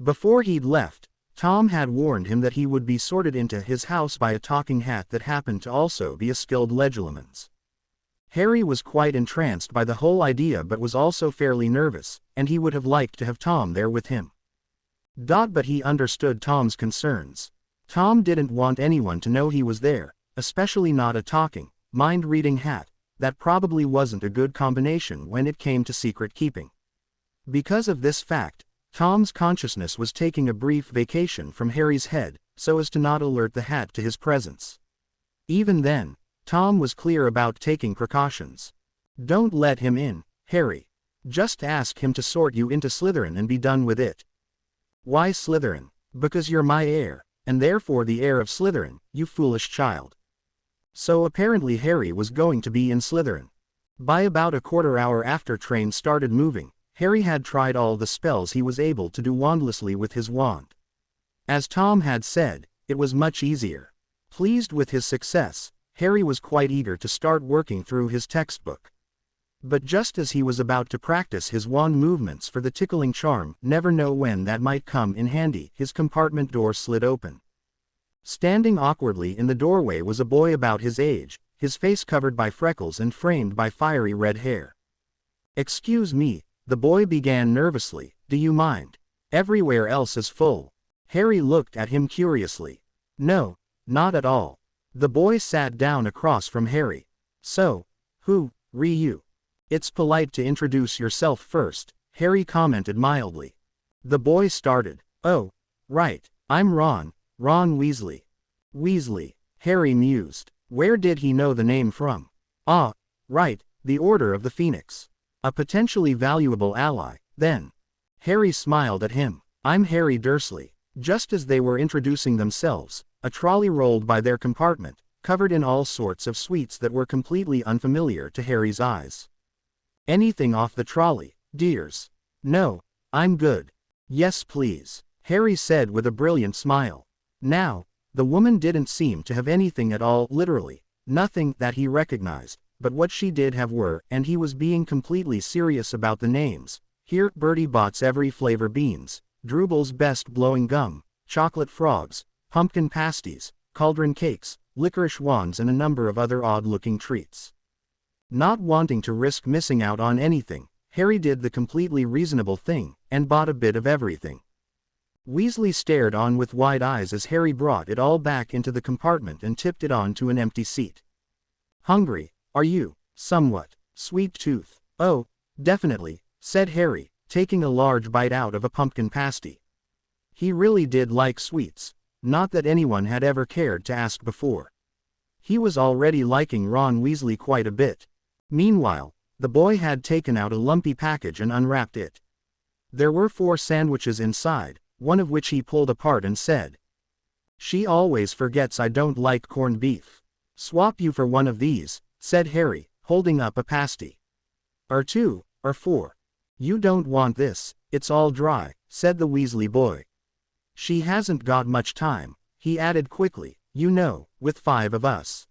Before he'd left, Tom had warned him that he would be sorted into his house by a talking hat that happened to also be a skilled legilimens. Harry was quite entranced by the whole idea but was also fairly nervous, and he would have liked to have Tom there with him. But he understood Tom's concerns. Tom didn't want anyone to know he was there, especially not a talking, mind-reading hat. That probably wasn't a good combination when it came to secret keeping. Because of this fact, Tom's consciousness was taking a brief vacation from Harry's head, so as to not alert the hat to his presence. Even then, Tom was clear about taking precautions. Don't let him in, Harry. Just ask him to sort you into Slytherin and be done with it. Why Slytherin? Because you're my heir, and therefore the heir of Slytherin, you foolish child. So apparently Harry was going to be in Slytherin. By about a quarter hour after train started moving, Harry had tried all the spells he was able to do wandlessly with his wand. As Tom had said, it was much easier. Pleased with his success, Harry was quite eager to start working through his textbook. But just as he was about to practice his wand movements for the tickling charm, never know when that might come in handy, his compartment door slid open. Standing awkwardly in the doorway was a boy about his age, his face covered by freckles and framed by fiery red hair. "Excuse me," the boy began nervously, "do you mind? Everywhere else is full." Harry looked at him curiously. "No, not at all." The boy sat down across from Harry. "So, who, you? It's polite to introduce yourself first," Harry commented mildly. The boy started. "Oh, right, I'm Ron Weasley." "Weasley," Harry mused. Where did he know the name from? Ah, right, the Order of the Phoenix. A potentially valuable ally, then. Harry smiled at him. "I'm Harry Dursley." Just as they were introducing themselves, a trolley rolled by their compartment, covered in all sorts of sweets that were completely unfamiliar to Harry's eyes. "Anything off the trolley, dears?" "No, I'm good." "Yes please," Harry said with a brilliant smile. Now, the woman didn't seem to have anything at all, literally, nothing that he recognized, but what she did have were, and he was being completely serious about the names. Here, Bertie Bott's every flavor beans, Drubel's best blowing gum, chocolate frogs, pumpkin pasties, cauldron cakes, licorice wands and a number of other odd-looking treats. Not wanting to risk missing out on anything, Harry did the completely reasonable thing, and bought a bit of everything. Weasley stared on with wide eyes as Harry brought it all back into the compartment and tipped it onto an empty seat. "Hungry, are you? Somewhat. Sweet tooth." "Oh, definitely," said Harry, taking a large bite out of a pumpkin pasty. He really did like sweets, not that anyone had ever cared to ask before. He was already liking Ron Weasley quite a bit. Meanwhile, the boy had taken out a lumpy package and unwrapped it. There were 4 sandwiches inside, one of which he pulled apart and said, "She always forgets I don't like corned beef." "Swap you for one of these," said Harry, holding up a pasty. Or 2, or 4. You don't want this, it's all dry, said the Weasley boy. She hasn't got much time, he added quickly, you know, with 5 of us.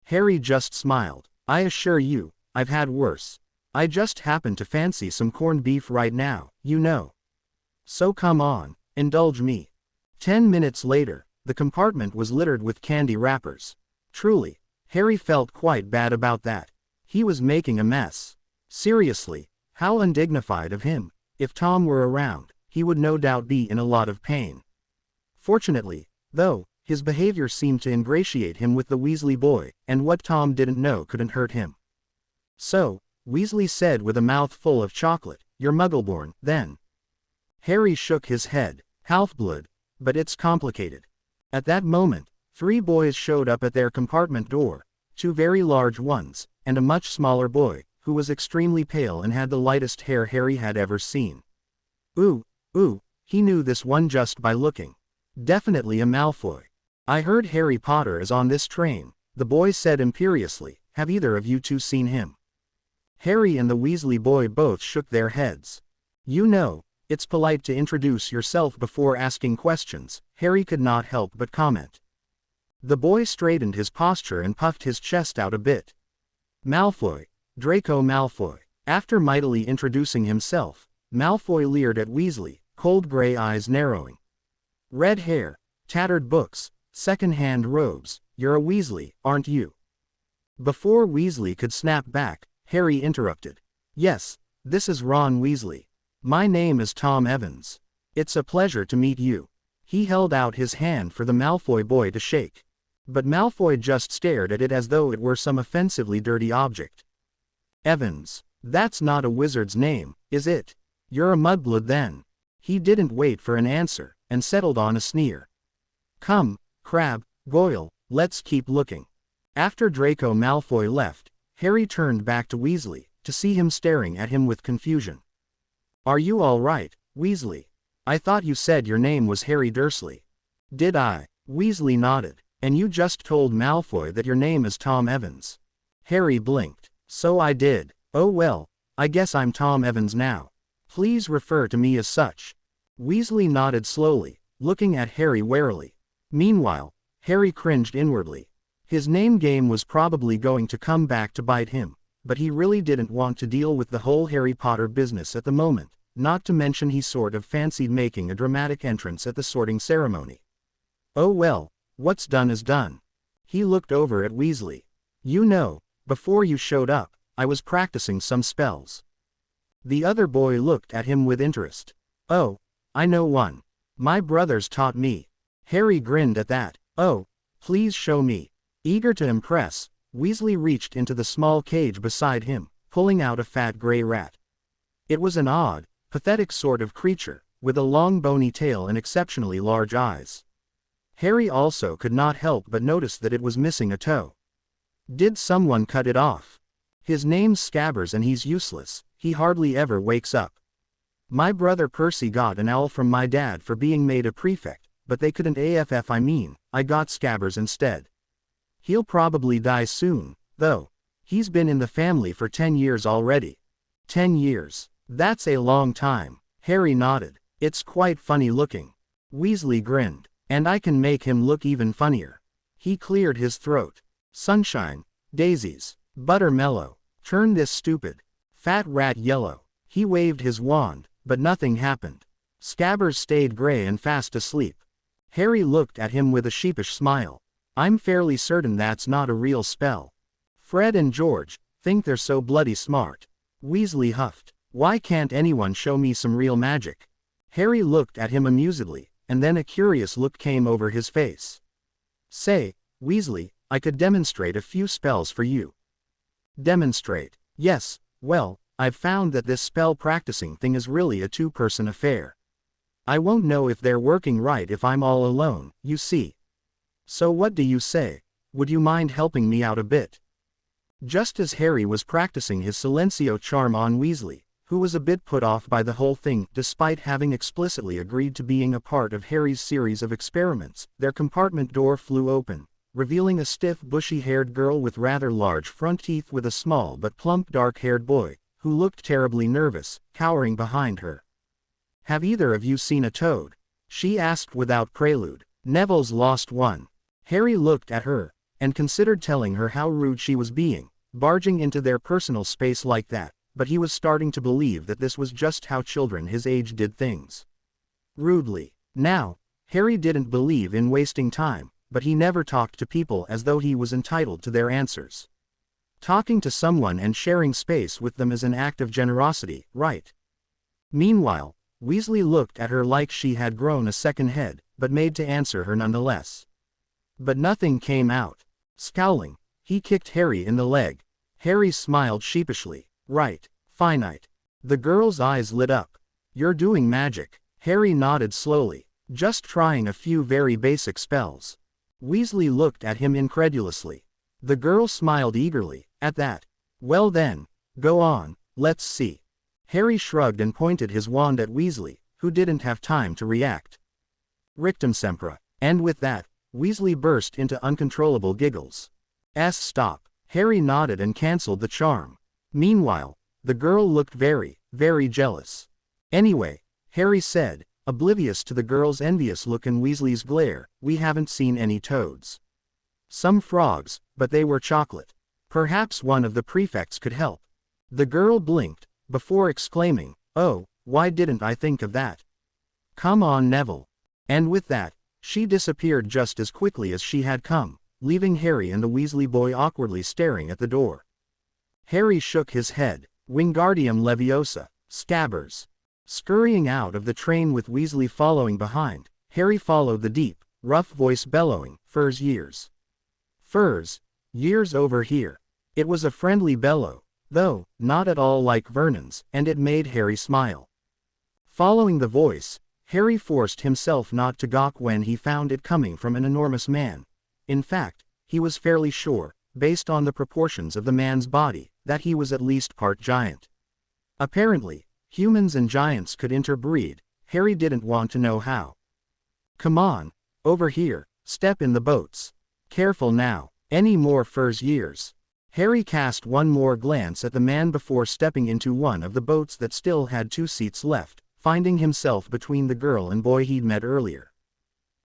Harry just smiled. I assure you, I've had worse. I just happen to fancy some corned beef right now, you know. So come on, indulge me. 10 minutes later, the compartment was littered with candy wrappers. Truly, Harry felt quite bad about that. He was making a mess. Seriously, how undignified of him. If Tom were around, he would no doubt be in a lot of pain. Fortunately, though, his behavior seemed to ingratiate him with the Weasley boy, and what Tom didn't know couldn't hurt him. So, Weasley said with a mouth full of chocolate, you're Muggleborn, then. Harry shook his head. Half-blood, but it's complicated. At that moment, 3 boys showed up at their compartment door, 2 very large ones, and a much smaller boy, who was extremely pale and had the lightest hair Harry had ever seen. Ooh, he knew this one just by looking. Definitely a Malfoy. I heard Harry Potter is on this train, the boy said imperiously. Have either of you two seen him? Harry and the Weasley boy both shook their heads. You know, it's polite to introduce yourself before asking questions, Harry could not help but comment. The boy straightened his posture and puffed his chest out a bit. Malfoy, Draco Malfoy. After mightily introducing himself, Malfoy leered at Weasley, cold gray eyes narrowing. Red hair, tattered books, second-hand robes, you're a Weasley, aren't you? Before Weasley could snap back, Harry interrupted. Yes, this is Ron Weasley. My name is Tom Evans. It's a pleasure to meet you. He held out his hand for the Malfoy boy to shake. But Malfoy just stared at it as though it were some offensively dirty object. Evans. That's not a wizard's name, is it? You're a mudblood then. He didn't wait for an answer, and settled on a sneer. Come, Crabbe, Goyle, let's keep looking. After Draco Malfoy left, Harry turned back to Weasley, to see him staring at him with confusion. Are you all right, Weasley? I thought you said your name was Harry Dursley. Did I? Weasley nodded. And you just told Malfoy that your name is Tom Evans. Harry blinked. So I did. Oh well, I guess I'm Tom Evans now. Please refer to me as such. Weasley nodded slowly, looking at Harry warily. Meanwhile, Harry cringed inwardly. His name game was probably going to come back to bite him, but he really didn't want to deal with the whole Harry Potter business at the moment, not to mention he sort of fancied making a dramatic entrance at the sorting ceremony. Oh well, what's done is done. He looked over at Weasley. You know, before you showed up, I was practicing some spells. The other boy looked at him with interest. Oh, I know one. My brothers taught me. Harry grinned at that. Oh, please show me. Eager to impress, Weasley reached into the small cage beside him, pulling out a fat gray rat. It was an odd, pathetic sort of creature, with a long bony tail and exceptionally large eyes. Harry also could not help but notice that it was missing a toe. Did someone cut it off? His name's Scabbers and he's useless, he hardly ever wakes up. My brother Percy got an owl from my dad for being made a prefect, but they couldn't I got Scabbers instead. He'll probably die soon, though. He's been in the family for 10 years already. 10 years. That's a long time. Harry nodded. It's quite funny looking. Weasley grinned. And I can make him look even funnier. He cleared his throat. Sunshine, daisies, buttermellow, turn this stupid, fat rat yellow. He waved his wand, but nothing happened. Scabbers stayed gray and fast asleep. Harry looked at him with a sheepish smile. I'm fairly certain that's not a real spell. Fred and George think they're so bloody smart. Weasley huffed. Why can't anyone show me some real magic? Harry looked at him amusedly, and then a curious look came over his face. Say, Weasley, I could demonstrate a few spells for you. Demonstrate? Yes, well, I've found that this spell practicing thing is really a two-person affair. I won't know if they're working right if I'm all alone, you see. So what do you say? Would you mind helping me out a bit? Just as Harry was practicing his Silencio charm on Weasley, who was a bit put off by the whole thing despite having explicitly agreed to being a part of Harry's series of experiments, their compartment door flew open, revealing a stiff bushy-haired girl with rather large front teeth with a small but plump dark-haired boy, who looked terribly nervous, cowering behind her. "Have either of you seen a toad?" she asked without prelude. "Neville's lost one." Harry looked at her, and considered telling her how rude she was being, barging into their personal space like that, but he was starting to believe that this was just how children his age did things. Rudely. Now, Harry didn't believe in wasting time, but he never talked to people as though he was entitled to their answers. Talking to someone and sharing space with them is an act of generosity, right? Meanwhile, Weasley looked at her like she had grown a second head, but made to answer her nonetheless. But nothing came out. Scowling, he kicked Harry in the leg. Harry smiled sheepishly. "Right, finite." The girl's eyes lit up. "You're doing magic." Harry nodded slowly. "Just trying a few very basic spells." Weasley looked at him incredulously. The girl smiled eagerly, at that. "Well then, go on, let's see." Harry shrugged and pointed his wand at Weasley, who didn't have time to react. "Rictum Sempra." And with that, Weasley burst into uncontrollable giggles. Stop." Harry nodded and cancelled the charm. Meanwhile, the girl looked very, very jealous. "Anyway," Harry said, oblivious to the girl's envious look and Weasley's glare, "we haven't seen any toads. Some frogs, but they were chocolate. Perhaps one of the prefects could help." The girl blinked, before exclaiming, "Oh, why didn't I think of that? Come on, Neville." And with that, she disappeared just as quickly as she had come, leaving Harry and the Weasley boy awkwardly staring at the door. Harry shook his head. Wingardium Leviosa, Scabbers. Scurrying out of the train with Weasley following behind, Harry followed the deep, rough voice bellowing, "Furs years. Furs, years over here." It was a friendly bellow, though not at all like Vernon's, and it made Harry smile. Following the voice, Harry forced himself not to gawk when he found it coming from an enormous man. In fact, he was fairly sure, based on the proportions of the man's body, that he was at least part giant. Apparently, humans and giants could interbreed. Harry didn't want to know how. "Come on, over here, step in the boats. Careful now, any more furs years." Harry cast one more glance at the man before stepping into one of the boats that still had 2 seats left, finding himself between the girl and boy he'd met earlier.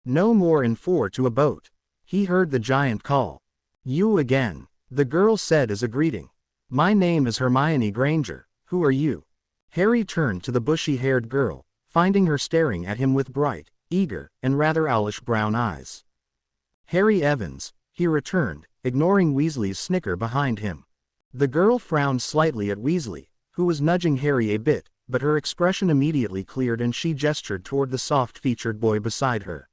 "No more in 4 to a boat." He heard the giant call. "You again," the girl said as a greeting. "My name is Hermione Granger. Who are you?" Harry turned to the bushy-haired girl, finding her staring at him with bright, eager, and rather owlish brown eyes. "Harry Evans," he returned, ignoring Weasley's snicker behind him. The girl frowned slightly at Weasley, who was nudging Harry a bit, but her expression immediately cleared and she gestured toward the soft-featured boy beside her.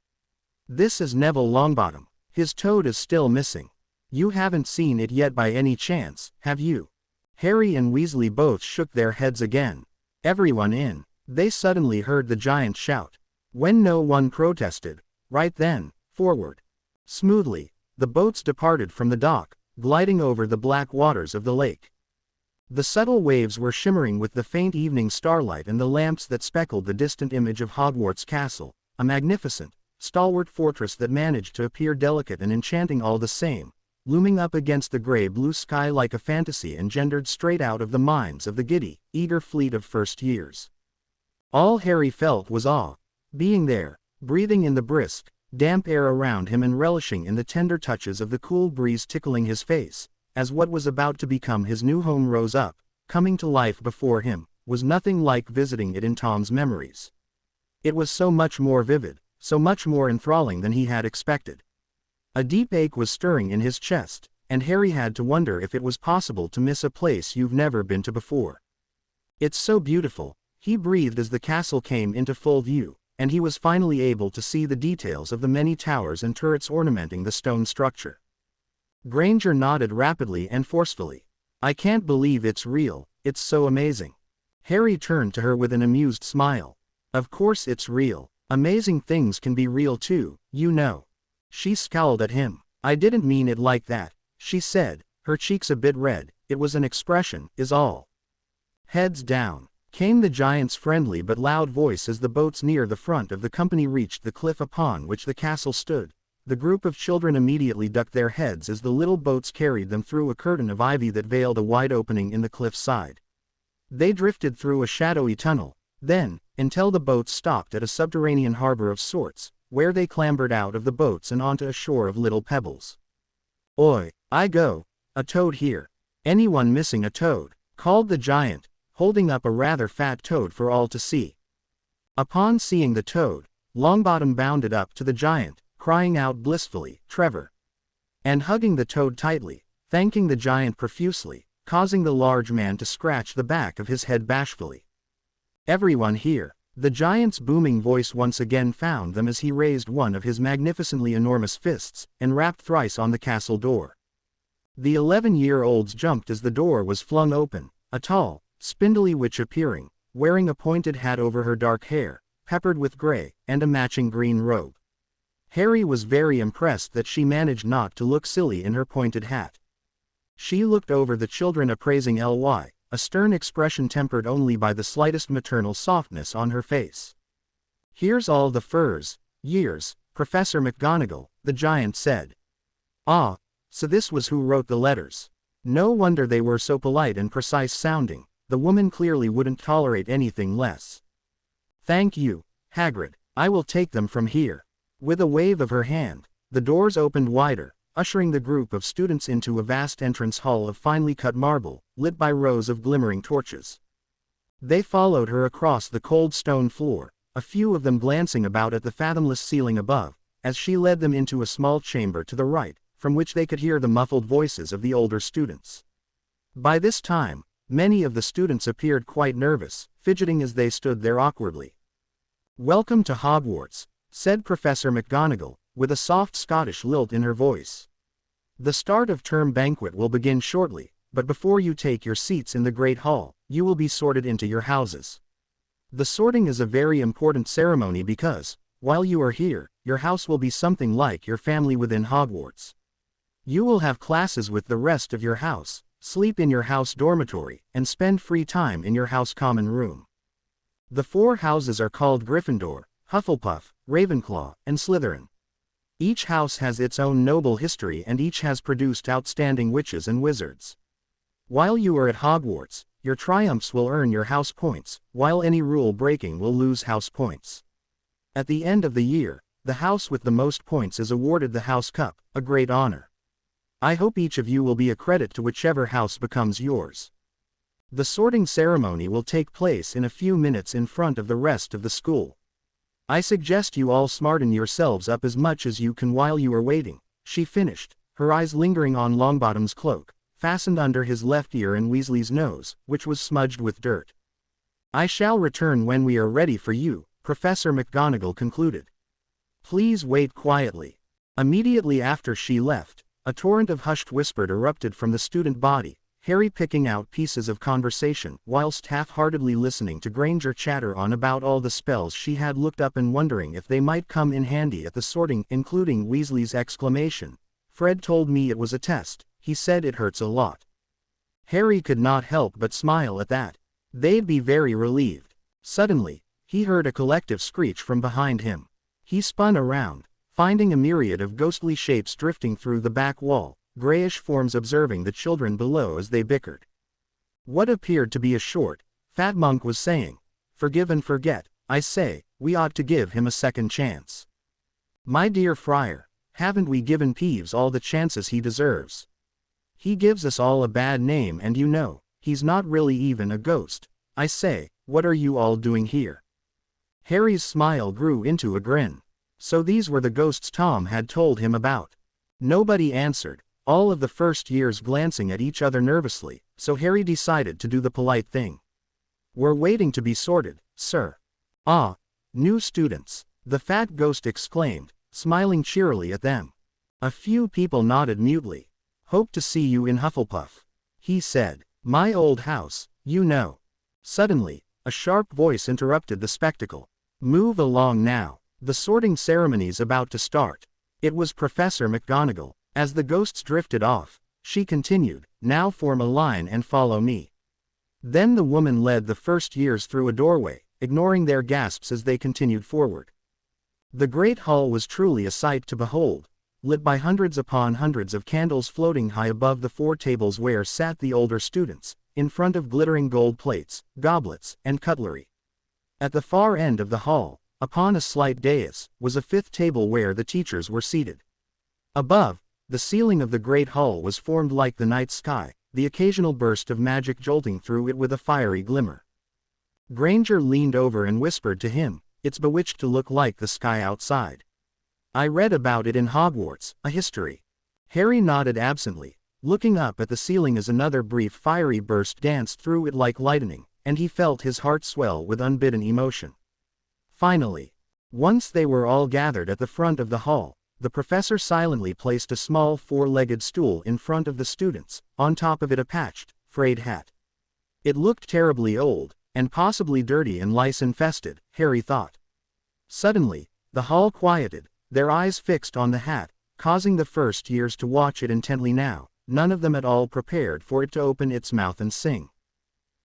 "This is Neville Longbottom. His toad is still missing. You haven't seen it yet by any chance, have you?" Harry and Weasley both shook their heads again. "Everyone in." They suddenly heard the giant shout. When no one protested, right then, forward. Smoothly, the boats departed from the dock, gliding over the black waters of the lake. The subtle waves were shimmering with the faint evening starlight and the lamps that speckled the distant image of Hogwarts Castle, a magnificent, stalwart fortress that managed to appear delicate and enchanting all the same, looming up against the gray-blue sky like a fantasy engendered straight out of the minds of the giddy, eager fleet of first years. All Harry felt was awe, being there, breathing in the brisk, damp air around him and relishing in the tender touches of the cool breeze tickling his face, as what was about to become his new home rose up, coming to life before him, was nothing like visiting it in Tom's memories. It was so much more vivid, so much more enthralling than he had expected. A deep ache was stirring in his chest, and Harry had to wonder if it was possible to miss a place you've never been to before. "It's so beautiful," he breathed as the castle came into full view, and he was finally able to see the details of the many towers and turrets ornamenting the stone structure. Granger nodded rapidly and forcefully. "I can't believe it's real, it's so amazing." Harry turned to her with an amused smile. "Of course it's real. Amazing things can be real too, you know." She scowled at him. "I didn't mean it like that," she said, her cheeks a bit red. "It was an expression, is all." Heads down, came the giant's friendly but loud voice as the boats near the front of the company reached the cliff upon which the castle stood. The group of children immediately ducked their heads as the little boats carried them through a curtain of ivy that veiled a wide opening in the cliff's side. They drifted through a shadowy tunnel, then, until the boats stopped at a subterranean harbor of sorts, where they clambered out of the boats and onto a shore of little pebbles. "Oi, I go, a toad here. Anyone missing a toad?" called the giant, holding up a rather fat toad for all to see. Upon seeing the toad, Longbottom bounded up to the giant, crying out blissfully, "Trevor!" and hugging the toad tightly, thanking the giant profusely, causing the large man to scratch the back of his head bashfully. "Everyone here!" The giant's booming voice once again found them as he raised one of his magnificently enormous fists, and rapped thrice on the castle door. The 11-year-olds jumped as the door was flung open, a tall, spindly witch appearing, wearing a pointed hat over her dark hair, peppered with gray, and a matching green robe. Harry was very impressed that she managed not to look silly in her pointed hat. She looked over the children appraising Ly, a stern expression tempered only by the slightest maternal softness on her face. "Here's all the furs, years, Professor McGonagall," the giant said. "Ah, so this was who wrote the letters. No wonder they were so polite and precise sounding, the woman clearly wouldn't tolerate anything less. Thank you, Hagrid, I will take them from here." With a wave of her hand, the doors opened wider, ushering the group of students into a vast entrance hall of finely cut marble, lit by rows of glimmering torches. They followed her across the cold stone floor, a few of them glancing about at the fathomless ceiling above, as she led them into a small chamber to the right, from which they could hear the muffled voices of the older students. By this time, many of the students appeared quite nervous, fidgeting as they stood there awkwardly. "Welcome to Hogwarts," said Professor McGonagall, with a soft Scottish lilt in her voice. "The start of term banquet will begin shortly, but before you take your seats in the Great Hall, you will be sorted into your houses. The sorting is a very important ceremony because, while you are here, your house will be something like your family within Hogwarts. You will have classes with the rest of your house, sleep in your house dormitory, and spend free time in your house common room. The 4 houses are called Gryffindor, Hufflepuff, Ravenclaw, and Slytherin. Each house has its own noble history and each has produced outstanding witches and wizards. While you are at Hogwarts, your triumphs will earn your house points, while any rule breaking will lose house points. At the end of the year, the house with the most points is awarded the House Cup, a great honor. I hope each of you will be a credit to whichever house becomes yours. The sorting ceremony will take place in a few minutes in front of the rest of the school. I suggest you all smarten yourselves up as much as you can while you are waiting," she finished, her eyes lingering on Longbottom's cloak, fastened under his left ear and Weasley's nose, which was smudged with dirt. "I shall return when we are ready for you," Professor McGonagall concluded. "Please wait quietly." Immediately after she left, a torrent of hushed whisper erupted from the student body, Harry picking out pieces of conversation whilst half-heartedly listening to Granger chatter on about all the spells she had looked up and wondering if they might come in handy at the sorting, including Weasley's exclamation, "Fred told me it was a test, he said it hurts a lot." Harry could not help but smile at that. They'd be very relieved. Suddenly, he heard a collective screech from behind him. He spun around, finding a myriad of ghostly shapes drifting through the back wall, grayish forms observing the children below as they bickered. What appeared to be a short, fat monk was saying, "Forgive and forget, I say, we ought to give him a second chance. My dear friar, haven't we given Peeves all the chances he deserves? He gives us all a bad name and you know, he's not really even a ghost. I say, what are you all doing here?" Harry's smile grew into a grin. So these were the ghosts Tom had told him about. Nobody answered, all of the first years glancing at each other nervously, so Harry decided to do the polite thing. "We're waiting to be sorted, sir." "Ah, new students," the fat ghost exclaimed, smiling cheerily at them. A few people nodded mutely. "Hope to see you in Hufflepuff," he said. "My old house, you know." Suddenly, a sharp voice interrupted the spectacle. "Move along now. The sorting ceremony's about to start." It was Professor McGonagall. As the ghosts drifted off, she continued, "Now form a line and follow me." Then the woman led the first years through a doorway, ignoring their gasps as they continued forward. The great hall was truly a sight to behold, lit by hundreds upon hundreds of candles floating high above the 4 tables where sat the older students, in front of glittering gold plates, goblets, and cutlery. At the far end of the hall, upon a slight dais, was a fifth table where the teachers were seated. Above, the ceiling of the great hall was formed like the night sky, the occasional burst of magic jolting through it with a fiery glimmer. Granger leaned over and whispered to him, "It's bewitched to look like the sky outside. I read about it in Hogwarts, a history." Harry nodded absently, looking up at the ceiling as another brief fiery burst danced through it like lightning, and he felt his heart swell with unbidden emotion. Finally, once they were all gathered at the front of the hall, the professor silently placed a small four-legged stool in front of the students, on top of it a patched, frayed hat. It looked terribly old, and possibly dirty and lice-infested, Harry thought. Suddenly, the hall quieted, their eyes fixed on the hat, causing the first years to watch it intently now, none of them at all prepared for it to open its mouth and sing.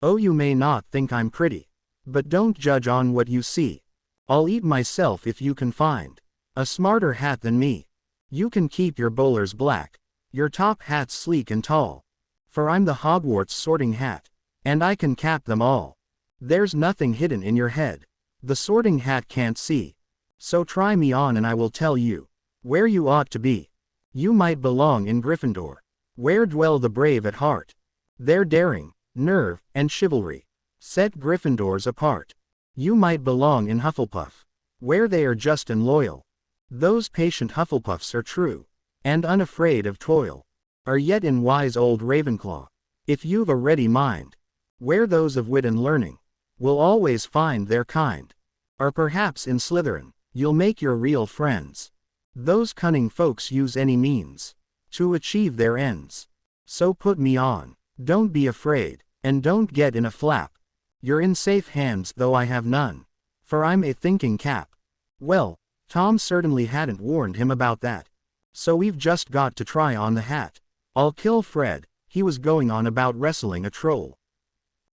"Oh, you may not think I'm pretty. But don't judge on what you see. I'll eat myself if you can find a smarter hat than me. You can keep your bowlers black, your top hats sleek and tall. For I'm the Hogwarts sorting hat, and I can cap them all. There's nothing hidden in your head the sorting hat can't see. So try me on and I will tell you where you ought to be. You might belong in Gryffindor, where dwell the brave at heart. Their daring, nerve, and chivalry set Gryffindors apart. You might belong in Hufflepuff, where they are just and loyal. Those patient Hufflepuffs are true, and unafraid of toil, are yet in wise old Ravenclaw, if you've a ready mind, where those of wit and learning will always find their kind. Or perhaps in Slytherin, you'll make your real friends. Those cunning folks use any means to achieve their ends. So put me on. Don't be afraid, and don't get in a flap. You're in safe hands though I have none, for I'm a thinking cap." Well, Tom certainly hadn't warned him about that. "So we've just got to try on the hat. I'll kill Fred," he was going on about wrestling a troll.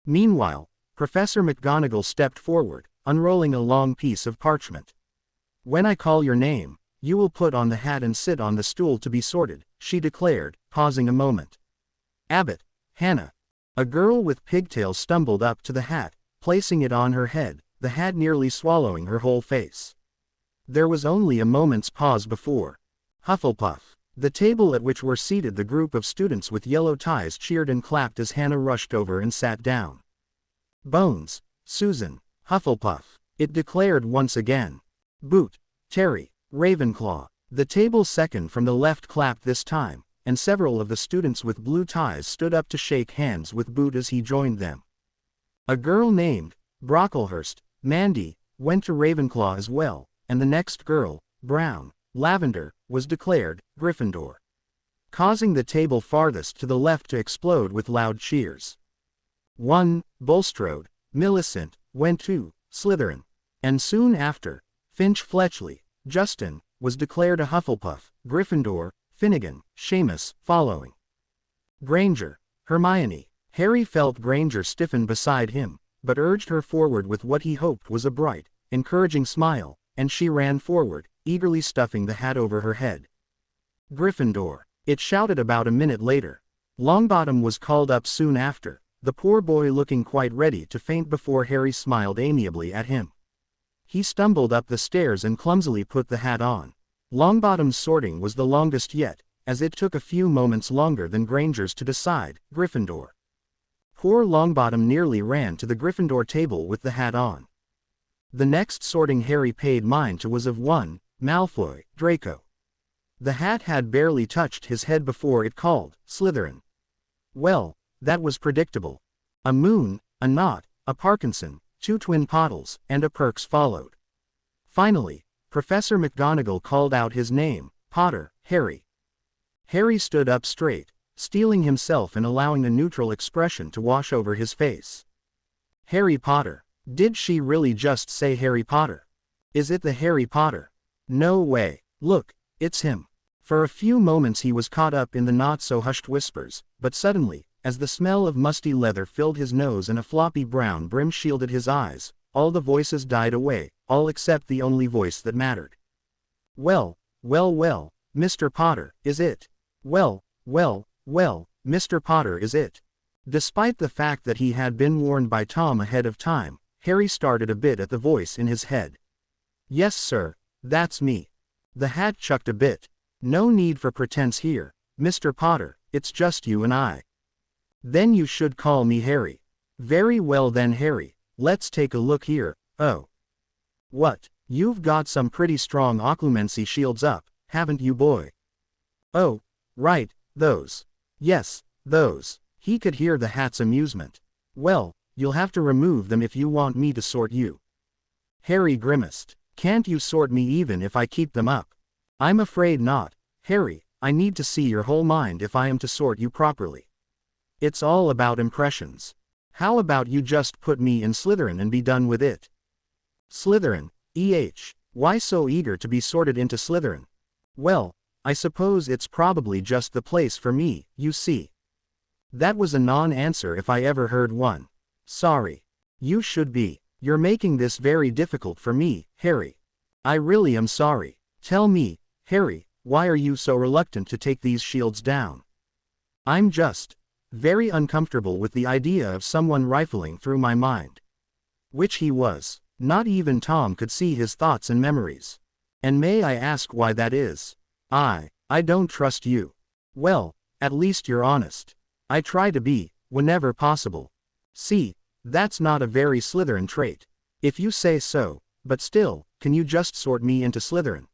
Meanwhile, Professor McGonagall stepped forward, unrolling a long piece of parchment. "When I call your name, you will put on the hat and sit on the stool to be sorted," she declared, pausing a moment. "Abbott, Hannah." A girl with pigtails stumbled up to the hat, placing it on her head, the hat nearly swallowing her whole face. There was only a moment's pause before Hufflepuff. The table at which were seated the group of students with yellow ties cheered and clapped as Hannah rushed over and sat down. "Bones, Susan, Hufflepuff," it declared once again. "Boot, Terry, Ravenclaw." The table second from the left clapped this time, and several of the students with blue ties stood up to shake hands with Boot as he joined them. A girl named Brocklehurst, Mandy, went to Ravenclaw as well, and the next girl, Brown, Lavender, was declared Gryffindor, causing the table farthest to the left to explode with loud cheers. One, Bulstrode, Millicent, went to Slytherin, and soon after, Finch Fletchley, Justin, was declared a Hufflepuff, Gryffindor, Finnegan, Seamus, following. Granger, Hermione. Harry felt Granger stiffen beside him, but urged her forward with what he hoped was a bright, encouraging smile, and she ran forward, eagerly stuffing the hat over her head. Gryffindor, it shouted about a minute later. Longbottom was called up soon after, the poor boy looking quite ready to faint before Harry smiled amiably at him. He stumbled up the stairs and clumsily put the hat on. Longbottom's sorting was the longest yet, as it took a few moments longer than Granger's to decide, Gryffindor. Poor Longbottom nearly ran to the Gryffindor table with the hat on. The next sorting Harry paid mind to was of one, Malfoy, Draco. The hat had barely touched his head before it called, Slytherin. Well, that was predictable. A Moon, a Nott, a Parkinson, 2 Twin Pottles, and a Perks followed. Finally, Professor McGonagall called out his name, Potter, Harry. Harry stood up straight, steeling himself and allowing a neutral expression to wash over his face. Harry Potter. Did she really just say Harry Potter? Is it the Harry Potter? No way. Look, it's him. For a few moments he was caught up in the not-so-hushed whispers, but suddenly, as the smell of musty leather filled his nose and a floppy brown brim shielded his eyes, all the voices died away, all except the only voice that mattered. Well, well, well, Mr. Potter, is it? Well, well, well, Mr. Potter, is it? Despite the fact that he had been warned by Tom ahead of time, Harry started a bit at the voice in his head. "Yes, sir, that's me." The hat chucked a bit. "No need for pretense here, Mr. Potter, it's just you and I." "Then you should call me Harry." "Very well then, Harry, let's take a look here." "Oh. What, you've got some pretty strong occlumency shields up, haven't you, boy?" "Oh, right, those. Yes, those." He could hear the hat's amusement. "Well, you'll have to remove them if you want me to sort you." Harry grimaced. "Can't you sort me even if I keep them up?" "I'm afraid not, Harry. I need to see your whole mind if I am to sort you properly. It's all about impressions. How about you just put me in Slytherin and be done with it?" "Slytherin, why so eager to be sorted into Slytherin?" "Well, I suppose it's probably just the place for me, you see." That was a non-answer if I ever heard one. "Sorry. You should be. You're making this very difficult for me, Harry. I really am sorry. Tell me, Harry, why are you so reluctant to take these shields down?" "I'm just very uncomfortable with the idea of someone rifling through my mind." Which he was. Not even Tom could see his thoughts and memories. "And may I ask why that is?" I don't trust you." "Well, at least you're honest." "I try to be, whenever possible." "See, that's not a very Slytherin trait." "If you say so, but still, can you just sort me into Slytherin?"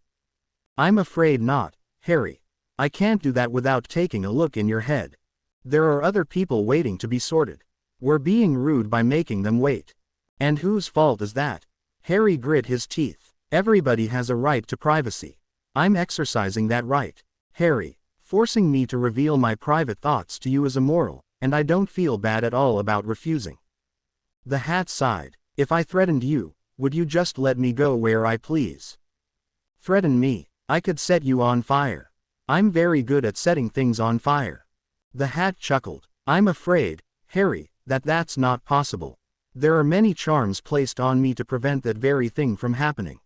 "I'm afraid not, Harry. I can't do that without taking a look in your head. There are other people waiting to be sorted. We're being rude by making them wait." "And whose fault is that?" Harry grit his teeth. "Everybody has a right to privacy. I'm exercising that right, Harry. Forcing me to reveal my private thoughts to you is immoral, and I don't feel bad at all about refusing." The hat sighed. "If I threatened you, would you just let me go where I please?" "Threaten me? I could set you on fire. I'm very good at setting things on fire." The hat chuckled. "I'm afraid, Harry, that's not possible. There are many charms placed on me to prevent that very thing from happening.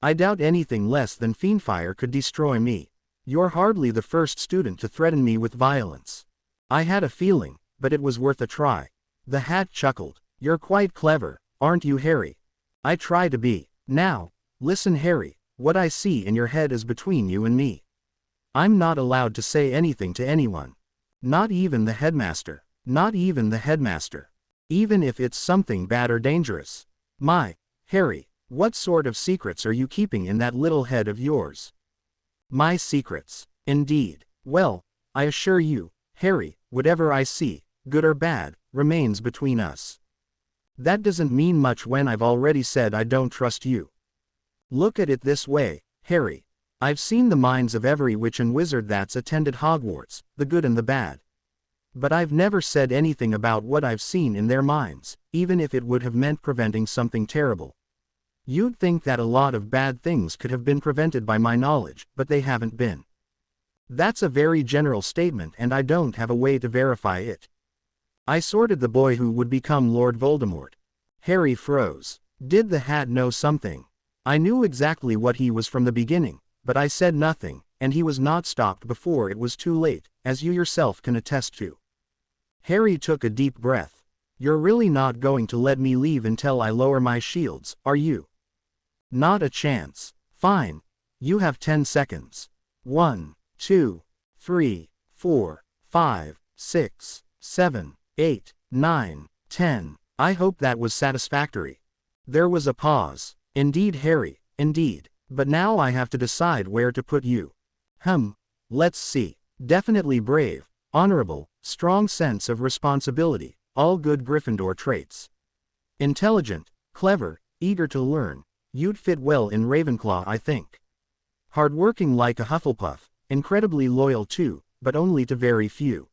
I doubt anything less than fiendfire could destroy me. You're hardly the first student to threaten me with violence." "I had a feeling, but it was worth a try." The hat chuckled. "You're quite clever, aren't you, Harry?" "I try to be." "Now, listen, Harry, what I see in your head is between you and me. I'm not allowed to say anything to anyone. Not even the headmaster. Not even the headmaster. Even if it's something bad or dangerous." "My, Harry, what sort of secrets are you keeping in that little head of yours?" "My secrets, indeed. Well, I assure you, Harry, whatever I see, good or bad, remains between us." "That doesn't mean much when I've already said I don't trust you." "Look at it this way, Harry. I've seen the minds of every witch and wizard that's attended Hogwarts, the good and the bad. But I've never said anything about what I've seen in their minds, even if it would have meant preventing something terrible. You'd think that a lot of bad things could have been prevented by my knowledge, but they haven't been. That's a very general statement and I don't have a way to verify it. I sorted the boy who would become Lord Voldemort." Harry froze. Did the hat know something? "I knew exactly what he was from the beginning, but I said nothing, and he was not stopped before it was too late, as you yourself can attest to." Harry took a deep breath. "You're really not going to let me leave until I lower my shields, are you?" "Not a chance." "Fine. You have 10 seconds. 1, 2, 3, 4, 5, 6, 7, 8, 9, 10. I hope that was satisfactory." There was a pause. "Indeed, Harry, indeed. But now I have to decide where to put you." Let's see. Definitely brave, honorable, strong sense of responsibility, all good Gryffindor traits. Intelligent, clever, eager to learn. You'd fit well in Ravenclaw, I think. Hardworking like a Hufflepuff, incredibly loyal too, but only to very few.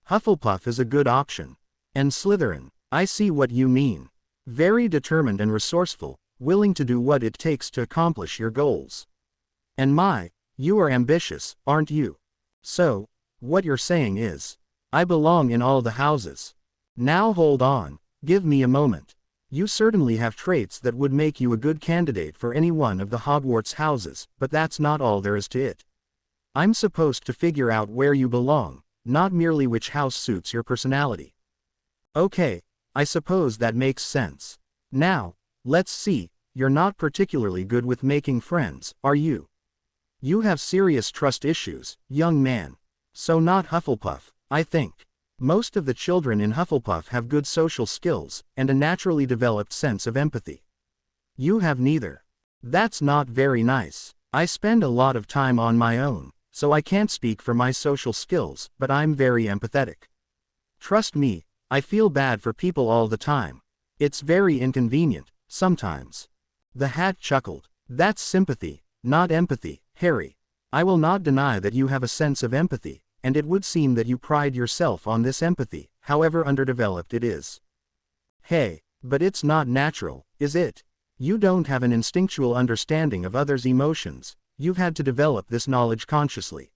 Hufflepuff is a good option. And Slytherin, I see what you mean. Very determined and resourceful, willing to do what it takes to accomplish your goals. And you are ambitious, aren't you? So, what you're saying is, I belong in all the houses. Now hold on, give me a moment. You certainly have traits that would make you a good candidate for any one of the Hogwarts houses, but that's not all there is to it. I'm supposed to figure out where you belong, not merely which house suits your personality. Okay, I suppose that makes sense. Now, let's see, you're not particularly good with making friends, are you? You have serious trust issues, young man. So not Hufflepuff, I think. Most of the children in Hufflepuff have good social skills, and a naturally developed sense of empathy. You have neither. That's not very nice. I spend a lot of time on my own, so I can't speak for my social skills, but I'm very empathetic. Trust me, I feel bad for people all the time. It's very inconvenient, sometimes. The hat chuckled. That's sympathy, not empathy, Harry. I will not deny that you have a sense of empathy, and it would seem that you pride yourself on this empathy, however underdeveloped it is. Hey, but it's not natural, is it? You don't have an instinctual understanding of others' emotions, you've had to develop this knowledge consciously.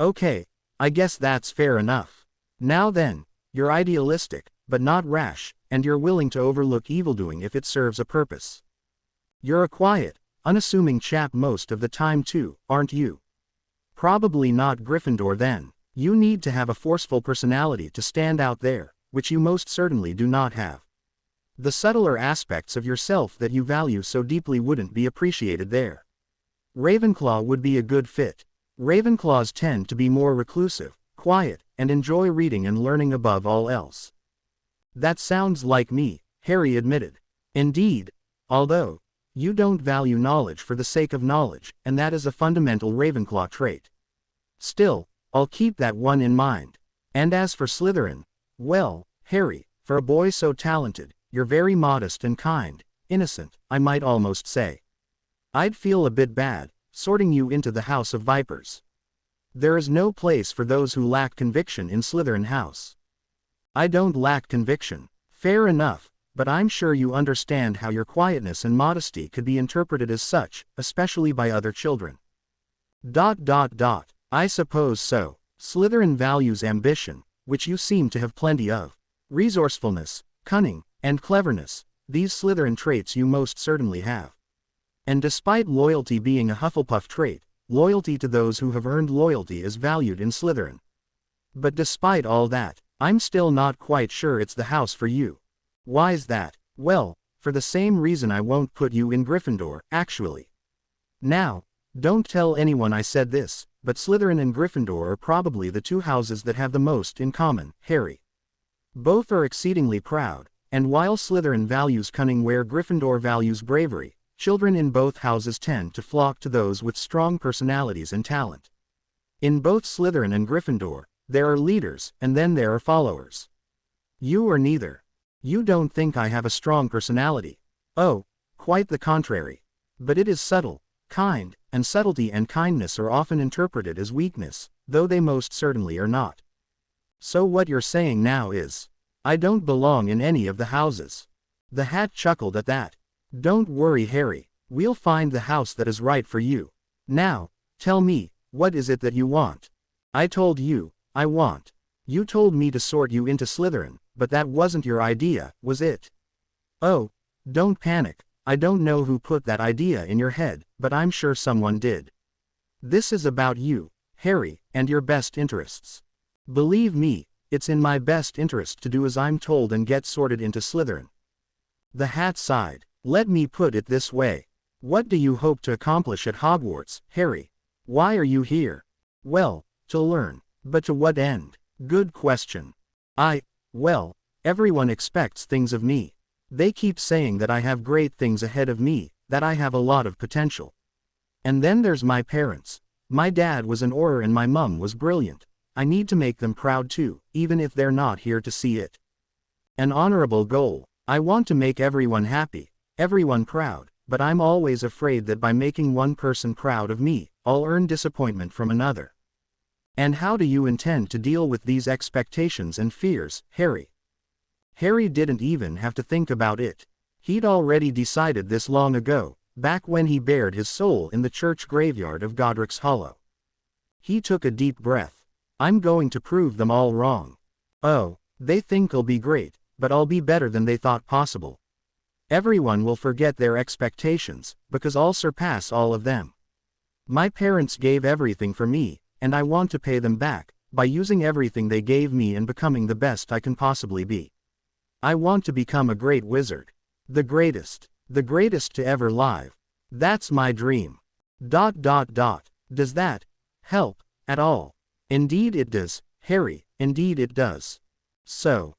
Okay, I guess that's fair enough. Now then, you're idealistic, but not rash, and you're willing to overlook evildoing if it serves a purpose. You're a quiet, unassuming chap most of the time too, aren't you? Probably not Gryffindor then. You need to have a forceful personality to stand out there, which you most certainly do not have. The subtler aspects of yourself that you value so deeply wouldn't be appreciated there. Ravenclaw would be a good fit. Ravenclaws tend to be more reclusive, quiet, and enjoy reading and learning above all else. That sounds like me, Harry admitted. Indeed, although, you don't value knowledge for the sake of knowledge, and that is a fundamental Ravenclaw trait. Still, I'll keep that one in mind. And as for Slytherin, well, Harry, for a boy so talented, you're very modest and kind, innocent, I might almost say. I'd feel a bit bad, sorting you into the House of Vipers. There is no place for those who lack conviction in Slytherin House. I don't lack conviction. Fair enough, but I'm sure you understand how your quietness and modesty could be interpreted as such, especially by other children. I suppose so. Slytherin values ambition, which you seem to have plenty of. Resourcefulness, cunning, and cleverness, these Slytherin traits you most certainly have. And despite loyalty being a Hufflepuff trait, loyalty to those who have earned loyalty is valued in Slytherin. But despite all that, I'm still not quite sure it's the house for you. Why's that? Well, for the same reason I won't put you in Gryffindor, actually. Now, don't tell anyone I said this, but Slytherin and Gryffindor are probably the two houses that have the most in common, Harry. Both are exceedingly proud, and while Slytherin values cunning where Gryffindor values bravery, children in both houses tend to flock to those with strong personalities and talent. In both Slytherin and Gryffindor, there are leaders, and then there are followers. You are neither. You don't think I have a strong personality. Oh, quite the contrary. But it is subtle, kind, and subtlety and kindness are often interpreted as weakness, though they most certainly are not. So what you're saying now is, I don't belong in any of the houses. The hat chuckled at that. Don't worry, Harry, we'll find the house that is right for you. Now, tell me, what is it that you want? I told you, I want. You told me to sort you into Slytherin, but that wasn't your idea, was it? Oh, don't panic, I don't know who put that idea in your head, but I'm sure someone did. This is about you, Harry, and your best interests. Believe me, it's in my best interest to do as I'm told and get sorted into Slytherin. The hat sighed. Let me put it this way. What do you hope to accomplish at Hogwarts, Harry? Why are you here? Well, to learn. But to what end? Good question. Well, everyone expects things of me. They keep saying that I have great things ahead of me, that I have a lot of potential. And then there's my parents. My dad was an Auror and my mum was brilliant. I need to make them proud too, even if they're not here to see it. An honorable goal. I want to make everyone happy, everyone proud, but I'm always afraid that by making one person proud of me, I'll earn disappointment from another. And how do you intend to deal with these expectations and fears, Harry? Harry didn't even have to think about it. He'd already decided this long ago, back when he bared his soul in the church graveyard of Godric's Hollow. He took a deep breath. I'm going to prove them all wrong. Oh, they think I'll be great, but I'll be better than they thought possible. Everyone will forget their expectations, because I'll surpass all of them. My parents gave everything for me, and I want to pay them back, by using everything they gave me and becoming the best I can possibly be. I want to become a great wizard. The greatest to ever live. That's my dream. Does that help at all? Indeed it does, Harry, indeed it does. So,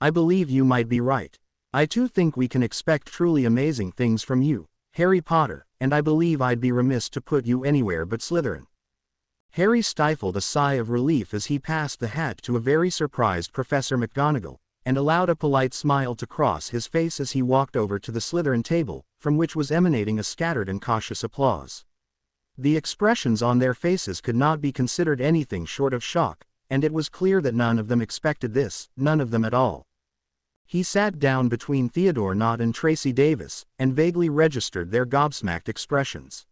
I believe you might be right. I too think we can expect truly amazing things from you, Harry Potter, and I believe I'd be remiss to put you anywhere but Slytherin. Harry stifled a sigh of relief as he passed the hat to a very surprised Professor McGonagall, and allowed a polite smile to cross his face as he walked over to the Slytherin table, from which was emanating a scattered and cautious applause. The expressions on their faces could not be considered anything short of shock, and it was clear that none of them expected this, none of them at all. He sat down between Theodore Nott and Tracy Davis, and vaguely registered their gobsmacked expressions.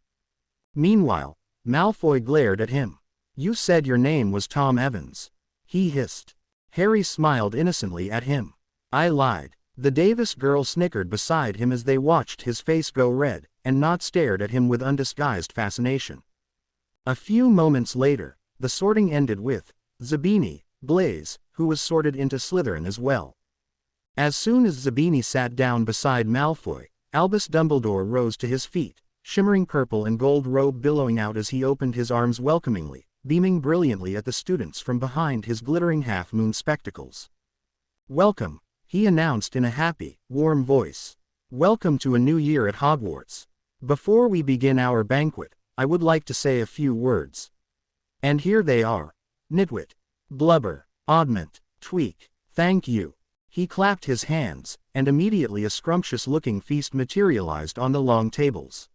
Meanwhile, Malfoy glared at him. "You said your name was Tom Evans," he hissed. Harry smiled innocently at him. "I lied." The Davis girl snickered beside him as they watched his face go red, and Nott stared at him with undisguised fascination. A few moments later, the sorting ended with Zabini, Blaise, who was sorted into Slytherin as well. As soon as Zabini sat down beside Malfoy, Albus Dumbledore rose to his feet, shimmering purple and gold robe billowing out as he opened his arms welcomingly, beaming brilliantly at the students from behind his glittering half-moon spectacles. "Welcome," he announced in a happy, warm voice. "Welcome to a new year at Hogwarts. Before we begin our banquet, I would like to say a few words. And here they are. Nitwit, Blubber, Oddment, Tweak, thank you." He clapped his hands, and immediately a scrumptious-looking feast materialized on the long tables.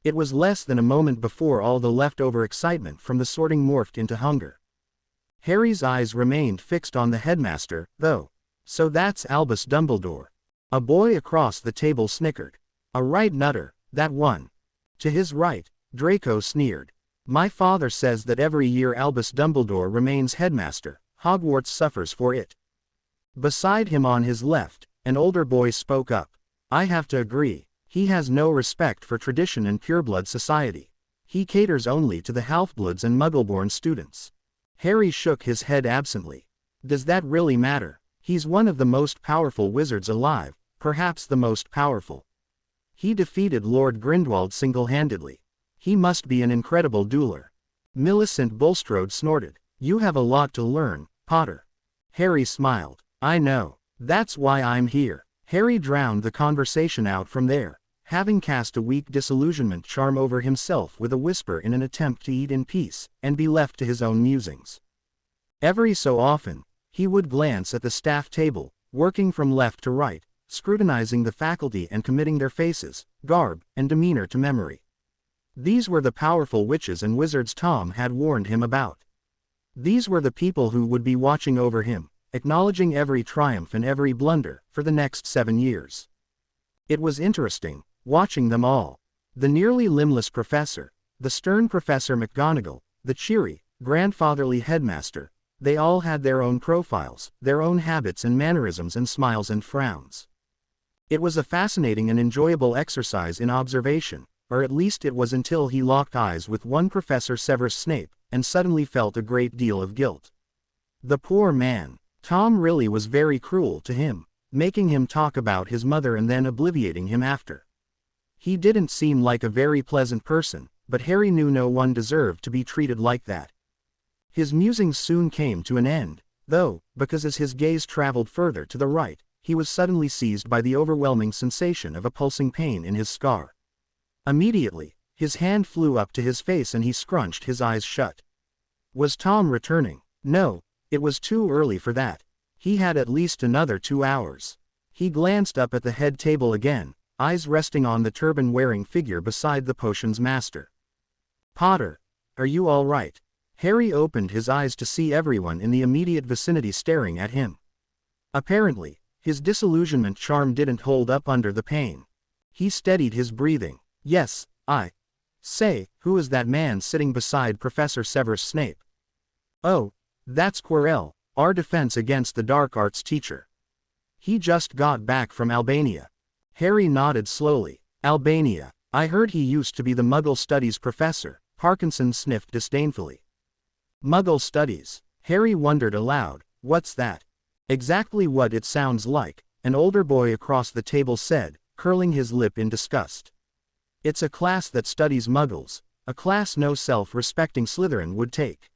It was less than a moment before all the leftover excitement from the sorting morphed into hunger. Harry's eyes remained fixed on the headmaster, though. "So that's Albus Dumbledore." A boy across the table snickered. "A right nutter, that one." To his right, Draco sneered. "My father says that every year Albus Dumbledore remains headmaster, Hogwarts suffers for it." Beside him on his left, an older boy spoke up. "I have to agree. He has no respect for tradition and pureblood society. He caters only to the half-bloods and muggle-born students." Harry shook his head absently. "Does that really matter? He's one of the most powerful wizards alive, perhaps the most powerful. He defeated Lord Grindelwald single-handedly. He must be an incredible dueler." Millicent Bulstrode snorted. "You have a lot to learn, Potter." Harry smiled. "I know. That's why I'm here." Harry drowned the conversation out from there, having cast a weak disillusionment charm over himself with a whisper in an attempt to eat in peace, and be left to his own musings. Every so often, he would glance at the staff table, working from left to right, scrutinizing the faculty and committing their faces, garb, and demeanor to memory. These were the powerful witches and wizards Tom had warned him about. These were the people who would be watching over him, acknowledging every triumph and every blunder, for the next 7 years. It was interesting, watching them all. The nearly limbless professor, the stern Professor McGonagall, the cheery, grandfatherly headmaster, they all had their own profiles, their own habits and mannerisms and smiles and frowns. It was a fascinating and enjoyable exercise in observation, or at least it was until he locked eyes with one Professor Severus Snape, and suddenly felt a great deal of guilt. The poor man. Tom really was very cruel to him, making him talk about his mother and then obliviating him after. He didn't seem like a very pleasant person, but Harry knew no one deserved to be treated like that. His musings soon came to an end, though, because as his gaze traveled further to the right, he was suddenly seized by the overwhelming sensation of a pulsing pain in his scar. Immediately, his hand flew up to his face and he scrunched his eyes shut. Was Tom returning? No. It was too early for that. He had at least another 2 hours. He glanced up at the head table again, eyes resting on the turban-wearing figure beside the potions master. "Potter, are you all right?" Harry opened his eyes to see everyone in the immediate vicinity staring at him. Apparently, his disillusionment charm didn't hold up under the pain. He steadied his breathing. "Yes, I. Say, who is that man sitting beside Professor Severus Snape?" "Oh, that's Quirrell, our defense against the dark arts teacher. He just got back from Albania." Harry nodded slowly. "Albania. I heard he used to be the Muggle Studies professor," Parkinson sniffed disdainfully. Muggle studies. Harry wondered aloud, what's that? Exactly what it sounds like, an older boy across the table said, curling his lip in disgust. It's a class that studies Muggles, a class no self-respecting Slytherin would take.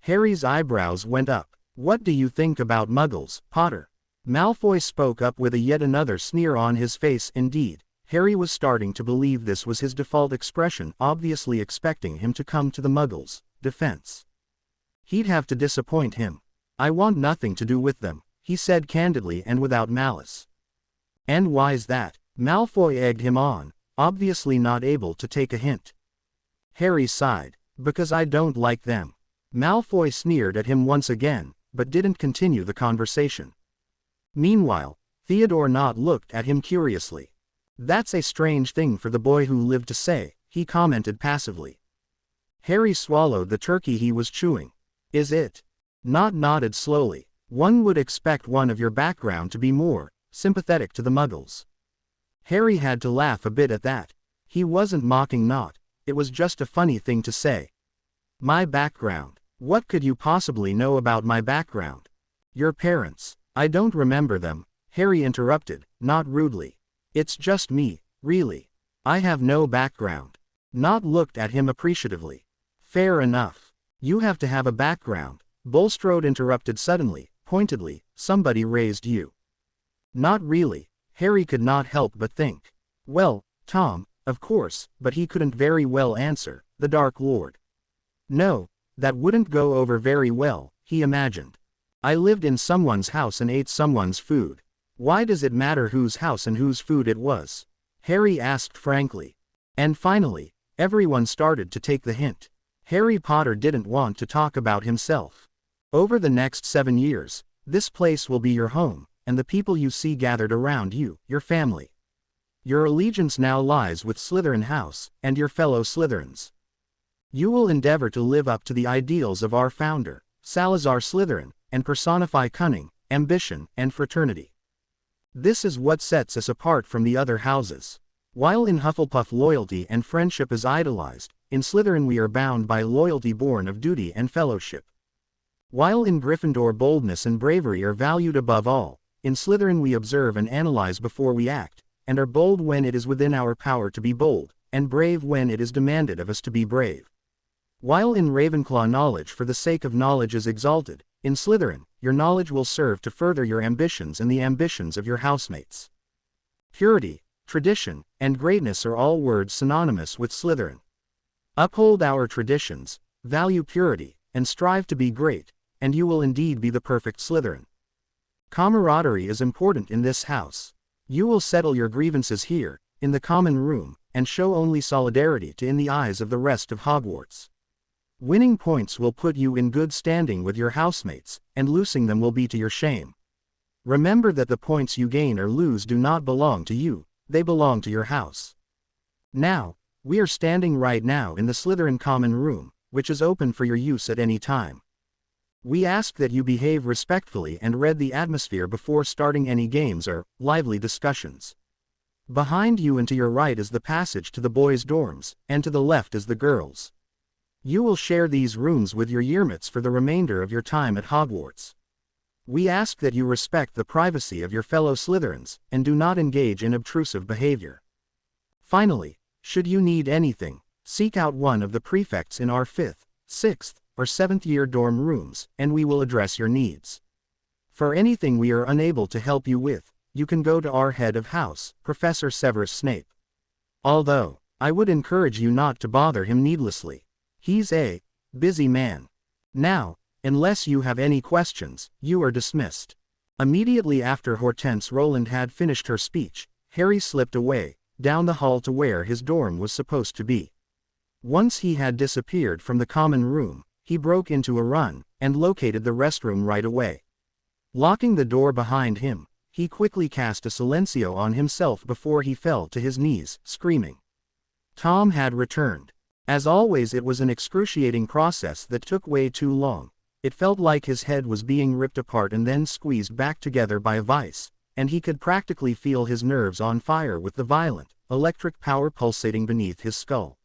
Harry's eyebrows went up. What do you think about Muggles, Potter? Malfoy spoke up with yet another sneer on his face. Indeed, Harry was starting to believe this was his default expression, obviously expecting him to come to the Muggles' defense. He'd have to disappoint him. I want nothing to do with them, he said candidly and without malice. And why's that? Malfoy egged him on, obviously not able to take a hint. Harry sighed. Because I don't like them. Malfoy sneered at him once again, but didn't continue the conversation. Meanwhile, Theodore Nott looked at him curiously. That's a strange thing for the boy who lived to say, he commented passively. Harry swallowed the turkey he was chewing. Is it? Nott nodded slowly. One would expect one of your background to be more sympathetic to the Muggles. Harry had to laugh a bit at that. He wasn't mocking Nott, it was just a funny thing to say. My background. What could you possibly know about my background? Your parents. I don't remember them, Harry interrupted, not rudely. It's just me, really. I have no background. Nott looked at him appreciatively. Fair enough. You have to have a background, Bulstrode interrupted suddenly, pointedly. Somebody raised you. Not really, Harry could not help but think. Well, Tom, of course, but he couldn't very well answer, the Dark Lord. No, that wouldn't go over very well, he imagined. I lived in someone's house and ate someone's food. Why does it matter whose house and whose food it was? Harry asked frankly. And finally, everyone started to take the hint. Harry Potter didn't want to talk about himself. Over the next 7 years, this place will be your home, and the people you see gathered around you, your family. Your allegiance now lies with Slytherin House, and your fellow Slytherins. You will endeavor to live up to the ideals of our founder, Salazar Slytherin, and personify cunning, ambition, and fraternity. This is what sets us apart from the other houses. While in Hufflepuff loyalty and friendship is idolized, in Slytherin we are bound by loyalty born of duty and fellowship. While in Gryffindor boldness and bravery are valued above all, in Slytherin we observe and analyze before we act, and are bold when it is within our power to be bold, and brave when it is demanded of us to be brave. While in Ravenclaw knowledge for the sake of knowledge is exalted, in Slytherin, your knowledge will serve to further your ambitions and the ambitions of your housemates. Purity, tradition, and greatness are all words synonymous with Slytherin. Uphold our traditions, value purity, and strive to be great, and you will indeed be the perfect Slytherin. Camaraderie is important in this house. You will settle your grievances here, in the common room, and show only solidarity in the eyes of the rest of Hogwarts. Winning points will put you in good standing with your housemates, and losing them will be to your shame. Remember that the points you gain or lose do not belong to you, they belong to your house. Now, we are standing right now in the Slytherin common room, which is open for your use at any time. We ask that you behave respectfully and read the atmosphere before starting any games or lively discussions. Behind you and to your right is the passage to the boys' dorms, and to the left is the girls'. You will share these rooms with your yearmates for the remainder of your time at Hogwarts. We ask that you respect the privacy of your fellow Slytherins, and do not engage in obtrusive behavior. Finally, should you need anything, seek out one of the prefects in our 5th, 6th, or 7th year dorm rooms, and we will address your needs. For anything we are unable to help you with, you can go to our head of house, Professor Severus Snape. Although, I would encourage you not to bother him needlessly. He's a busy man. Now, unless you have any questions, you are dismissed. Immediately after Hortense Roland had finished her speech, Harry slipped away, down the hall to where his dorm was supposed to be. Once he had disappeared from the common room, he broke into a run, and located the restroom right away. Locking the door behind him, he quickly cast a silencio on himself before he fell to his knees, screaming. Tom had returned. As always, it was an excruciating process that took way too long. It felt like his head was being ripped apart and then squeezed back together by a vice, and he could practically feel his nerves on fire with the violent, electric power pulsating beneath his skull.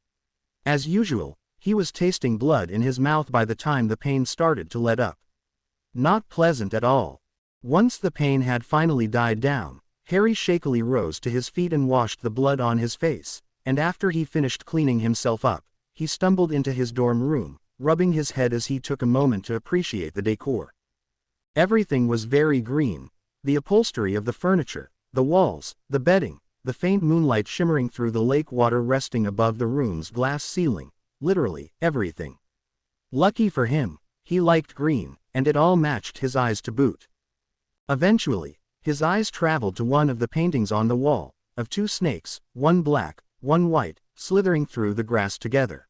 As usual, He was tasting blood in his mouth by the time the pain started to let up. Not pleasant at all. Once the pain had finally died down, Harry shakily rose to his feet and washed the blood on his face, and after he finished cleaning himself up, he stumbled into his dorm room, rubbing his head as he took a moment to appreciate the decor. Everything was very green. The upholstery of the furniture, the walls, the bedding, the faint moonlight shimmering through the lake water resting above the room's glass ceiling, literally everything. Lucky for him, he liked green, and it all matched his eyes to boot. Eventually, his eyes traveled to one of the paintings on the wall, of two snakes, one black, one white, slithering through the grass together.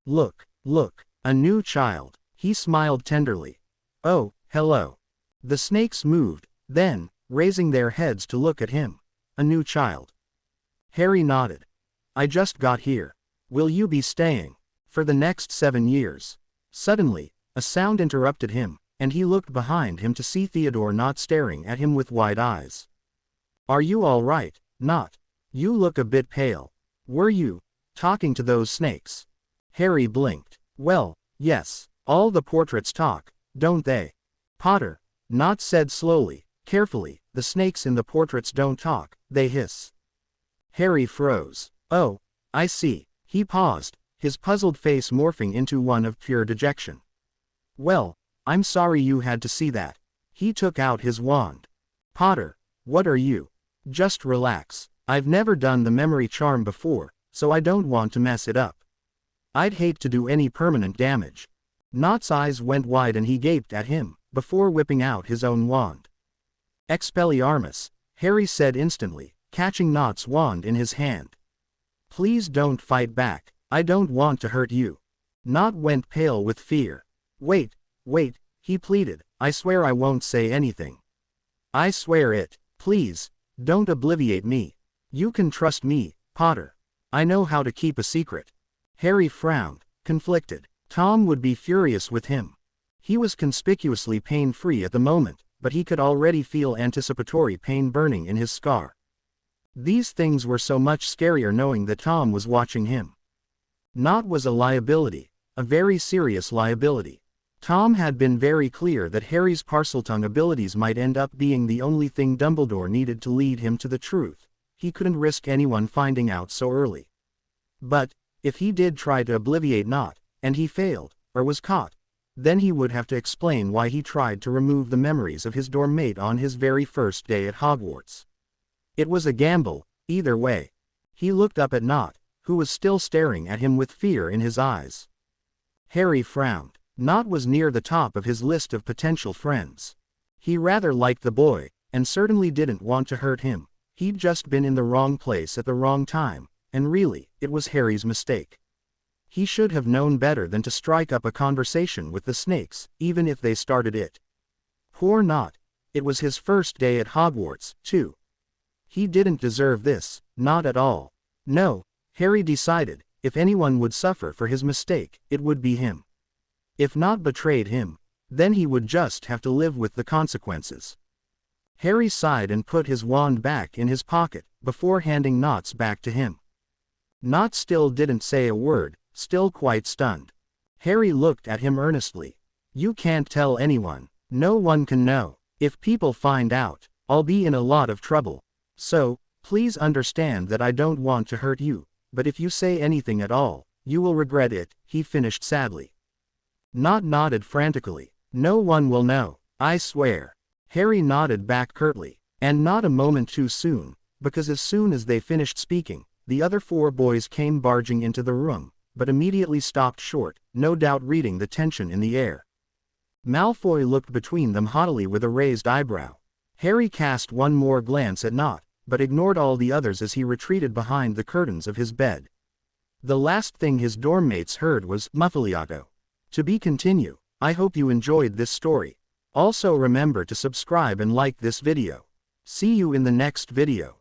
Look, look, a new child, he smiled tenderly. Oh, hello. The snakes moved, then, raising their heads to look at him. A new child. Harry nodded. I just got here. Will you be staying for the next 7 years? Suddenly, a sound interrupted him, and he looked behind him to see Theodore Nott staring at him with wide eyes. Are you all right, Nott? You look a bit pale. Were you talking to those snakes? Harry blinked. Well, yes, all the portraits talk, don't they? Potter, Nott said slowly, carefully, the snakes in the portraits don't talk, they hiss. Harry froze. Oh, I see. He paused, his puzzled face morphing into one of pure dejection. Well, I'm sorry you had to see that. He took out his wand. Potter, what are you? Just relax. I've never done the memory charm before, so I don't want to mess it up. I'd hate to do any permanent damage. Nott's eyes went wide and he gaped at him, before whipping out his own wand. Expelliarmus, Harry said instantly, catching Nott's wand in his hand. Please don't fight back, I don't want to hurt you. Nott went pale with fear. Wait, he pleaded, I swear I won't say anything. I swear it, please, don't obliviate me. You can trust me, Potter. I know how to keep a secret. Harry frowned, conflicted. Tom would be furious with him. He was conspicuously pain-free at the moment, but he could already feel anticipatory pain burning in his scar. These things were so much scarier knowing that Tom was watching him. Nott was a liability, a very serious liability. Tom had been very clear that Harry's Parseltongue abilities might end up being the only thing Dumbledore needed to lead him to the truth. He couldn't risk anyone finding out so early. But, if he did try to obliviate Nott, and he failed, or was caught, then he would have to explain why he tried to remove the memories of his dorm mate on his very first day at Hogwarts. It was a gamble, either way. He looked up at Nott, who was still staring at him with fear in his eyes. Harry frowned. Nott was near the top of his list of potential friends. He rather liked the boy, and certainly didn't want to hurt him. He'd just been in the wrong place at the wrong time, and really, it was Harry's mistake. He should have known better than to strike up a conversation with the snakes, even if they started it. Poor Nott. It was his first day at Hogwarts, too. He didn't deserve this, not at all. No, Harry decided, if anyone would suffer for his mistake, it would be him. If Nott betrayed him, then he would just have to live with the consequences. Harry sighed and put his wand back in his pocket, before handing Nott's back to him. Nott still didn't say a word, still quite stunned. Harry looked at him earnestly. You can't tell anyone. No one can know. If people find out, I'll be in a lot of trouble. So, please understand that I don't want to hurt you, but if you say anything at all, you will regret it, he finished sadly. Nott nodded frantically. No one will know, I swear. Harry nodded back curtly, and not a moment too soon, because as soon as they finished speaking, the other 4 boys came barging into the room, but immediately stopped short, no doubt reading the tension in the air. Malfoy looked between them haughtily with a raised eyebrow. Harry cast one more glance at Nott, but ignored all the others as he retreated behind the curtains of his bed. The last thing his dorm mates heard was Muffaliato. To be continued. I hope you enjoyed this story. Also remember to subscribe and like this video. See you in the next video.